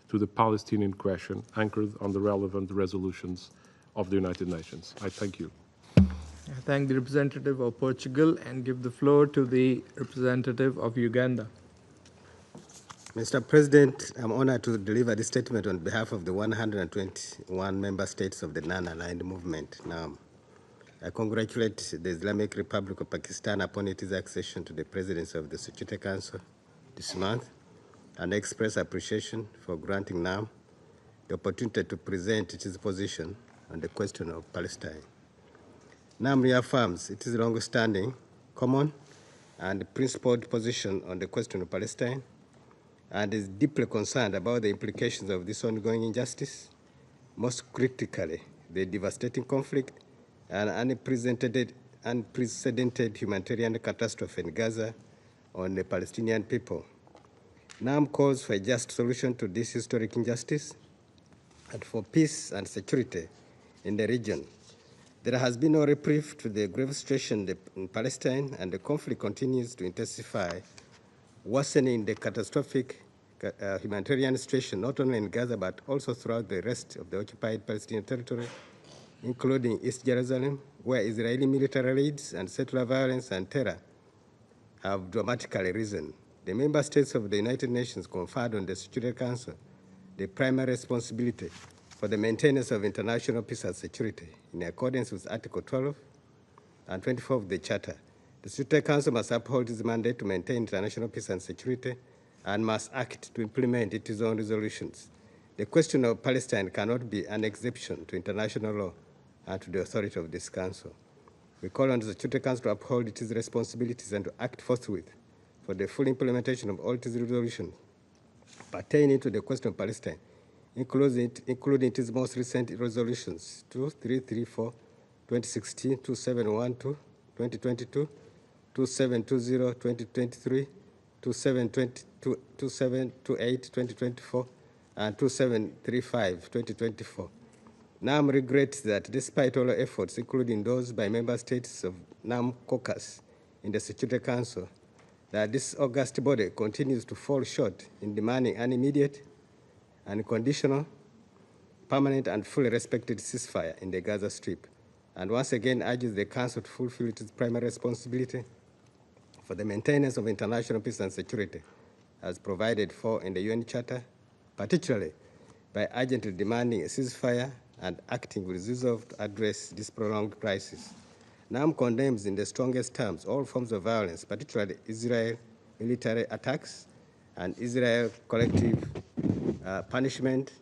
to the Palestinian question, anchored on the relevant resolutions of the United Nations. I thank you. I thank the representative of Portugal and give the floor to the representative of Uganda. Mr. President, I'm honored to deliver this statement on behalf of the 121 member states of the non-aligned movement. Now, I congratulate the Islamic Republic of Pakistan upon its accession to the presidency of the Security Council this month, and express appreciation for granting NAM the opportunity to present its position on the question of Palestine. NAM reaffirms its long-standing, common, and principled position on the question of Palestine, and is deeply concerned about the implications of this ongoing injustice, most critically, the devastating conflict and unprecedented humanitarian catastrophe in Gaza on the Palestinian people. NAM calls for a just solution to this historic injustice and for peace and security in the region. There has been no reprieve to the grave situation in Palestine, and the conflict continues to intensify, worsening the catastrophic humanitarian situation not only in Gaza but also throughout the rest of the occupied Palestinian territory, including East Jerusalem, where Israeli military raids and settler violence and terror have dramatically risen. The member states of the United Nations conferred on the Security Council the primary responsibility for the maintenance of international peace and security in accordance with Article 12 and 24 of the Charter. The Security Council must uphold its mandate to maintain international peace and security and must act to implement its own resolutions. The question of Palestine cannot be an exception to international law and to the authority of this Council. We call on the Security Council to uphold its responsibilities and to act forthwith for the full implementation of all its resolutions pertaining to the question of Palestine, including its most recent resolutions 2334, 2016, 2712, 2022, 2720, 2023, 2728, 2024, and 2735, 2024. NAM regrets that despite all efforts, including those by member states of NAM caucus in the Security Council, that this august body continues to fall short in demanding an immediate, unconditional, permanent, and fully respected ceasefire in the Gaza Strip, and once again urges the Council to fulfill its primary responsibility for the maintenance of international peace and security as provided for in the UN Charter, particularly by urgently demanding a ceasefire and acting with resolve to address this prolonged crisis. NAM condemns in the strongest terms all forms of violence, particularly Israel military attacks and Israel collective punishment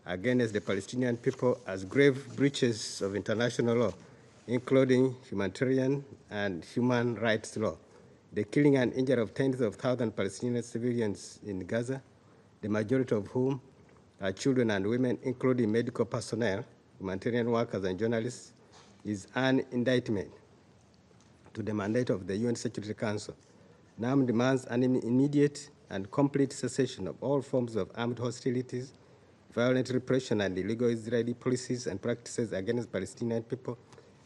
against the Palestinian people as grave breaches of international law, including humanitarian and human rights law. The killing and injury of tens of thousands of Palestinian civilians in Gaza, the majority of whom are children and women, including medical personnel, humanitarian workers, and journalists, is an indictment to the mandate of the UN Security Council. NAM demands an immediate and complete cessation of all forms of armed hostilities, violent repression, and illegal Israeli policies and practices against Palestinian people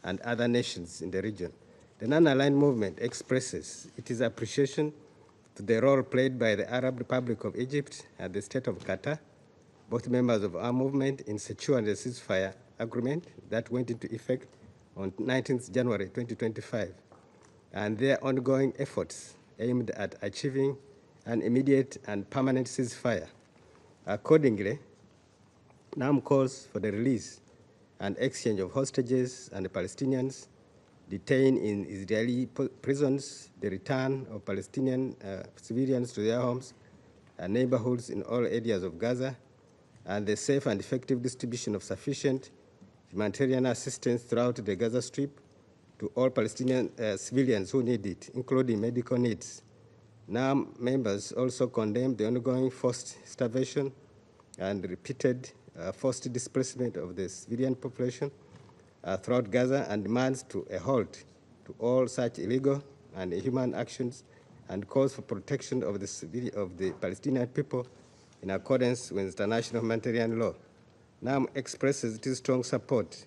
and other nations in the region. The non-aligned movement expresses its appreciation to the role played by the Arab Republic of Egypt and the State of Qatar, both members of our movement, in securing the ceasefire agreement that went into effect on 19th January 2025, and their ongoing efforts aimed at achieving an immediate and permanent ceasefire. Accordingly, NAM calls for the release and exchange of hostages and the Palestinians detained in Israeli prisons, the return of Palestinian civilians to their homes and neighborhoods in all areas of Gaza, and the safe and effective distribution of sufficient humanitarian assistance throughout the Gaza Strip to all Palestinian civilians who need it, including medical needs. NAM members also condemn the ongoing forced starvation and repeated forced displacement of the civilian population throughout Gaza, and demands a halt to all such illegal and inhuman actions, and calls for protection of the Palestinian people in accordance with international humanitarian law. NAM expresses its strong support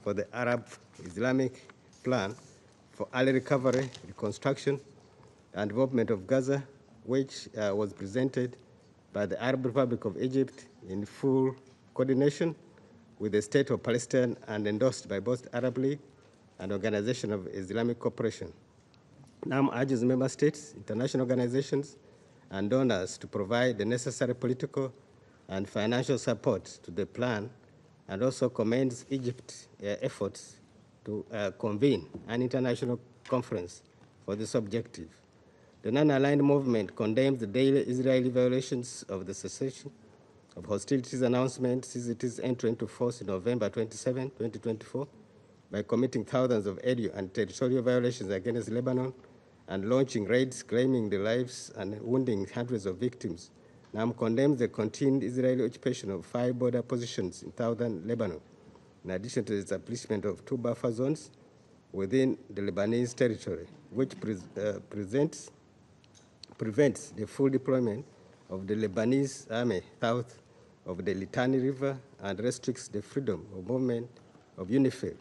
for the Arab Islamic plan for early recovery, reconstruction, and development of Gaza, which was presented by the Arab Republic of Egypt in full coordination with the State of Palestine and endorsed by both Arab League and Organization of Islamic Cooperation. NAM urges member states, international organizations, and donors to provide the necessary political and financial support to the plan, and also commends Egypt's efforts to convene an international conference for this objective. The non-aligned movement condemns the daily Israeli violations of the cessation of hostilities announcement since its entry into force in November 27, 2024, by committing thousands of aerial and territorial violations against Lebanon and launching raids claiming the lives and wounding hundreds of victims. NAM condemns the continued Israeli occupation of 5 border positions in southern Lebanon, in addition to the establishment of 2 buffer zones within the Lebanese territory, which prevents the full deployment of the Lebanese army south of the Litani River and restricts the freedom of movement of UNIFIL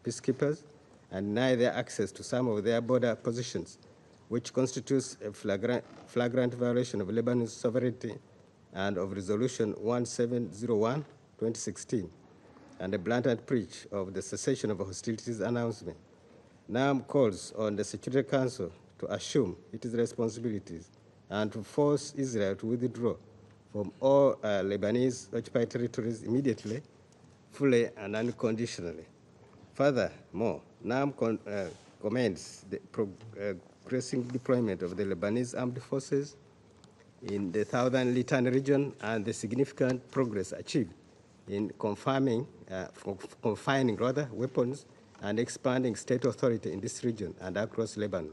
peacekeepers and deny their access to some of their border positions, which constitutes a flagrant violation of Lebanon's sovereignty and of Resolution 1701, 2016, and a blatant breach of the cessation of hostilities announcement. NAM calls on the Security Council to assume its responsibilities and to force Israel to withdraw from all Lebanese occupied territories immediately, fully, and unconditionally. Furthermore, NAM commends the progressing deployment of the Lebanese armed forces in the southern Litani region and the significant progress achieved in confining weapons and expanding state authority in this region and across Lebanon.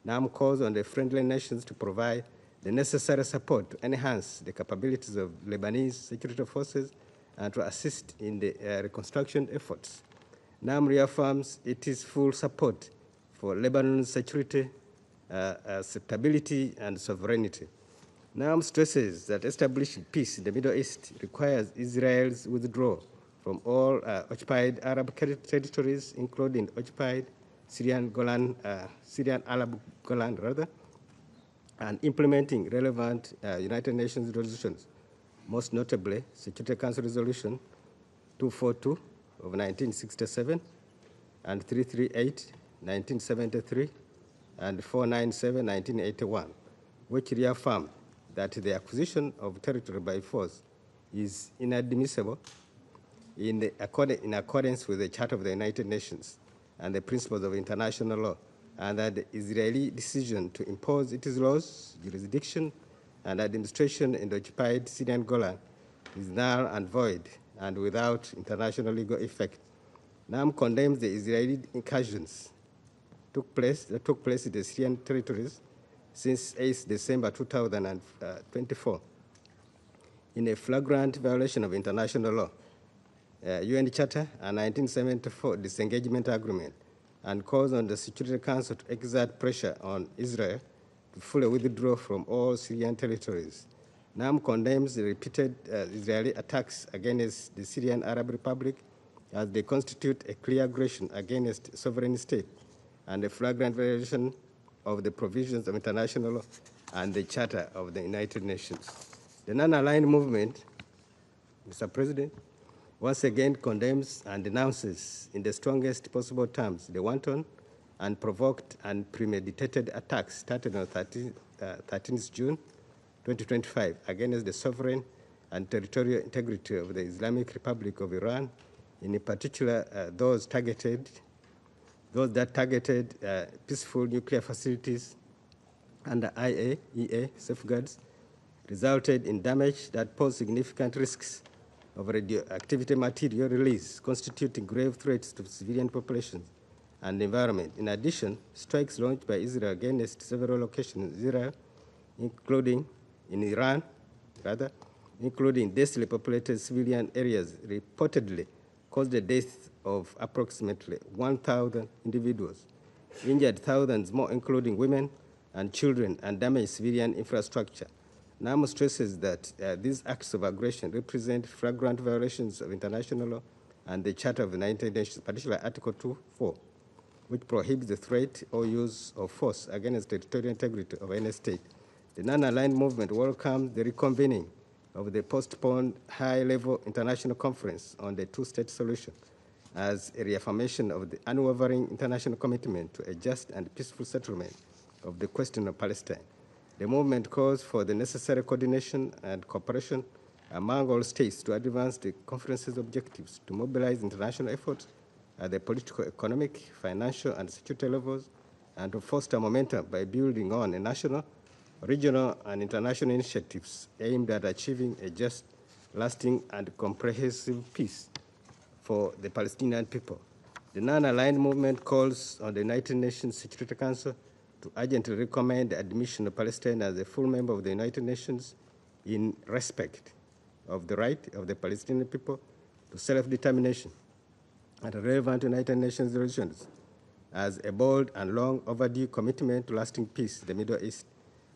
NAM calls on the friendly nations to provide the necessary support to enhance the capabilities of Lebanese security forces and to assist in the reconstruction efforts. NAM reaffirms its full support for Lebanon's security, stability, and sovereignty. NAM stresses that establishing peace in the Middle East requires Israel's withdrawal from all occupied Arab territories, including occupied Syrian Arab Golan, and implementing relevant United Nations resolutions, most notably Security Council Resolution 242 of 1967 and 338, 1973, and 497, 1981, which reaffirm that the acquisition of territory by force is inadmissible in accordance with the Charter of the United Nations and the principles of international law, and that the Israeli decision to impose its laws, jurisdiction, and administration in the occupied Syrian Golan is null and void and without international legal effect. NAM condemns the Israeli incursions that took place in the Syrian territories since 8 December 2024 in a flagrant violation of international law, UN Charter and 1974 disengagement agreement, and calls on the Security Council to exert pressure on Israel to fully withdraw from all Syrian territories. NAM condemns the repeated Israeli attacks against the Syrian Arab Republic as they constitute a clear aggression against sovereign state and a flagrant violation of the provisions of international law and the Charter of the United Nations. The non-aligned movement, Mr. President, once again condemns and denounces in the strongest possible terms the wanton and provoked and premeditated attacks started on 13th June 2025 against the sovereign and territorial integrity of the Islamic Republic of Iran, in particular those that targeted peaceful nuclear facilities under IAEA safeguards, resulted in damage that posed significant risks of radioactivity material release, constituting grave threats to civilian populations and the environment. In addition, strikes launched by Israel against several locations in Israel, including in Iran, including densely populated civilian areas, reportedly caused the death of approximately 1,000 individuals, injured thousands more, including women and children, and damaged civilian infrastructure. NAM stresses that these acts of aggression represent flagrant violations of international law and the Charter of the United Nations, particularly Article 2.4, which prohibits the threat or use of force against the territorial integrity of any state. The non-aligned movement welcomes the reconvening of the postponed high-level international conference on the two-state solution as a reaffirmation of the unwavering international commitment to a just and peaceful settlement of the question of Palestine. The movement calls for the necessary coordination and cooperation among all states to advance the conference's objectives, to mobilize international efforts at the political, economic, financial, and security levels, and to foster momentum by building on a national, regional, and international initiatives aimed at achieving a just, lasting, and comprehensive peace for the Palestinian people. The non-aligned movement calls on the United Nations Security Council to urgently recommend the admission of Palestine as a full member of the United Nations in respect of the right of the Palestinian people to self-determination and relevant United Nations resolutions as a bold and long overdue commitment to lasting peace in the Middle East.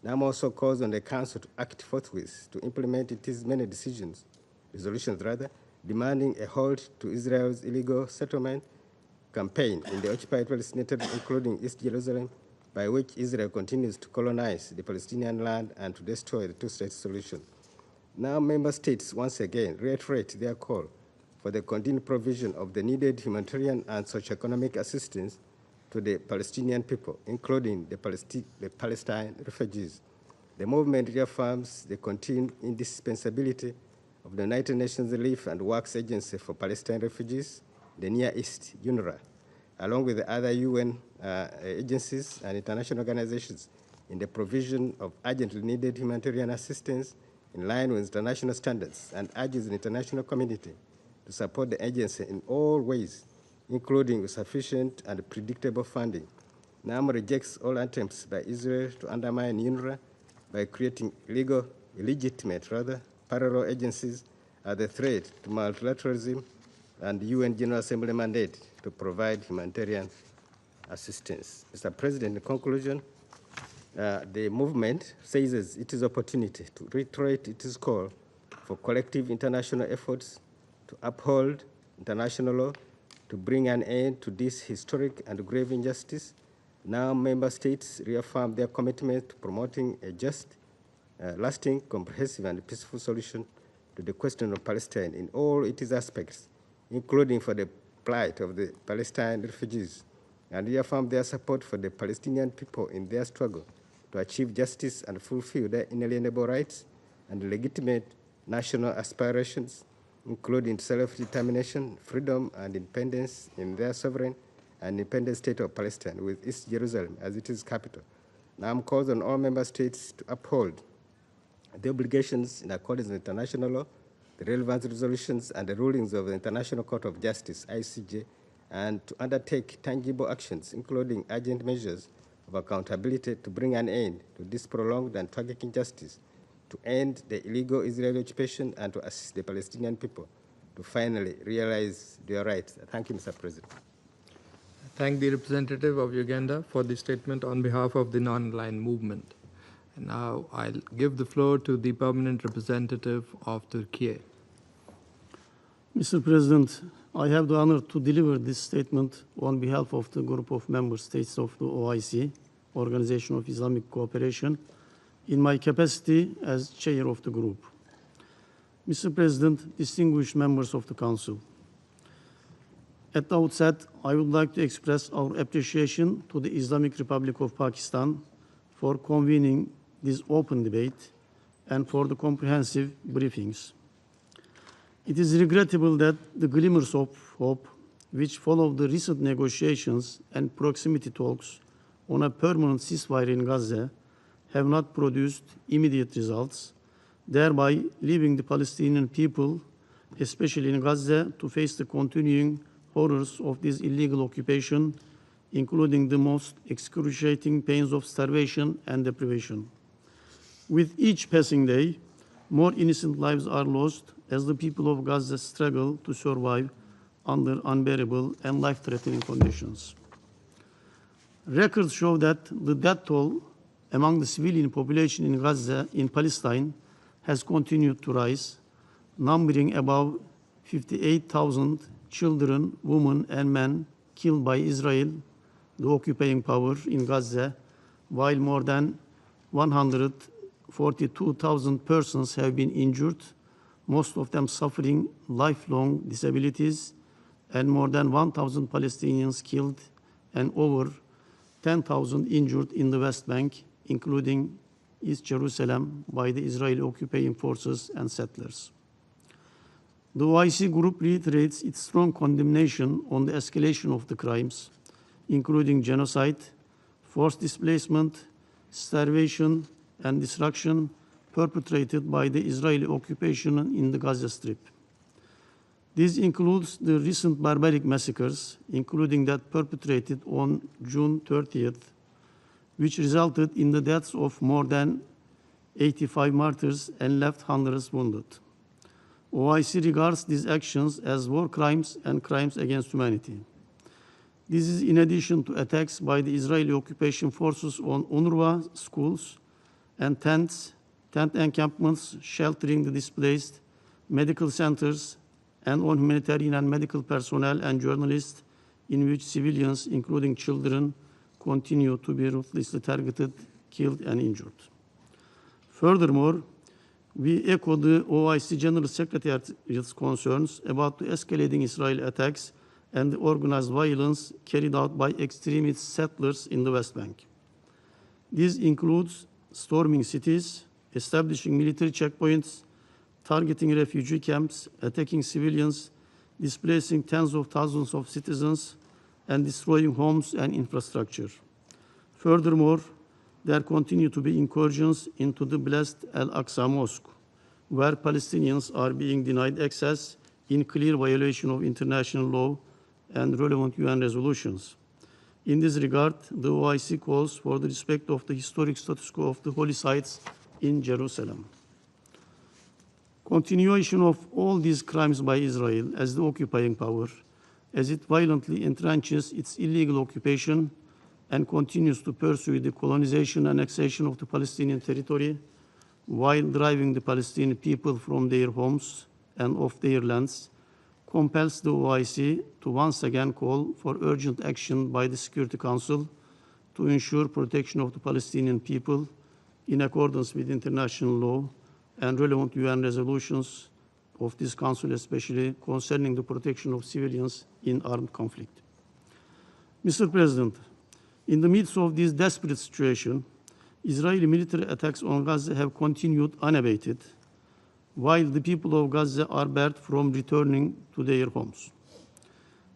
NAM also calls on the Council to act forthwith to implement its many resolutions, demanding a halt to Israel's illegal settlement campaign in the occupied Palestinian territory, including East Jerusalem, by which Israel continues to colonize the Palestinian land and to destroy the two-state solution. Now, member states once again reiterate their call for the continued provision of the needed humanitarian and socioeconomic assistance to the Palestinian people, including the Palestine refugees. The movement reaffirms the continued indispensability of the United Nations Relief and Works Agency for Palestine Refugees, the Near East, UNRWA, along with the other UN agencies and international organizations in the provision of urgently needed humanitarian assistance in line with international standards, and urges the international community to support the agency in all ways including sufficient and predictable funding. NAM rejects all attempts by Israel to undermine UNRWA by creating illegitimate parallel agencies as a threat to multilateralism and UN General Assembly mandate to provide humanitarian assistance. Mr. President, in conclusion, the movement seizes its opportunity to reiterate its call for collective international efforts to uphold international law, to bring an end to this historic and grave injustice. Now member states reaffirm their commitment to promoting a just, lasting, comprehensive, and peaceful solution to the question of Palestine in all its aspects, including for the plight of the Palestinian refugees, and reaffirm their support for the Palestinian people in their struggle to achieve justice and fulfill their inalienable rights and legitimate national aspirations, including self-determination, freedom, and independence in their sovereign and independent state of Palestine, with East Jerusalem as its capital. NAM calls on all member states to uphold the obligations in accordance with international law, the relevant resolutions and the rulings of the International Court of Justice, ICJ, and to undertake tangible actions, including urgent measures of accountability to bring an end to this prolonged and tragic injustice, to end the illegal Israeli occupation, and to assist the Palestinian people to finally realize their rights. Thank you, Mr. President. Thank the representative of Uganda for the statement on behalf of the non-aligned movement. And now I'll give the floor to the permanent representative of Turkey. Mr. President, I have the honor to deliver this statement on behalf of the group of member states of the OIC, Organization of Islamic Cooperation, in my capacity as chair of the group. Mr. President, distinguished members of the Council, at the outset, I would like to express our appreciation to the Islamic Republic of Pakistan for convening this open debate and for the comprehensive briefings. It is regrettable that the glimmers of hope which followed the recent negotiations and proximity talks on a permanent ceasefire in Gaza have not produced immediate results, thereby leaving the Palestinian people, especially in Gaza, to face the continuing horrors of this illegal occupation, including the most excruciating pains of starvation and deprivation. With each passing day, more innocent lives are lost as the people of Gaza struggle to survive under unbearable and life-threatening conditions. Records show that the death toll among the civilian population in Gaza, in Palestine, has continued to rise, numbering above 58,000 children, women, and men killed by Israel, the occupying power in Gaza, while more than 142,000 persons have been injured, most of them suffering lifelong disabilities, and more than 1,000 Palestinians killed and over 10,000 injured in the West Bank, including East Jerusalem, by the Israeli occupying forces and settlers. The OIC group reiterates its strong condemnation on the escalation of the crimes, including genocide, forced displacement, starvation, and destruction perpetrated by the Israeli occupation in the Gaza Strip. This includes the recent barbaric massacres, including that perpetrated on June 30th, which resulted in the deaths of more than 85 martyrs and left hundreds wounded. OIC regards these actions as war crimes and crimes against humanity. This is in addition to attacks by the Israeli occupation forces on UNRWA schools and tent encampments sheltering the displaced, medical centers, and on humanitarian and medical personnel and journalists, in which civilians, including children, continue to be ruthlessly targeted, killed, and injured. Furthermore, we echo the OIC General Secretariat's concerns about the escalating Israeli attacks and the organized violence carried out by extremist settlers in the West Bank. This includes storming cities, establishing military checkpoints, targeting refugee camps, attacking civilians, displacing tens of thousands of citizens, and destroying homes and infrastructure. Furthermore, there continue to be incursions into the blessed Al-Aqsa Mosque, where Palestinians are being denied access in clear violation of international law and relevant UN resolutions. In this regard, the OIC calls for the respect of the historic status quo of the holy sites in Jerusalem. Continuation of all these crimes by Israel as the occupying power, as it violently entrenches its illegal occupation and continues to pursue the colonization and annexation of the Palestinian territory, while driving the Palestinian people from their homes and off their lands, compels the OIC to once again call for urgent action by the Security Council to ensure protection of the Palestinian people in accordance with international law and relevant UN resolutions of this Council, especially concerning the protection of civilians in armed conflict. Mr. President, in the midst of this desperate situation, Israeli military attacks on Gaza have continued unabated, while the people of Gaza are barred from returning to their homes.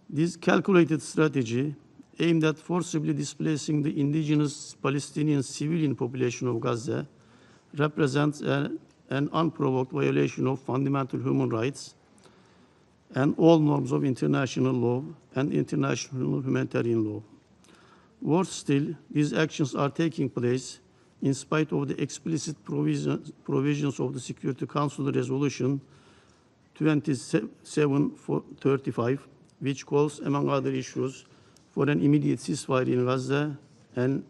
This calculated strategy, aimed at forcibly displacing the indigenous Palestinian civilian population of Gaza, represents an unprovoked violation of fundamental human rights and all norms of international law and international humanitarian law. Worse still, these actions are taking place in spite of the explicit provisions of the Security Council Resolution 2735, which calls, among other issues, for an immediate ceasefire in Gaza and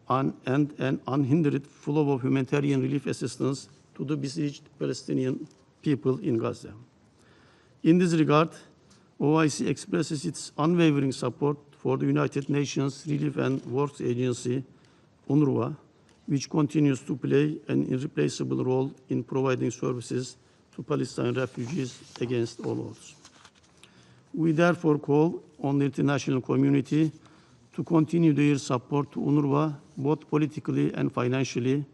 an unhindered flow of humanitarian relief assistance to the besieged Palestinian people in Gaza. In this regard, OIC expresses its unwavering support for the United Nations Relief and Works Agency, UNRWA, which continues to play an irreplaceable role in providing services to Palestinian refugees against all odds. We therefore call on the international community to continue their support to UNRWA, both politically and financially,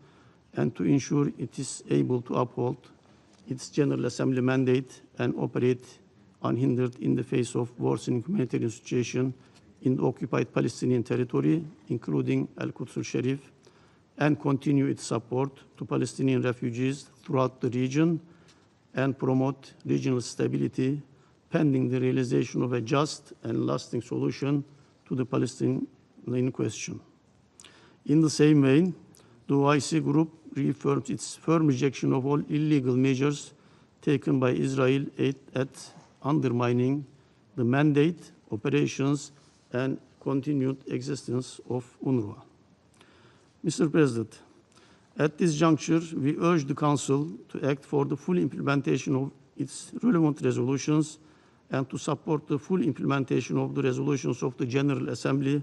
and to ensure it is able to uphold its General Assembly mandate and operate unhindered in the face of worsening humanitarian situation in the occupied Palestinian territory, including Al-Quds al-Sharif, and continue its support to Palestinian refugees throughout the region and promote regional stability pending the realization of a just and lasting solution to the Palestinian question. In the same vein, the OIC group reaffirms its firm rejection of all illegal measures taken by Israel at undermining the mandate, operations, and continued existence of UNRWA. Mr. President, at this juncture, we urge the Council to act for the full implementation of its relevant resolutions and to support the full implementation of the resolutions of the General Assembly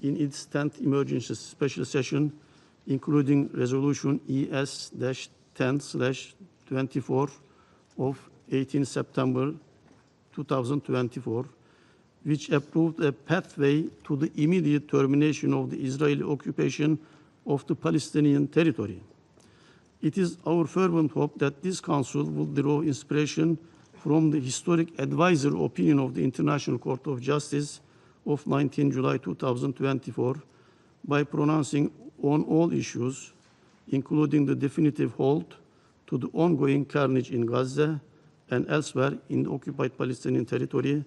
in its 10th Emergency Special Session, including Resolution ES-10/24 of 18 September 2024, which approved a pathway to the immediate termination of the Israeli occupation of the Palestinian territory. It is our fervent hope that this Council will draw inspiration from the historic advisory opinion of the International Court of Justice of 19 July 2024 by pronouncing on all issues, including the definitive halt to the ongoing carnage in Gaza and elsewhere in the occupied Palestinian territory,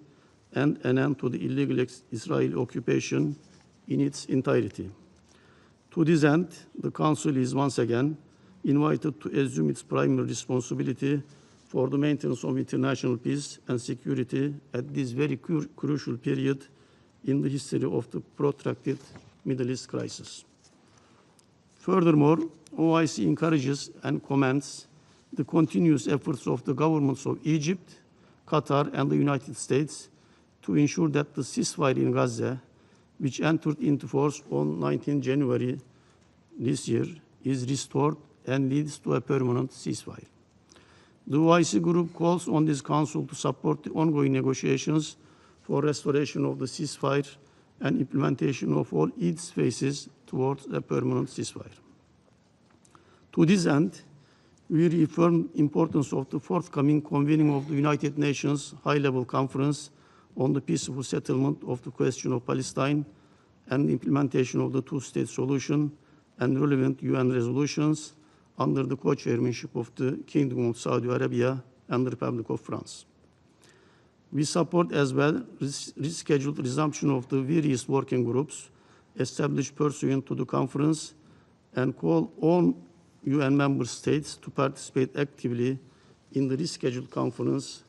and an end to the illegal Israeli occupation in its entirety. To this end, the Council is once again invited to assume its primary responsibility for the maintenance of international peace and security at this very crucial period in the history of the protracted Middle East crisis. Furthermore, OIC encourages and commends the continuous efforts of the governments of Egypt, Qatar, and the United States to ensure that the ceasefire in Gaza, which entered into force on 19 January this year, is restored and leads to a permanent ceasefire. The OIC group calls on this Council to support the ongoing negotiations for restoration of the ceasefire and implementation of all its phases towards a permanent ceasefire. To this end, we reaffirm the importance of the forthcoming convening of the United Nations High-Level Conference on the peaceful settlement of the question of Palestine and the implementation of the two-state solution and relevant UN resolutions under the co-chairmanship of the Kingdom of Saudi Arabia and the Republic of France. We support as well rescheduled resumption of the various working groups established pursuant to the conference and call on UN member states to participate actively in the rescheduled conference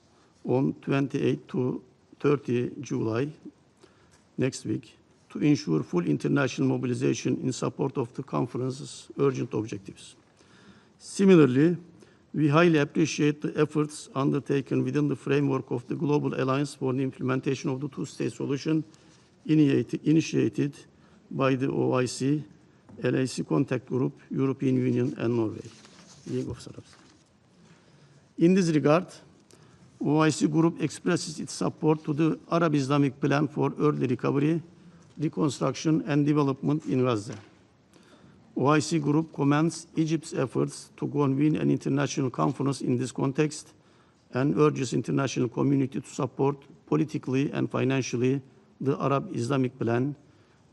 on 28 to 30 July next week to ensure full international mobilization in support of the conference's urgent objectives. Similarly, we highly appreciate the efforts undertaken within the framework of the Global Alliance for the Implementation of the Two-State Solution initiated by the OIC, LAC Contact Group, European Union, and Norway, League of Arabs. In this regard, OIC Group expresses its support to the Arab Islamic Plan for Early Recovery, Reconstruction, and Development in Gaza. OIC Group commends Egypt's efforts to convene an international conference in this context and urges international community to support politically and financially the Arab Islamic Plan,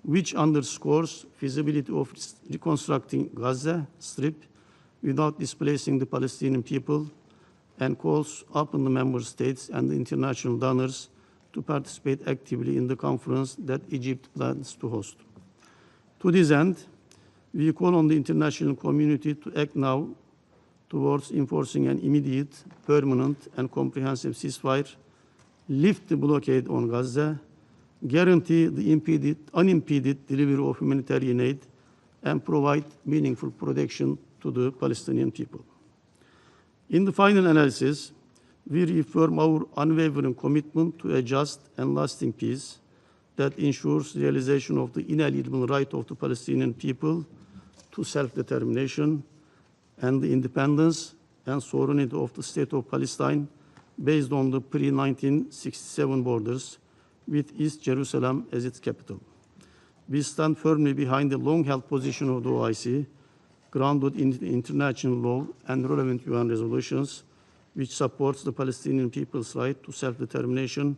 which underscores feasibility of reconstructing Gaza Strip without displacing the Palestinian people and calls upon the member states and the international donors to participate actively in the conference that Egypt plans to host. To this end, we call on the international community to act now towards enforcing an immediate, permanent, and comprehensive ceasefire, lift the blockade on Gaza, guarantee the unimpeded delivery of humanitarian aid, and provide meaningful protection to the Palestinian people. In the final analysis, we reaffirm our unwavering commitment to a just and lasting peace that ensures realization of the inalienable right of the Palestinian people to self-determination and the independence and sovereignty of the State of Palestine based on the pre-1967 borders with East Jerusalem as its capital. We stand firmly behind the long-held position of the OIC, grounded in international law and relevant UN resolutions, which supports the Palestinian people's right to self-determination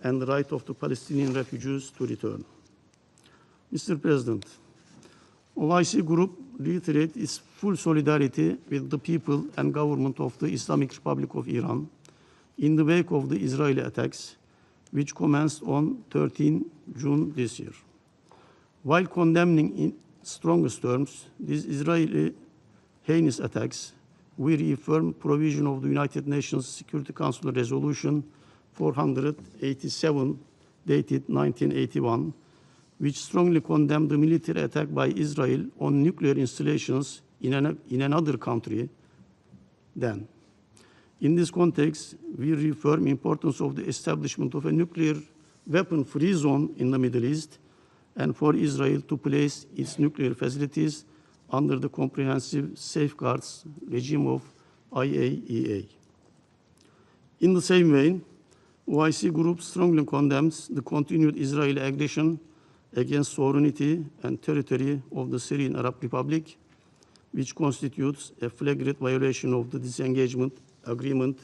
and the right of the Palestinian refugees to return. Mr. President, OIC Group reiterates its full solidarity with the people and government of the Islamic Republic of Iran in the wake of the Israeli attacks, which commenced on 13 June this year. While condemning in strongest terms these Israeli heinous attacks, we reaffirm provision of the United Nations Security Council Resolution 487, dated 1981, which strongly condemned the military attack by Israel on nuclear installations in another country then. In this context, we reaffirm the importance of the establishment of a nuclear weapon-free zone in the Middle East and for Israel to place its nuclear facilities under the comprehensive safeguards regime of IAEA. In the same vein, OIC Group strongly condemns the continued Israeli aggression against sovereignty and territory of the Syrian Arab Republic, which constitutes a flagrant violation of the disengagement agreement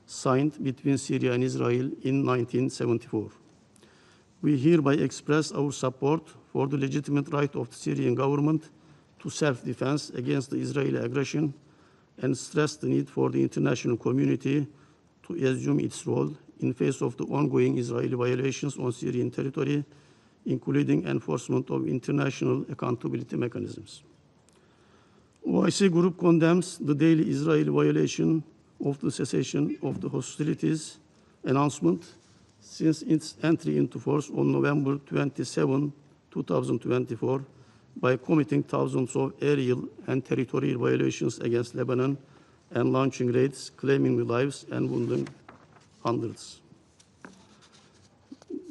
signed between Syria and Israel in 1974. We hereby express our support for the legitimate right of the Syrian government to self-defense against the Israeli aggression and stress the need for the international community to assume its role in face of the ongoing Israeli violations on Syrian territory, including enforcement of international accountability mechanisms. OIC Group condemns the daily Israeli violation of the cessation of the hostilities announcement since its entry into force on November 27, 2024, by committing thousands of aerial and territorial violations against Lebanon and launching raids, claiming the lives and wounding hundreds.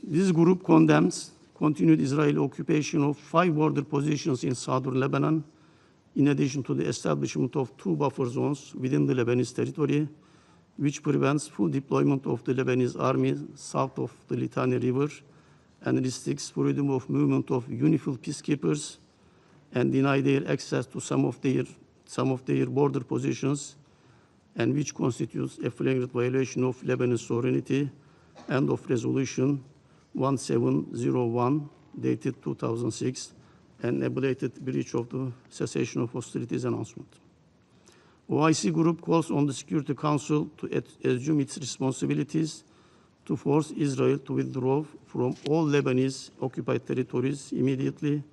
This group condemns continued Israeli occupation of 5 border positions in southern Lebanon, in addition to the establishment of 2 buffer zones within the Lebanese territory, which prevents full deployment of the Lebanese army south of the Litani River and restricts freedom of movement of UNIFIL peacekeepers and deny their access to some of their border positions, and which constitutes a flagrant violation of Lebanese sovereignty and of Resolution 1701, dated 2006, and a belated breach of the cessation of hostilities announcement. OIC Group calls on the Security Council to assume its responsibilities to force Israel to withdraw from all Lebanese occupied territories immediately,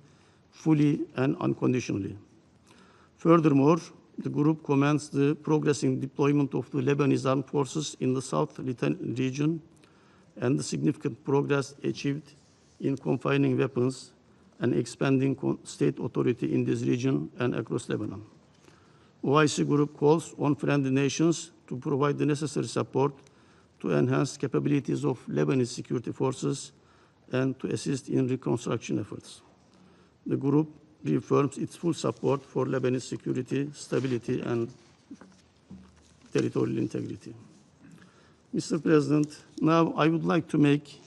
fully and unconditionally. Furthermore, the group commends the progressing deployment of the Lebanese armed forces in the South region and the significant progress achieved in confining weapons and expanding state authority in this region and across Lebanon. OIC group calls on friendly nations to provide the necessary support to enhance capabilities of Lebanese security forces and to assist in reconstruction efforts. The group reaffirms its full support for Lebanese security, stability, and territorial integrity. Mr. President, now I would like to make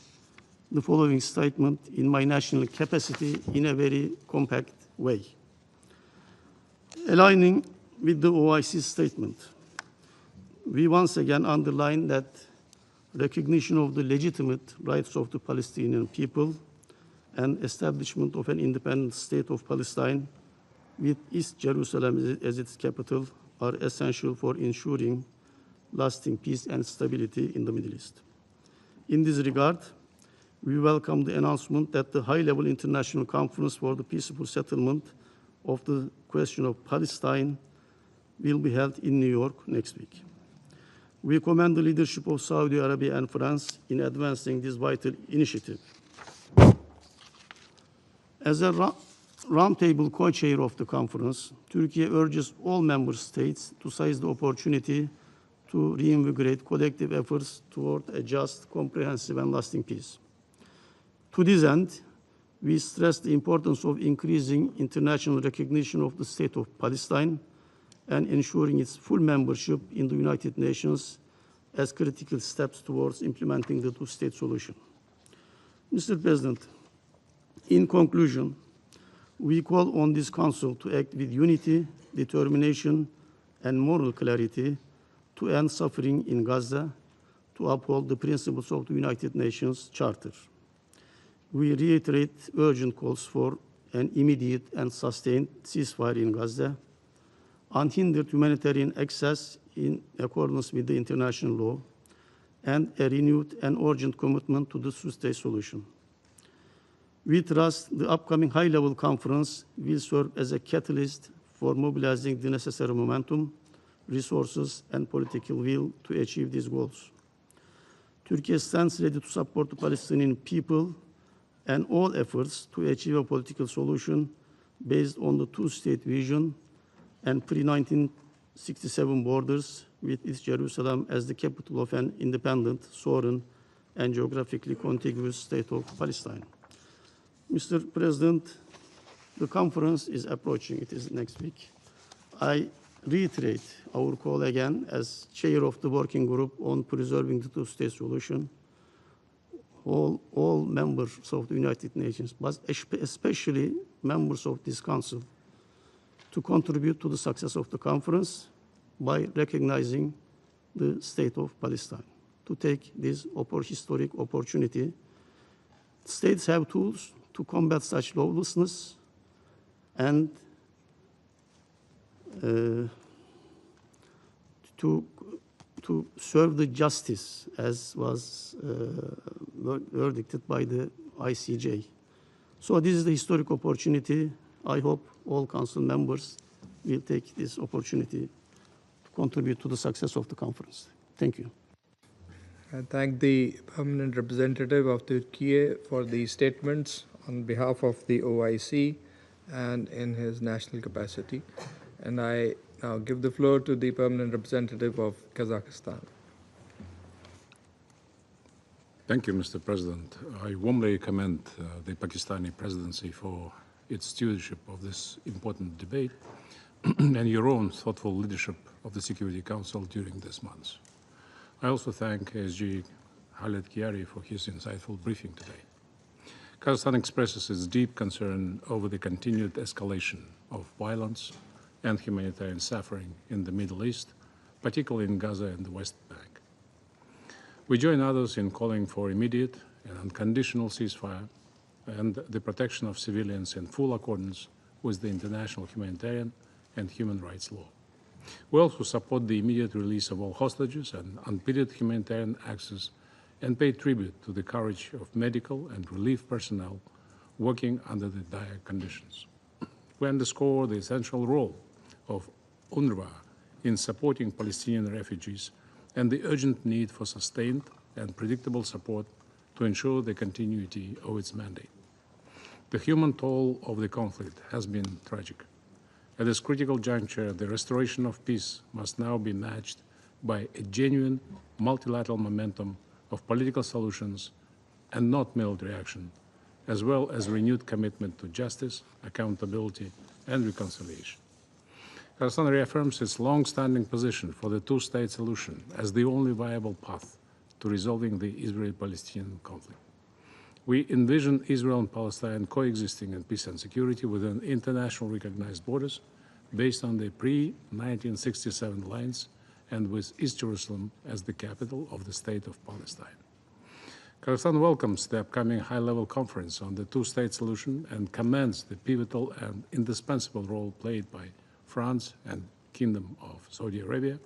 the following statement in my national capacity in a very compact way. Aligning with the OIC statement, we once again underline that recognition of the legitimate rights of the Palestinian people and establishment of an independent state of Palestine with East Jerusalem as its capital are essential for ensuring lasting peace and stability in the Middle East. In this regard, we welcome the announcement that the high-level international conference for the peaceful settlement of the question of Palestine will be held in New York next week. We commend the leadership of Saudi Arabia and France in advancing this vital initiative. As a roundtable co-chair of the conference, Turkey urges all member states to seize the opportunity to reinvigorate collective efforts toward a just, comprehensive, and lasting peace. To this end, we stress the importance of increasing international recognition of the State of Palestine and ensuring its full membership in the United Nations as critical steps towards implementing the two-state solution. Mr. President, in conclusion, we call on this Council to act with unity, determination, and moral clarity to end suffering in Gaza, to uphold the principles of the United Nations Charter. We reiterate urgent calls for an immediate and sustained ceasefire in Gaza, unhindered humanitarian access in accordance with the international law, and a renewed and urgent commitment to the two-state solution. We trust the upcoming high-level conference will serve as a catalyst for mobilizing the necessary momentum, resources, and political will to achieve these goals. Turkey stands ready to support the Palestinian people and all efforts to achieve a political solution based on the two-state vision and pre-1967 borders with East Jerusalem as the capital of an independent, sovereign, and geographically contiguous state of Palestine. Mr. President, the conference is approaching. It is next week. I reiterate our call again as chair of the working group on preserving the two-state solution. All members of the United Nations, but especially members of this council, to contribute to the success of the conference by recognizing the state of Palestine, to take this historic opportunity. States have tools to combat such lawlessness and to serve the justice as was verdicted by the ICJ. So this is the historic opportunity. I hope all council members will take this opportunity to contribute to the success of the conference. Thank you. I thank the permanent representative of Turkey for the statements on behalf of the OIC and in his national capacity. And I now give the floor to the permanent representative of Kazakhstan. Thank you, Mr. President. I warmly commend the Pakistani presidency for its stewardship of this important debate and your own thoughtful leadership of the Security Council during this month. I also thank ASG Khaled Kiari for his insightful briefing today. Kazakhstan expresses its deep concern over the continued escalation of violence and humanitarian suffering in the Middle East, particularly in Gaza and the West Bank. We join others in calling for immediate and unconditional ceasefire and the protection of civilians in full accordance with the international humanitarian and human rights law. We also support the immediate release of all hostages and unpeded humanitarian access and pay tribute to the courage of medical and relief personnel working under the dire conditions. We underscore the essential role of UNRWA in supporting Palestinian refugees and the urgent need for sustained and predictable support to ensure the continuity of its mandate. The human toll of the conflict has been tragic. At this critical juncture, the restoration of peace must now be matched by a genuine multilateral momentum of political solutions and not military action, as well as renewed commitment to justice, accountability, and reconciliation. Kazakhstan reaffirms its long-standing position for the two-state solution as the only viable path to resolving the Israeli-Palestinian conflict. We envision Israel and Palestine coexisting in peace and security within internationally recognized borders based on the pre-1967 lines and with East Jerusalem as the capital of the state of Palestine. Kazakhstan welcomes the upcoming high-level conference on the two-state solution and commends the pivotal and indispensable role played by France and Kingdom of Saudi Arabia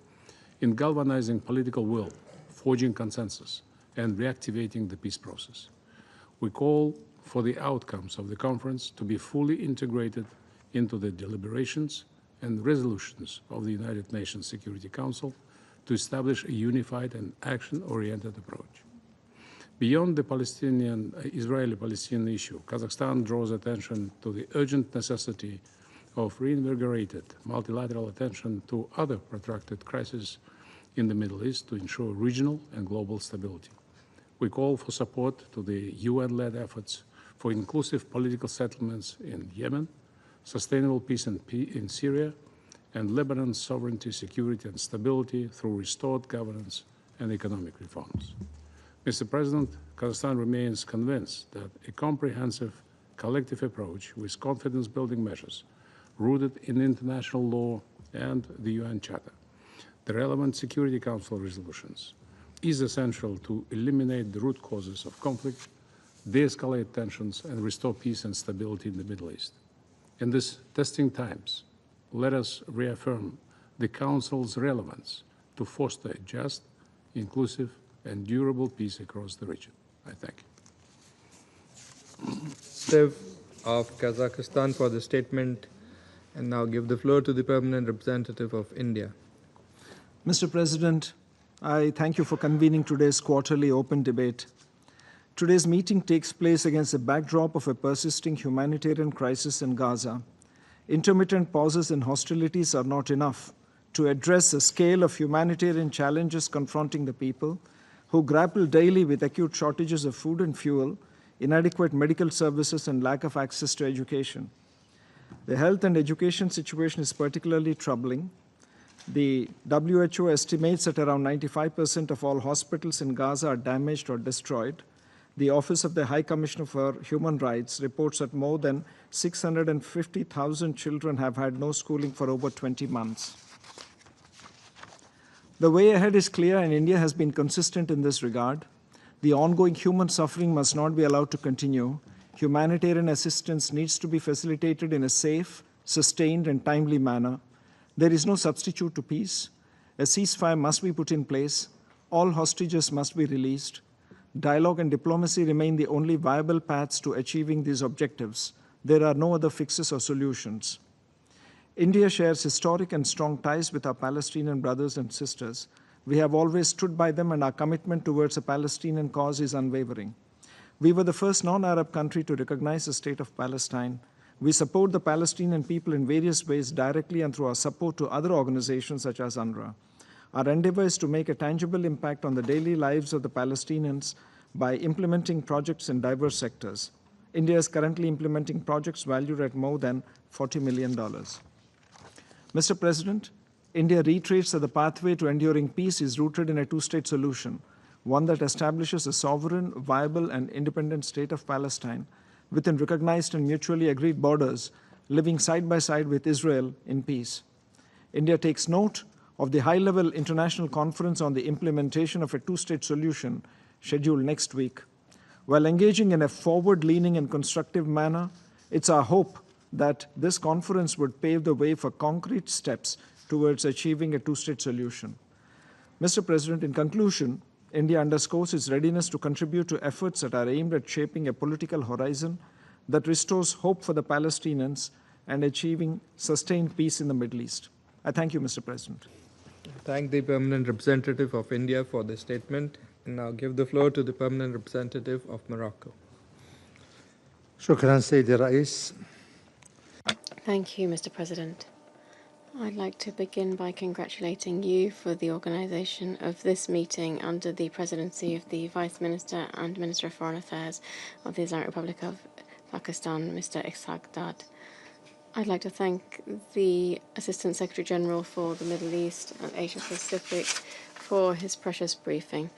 in galvanizing political will, forging consensus, and reactivating the peace process. We call for the outcomes of the conference to be fully integrated into the deliberations and resolutions of the United Nations Security Council to establish a unified and action-oriented approach. Beyond the Israeli-Palestinian issue, Kazakhstan draws attention to the urgent necessity of reinvigorated multilateral attention to other protracted crises in the Middle East to ensure regional and global stability. We call for support to the UN-led efforts for inclusive political settlements in Yemen, sustainable peace in Syria, and Lebanon's sovereignty, security, and stability through restored governance and economic reforms. Mr. President, Kazakhstan remains convinced that a comprehensive collective approach with confidence-building measures rooted in international law and the UN Charter, the relevant Security Council resolutions, is essential to eliminate the root causes of conflict, de-escalate tensions, and restore peace and stability in the Middle East. In these testing times, let us reaffirm the Council's relevance to foster a just, inclusive, and durable peace across the region. I thank you. Of Kazakhstan for the statement, and now give the floor to the permanent representative of India. Mr. President, I thank you for convening today's quarterly open debate. Today's meeting takes place against the backdrop of a persisting humanitarian crisis in Gaza. Intermittent pauses in hostilities are not enough to address the scale of humanitarian challenges confronting the people who grapple daily with acute shortages of food and fuel, inadequate medical services, and lack of access to education. The health and education situation is particularly troubling. The WHO estimates that around 95% of all hospitals in Gaza are damaged or destroyed. The Office of the High Commissioner for Human Rights reports that more than 650,000 children have had no schooling for over 20 months. The way ahead is clear, and India has been consistent in this regard. The ongoing human suffering must not be allowed to continue. Humanitarian assistance needs to be facilitated in a safe, sustained, and timely manner. There is no substitute to peace. A ceasefire must be put in place. All hostages must be released. Dialogue and diplomacy remain the only viable paths to achieving these objectives. There are no other fixes or solutions. India shares historic and strong ties with our Palestinian brothers and sisters. We have always stood by them, and our commitment towards the Palestinian cause is unwavering. We were the first non-Arab country to recognize the state of Palestine. We support the Palestinian people in various ways directly and through our support to other organizations such as UNRWA. Our endeavor is to make a tangible impact on the daily lives of the Palestinians by implementing projects in diverse sectors. India is currently implementing projects valued at more than $40 million. Mr. President, India reiterates that the pathway to enduring peace is rooted in a two-state solution, one that establishes a sovereign, viable, and independent state of Palestine within recognized and mutually agreed borders, living side by side with Israel in peace. India takes note of the high-level international conference on the implementation of a two-state solution scheduled next week. While engaging in a forward-leaning and constructive manner, it's our hope that this conference would pave the way for concrete steps towards achieving a two-state solution. Mr. President, in conclusion, India underscores its readiness to contribute to efforts that are aimed at shaping a political horizon that restores hope for the Palestinians and achieving sustained peace in the Middle East. I thank you, Mr. President. Thank the Permanent Representative of India for the statement, and now give the floor to the Permanent Representative of Morocco. شكرا سيدي الرئيس. Thank you, Mr. President. I'd like to begin by congratulating you for the organization of this meeting under the presidency of the Vice Minister and Minister of Foreign Affairs of the Islamic Republic of Pakistan, Mr. Ishaq Dar. I'd like to thank the Assistant Secretary General for the Middle East and Asia Pacific for his precious briefing.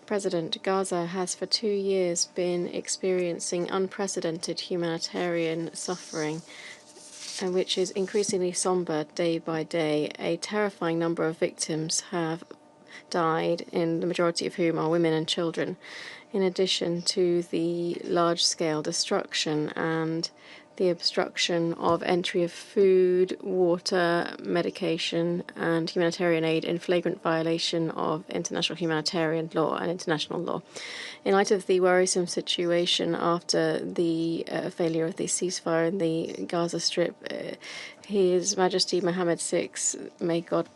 President, Gaza has for 2 years been experiencing unprecedented humanitarian suffering, which is increasingly somber day by day. A terrifying number of victims have died, in the majority of whom are women and children, in addition to the large-scale destruction and the obstruction of entry of food, water, medication, and humanitarian aid in flagrant violation of international humanitarian law and international law. In light of the worrisome situation after the failure of the ceasefire in the Gaza Strip, His Majesty Mohammad Ishaq, may God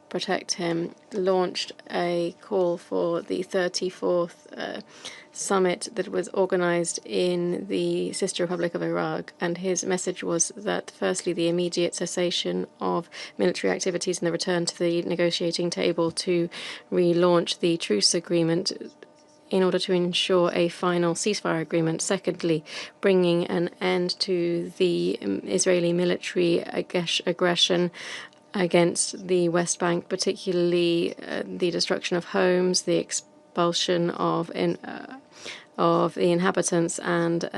protect him, launched a call for the 34th summit that was organized in the Sister Republic of Iraq, and his message was that firstly the immediate cessation of military activities and the return to the negotiating table to relaunch the truce agreement in order to ensure a final ceasefire agreement. Secondly, bringing an end to the Israeli military aggression against the West Bank, particularly the destruction of homes, the expulsion of the inhabitants, and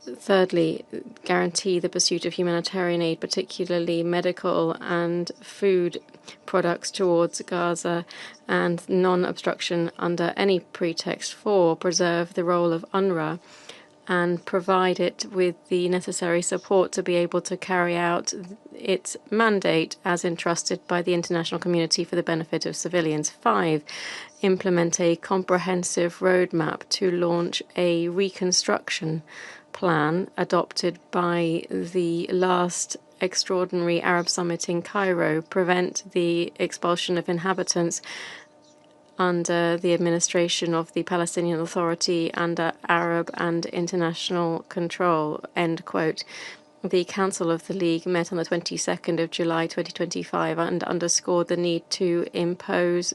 thirdly, guarantee the pursuit of humanitarian aid, particularly medical and food products towards Gaza, and non-obstruction under any pretext. 4, preserve the role of UNRWA and provide it with the necessary support to be able to carry out its mandate as entrusted by the international community for the benefit of civilians. 5, implement a comprehensive roadmap to launch a reconstruction plan adopted by the last extraordinary Arab summit in Cairo, prevent the expulsion of inhabitants under the administration of the Palestinian Authority under Arab and international control, end quote. The Council of the League met on the 22nd of July 2025 and underscored the need to impose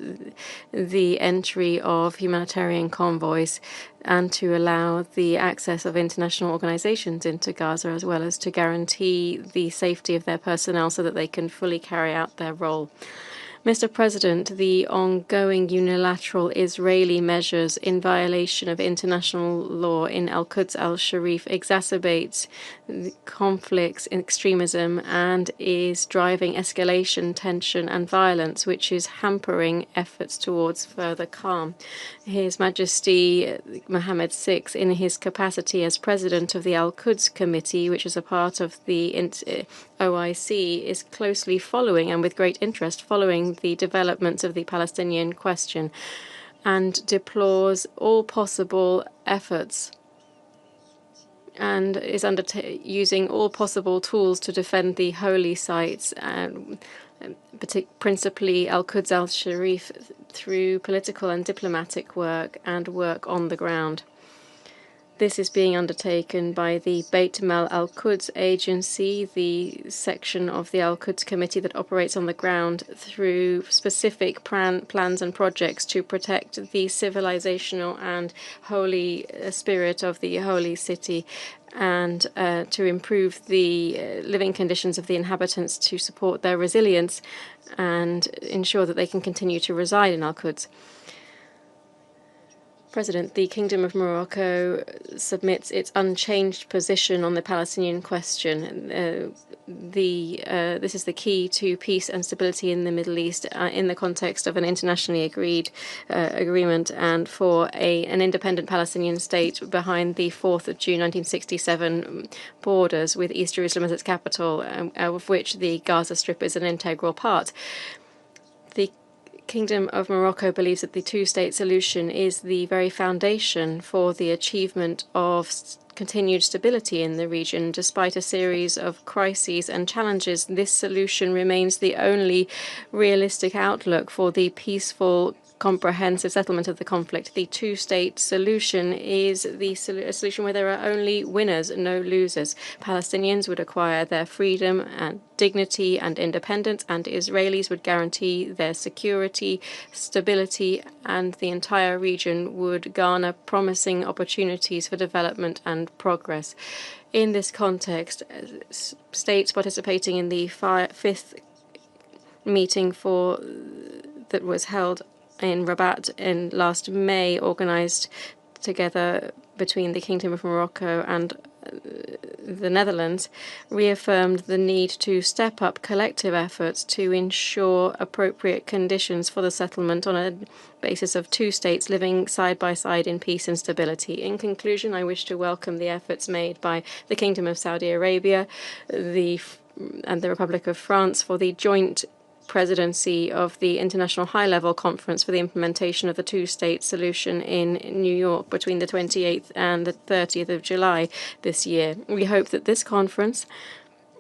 the entry of humanitarian convoys and to allow the access of international organizations into Gaza, as well as to guarantee the safety of their personnel so that they can fully carry out their role. Mr. President, the ongoing unilateral Israeli measures in violation of international law in Al-Quds al-Sharif exacerbates conflicts, extremism, and is driving escalation, tension, and violence, which is hampering efforts towards further calm. His Majesty Mohammad Ishaq, in his capacity as President of the Al-Quds Committee, which is a part of the OIC, is closely following and with great interest following the developments of the Palestinian question and deplores all possible efforts and is using all possible tools to defend the holy sites, principally Al-Quds al-Sharif, through political and diplomatic work and work on the ground. This is being undertaken by the Beit Mal Al-Quds Agency, the section of the Al-Quds Committee that operates on the ground through specific plans and projects to protect the civilizational and holy spirit of the holy city and to improve the living conditions of the inhabitants, to support their resilience and ensure that they can continue to reside in Al-Quds. President, the Kingdom of Morocco submits its unchanged position on the Palestinian question. This is the key to peace and stability in the Middle East in the context of an internationally agreed agreement and for an independent Palestinian state behind the 4th of June 1967 borders with East Jerusalem as its capital, of which the Gaza Strip is an integral part. The Kingdom of Morocco believes that the two-state solution is the very foundation for the achievement of continued stability in the region. Despite a series of crises and challenges, this solution remains the only realistic outlook for the peaceful, comprehensive settlement of the conflict. The two-state solution is a solution where there are only winners, no losers. Palestinians would acquire their freedom and dignity and independence, and Israelis would guarantee their security, stability, and the entire region would garner promising opportunities for development and progress. In this context, states participating in the fifth meeting that was held in Rabat in last May, organized together between the Kingdom of Morocco and the Netherlands, reaffirmed the need to step up collective efforts to ensure appropriate conditions for the settlement on a basis of two states living side by side in peace and stability. In conclusion, I wish to welcome the efforts made by the Kingdom of Saudi Arabia and the Republic of France for the joint presidency of the International High-Level Conference for the implementation of the two-state solution in New York between the 28th and the 30th of July this year. We hope that this conference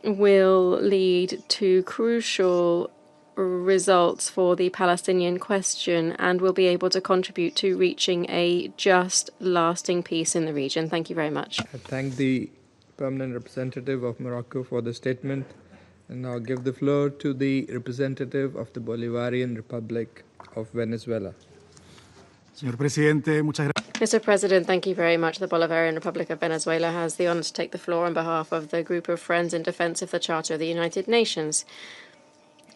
will lead to crucial results for the Palestinian question and will be able to contribute to reaching a just, lasting peace in the region. Thank you very much. I thank the permanent representative of Morocco for the statement. And now give the floor to the representative of the Bolivarian Republic of Venezuela. Mr. President, thank you very much. The Bolivarian Republic of Venezuela has the honor to take the floor on behalf of the group of Friends in Defense of the Charter of the United Nations,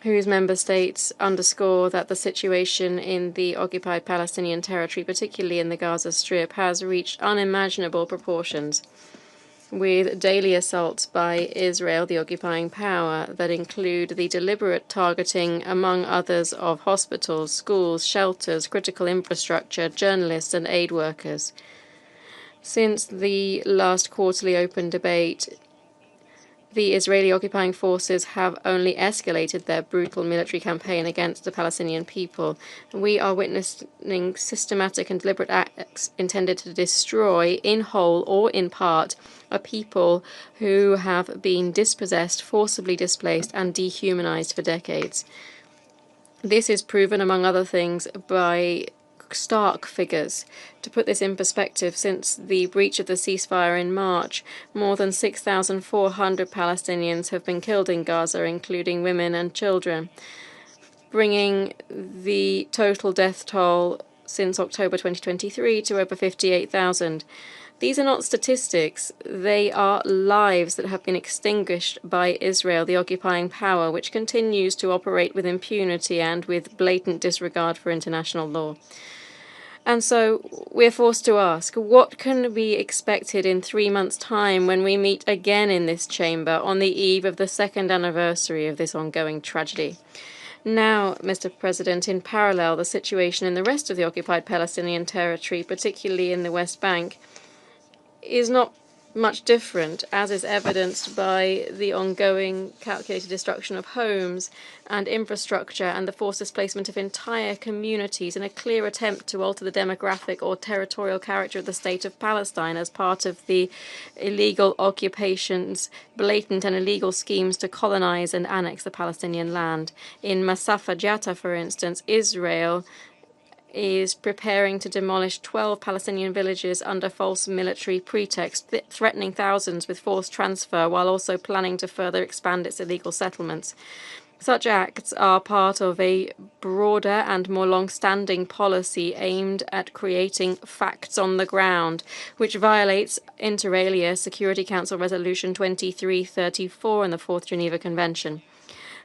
whose member states underscore that the situation in the occupied Palestinian territory, particularly in the Gaza Strip, has reached unimaginable proportions, with daily assaults by Israel, the occupying power, that include the deliberate targeting, among others, of hospitals, schools, shelters, critical infrastructure, journalists, and aid workers. Since the last quarterly open debate, the Israeli occupying forces have only escalated their brutal military campaign against the Palestinian people. We are witnessing systematic and deliberate acts intended to destroy, in whole or in part, a people who have been dispossessed, forcibly displaced, and dehumanized for decades. This is proven, among other things, by stark figures. To put this in perspective, since the breach of the ceasefire in March, more than 6,400 Palestinians have been killed in Gaza, including women and children, bringing the total death toll since October 2023 to over 58,000. These are not statistics, they are lives that have been extinguished by Israel, the occupying power, which continues to operate with impunity and with blatant disregard for international law. And so we're forced to ask, what can be expected in 3 months' time when we meet again in this chamber on the eve of the second anniversary of this ongoing tragedy? Now, Mr. President, in parallel, the situation in the rest of the occupied Palestinian territory, particularly in the West Bank, is not much different, as is evidenced by the ongoing calculated destruction of homes and infrastructure and the forced displacement of entire communities in a clear attempt to alter the demographic or territorial character of the state of Palestine as part of the illegal occupation's blatant and illegal schemes to colonize and annex the Palestinian land. In Masafa Jata, for instance, Israel is preparing to demolish 12 Palestinian villages under false military pretext, threatening thousands with forced transfer, while also planning to further expand its illegal settlements. Such acts are part of a broader and more long-standing policy aimed at creating facts on the ground, which violates, inter alia, Security Council Resolution 2334 and the Fourth Geneva Convention.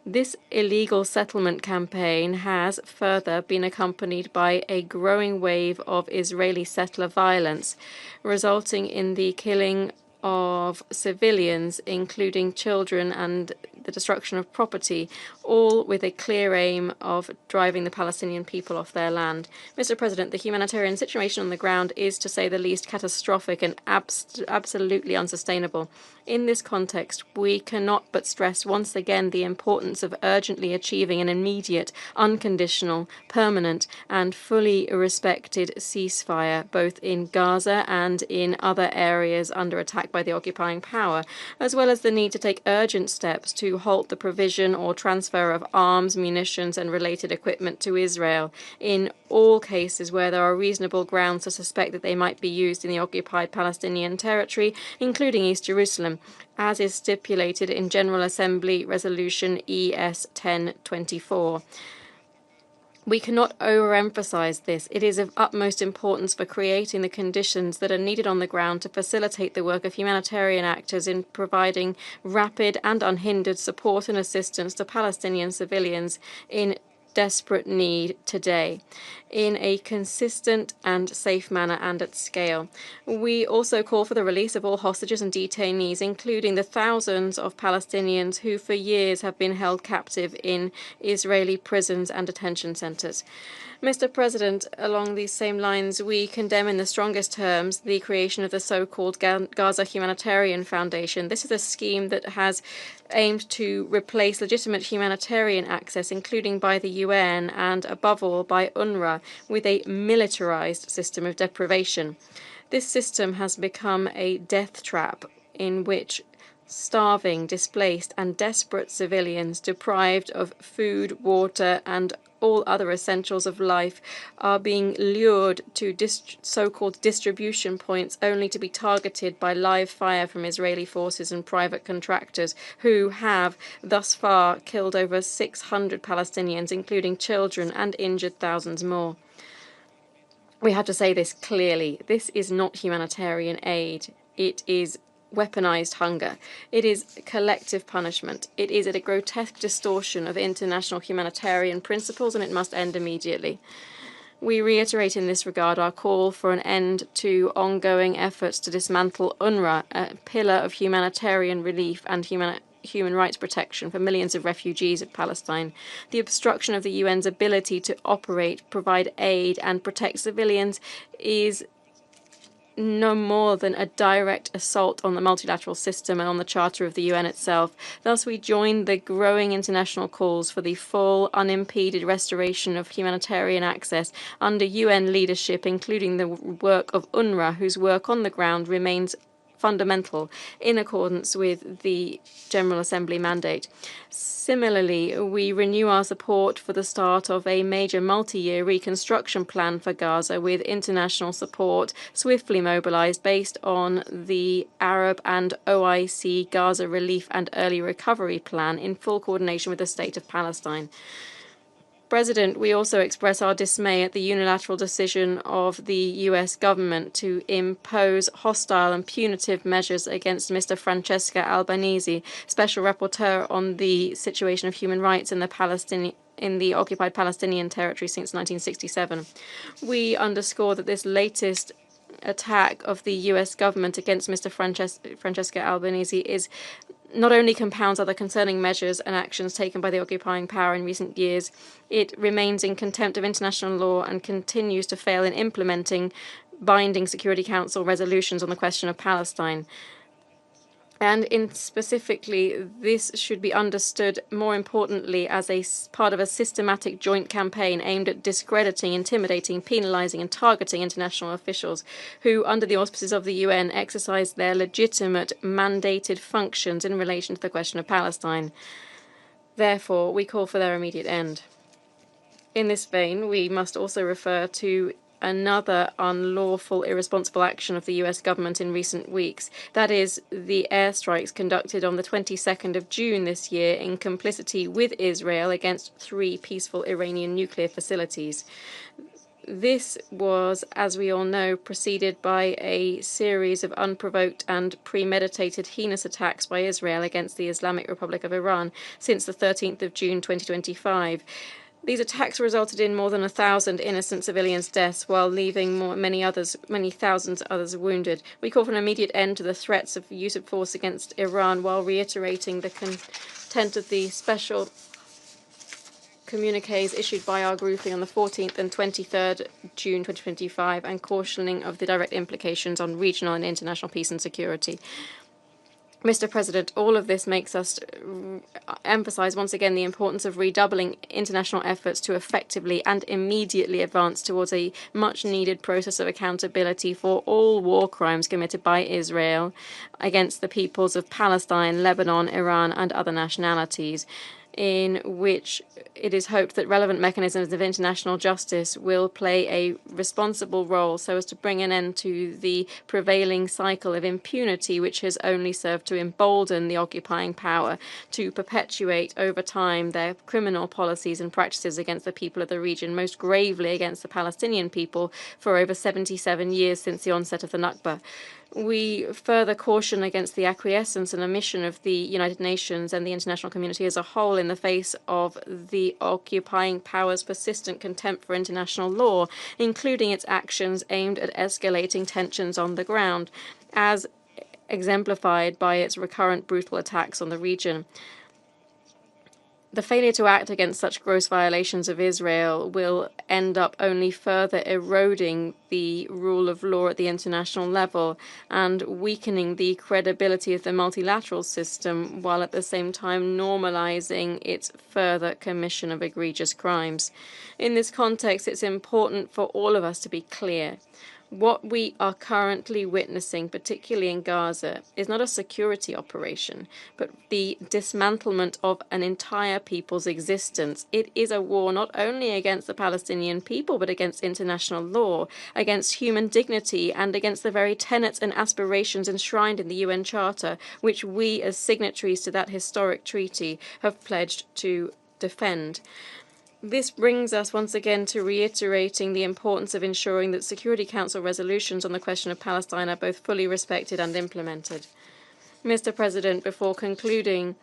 This illegal settlement campaign has further been accompanied by a growing wave of Israeli settler violence, resulting in the killing of civilians, including children, and the destruction of property, all with a clear aim of driving the Palestinian people off their land. Mr. President, the humanitarian situation on the ground is, to say the least, catastrophic and absolutely unsustainable. In this context, we cannot but stress once again the importance of urgently achieving an immediate, unconditional, permanent, and fully respected ceasefire, both in Gaza and in other areas under attack by the occupying power, as well as the need to take urgent steps to halt the provision or transfer of arms, munitions, and related equipment to Israel in all cases where there are reasonable grounds to suspect that they might be used in the occupied Palestinian territory, including East Jerusalem, as is stipulated in General Assembly Resolution ES 1024. We cannot overemphasize this. It is of utmost importance for creating the conditions that are needed on the ground to facilitate the work of humanitarian actors in providing rapid and unhindered support and assistance to Palestinian civilians in desperate need today, in a consistent and safe manner and at scale. We also call for the release of all hostages and detainees, including the thousands of Palestinians who for years have been held captive in Israeli prisons and detention centers. Mr. President, along these same lines, we condemn in the strongest terms the creation of the so-called Gaza Humanitarian Foundation. This is a scheme that has aimed to replace legitimate humanitarian access, including by the UN and, above all, by UNRWA, with a militarized system of deprivation. This system has become a death trap in which starving, displaced, and desperate civilians deprived of food, water, and all other essentials of life are being lured to so-called distribution points only to be targeted by live fire from Israeli forces and private contractors who have thus far killed over 600 Palestinians, including children, and injured thousands more. We have to say this clearly. This is not humanitarian aid. It is weaponized hunger. It is collective punishment. It is a grotesque distortion of international humanitarian principles, and it must end immediately. We reiterate in this regard our call for an end to ongoing efforts to dismantle UNRWA, a pillar of humanitarian relief and human rights protection for millions of refugees of Palestine. The obstruction of the UN's ability to operate, provide aid, and protect civilians is no more than a direct assault on the multilateral system and on the Charter of the UN itself. Thus, we join the growing international calls for the full, unimpeded restoration of humanitarian access under UN leadership, including the work of UNRWA, whose work on the ground remains fundamental in accordance with the General Assembly mandate. Similarly, we renew our support for the start of a major multi-year reconstruction plan for Gaza with international support swiftly mobilized based on the Arab and OIC Gaza Relief and Early Recovery Plan in full coordination with the State of Palestine. President, we also express our dismay at the unilateral decision of the U.S. government to impose hostile and punitive measures against Mr. Francesca Albanese, Special Rapporteur on the situation of human rights in the occupied Palestinian territory since 1967. We underscore that this latest attack of the U.S. government against Mr. Francesca Albanese is not only compounds other concerning measures and actions taken by the occupying power in recent years, it remains in contempt of international law and continues to fail in implementing binding Security Council resolutions on the question of Palestine. And specifically, this should be understood more importantly as a part of a systematic joint campaign aimed at discrediting, intimidating, penalizing, and targeting international officials who, under the auspices of the UN, exercise their legitimate mandated functions in relation to the question of Palestine. Therefore, we call for their immediate end. In this vein, we must also refer to another unlawful, irresponsible action of the U.S. government in recent weeks. That is, the airstrikes conducted on the 22nd of June this year in complicity with Israel against 3 peaceful Iranian nuclear facilities. This was, as we all know, preceded by a series of unprovoked and premeditated heinous attacks by Israel against the Islamic Republic of Iran since the 13th of June 2025. These attacks resulted in more than 1,000 innocent civilians' deaths, while leaving many thousands others wounded. We call for an immediate end to the threats of use of force against Iran, while reiterating the content of the special communiques issued by our grouping on the 14th and 23rd June 2025, and cautioning of the direct implications on regional and international peace and security. Mr. President, all of this makes us emphasize once again the importance of redoubling international efforts to effectively and immediately advance towards a much-needed process of accountability for all war crimes committed by Israel against the peoples of Palestine, Lebanon, Iran, and other nationalities, in which it is hoped that relevant mechanisms of international justice will play a responsible role so as to bring an end to the prevailing cycle of impunity, which has only served to embolden the occupying power to perpetuate over time their criminal policies and practices against the people of the region, most gravely against the Palestinian people for over 77 years since the onset of the Nakba. We further caution against the acquiescence and omission of the United Nations and the international community as a whole in the face of the occupying power's persistent contempt for international law, including its actions aimed at escalating tensions on the ground, as exemplified by its recurrent brutal attacks on the region. The failure to act against such gross violations of Israel will end up only further eroding the rule of law at the international level and weakening the credibility of the multilateral system, while at the same time normalizing its further commission of egregious crimes. In this context, it's important for all of us to be clear. What we are currently witnessing, particularly in Gaza, is not a security operation, but the dismantlement of an entire people's existence. It is a war not only against the Palestinian people, but against international law, against human dignity, and against the very tenets and aspirations enshrined in the UN Charter, which we, as signatories to that historic treaty, have pledged to defend. This brings us once again to reiterating the importance of ensuring that Security Council resolutions on the question of Palestine are both fully respected and implemented. Mr. President, before concluding,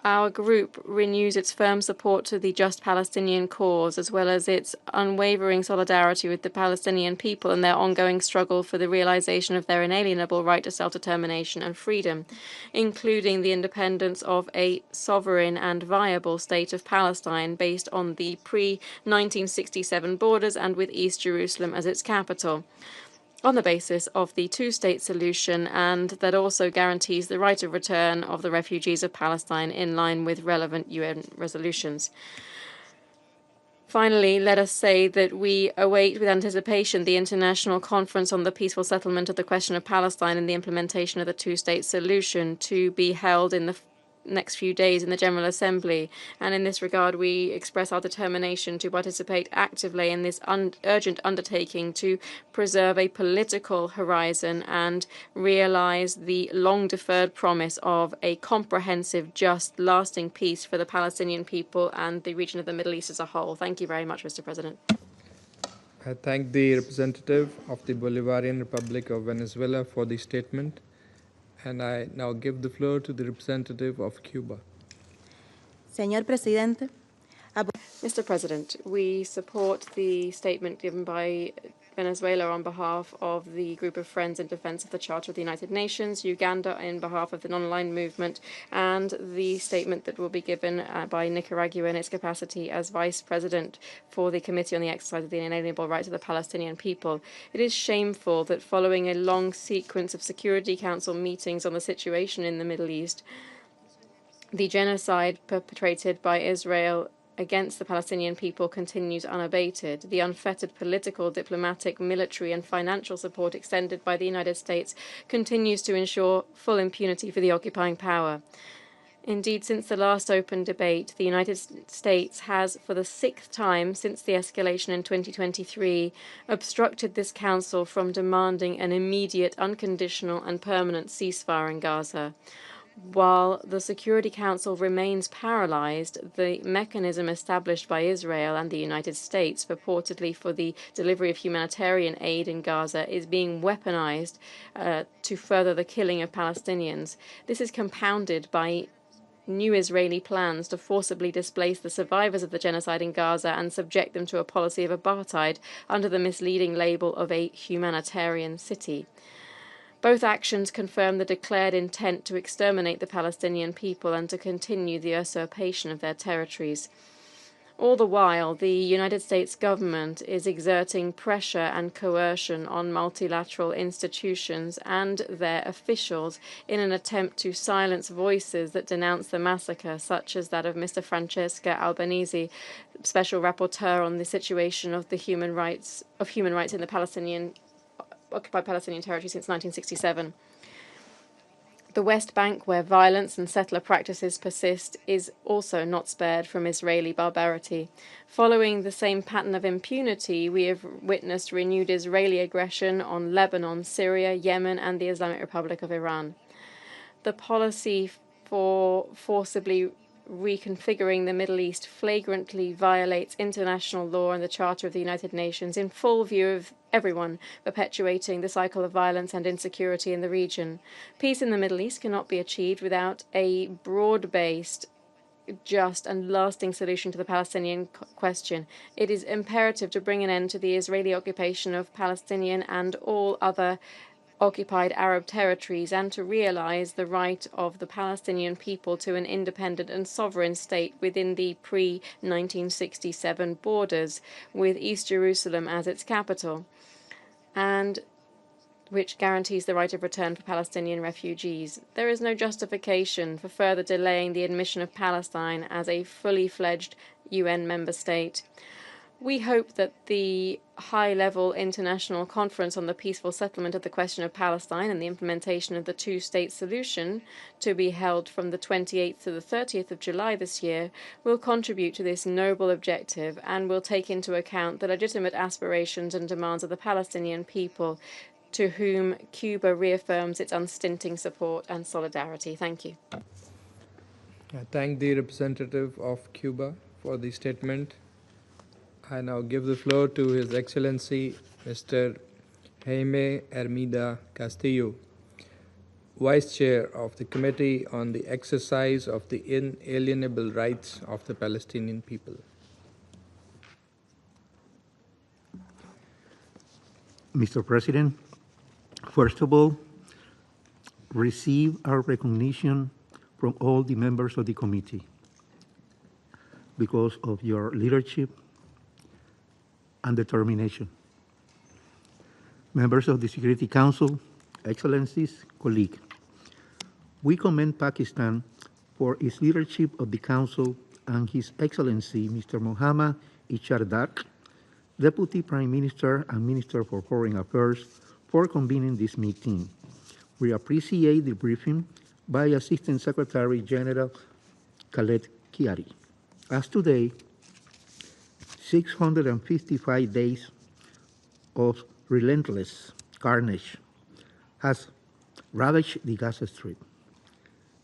our group renews its firm support to the just Palestinian cause, as well as its unwavering solidarity with the Palestinian people in their ongoing struggle for the realization of their inalienable right to self-determination and freedom, including the independence of a sovereign and viable state of Palestine based on the pre-1967 borders and with East Jerusalem as its capital, on the basis of the two-state solution, and that also guarantees the right of return of the refugees of Palestine in line with relevant UN resolutions. Finally, let us say that we await with anticipation the international conference on the peaceful settlement of the question of Palestine and the implementation of the two-state solution to be held in the next few days in the General Assembly, and in this regard we express our determination to participate actively in this urgent undertaking to preserve a political horizon and realize the long-deferred promise of a comprehensive, just, lasting peace for the Palestinian people and the region of the Middle East as a whole. Thank you very much, Mr. President. I thank the representative of the Bolivarian Republic of Venezuela for the statement. And I now give the floor to the representative of Cuba. Señor Presidente. Mr. President, we support the statement given by Venezuela on behalf of the Group of Friends in Defense of the Charter of the United Nations, Uganda in behalf of the non-aligned movement, and the statement that will be given by Nicaragua in its capacity as Vice President for the Committee on the Exercise of the Inalienable Rights of the Palestinian People. It is shameful that following a long sequence of Security Council meetings on the situation in the Middle East, the genocide perpetrated by Israel against the Palestinian people continues unabated. The unfettered political, diplomatic, military, and financial support extended by the United States continues to ensure full impunity for the occupying power. Indeed, since the last open debate, the United States has, for the 6th time since the escalation in 2023, obstructed this council from demanding an immediate, unconditional, and permanent ceasefire in Gaza. While the Security Council remains paralyzed, the mechanism established by Israel and the United States purportedly for the delivery of humanitarian aid in Gaza is being weaponized to further the killing of Palestinians. This is compounded by new Israeli plans to forcibly displace the survivors of the genocide in Gaza and subject them to a policy of apartheid under the misleading label of a humanitarian city. Both actions confirm the declared intent to exterminate the Palestinian people and to continue the usurpation of their territories. All the while, the United States government is exerting pressure and coercion on multilateral institutions and their officials in an attempt to silence voices that denounce the massacre, such as that of Mr. Francesca Albanese, Special Rapporteur on the situation of human rights in the occupied Palestinian territory since 1967. The West Bank, where violence and settler practices persist, is also not spared from Israeli barbarity. Following the same pattern of impunity, we have witnessed renewed Israeli aggression on Lebanon, Syria, Yemen, and the Islamic Republic of Iran. The policy for forcibly reconfiguring the Middle East flagrantly violates international law and the Charter of the United Nations in full view of everyone, perpetuating the cycle of violence and insecurity in the region. Peace in the Middle East cannot be achieved without a broad-based, just and lasting solution to the Palestinian question. It is imperative to bring an end to the Israeli occupation of Palestinian and all other occupied Arab territories and to realize the right of the Palestinian people to an independent and sovereign state within the pre-1967 borders, with East Jerusalem as its capital, and which guarantees the right of return for Palestinian refugees. There is no justification for further delaying the admission of Palestine as a fully fledged UN member state. We hope that the high-level international conference on the peaceful settlement of the question of Palestine and the implementation of the two-state solution, to be held from the 28th to the 30th of July this year, will contribute to this noble objective and will take into account the legitimate aspirations and demands of the Palestinian people, to whom Cuba reaffirms its unstinting support and solidarity. Thank you. I thank the representative of Cuba for the statement. I now give the floor to His Excellency Mr. Jaime Hermida Castillo, Vice Chair of the Committee on the Exercise of the Inalienable Rights of the Palestinian People. Mr. President, first of all, receive our recognition from all the members of the committee because of your leadership and determination. Members of the Security Council, Excellencies, colleagues, we commend Pakistan for its leadership of the Council and His Excellency Mr. Mohammad Ishaq Dar, Deputy Prime Minister and Minister for Foreign Affairs, for convening this meeting. We appreciate the briefing by Assistant Secretary General Khaled Kiari. As today, 655 days of relentless carnage has ravaged the Gaza Strip.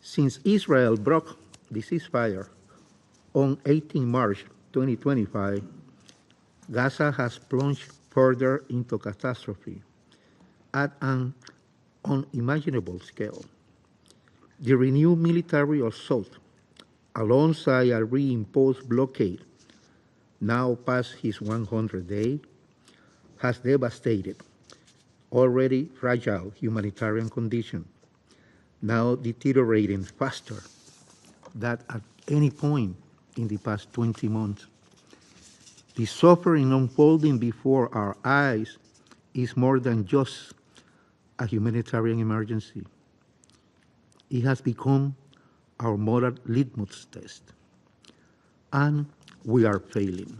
Since Israel broke the ceasefire on 18 March 2025, Gaza has plunged further into catastrophe at an unimaginable scale. The renewed military assault, alongside a reimposed blockade now past his 100th day, has devastated already fragile humanitarian conditions, now deteriorating faster than at any point in the past 20 months. The suffering unfolding before our eyes is more than just a humanitarian emergency. It has become our moral litmus test, and we are failing.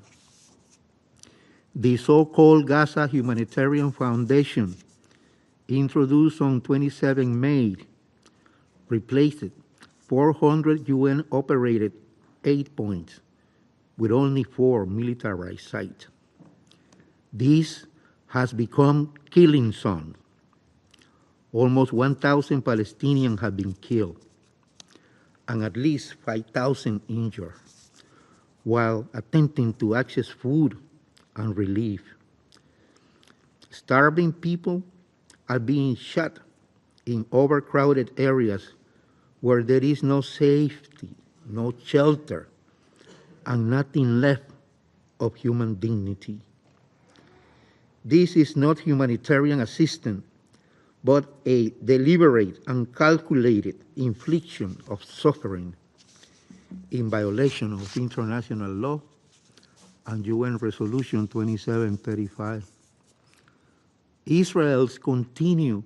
The so-called Gaza Humanitarian Foundation, introduced on 27 May, replaced 400 UN-operated aid points with only 4 militarized sites. This has become killing zone. Almost 1,000 Palestinians have been killed and at least 5,000 injured while attempting to access food and relief. Starving people are being shot in overcrowded areas where there is no safety, no shelter, and nothing left of human dignity. This is not humanitarian assistance, but a deliberate and calculated infliction of suffering in violation of international law and UN Resolution 2735. Israel's continued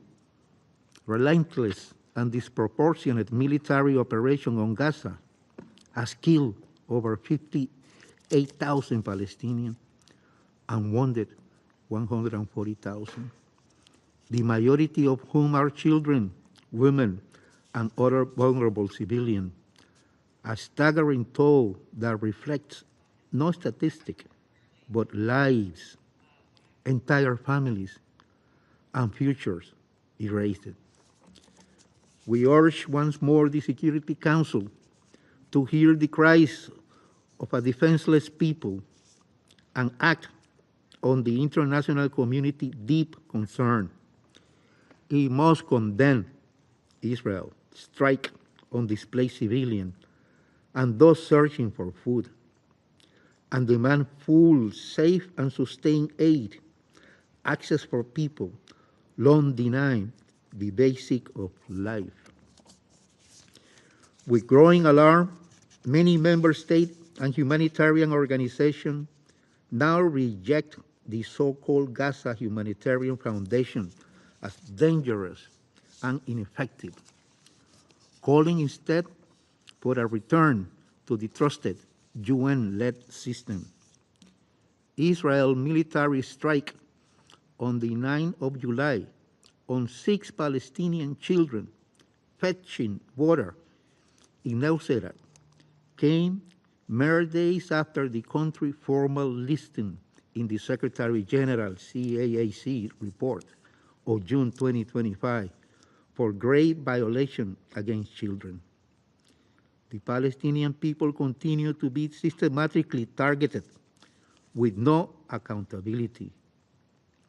relentless and disproportionate military operation on Gaza has killed over 58,000 Palestinians and wounded 140,000, the majority of whom are children, women, and other vulnerable civilians. A staggering toll that reflects no statistic, but lives, entire families, and futures erased. We urge once more the Security Council to hear the cries of a defenseless people and act on the international community's deep concern. It must condemn Israel's strike on displaced civilians and those searching for food, and demand full, safe, and sustained aid, access for people long denied the basic of life. With growing alarm, many member states and humanitarian organizations now reject the so-called Gaza Humanitarian Foundation as dangerous and ineffective, calling instead for a return to the trusted UN-led system. Israel's military strike on the 9th of July on 6 Palestinian children fetching water in Nuseirat came mere days after the country's formal listing in the Secretary General CAAC report of June 2025 for grave violation against children. The Palestinian people continue to be systematically targeted with no accountability,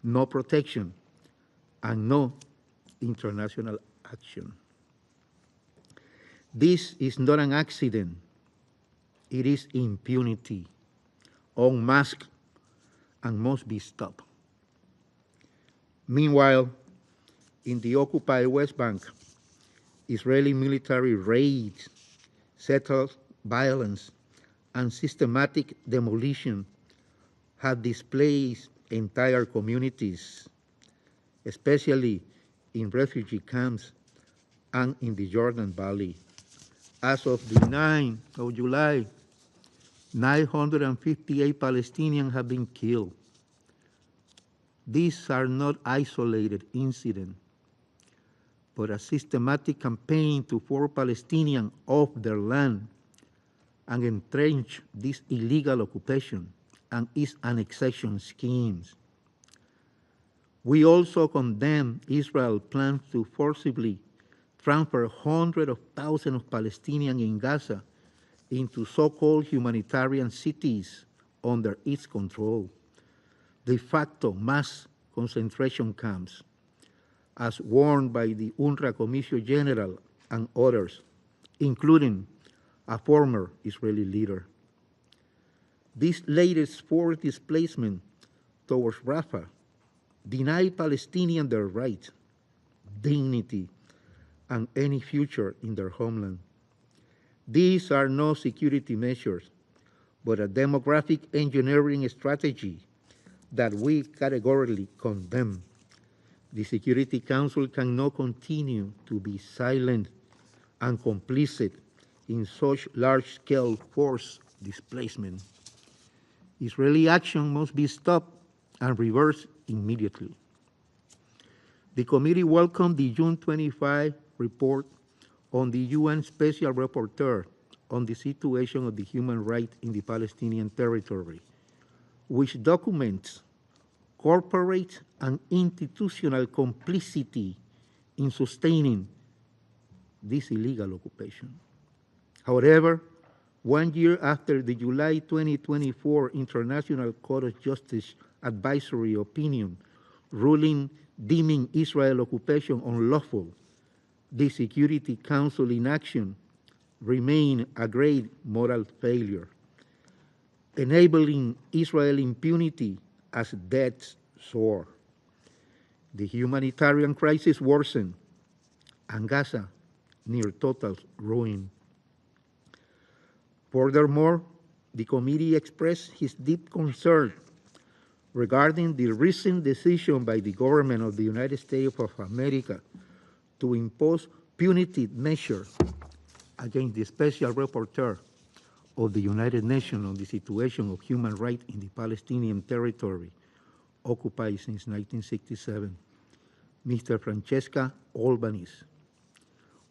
no protection, and no international action. This is not an accident. It is impunity, unmasked, and must be stopped. Meanwhile, in the occupied West Bank, Israeli military raids, settled violence, and systematic demolition have displaced entire communities, especially in refugee camps and in the Jordan Valley. As of the 9th of July, 958 Palestinians have been killed. These are not isolated incidents, but a systematic campaign to force Palestinians off their land and entrench this illegal occupation and its annexation schemes. We also condemn Israel's plans to forcibly transfer hundreds of thousands of Palestinians in Gaza into so-called humanitarian cities under its control, de facto mass concentration camps, as warned by the UNRWA Commission General and others, including a former Israeli leader. This latest forced displacement towards Rafah denied Palestinians their rights, dignity, and any future in their homeland. These are no security measures, but a demographic engineering strategy that we categorically condemn. The Security Council cannot continue to be silent and complicit in such large-scale forced displacement. Israeli action must be stopped and reversed immediately. The committee welcomed the June 25 report on the UN Special Rapporteur on the situation of the human rights in the Palestinian territory, which documents corporate and institutional complicity in sustaining this illegal occupation. However, 1 year after the July 2024 International Court of Justice advisory opinion ruling deeming Israel occupation unlawful, the Security Council inaction remained a great moral failure, enabling Israel impunity as death's sword. The humanitarian crisis worsened, and Gaza near total ruin. Furthermore, the committee expressed his deep concern regarding the recent decision by the government of the United States of America to impose punitive measures against the Special Rapporteur of the United Nations on the situation of human rights in the Palestinian territory occupied since 1967, Mr. Francesca Albanese.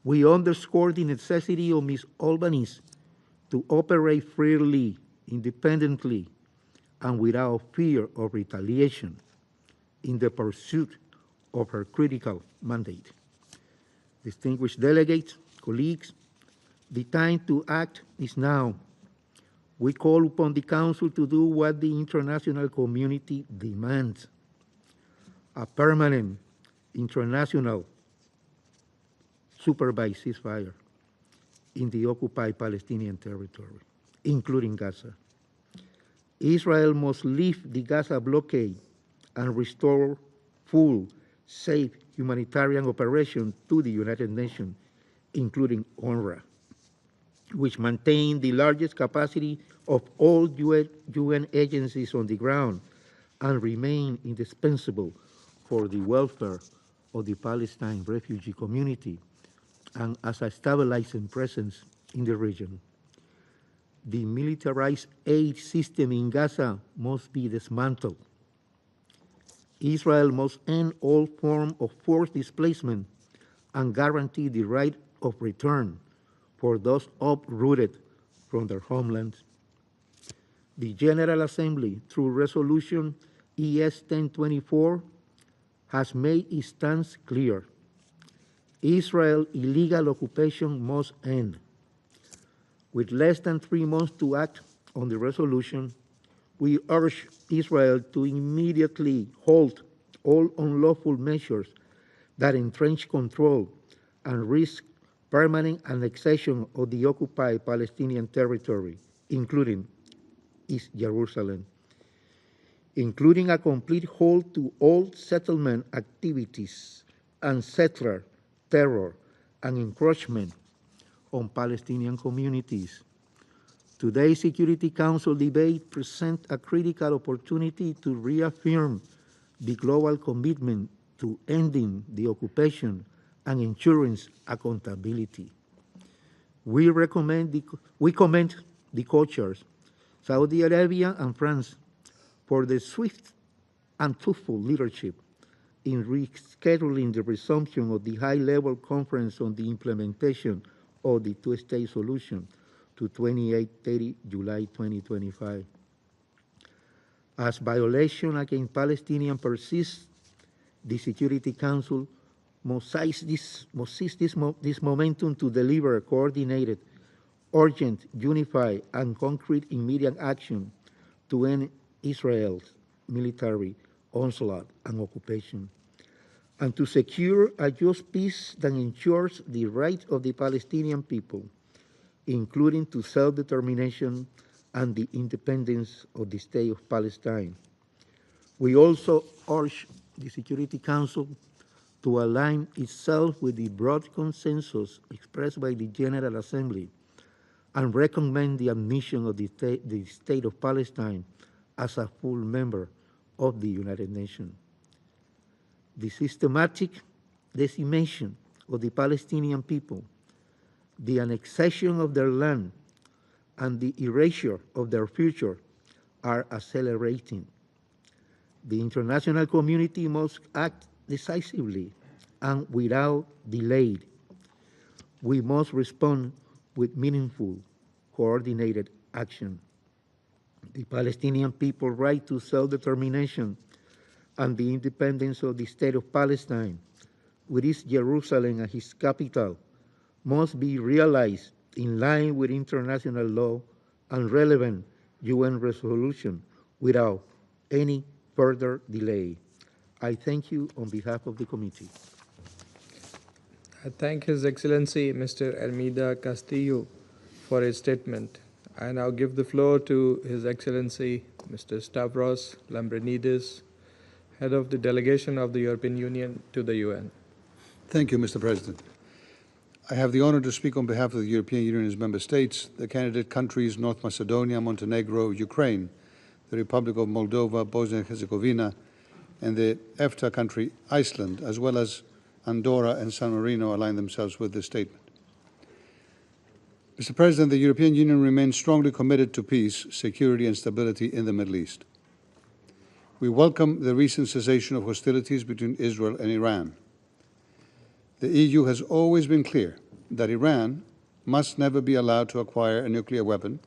We underscore the necessity of Ms. Albanese to operate freely, independently, and without fear of retaliation in the pursuit of her critical mandate. Distinguished delegates, colleagues, the time to act is now. We call upon the Council to do what the international community demands: a permanent international supervised ceasefire in the occupied Palestinian territory, including Gaza. Israel must lift the Gaza blockade and restore full, safe humanitarian operation to the United Nations, including UNRWA, which maintain the largest capacity of all UN agencies on the ground and remain indispensable for the welfare of the Palestine refugee community and as a stabilizing presence in the region. The militarized aid system in Gaza must be dismantled. Israel must end all forms of forced displacement and guarantee the right of return for those uprooted from their homelands. The General Assembly, through Resolution ES 1024, has made its stance clear. Israel's illegal occupation must end. With less than 3 months to act on the resolution, we urge Israel to immediately halt all unlawful measures that entrench control and risk permanent annexation of the occupied Palestinian territory, including East Jerusalem, including a complete halt to all settlement activities and settler terror and encroachment on Palestinian communities. Today's Security Council debate presents a critical opportunity to reaffirm the global commitment to ending the occupation and ensuring accountability. We commend the co-chairs, Saudi Arabia and France, for the swift and truthful leadership in rescheduling the resumption of the high-level conference on the implementation of the two-state solution to 28-30 July 2025. As violation against Palestinians persists, the Security Council must seize this momentum to deliver a coordinated, urgent, unified, and concrete immediate action to end Israel's military onslaught and occupation, and to secure a just peace that ensures the rights of the Palestinian people, including to self-determination and the independence of the State of Palestine. We also urge the Security Council to align itself with the broad consensus expressed by the General Assembly and recommend the admission of the State of Palestine as a full member of the United Nations. The systematic decimation of the Palestinian people, the annexation of their land, and the erasure of their future are accelerating. The international community must act decisively and without delay. We must respond with meaningful, coordinated action. The Palestinian people's right to self-determination and the independence of the State of Palestine, with East Jerusalem as its capital, must be realized in line with international law and relevant UN resolution without any further delay. I thank you on behalf of the committee. I thank His Excellency Mr. Almeida Castillo for his statement. I now give the floor to His Excellency Mr. Stavros Lambrinidis, Head of the Delegation of the European Union to the UN. Thank you, Mr. President. I have the honor to speak on behalf of the European Union and its member states, the candidate countries North Macedonia, Montenegro, Ukraine, the Republic of Moldova, Bosnia and Herzegovina, and the EFTA country Iceland, as well as Andorra and San Marino, align themselves with this statement. Mr. President, the European Union remains strongly committed to peace, security and stability in the Middle East. We welcome the recent cessation of hostilities between Israel and Iran. The EU has always been clear that Iran must never be allowed to acquire a nuclear weapon,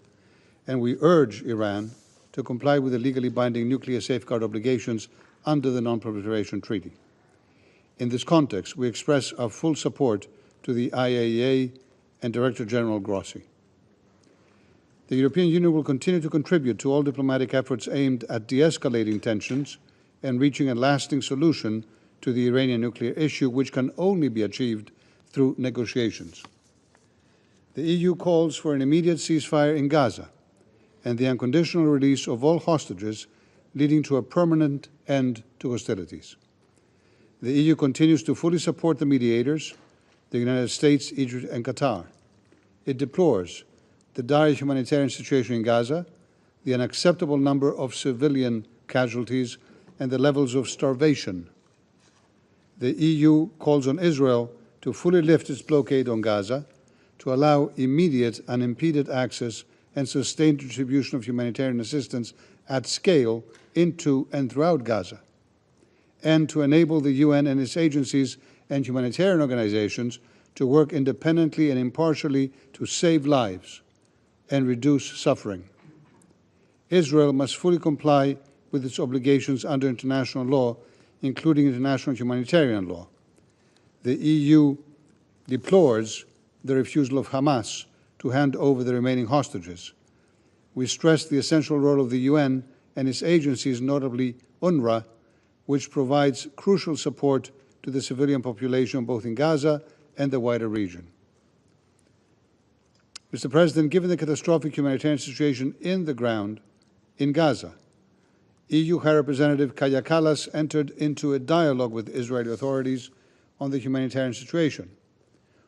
and we urge Iran to comply with the legally binding nuclear safeguard obligations under the Non-Proliferation Treaty. In this context, we express our full support to the IAEA and Director General Grossi. The European Union will continue to contribute to all diplomatic efforts aimed at de-escalating tensions and reaching a lasting solution to the Iranian nuclear issue, which can only be achieved through negotiations. The EU calls for an immediate ceasefire in Gaza and the unconditional release of all hostages, leading to a permanent end to hostilities. The EU continues to fully support the mediators, the United States, Egypt and Qatar. It deplores the dire humanitarian situation in Gaza, the unacceptable number of civilian casualties, and the levels of starvation. The EU calls on Israel to fully lift its blockade on Gaza, to allow immediate, unimpeded access and sustained distribution of humanitarian assistance at scale into and throughout Gaza, and to enable the UN and its agencies and humanitarian organizations to work independently and impartially to save lives and reduce suffering. Israel must fully comply with its obligations under international law, including international humanitarian law. The EU deplores the refusal of Hamas to hand over the remaining hostages. We stress the essential role of the UN and its agencies, notably UNRWA, which provides crucial support to the civilian population both in Gaza and the wider region. Mr. President, given the catastrophic humanitarian situation in the ground in Gaza, EU High Representative Kaja Kallas entered into a dialogue with Israeli authorities on the humanitarian situation.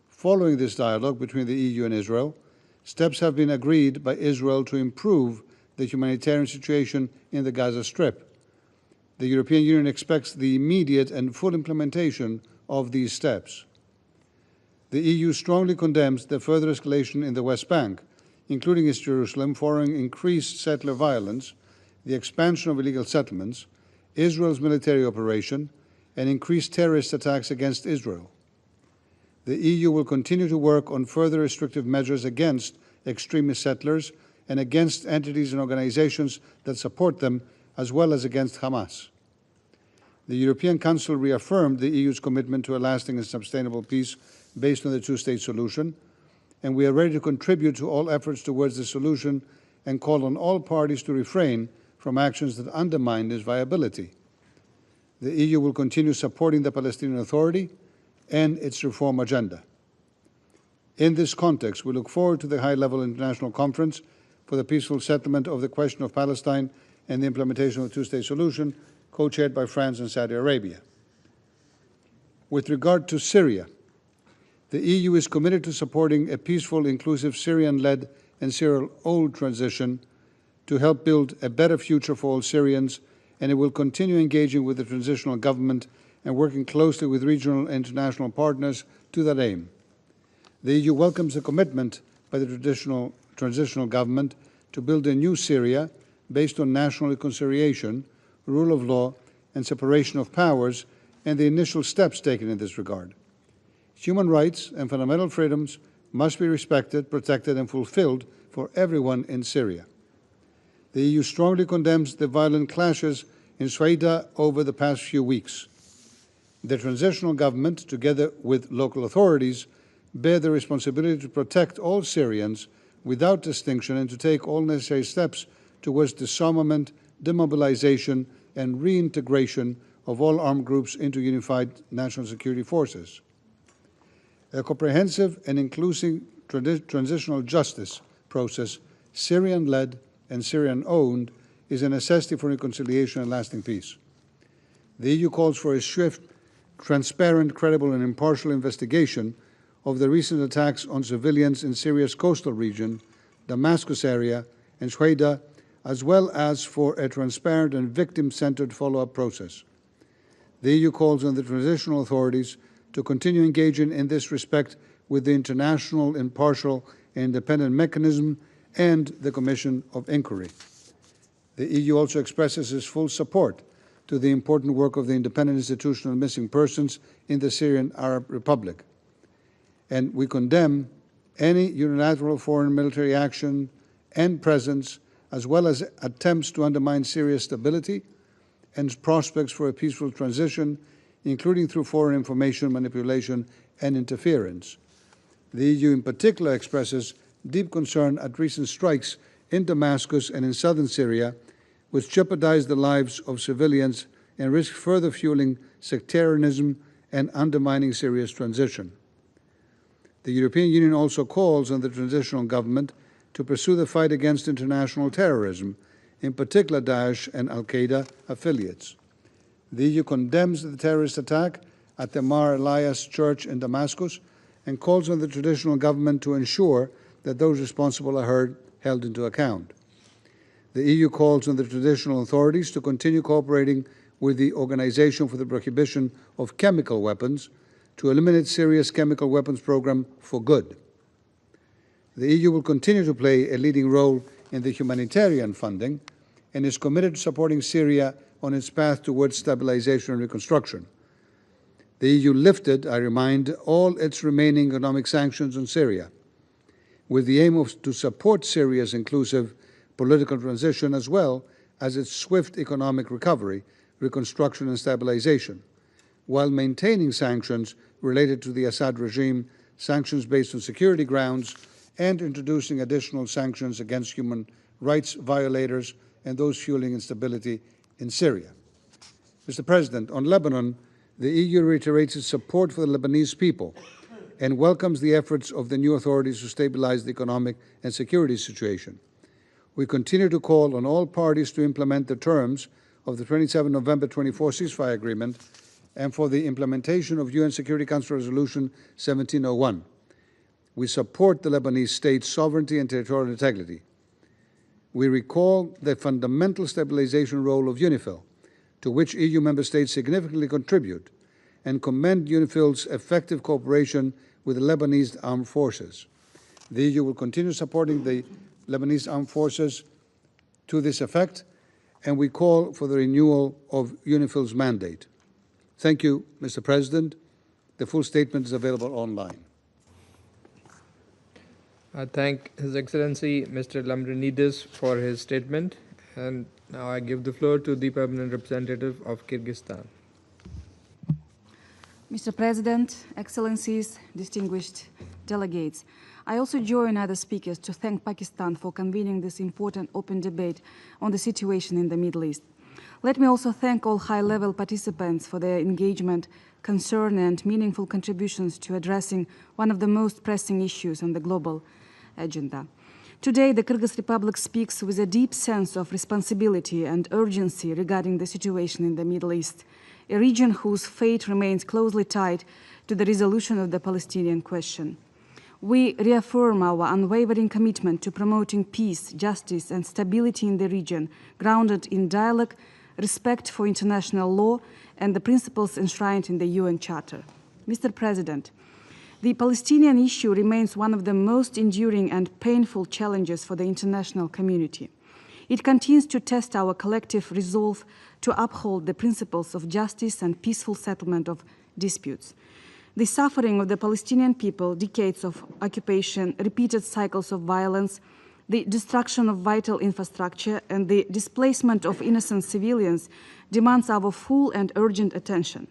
Following this dialogue between the EU and Israel, steps have been agreed by Israel to improve the humanitarian situation in the Gaza Strip. The European Union expects the immediate and full implementation of these steps. The EU strongly condemns the further escalation in the West Bank, including East Jerusalem, following increased settler violence, the expansion of illegal settlements, Israel's military operation, and increased terrorist attacks against Israel. The EU will continue to work on further restrictive measures against extremist settlers and against entities and organizations that support them, as well as against Hamas. The European Council reaffirmed the EU's commitment to a lasting and sustainable peace based on the two-state solution, and we are ready to contribute to all efforts towards the solution and call on all parties to refrain from actions that undermine this viability. The EU will continue supporting the Palestinian Authority and its reform agenda. In this context, we look forward to the high-level international conference for the peaceful settlement of the question of Palestine and the implementation of the two-state solution, co-chaired by France and Saudi Arabia. With regard to Syria, the EU is committed to supporting a peaceful, inclusive, Syrian-led and Syrian-owned transition to help build a better future for all Syrians, and it will continue engaging with the transitional government and working closely with regional and international partners to that aim. The EU welcomes the commitment by the transitional government to build a new Syria based on national reconciliation, rule of law, and separation of powers, and the initial steps taken in this regard. Human rights and fundamental freedoms must be respected, protected, and fulfilled for everyone in Syria. The EU strongly condemns the violent clashes in Swaida over the past few weeks. The transitional government, together with local authorities, bear the responsibility to protect all Syrians without distinction and to take all necessary steps towards disarmament, demobilization, and reintegration of all armed groups into unified national security forces. A comprehensive and inclusive transitional justice process, Syrian-led and Syrian-owned, is a necessity for reconciliation and lasting peace. The EU calls for a swift, transparent, credible, and impartial investigation of the recent attacks on civilians in Syria's coastal region, Damascus area, and Shuaida, as well as for a transparent and victim-centered follow-up process. The EU calls on the transitional authorities to continue engaging in this respect with the international, impartial, and independent mechanism and the Commission of Inquiry. The EU also expresses its full support to the important work of the Independent Institution on Missing Persons in the Syrian Arab Republic. And we condemn any unilateral foreign military action and presence, as well as attempts to undermine Syria's stability and prospects for a peaceful transition, including through foreign information manipulation and interference. The EU in particular expresses deep concern at recent strikes in Damascus and in southern Syria, which jeopardize the lives of civilians and risk further fueling sectarianism and undermining Syria's transition. The European Union also calls on the transitional government to pursue the fight against international terrorism, in particular Daesh and al-Qaeda affiliates. The EU condemns the terrorist attack at the Mar Elias Church in Damascus and calls on the traditional government to ensure that those responsible are held into account. The EU calls on the traditional authorities to continue cooperating with the Organization for the Prohibition of Chemical Weapons to eliminate Syria's chemical weapons program for good. The EU will continue to play a leading role in the humanitarian funding and is committed to supporting Syria on its path towards stabilization and reconstruction. The EU lifted, I remind, all its remaining economic sanctions on Syria, with the aim to support Syria's inclusive political transition as well as its swift economic recovery, reconstruction and stabilization, while maintaining sanctions related to the Assad regime, sanctions based on security grounds, and introducing additional sanctions against human rights violators and those fueling instability in Syria. Mr. President, on Lebanon, the EU reiterates its support for the Lebanese people and welcomes the efforts of the new authorities to stabilize the economic and security situation. We continue to call on all parties to implement the terms of the 27 November 24 ceasefire agreement and for the implementation of UN Security Council Resolution 1701. We support the Lebanese state's sovereignty and territorial integrity. We recall the fundamental stabilization role of UNIFIL, to which EU member states significantly contribute, and commend UNIFIL's effective cooperation with the Lebanese armed forces. The EU will continue supporting the Lebanese armed forces to this effect, and we call for the renewal of UNIFIL's mandate. Thank you, Mr. President. The full statement is available online. I thank His Excellency Mr. Lambrinidis for his statement, and now I give the floor to the Permanent Representative of Kyrgyzstan. Mr. President, Excellencies, distinguished delegates, I also join other speakers to thank Pakistan for convening this important open debate on the situation in the Middle East. Let me also thank all high-level participants for their engagement, concern, and meaningful contributions to addressing one of the most pressing issues on the global agenda. Today, the Kyrgyz Republic speaks with a deep sense of responsibility and urgency regarding the situation in the Middle East, a region whose fate remains closely tied to the resolution of the Palestinian question. We reaffirm our unwavering commitment to promoting peace, justice, and stability in the region, grounded in dialogue, respect for international law, and the principles enshrined in the UN Charter. Mr. President, the Palestinian issue remains one of the most enduring and painful challenges for the international community. It continues to test our collective resolve to uphold the principles of justice and peaceful settlement of disputes. The suffering of the Palestinian people, decades of occupation, repeated cycles of violence, the destruction of vital infrastructure, and the displacement of innocent civilians demands our full and urgent attention.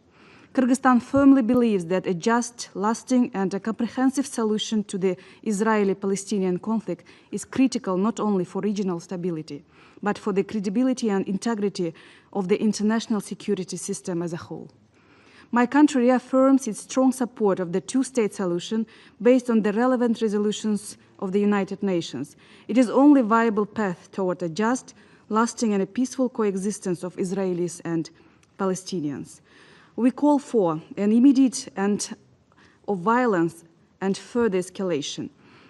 Kyrgyzstan firmly believes that a just, lasting, and a comprehensive solution to the Israeli-Palestinian conflict is critical not only for regional stability, but for the credibility and integrity of the international security system as a whole. My country reaffirms its strong support of the two-state solution based on the relevant resolutions of the United Nations. It is the only viable path toward a just, lasting, and a peaceful coexistence of Israelis and Palestinians. We call for an immediate end of violence and further escalation.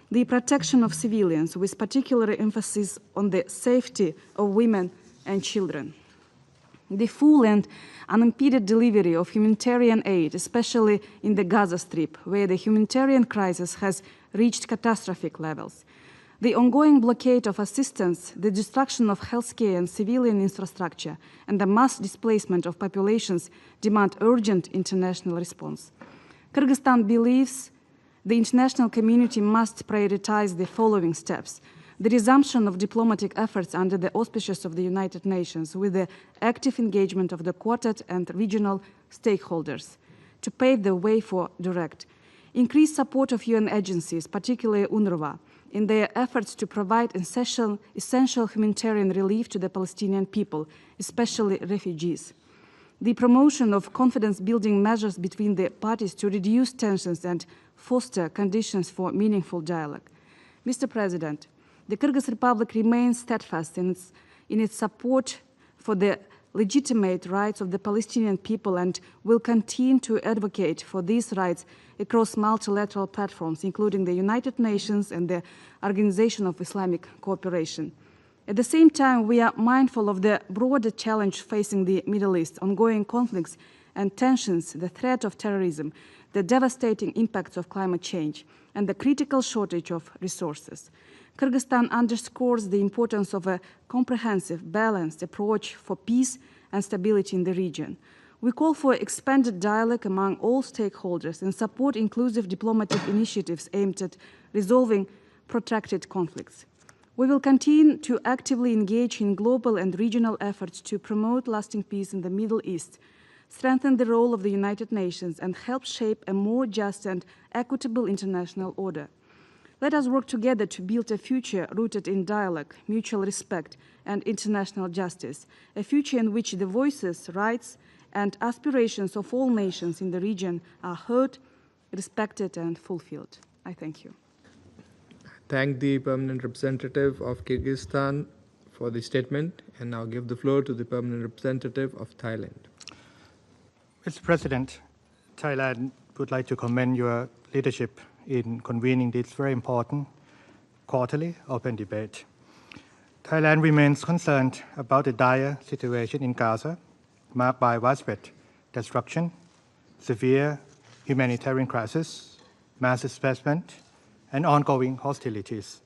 The protection of civilians, with particular emphasis on the safety of women and children. The full and unimpeded delivery of humanitarian aid, especially in the Gaza Strip, where the humanitarian crisis has reached catastrophic levels. The ongoing blockade of assistance, the destruction of healthcare and civilian infrastructure, and the mass displacement of populations demand urgent international response. Kyrgyzstan believes the international community must prioritize the following steps: the resumption of diplomatic efforts under the auspices of the United Nations with the active engagement of the Quartet and regional stakeholders to pave the way for direct. Increased support of UN agencies, particularly UNRWA, in their efforts to provide essential humanitarian relief to the Palestinian people, especially refugees. The promotion of confidence-building measures between the parties to reduce tensions and foster conditions for meaningful dialogue. Mr. President, the Kyrgyz Republic remains steadfast in its support for the legitimate rights of the Palestinian people and will continue to advocate for these rights across multilateral platforms, including the United Nations and the Organization of Islamic Cooperation. At the same time, we are mindful of the broader challenge facing the Middle East, ongoing conflicts and tensions, the threat of terrorism, the devastating impacts of climate change, and the critical shortage of resources. Kyrgyzstan underscores the importance of a comprehensive, balanced approach for peace and stability in the region. We call for expanded dialogue among all stakeholders and support inclusive diplomatic initiatives aimed at resolving protracted conflicts. We will continue to actively engage in global and regional efforts to promote lasting peace in the Middle East, strengthen the role of the United Nations, and help shape a more just and equitable international order. Let us work together to build a future rooted in dialogue, mutual respect, and international justice, a future in which the voices, rights, and aspirations of all nations in the region are heard, respected, and fulfilled. I thank you. Thank the Permanent Representative of Kyrgyzstan for the statement, and now give the floor to the Permanent Representative of Thailand. Mr. President, Thailand would like to commend your leadership in convening this very important quarterly open debate. Thailand remains concerned about the dire situation in Gaza, marked by widespread destruction, severe humanitarian crisis, mass displacement, and ongoing hostilities.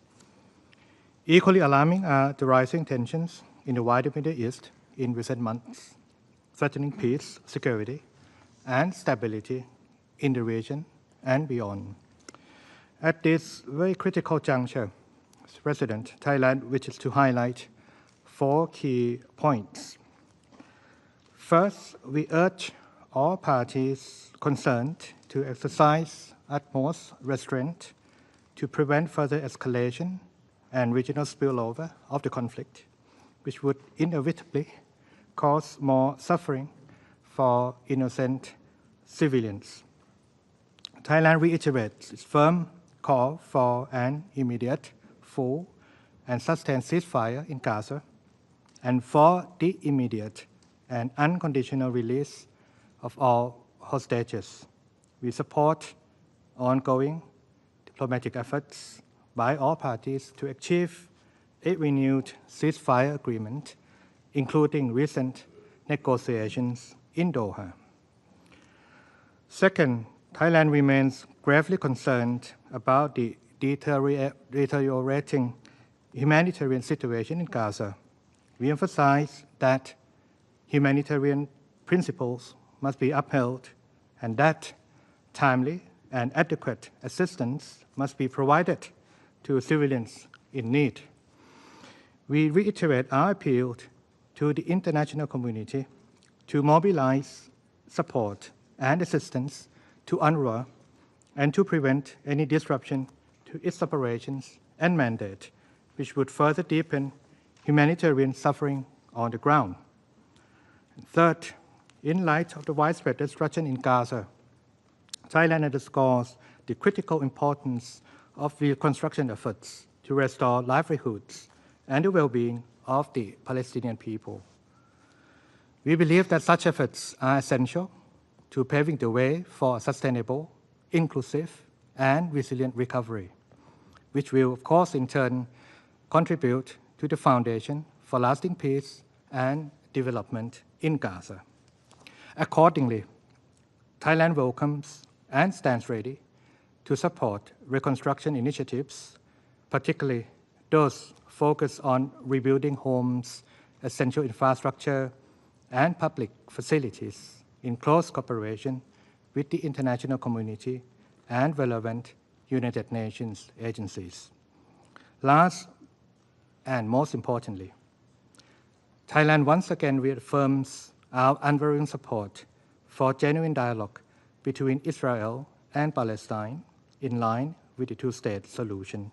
Equally alarming are the rising tensions in the wider Middle East in recent months, threatening peace, security, and stability in the region and beyond. At this very critical juncture, Mr. President, Thailand wishes to highlight 4 key points. First, we urge all parties concerned to exercise utmost restraint to prevent further escalation and regional spillover of the conflict, which would inevitably cause more suffering for innocent civilians. Thailand reiterates its firm call for an immediate, full, and sustained ceasefire in Gaza, and for the immediate and unconditional release of all hostages. We support ongoing diplomatic efforts by all parties to achieve a renewed ceasefire agreement, including recent negotiations in Doha. Second, Thailand remains gravely concerned about the deteriorating humanitarian situation in Gaza. We emphasize that humanitarian principles must be upheld and that timely and adequate assistance must be provided to civilians in need. We reiterate our appeal to the international community to mobilize support and assistance to UNRWA and to prevent any disruption to its operations and mandate, which would further deepen humanitarian suffering on the ground. And third, in light of the widespread destruction in Gaza, Thailand underscores the critical importance of reconstruction efforts to restore livelihoods and the well-being of the Palestinian people. We believe that such efforts are essential to paving the way for a sustainable, inclusive, and resilient recovery, which will, of course, in turn, contribute to the foundation for lasting peace and development in Gaza. Accordingly, Thailand welcomes and stands ready to support reconstruction initiatives, particularly those focused on rebuilding homes, essential infrastructure, and public facilities in close cooperation with the international community and relevant United Nations agencies. Last and most importantly, Thailand once again reaffirms our unwavering support for genuine dialogue between Israel and Palestine in line with the two-state solution,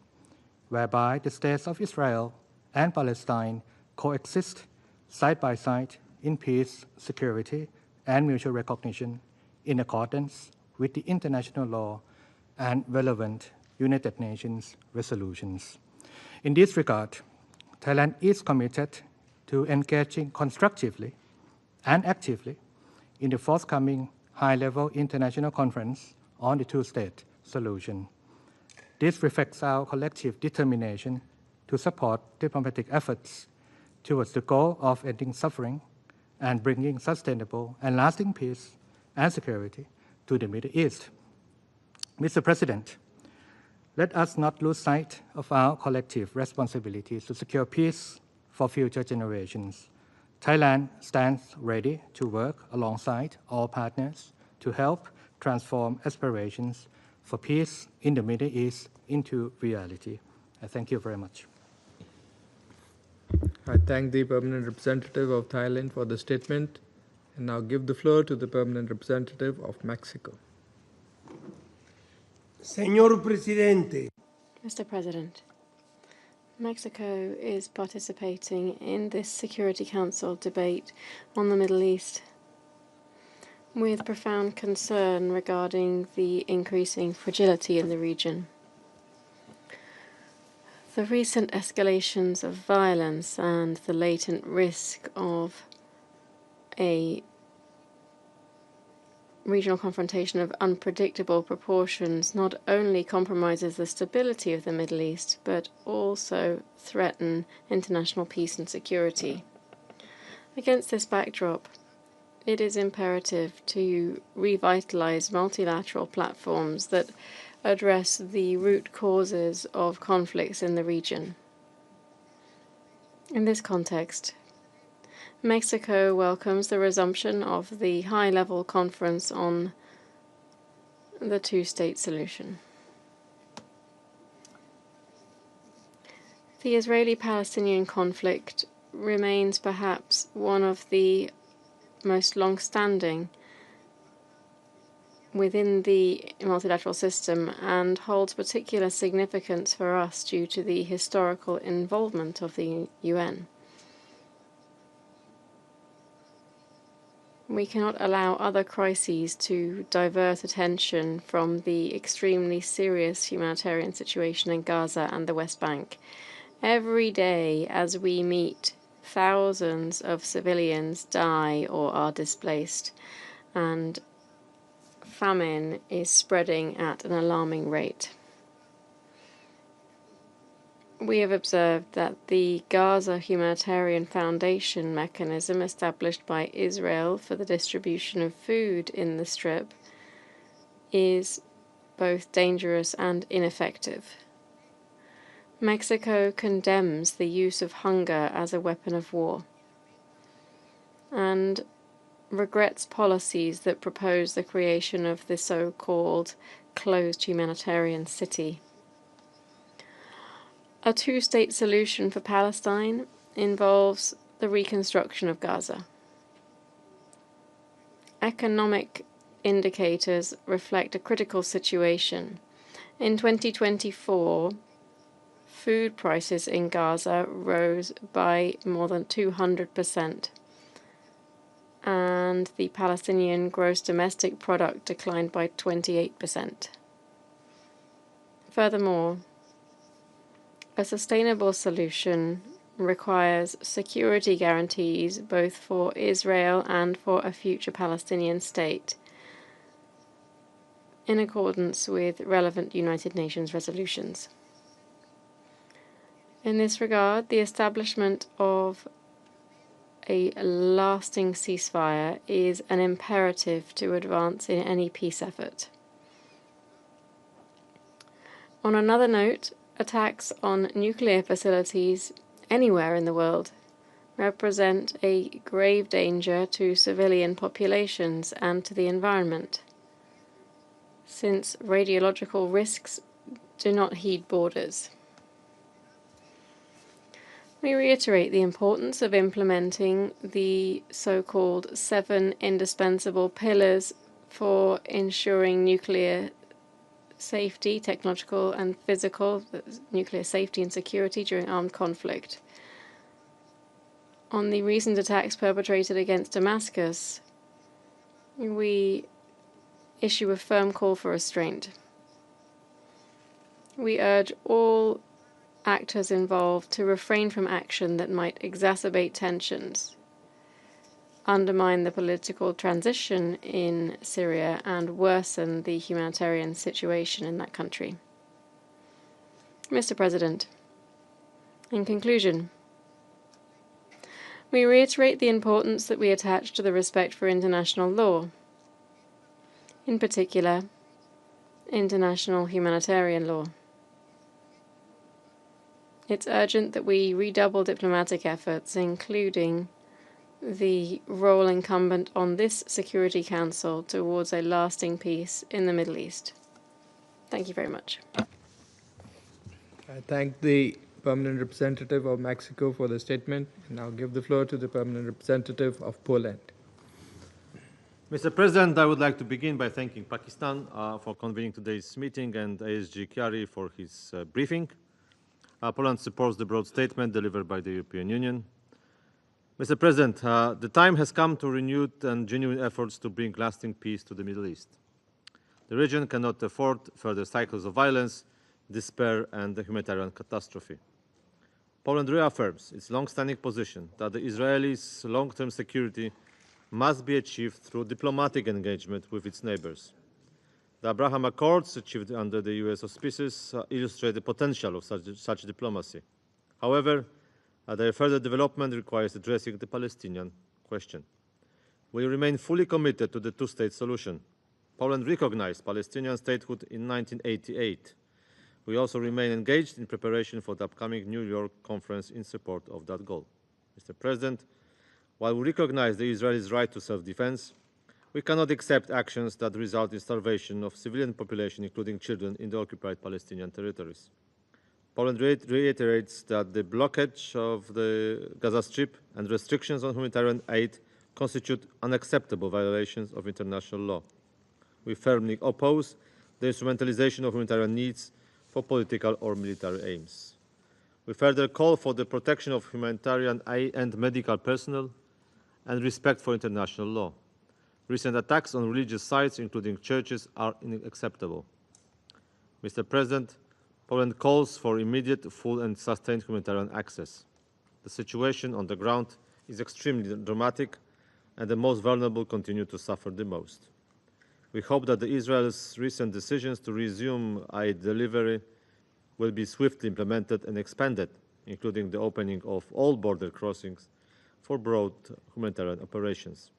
whereby the states of Israel and Palestine coexist side by side in peace, security, and mutual recognition in accordance with the international law and relevant United Nations resolutions. In this regard, Thailand is committed to engaging constructively and actively in the forthcoming high-level international conference on the two-state solution. This reflects our collective determination to support diplomatic efforts towards the goal of ending suffering and bringing sustainable and lasting peace and security to the Middle East. Mr. President, let us not lose sight of our collective responsibilities to secure peace for future generations. Thailand stands ready to work alongside all partners to help transform aspirations for peace in the Middle East into reality. I thank you very much. I thank the Permanent Representative of Thailand for the statement and now give the floor to the Permanent Representative of Mexico. Señor Presidente. Mr. President, Mexico is participating in this Security Council debate on the Middle East with profound concern regarding the increasing fragility in the region. The recent escalations of violence and the latent risk of a regional confrontation of unpredictable proportions not only compromises the stability of the Middle East, but also threaten international peace and security. Against this backdrop, it is imperative to revitalize multilateral platforms that address the root causes of conflicts in the region. In this context, Mexico welcomes the resumption of the high-level conference on the two-state solution. The Israeli-Palestinian conflict remains perhaps one of the most long-standing within the multilateral system and holds particular significance for us due to the historical involvement of the UN. We cannot allow other crises to divert attention from the extremely serious humanitarian situation in Gaza and the West Bank. Every day as we meet, thousands of civilians die or are displaced, and famine is spreading at an alarming rate. We have observed that the Gaza Humanitarian Foundation mechanism established by Israel for the distribution of food in the Strip is both dangerous and ineffective. Mexico condemns the use of hunger as a weapon of war and regrets policies that propose the creation of the so-called closed humanitarian city. A two-state solution for Palestine involves the reconstruction of Gaza. Economic indicators reflect a critical situation. In 2024, food prices in Gaza rose by more than 200%, and the Palestinian gross domestic product declined by 28%. Furthermore, a sustainable solution requires security guarantees both for Israel and for a future Palestinian state. in accordance with relevant United Nations resolutions. In this regard, the establishment of a lasting ceasefire is an imperative to advance in any peace effort. On another note, attacks on nuclear facilities anywhere in the world represent a grave danger to civilian populations and to the environment, since radiological risks do not heed borders. We reiterate the importance of implementing the so-called 7 indispensable pillars for ensuring nuclear safety, technological and physical, nuclear safety and security during armed conflict. On the recent attacks perpetrated against Damascus, we issue a firm call for restraint. We urge all actors involved to refrain from action that might exacerbate tensions, undermine the political transition in Syria, and worsen the humanitarian situation in that country. Mr. President, in conclusion, we reiterate the importance that we attach to the respect for international law, in particular, international humanitarian law. It's urgent that we redouble diplomatic efforts, including the role incumbent on this Security Council towards a lasting peace in the Middle East. Thank you very much. I thank the Permanent Representative of Mexico for the statement, and I'll give the floor to the Permanent Representative of Poland. Mr. President, I would like to begin by thanking Pakistan for convening today's meeting and ASG Kyari for his briefing. Poland supports the broad statement delivered by the European Union. Mr. President, the time has come to renewed and genuine efforts to bring lasting peace to the Middle East. The region cannot afford further cycles of violence, despair, and a humanitarian catastrophe. Poland reaffirms its long-standing position that the Israelis' long-term security must be achieved through diplomatic engagement with its neighbors. The Abraham Accords, achieved under the US auspices, illustrate the potential of such diplomacy. However, their further development requires addressing the Palestinian question. We remain fully committed to the two-state solution. Poland recognized Palestinian statehood in 1988. We also remain engaged in preparation for the upcoming New York conference in support of that goal. Mr. President, while we recognize the Israelis' right to self-defense, we cannot accept actions that result in starvation of civilian population, including children, in the occupied Palestinian territories. Poland reiterates that the blockage of the Gaza Strip and restrictions on humanitarian aid constitute unacceptable violations of international law. We firmly oppose the instrumentalization of humanitarian needs for political or military aims. We further call for the protection of humanitarian aid and medical personnel and respect for international law. Recent attacks on religious sites, including churches, are unacceptable. Mr. President, Poland calls for immediate, full and sustained humanitarian access. The situation on the ground is extremely dramatic, and the most vulnerable continue to suffer the most. We hope that Israel's recent decisions to resume aid delivery will be swiftly implemented and expanded, including the opening of all border crossings for broad humanitarian operations.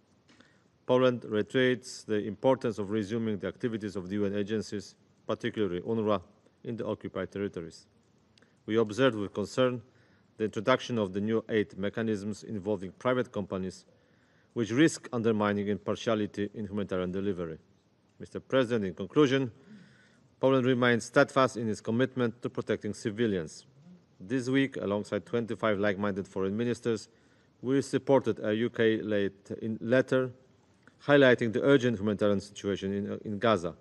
Poland reiterates the importance of resuming the activities of the UN agencies, particularly UNRWA, in the occupied territories. We observe with concern the introduction of the new aid mechanisms involving private companies, which risk undermining impartiality in humanitarian delivery. Mr. President, in conclusion, Poland remains steadfast in its commitment to protecting civilians. This week, alongside 25 like-minded foreign ministers, we supported a UK-led letter highlighting the urgent humanitarian situation in Gaza.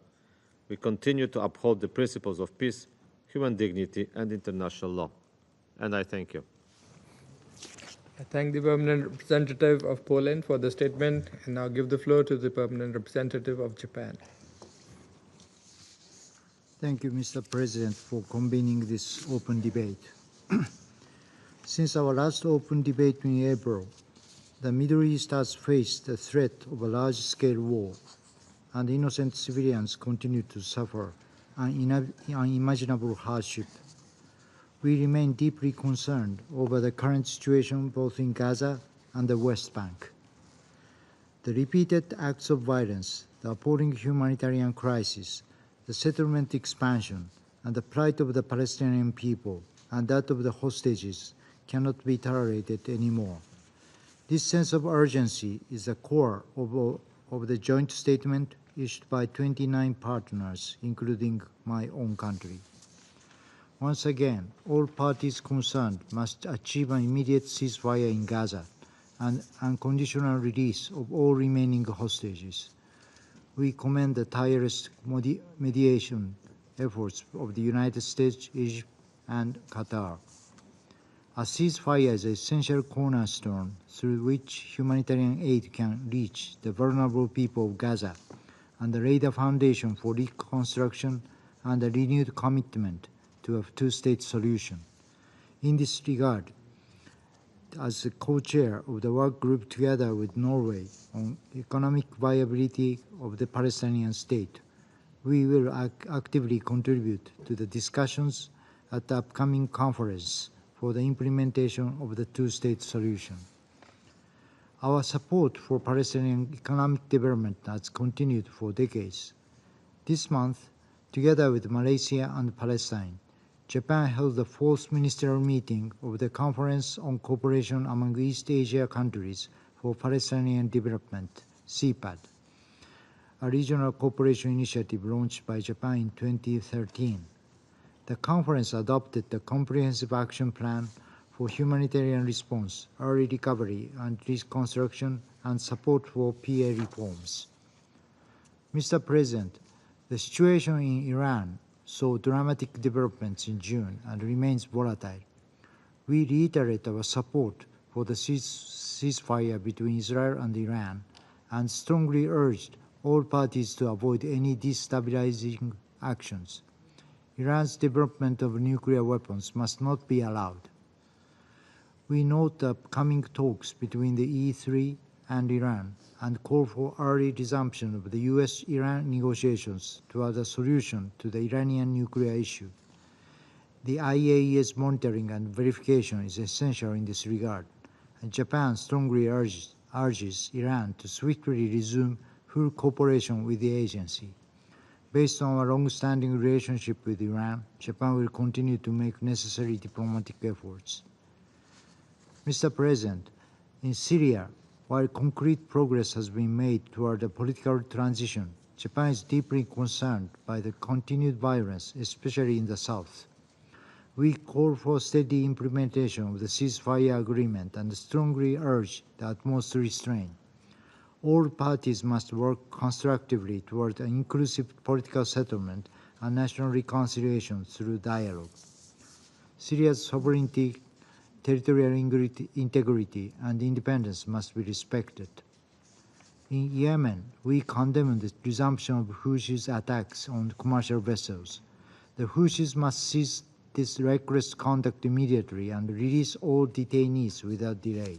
We continue to uphold the principles of peace, human dignity, and international law. And I thank you. I thank the Permanent Representative of Poland for the statement, and now give the floor to the Permanent Representative of Japan. Thank you, Mr. President, for convening this open debate. Since our last open debate in April, the Middle East has faced the threat of a large-scale war, and innocent civilians continue to suffer unimaginable hardship. We remain deeply concerned over the current situation both in Gaza and the West Bank. The repeated acts of violence, the appalling humanitarian crisis, the settlement expansion, and the plight of the Palestinian people and that of the hostages cannot be tolerated anymore. This sense of urgency is the core of the joint statement issued by 29 partners, including my own country. Once again, all parties concerned must achieve an immediate ceasefire in Gaza and unconditional release of all remaining hostages. We commend the tireless mediation efforts of the United States, Egypt, and Qatar. A ceasefire is an essential cornerstone through which humanitarian aid can reach the vulnerable people of Gaza and lay the foundation for reconstruction and a renewed commitment to a two-state solution. In this regard, as the co-chair of the work group together with Norway on economic viability of the Palestinian state, we will actively contribute to the discussions at the upcoming conference for the implementation of the two-state solution. Our support for Palestinian economic development has continued for decades. This month, together with Malaysia and Palestine, Japan held the fourth ministerial meeting of the Conference on Cooperation among East Asia Countries for Palestinian Development, CPAD, a regional cooperation initiative launched by Japan in 2013. The conference adopted the Comprehensive Action Plan for Humanitarian Response, Early Recovery and Reconstruction, and Support for PA Reforms. Mr. President, the situation in Iran saw dramatic developments in June and remains volatile. We reiterate our support for the ceasefire between Israel and Iran and strongly urged all parties to avoid any destabilizing actions. Iran's development of nuclear weapons must not be allowed. We note the upcoming talks between the E3 and Iran and call for early resumption of the U.S.-Iran negotiations toward a solution to the Iranian nuclear issue. The IAEA's monitoring and verification is essential in this regard, and Japan strongly urges Iran to swiftly resume full cooperation with the agency. Based on our long-standing relationship with Iran, Japan will continue to make necessary diplomatic efforts. Mr. President, in Syria, while concrete progress has been made toward a political transition, Japan is deeply concerned by the continued violence, especially in the south. We call for steady implementation of the ceasefire agreement and strongly urge the utmost restraint. All parties must work constructively toward an inclusive political settlement and national reconciliation through dialogue. Syria's sovereignty, territorial integrity, and independence must be respected. In Yemen, we condemn the resumption of Houthis' attacks on commercial vessels. The Houthis must cease this reckless conduct immediately and release all detainees without delay.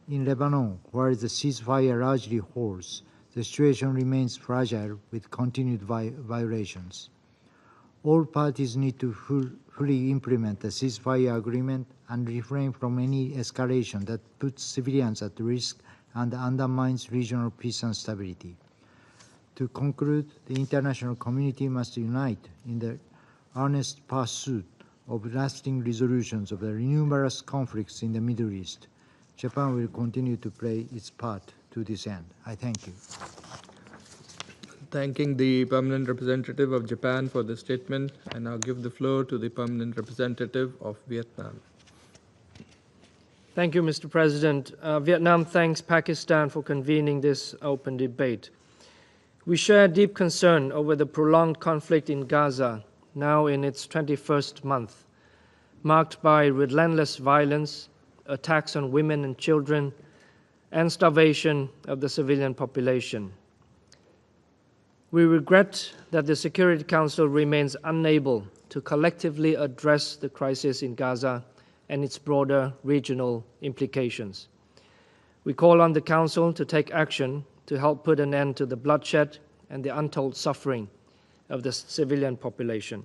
In Lebanon, where the ceasefire largely holds, the situation remains fragile with continued violations. All parties need to fully implement the ceasefire agreement and refrain from any escalation that puts civilians at risk and undermines regional peace and stability. To conclude, the international community must unite in the earnest pursuit of lasting resolutions of the numerous conflicts in the Middle East. Japan will continue to play its part to this end. I thank you. Thanking the Permanent Representative of Japan for the statement, I now give the floor to the Permanent Representative of Vietnam. Thank you, Mr. President. Vietnam thanks Pakistan for convening this open debate. We share deep concern over the prolonged conflict in Gaza, now in its 21st month, marked by relentless violence, attacks on women and children, and starvation of the civilian population. We regret that the Security Council remains unable to collectively address the crisis in Gaza and its broader regional implications. We call on the Council to take action to help put an end to the bloodshed and the untold suffering of the civilian population.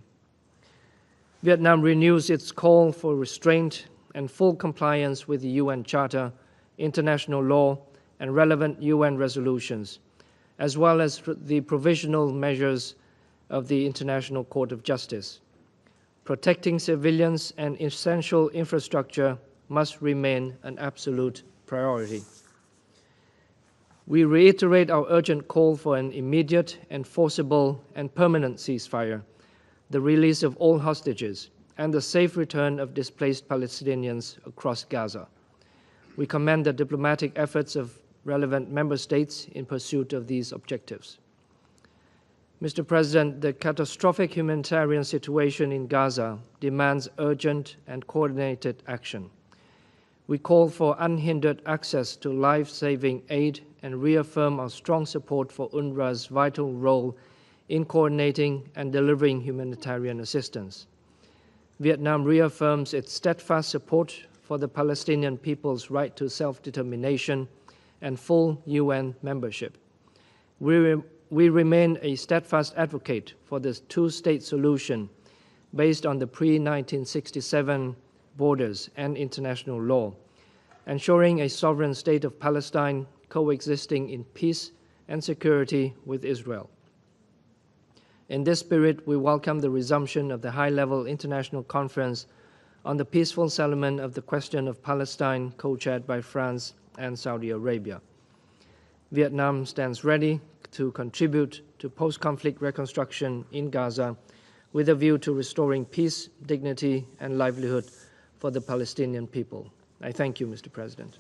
Vietnam renews its call for restraint and full compliance with the UN Charter, international law, and relevant UN resolutions, as well as the provisional measures of the International Court of Justice. Protecting civilians and essential infrastructure must remain an absolute priority. We reiterate our urgent call for an immediate, enforceable, and permanent ceasefire, the release of all hostages, and the safe return of displaced Palestinians across Gaza. We commend the diplomatic efforts of relevant member states in pursuit of these objectives. Mr. President, the catastrophic humanitarian situation in Gaza demands urgent and coordinated action. We call for unhindered access to life-saving aid and reaffirm our strong support for UNRWA's vital role in coordinating and delivering humanitarian assistance. Vietnam reaffirms its steadfast support for the Palestinian people's right to self-determination and full UN membership. We remain a steadfast advocate for the two-state solution based on the pre-1967 borders and international law, ensuring a sovereign state of Palestine coexisting in peace and security with Israel. In this spirit, we welcome the resumption of the high-level international conference on the peaceful settlement of the question of Palestine, co-chaired by France and Saudi Arabia. Vietnam stands ready to contribute to post-conflict reconstruction in Gaza with a view to restoring peace, dignity, and livelihood for the Palestinian people. I thank you, Mr. President.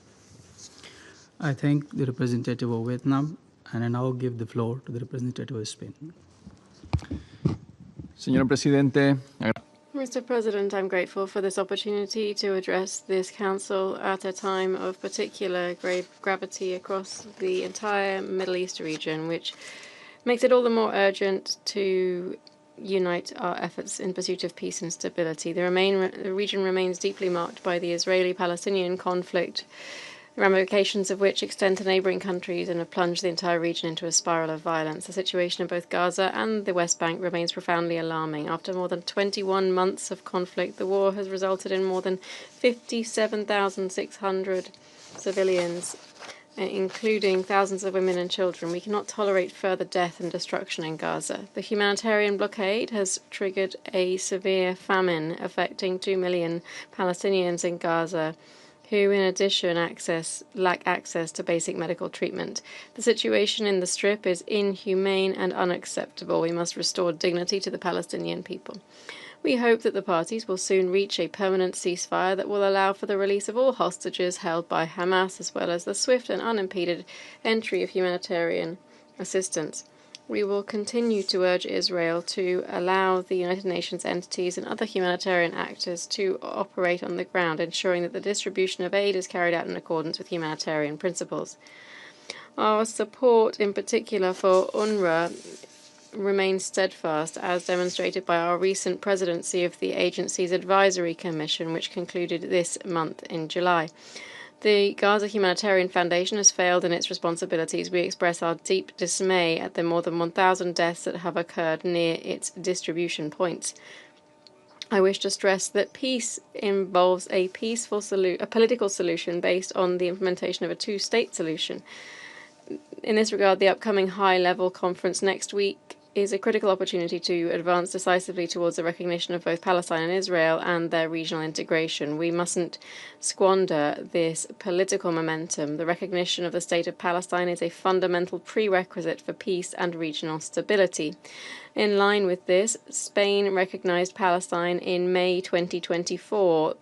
I thank the representative of Vietnam, and I now give the floor to the representative of Spain. Señor Presidente, Mr. President, I'm grateful for this opportunity to address this Council at a time of particular grave gravity across the entire Middle East region, which makes it all the more urgent to unite our efforts in pursuit of peace and stability. The region remains deeply marked by the Israeli-Palestinian conflict, the ramifications of which extend to neighboring countries and have plunged the entire region into a spiral of violence. The situation in both Gaza and the West Bank remains profoundly alarming. After more than 21 months of conflict, the war has resulted in more than 57,600 civilians, including thousands of women and children. We cannot tolerate further death and destruction in Gaza. The humanitarian blockade has triggered a severe famine affecting 2 million Palestinians in Gaza, who in addition lack access to basic medical treatment. The situation in the Strip is inhumane and unacceptable. We must restore dignity to the Palestinian people. We hope that the parties will soon reach a permanent ceasefire that will allow for the release of all hostages held by Hamas, as well as the swift and unimpeded entry of humanitarian assistance. We will continue to urge Israel to allow the United Nations entities and other humanitarian actors to operate on the ground, ensuring that the distribution of aid is carried out in accordance with humanitarian principles. Our support, in particular for UNRWA, remains steadfast, as demonstrated by our recent presidency of the agency's advisory commission, which concluded this month in July. The Gaza Humanitarian Foundation has failed in its responsibilities. We express our deep dismay at the more than 1,000 deaths that have occurred near its distribution points. I wish to stress that peace involves a political solution based on the implementation of a two-state solution. In this regard, the upcoming high-level conference next week is a critical opportunity to advance decisively towards the recognition of both Palestine and Israel and their regional integration. We mustn't squander this political momentum. The recognition of the state of Palestine is a fundamental prerequisite for peace and regional stability. In line with this, Spain recognized Palestine in May 2024,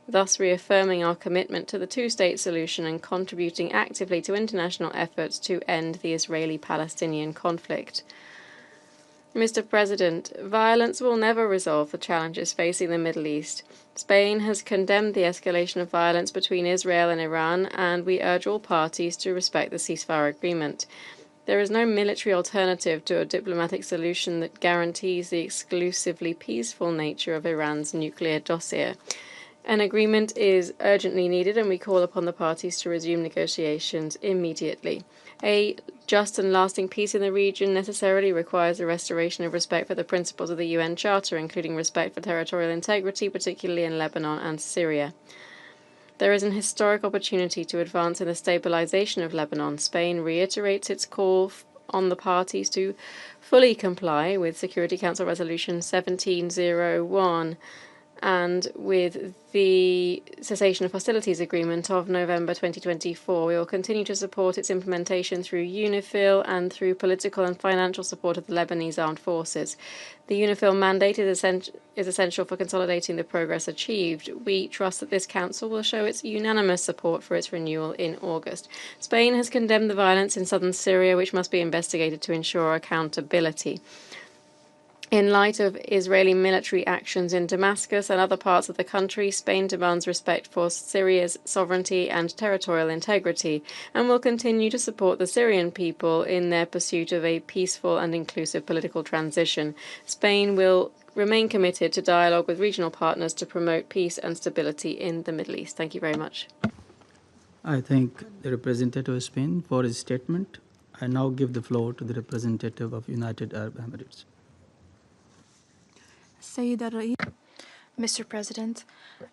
thus reaffirming our commitment to the two-state solution and contributing actively to international efforts to end the Israeli-Palestinian conflict. Mr. President, violence will never resolve the challenges facing the Middle East. Spain has condemned the escalation of violence between Israel and Iran, and we urge all parties to respect the ceasefire agreement. There is no military alternative to a diplomatic solution that guarantees the exclusively peaceful nature of Iran's nuclear dossier. An agreement is urgently needed, and we call upon the parties to resume negotiations immediately. A just and lasting peace in the region necessarily requires the restoration of respect for the principles of the UN Charter, including respect for territorial integrity, particularly in Lebanon and Syria. There is an historic opportunity to advance in the stabilization of Lebanon. Spain reiterates its call on the parties to fully comply with Security Council Resolution 1701 and with the Cessation of Hostilities Agreement of November 2024. We will continue to support its implementation through UNIFIL and through political and financial support of the Lebanese armed forces. The UNIFIL mandate is essential for consolidating the progress achieved. We trust that this Council will show its unanimous support for its renewal in August. Spain has condemned the violence in southern Syria, which must be investigated to ensure accountability. In light of Israeli military actions in Damascus and other parts of the country, Spain demands respect for Syria's sovereignty and territorial integrity and will continue to support the Syrian people in their pursuit of a peaceful and inclusive political transition. Spain will remain committed to dialogue with regional partners to promote peace and stability in the Middle East. Thank you very much. I thank the representative of Spain for his statement. I now give the floor to the representative of United Arab Emirates. Mr. President,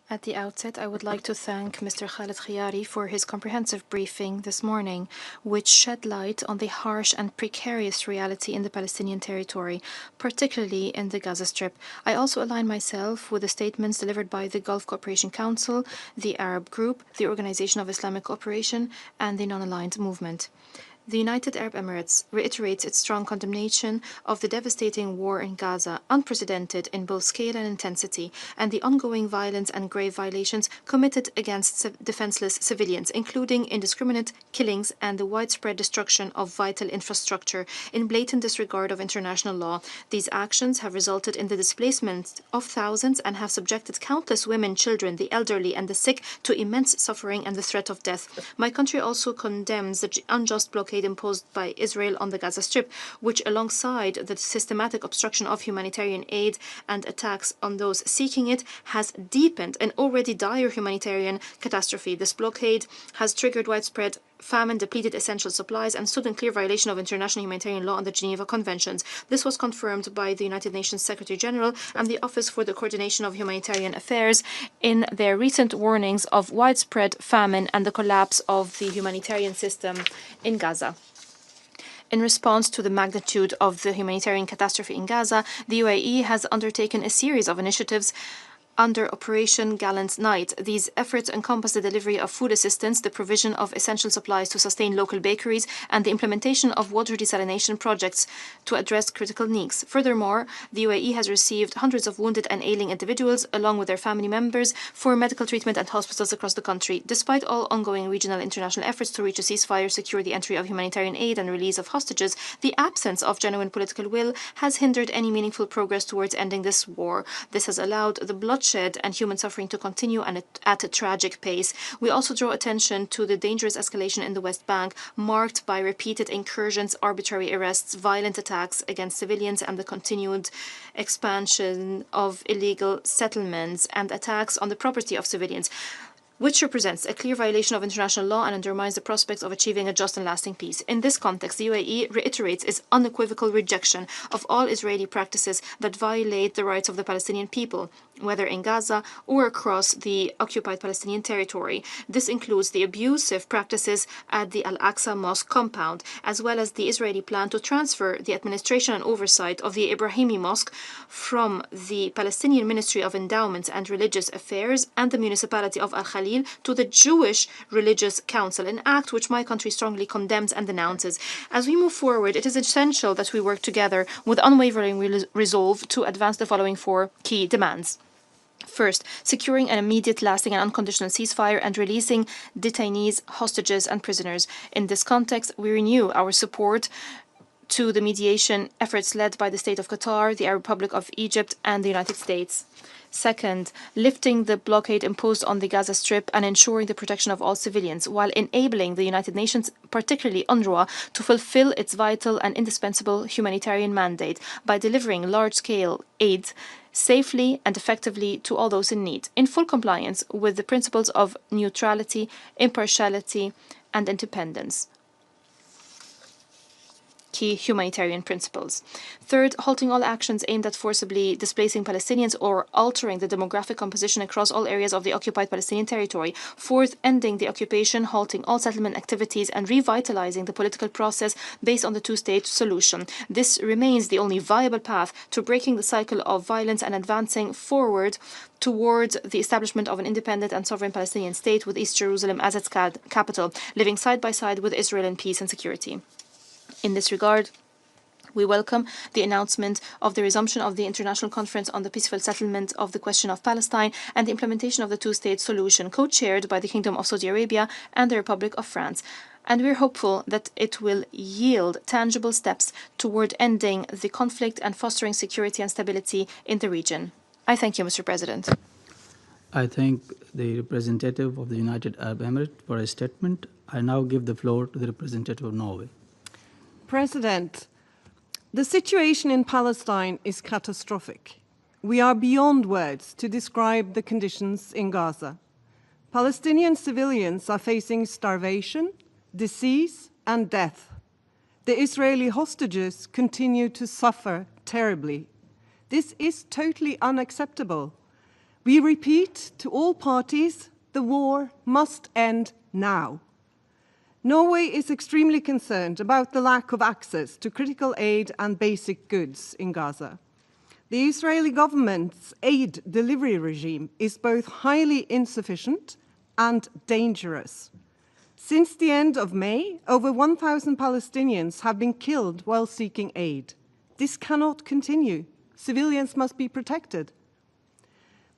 at the outset, I would like to thank Mr. Khaled Khiyari for his comprehensive briefing this morning, which shed light on the harsh and precarious reality in the Palestinian territory, particularly in the Gaza Strip. I also align myself with the statements delivered by the Gulf Cooperation Council, the Arab Group, the Organization of Islamic Cooperation, and the Non-Aligned Movement. The United Arab Emirates reiterates its strong condemnation of the devastating war in Gaza, unprecedented in both scale and intensity, and the ongoing violence and grave violations committed against defenseless civilians, including indiscriminate killings and the widespread destruction of vital infrastructure in blatant disregard of international law. These actions have resulted in the displacement of thousands and have subjected countless women, children, the elderly, and the sick to immense suffering and the threat of death. My country also condemns the unjust blockade imposed by Israel on the Gaza Strip, which, alongside the systematic obstruction of humanitarian aid and attacks on those seeking it, has deepened an already dire humanitarian catastrophe. This blockade has triggered widespread famine, depleted essential supplies, and stood in clear violation of international humanitarian law and the Geneva Conventions. This was confirmed by the United Nations Secretary General and the Office for the Coordination of Humanitarian Affairs in their recent warnings of widespread famine and the collapse of the humanitarian system in Gaza. In response to the magnitude of the humanitarian catastrophe in Gaza, the UAE has undertaken a series of initiatives under Operation Gallant Night. These efforts encompass the delivery of food assistance, the provision of essential supplies to sustain local bakeries, and the implementation of water desalination projects to address critical needs. Furthermore, the UAE has received hundreds of wounded and ailing individuals, along with their family members, for medical treatment at hospitals across the country. Despite all ongoing regional and international efforts to reach a ceasefire, secure the entry of humanitarian aid, and release of hostages, the absence of genuine political will has hindered any meaningful progress towards ending this war. This has allowed the bloodshed and human suffering to continue and at a tragic pace. We also draw attention to the dangerous escalation in the West Bank, marked by repeated incursions, arbitrary arrests, violent attacks against civilians, and the continued expansion of illegal settlements and attacks on the property of civilians, which represents a clear violation of international law and undermines the prospects of achieving a just and lasting peace. In this context, the UAE reiterates its unequivocal rejection of all Israeli practices that violate the rights of the Palestinian people, whether in Gaza or across the occupied Palestinian territory. This includes the abusive practices at the Al-Aqsa Mosque compound, as well as the Israeli plan to transfer the administration and oversight of the Ibrahimi Mosque from the Palestinian Ministry of Endowments and Religious Affairs and the municipality of Al-Khalil to the Jewish Religious Council, an act which my country strongly condemns and denounces. As we move forward, it is essential that we work together with unwavering resolve to advance the following four key demands. First, securing an immediate, lasting, and unconditional ceasefire and releasing detainees, hostages, and prisoners. In this context, we renew our support to the mediation efforts led by the State of Qatar, the Arab Republic of Egypt, and the United States. Second, lifting the blockade imposed on the Gaza Strip and ensuring the protection of all civilians, while enabling the United Nations, particularly UNRWA, to fulfill its vital and indispensable humanitarian mandate by delivering large-scale aid safely and effectively to all those in need, in full compliance with the principles of neutrality, impartiality, and independence. Key humanitarian principles. Third, halting all actions aimed at forcibly displacing Palestinians or altering the demographic composition across all areas of the occupied Palestinian territory. Fourth, ending the occupation, halting all settlement activities, and revitalizing the political process based on the two-state solution. This remains the only viable path to breaking the cycle of violence and advancing forward towards the establishment of an independent and sovereign Palestinian state with East Jerusalem as its capital, living side by side with Israel in peace and security. In this regard, we welcome the announcement of the resumption of the International Conference on the Peaceful Settlement of the Question of Palestine and the implementation of the two-state solution, co-chaired by the Kingdom of Saudi Arabia and the Republic of France. And we're hopeful that it will yield tangible steps toward ending the conflict and fostering security and stability in the region. I thank you, Mr. President. I thank the representative of the United Arab Emirates for his statement. I now give the floor to the representative of Norway. President, the situation in Palestine is catastrophic. We are beyond words to describe the conditions in Gaza. Palestinian civilians are facing starvation, disease, and death. The Israeli hostages continue to suffer terribly. This is totally unacceptable. We repeat to all parties, the war must end now. Norway is extremely concerned about the lack of access to critical aid and basic goods in Gaza. The Israeli government's aid delivery regime is both highly insufficient and dangerous. Since the end of May, over 1,000 Palestinians have been killed while seeking aid. This cannot continue. Civilians must be protected.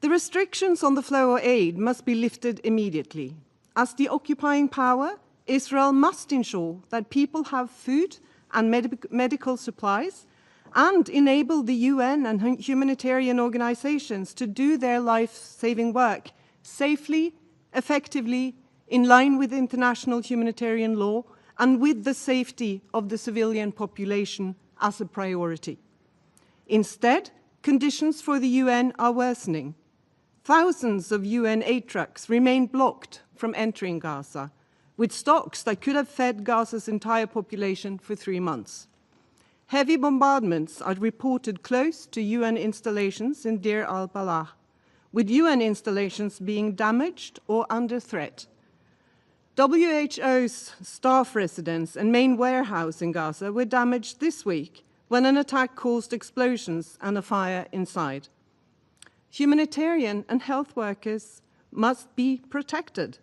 The restrictions on the flow of aid must be lifted immediately. As the occupying power, Israel must ensure that people have food and medical supplies and enable the UN and humanitarian organizations to do their life-saving work safely, effectively, in line with international humanitarian law and with the safety of the civilian population as a priority. Instead, conditions for the UN are worsening. Thousands of UN aid trucks remain blocked from entering Gaza, with stocks that could have fed Gaza's entire population for 3 months. Heavy bombardments are reported close to UN installations in Deir al-Balah, with UN installations being damaged or under threat. WHO's staff residence and main warehouse in Gaza were damaged this week when an attack caused explosions and a fire inside. Humanitarian and health workers must be protected.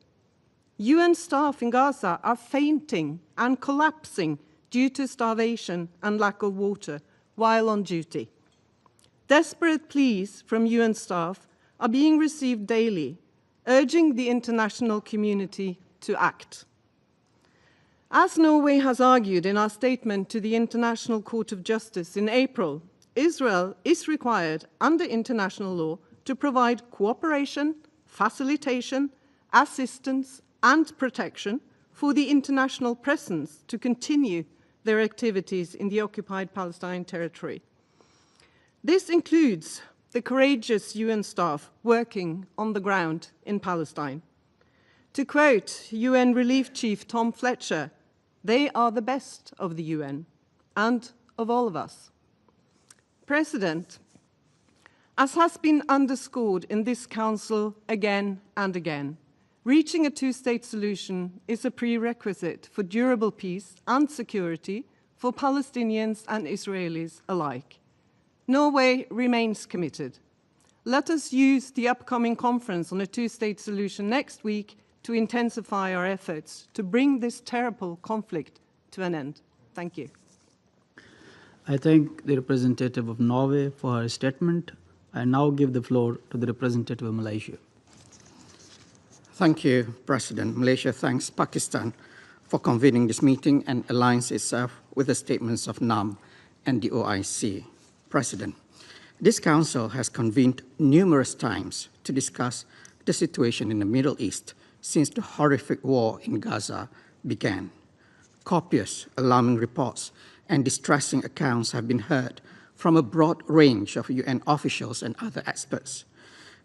UN staff in Gaza are fainting and collapsing due to starvation and lack of water while on duty. Desperate pleas from UN staff are being received daily, urging the international community to act. As Norway has argued in our statement to the International Court of Justice in April, Israel is required under international law to provide cooperation, facilitation, assistance, and protection for the international presence to continue their activities in the occupied Palestine territory. This includes the courageous UN staff working on the ground in Palestine. To quote UN Relief Chief Tom Fletcher, they are the best of the UN and of all of us. President, as has been underscored in this Council again and again, reaching a two-state solution is a prerequisite for durable peace and security for Palestinians and Israelis alike. Norway remains committed. Let us use the upcoming conference on a two-state solution next week to intensify our efforts to bring this terrible conflict to an end. Thank you. I thank the representative of Norway for her statement. I now give the floor to the representative of Malaysia. Thank you, President. Malaysia thanks Pakistan for convening this meeting and aligns itself with the statements of NAM and the OIC. President, this Council has convened numerous times to discuss the situation in the Middle East since the horrific war in Gaza began. Copious, alarming reports and distressing accounts have been heard from a broad range of UN officials and other experts.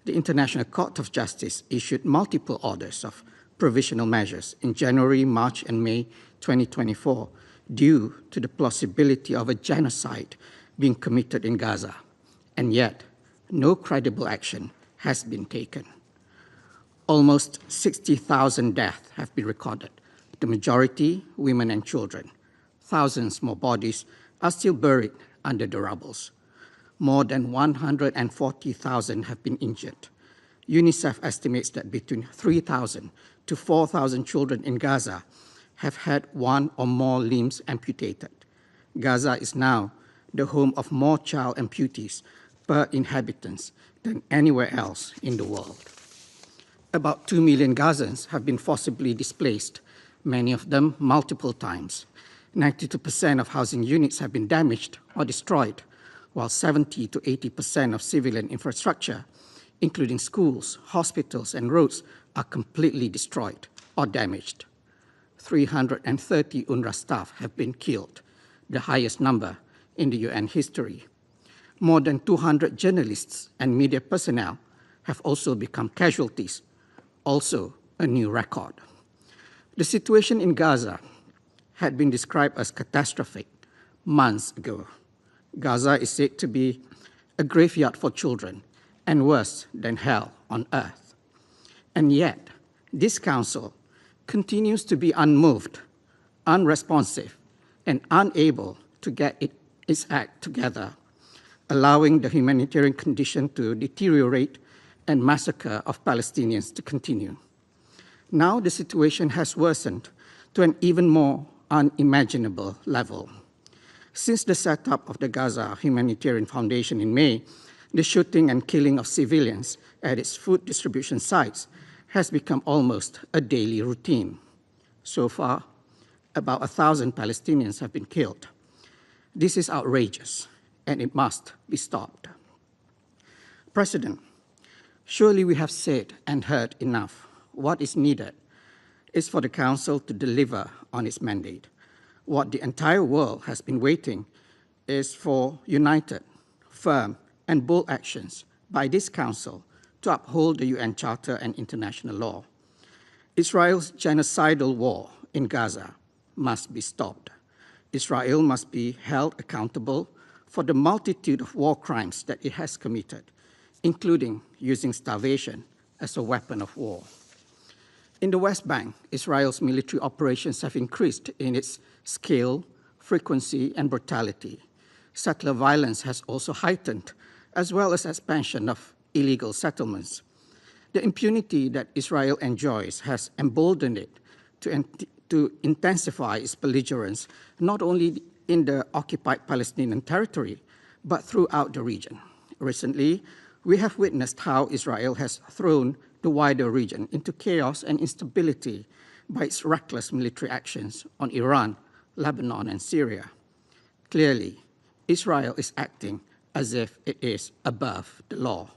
The International Court of Justice issued multiple orders of provisional measures in January, March, and May 2024 due to the plausibility of a genocide being committed in Gaza, and yet no credible action has been taken. Almost 60,000 deaths have been recorded, the majority women and children. Thousands more bodies are still buried under the rubble. More than 140,000 have been injured. UNICEF estimates that between 3,000 to 4,000 children in Gaza have had one or more limbs amputated. Gaza is now the home of more child amputees per inhabitants than anywhere else in the world. About 2 million Gazans have been forcibly displaced, many of them multiple times. 92% of housing units have been damaged or destroyed, while 70 to 80% of civilian infrastructure, including schools, hospitals, and roads, are completely destroyed or damaged. 330 UNRWA staff have been killed, the highest number in the UN history. More than 200 journalists and media personnel have also become casualties, also a new record. The situation in Gaza had been described as catastrophic months ago. Gaza is said to be a graveyard for children and worse than hell on earth. And yet, this Council continues to be unmoved, unresponsive, and unable to get its act together, allowing the humanitarian condition to deteriorate and massacre of Palestinians to continue. Now the situation has worsened to an even more unimaginable level. Since the setup of the Gaza Humanitarian Foundation in May, the shooting and killing of civilians at its food distribution sites has become almost a daily routine. So far, about 1,000 Palestinians have been killed. This is outrageous, and it must be stopped. President, surely we have said and heard enough. What is needed is for the Council to deliver on its mandate. What the entire world has been waiting is for united, firm, and bold actions by this Council to uphold the UN Charter and international law. Israel's genocidal war in Gaza must be stopped. Israel must be held accountable for the multitude of war crimes that it has committed, including using starvation as a weapon of war. In the West Bank, Israel's military operations have increased in its scale, frequency, and brutality. Settler violence has also heightened, as well as expansion of illegal settlements. The impunity that Israel enjoys has emboldened it to intensify its belligerence, not only in the occupied Palestinian territory, but throughout the region. Recently, we have witnessed how Israel has thrown the wider region into chaos and instability by its reckless military actions on Iran, Lebanon, and Syria. Clearly, Israel is acting as if it is above the law.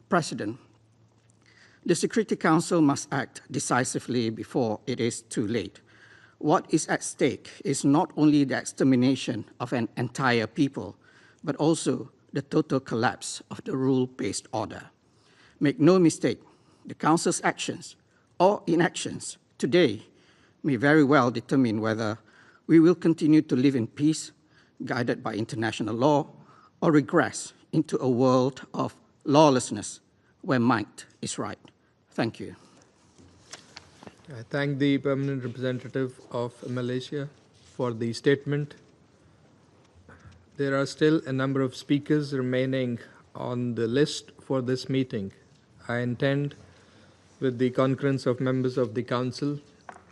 President, the Security Council must act decisively before it is too late. What is at stake is not only the extermination of an entire people, but also the total collapse of the rule-based order. Make no mistake, the Council's actions or inactions today may very well determine whether we will continue to live in peace, guided by international law, or regress into a world of lawlessness where might is right. Thank you. I thank the permanent representative of Malaysia for the statement. There are still a number of speakers remaining on the list for this meeting. I intend, with the concurrence of members of the Council,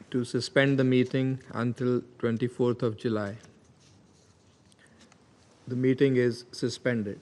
to suspend the meeting until 24th of July. The meeting is suspended.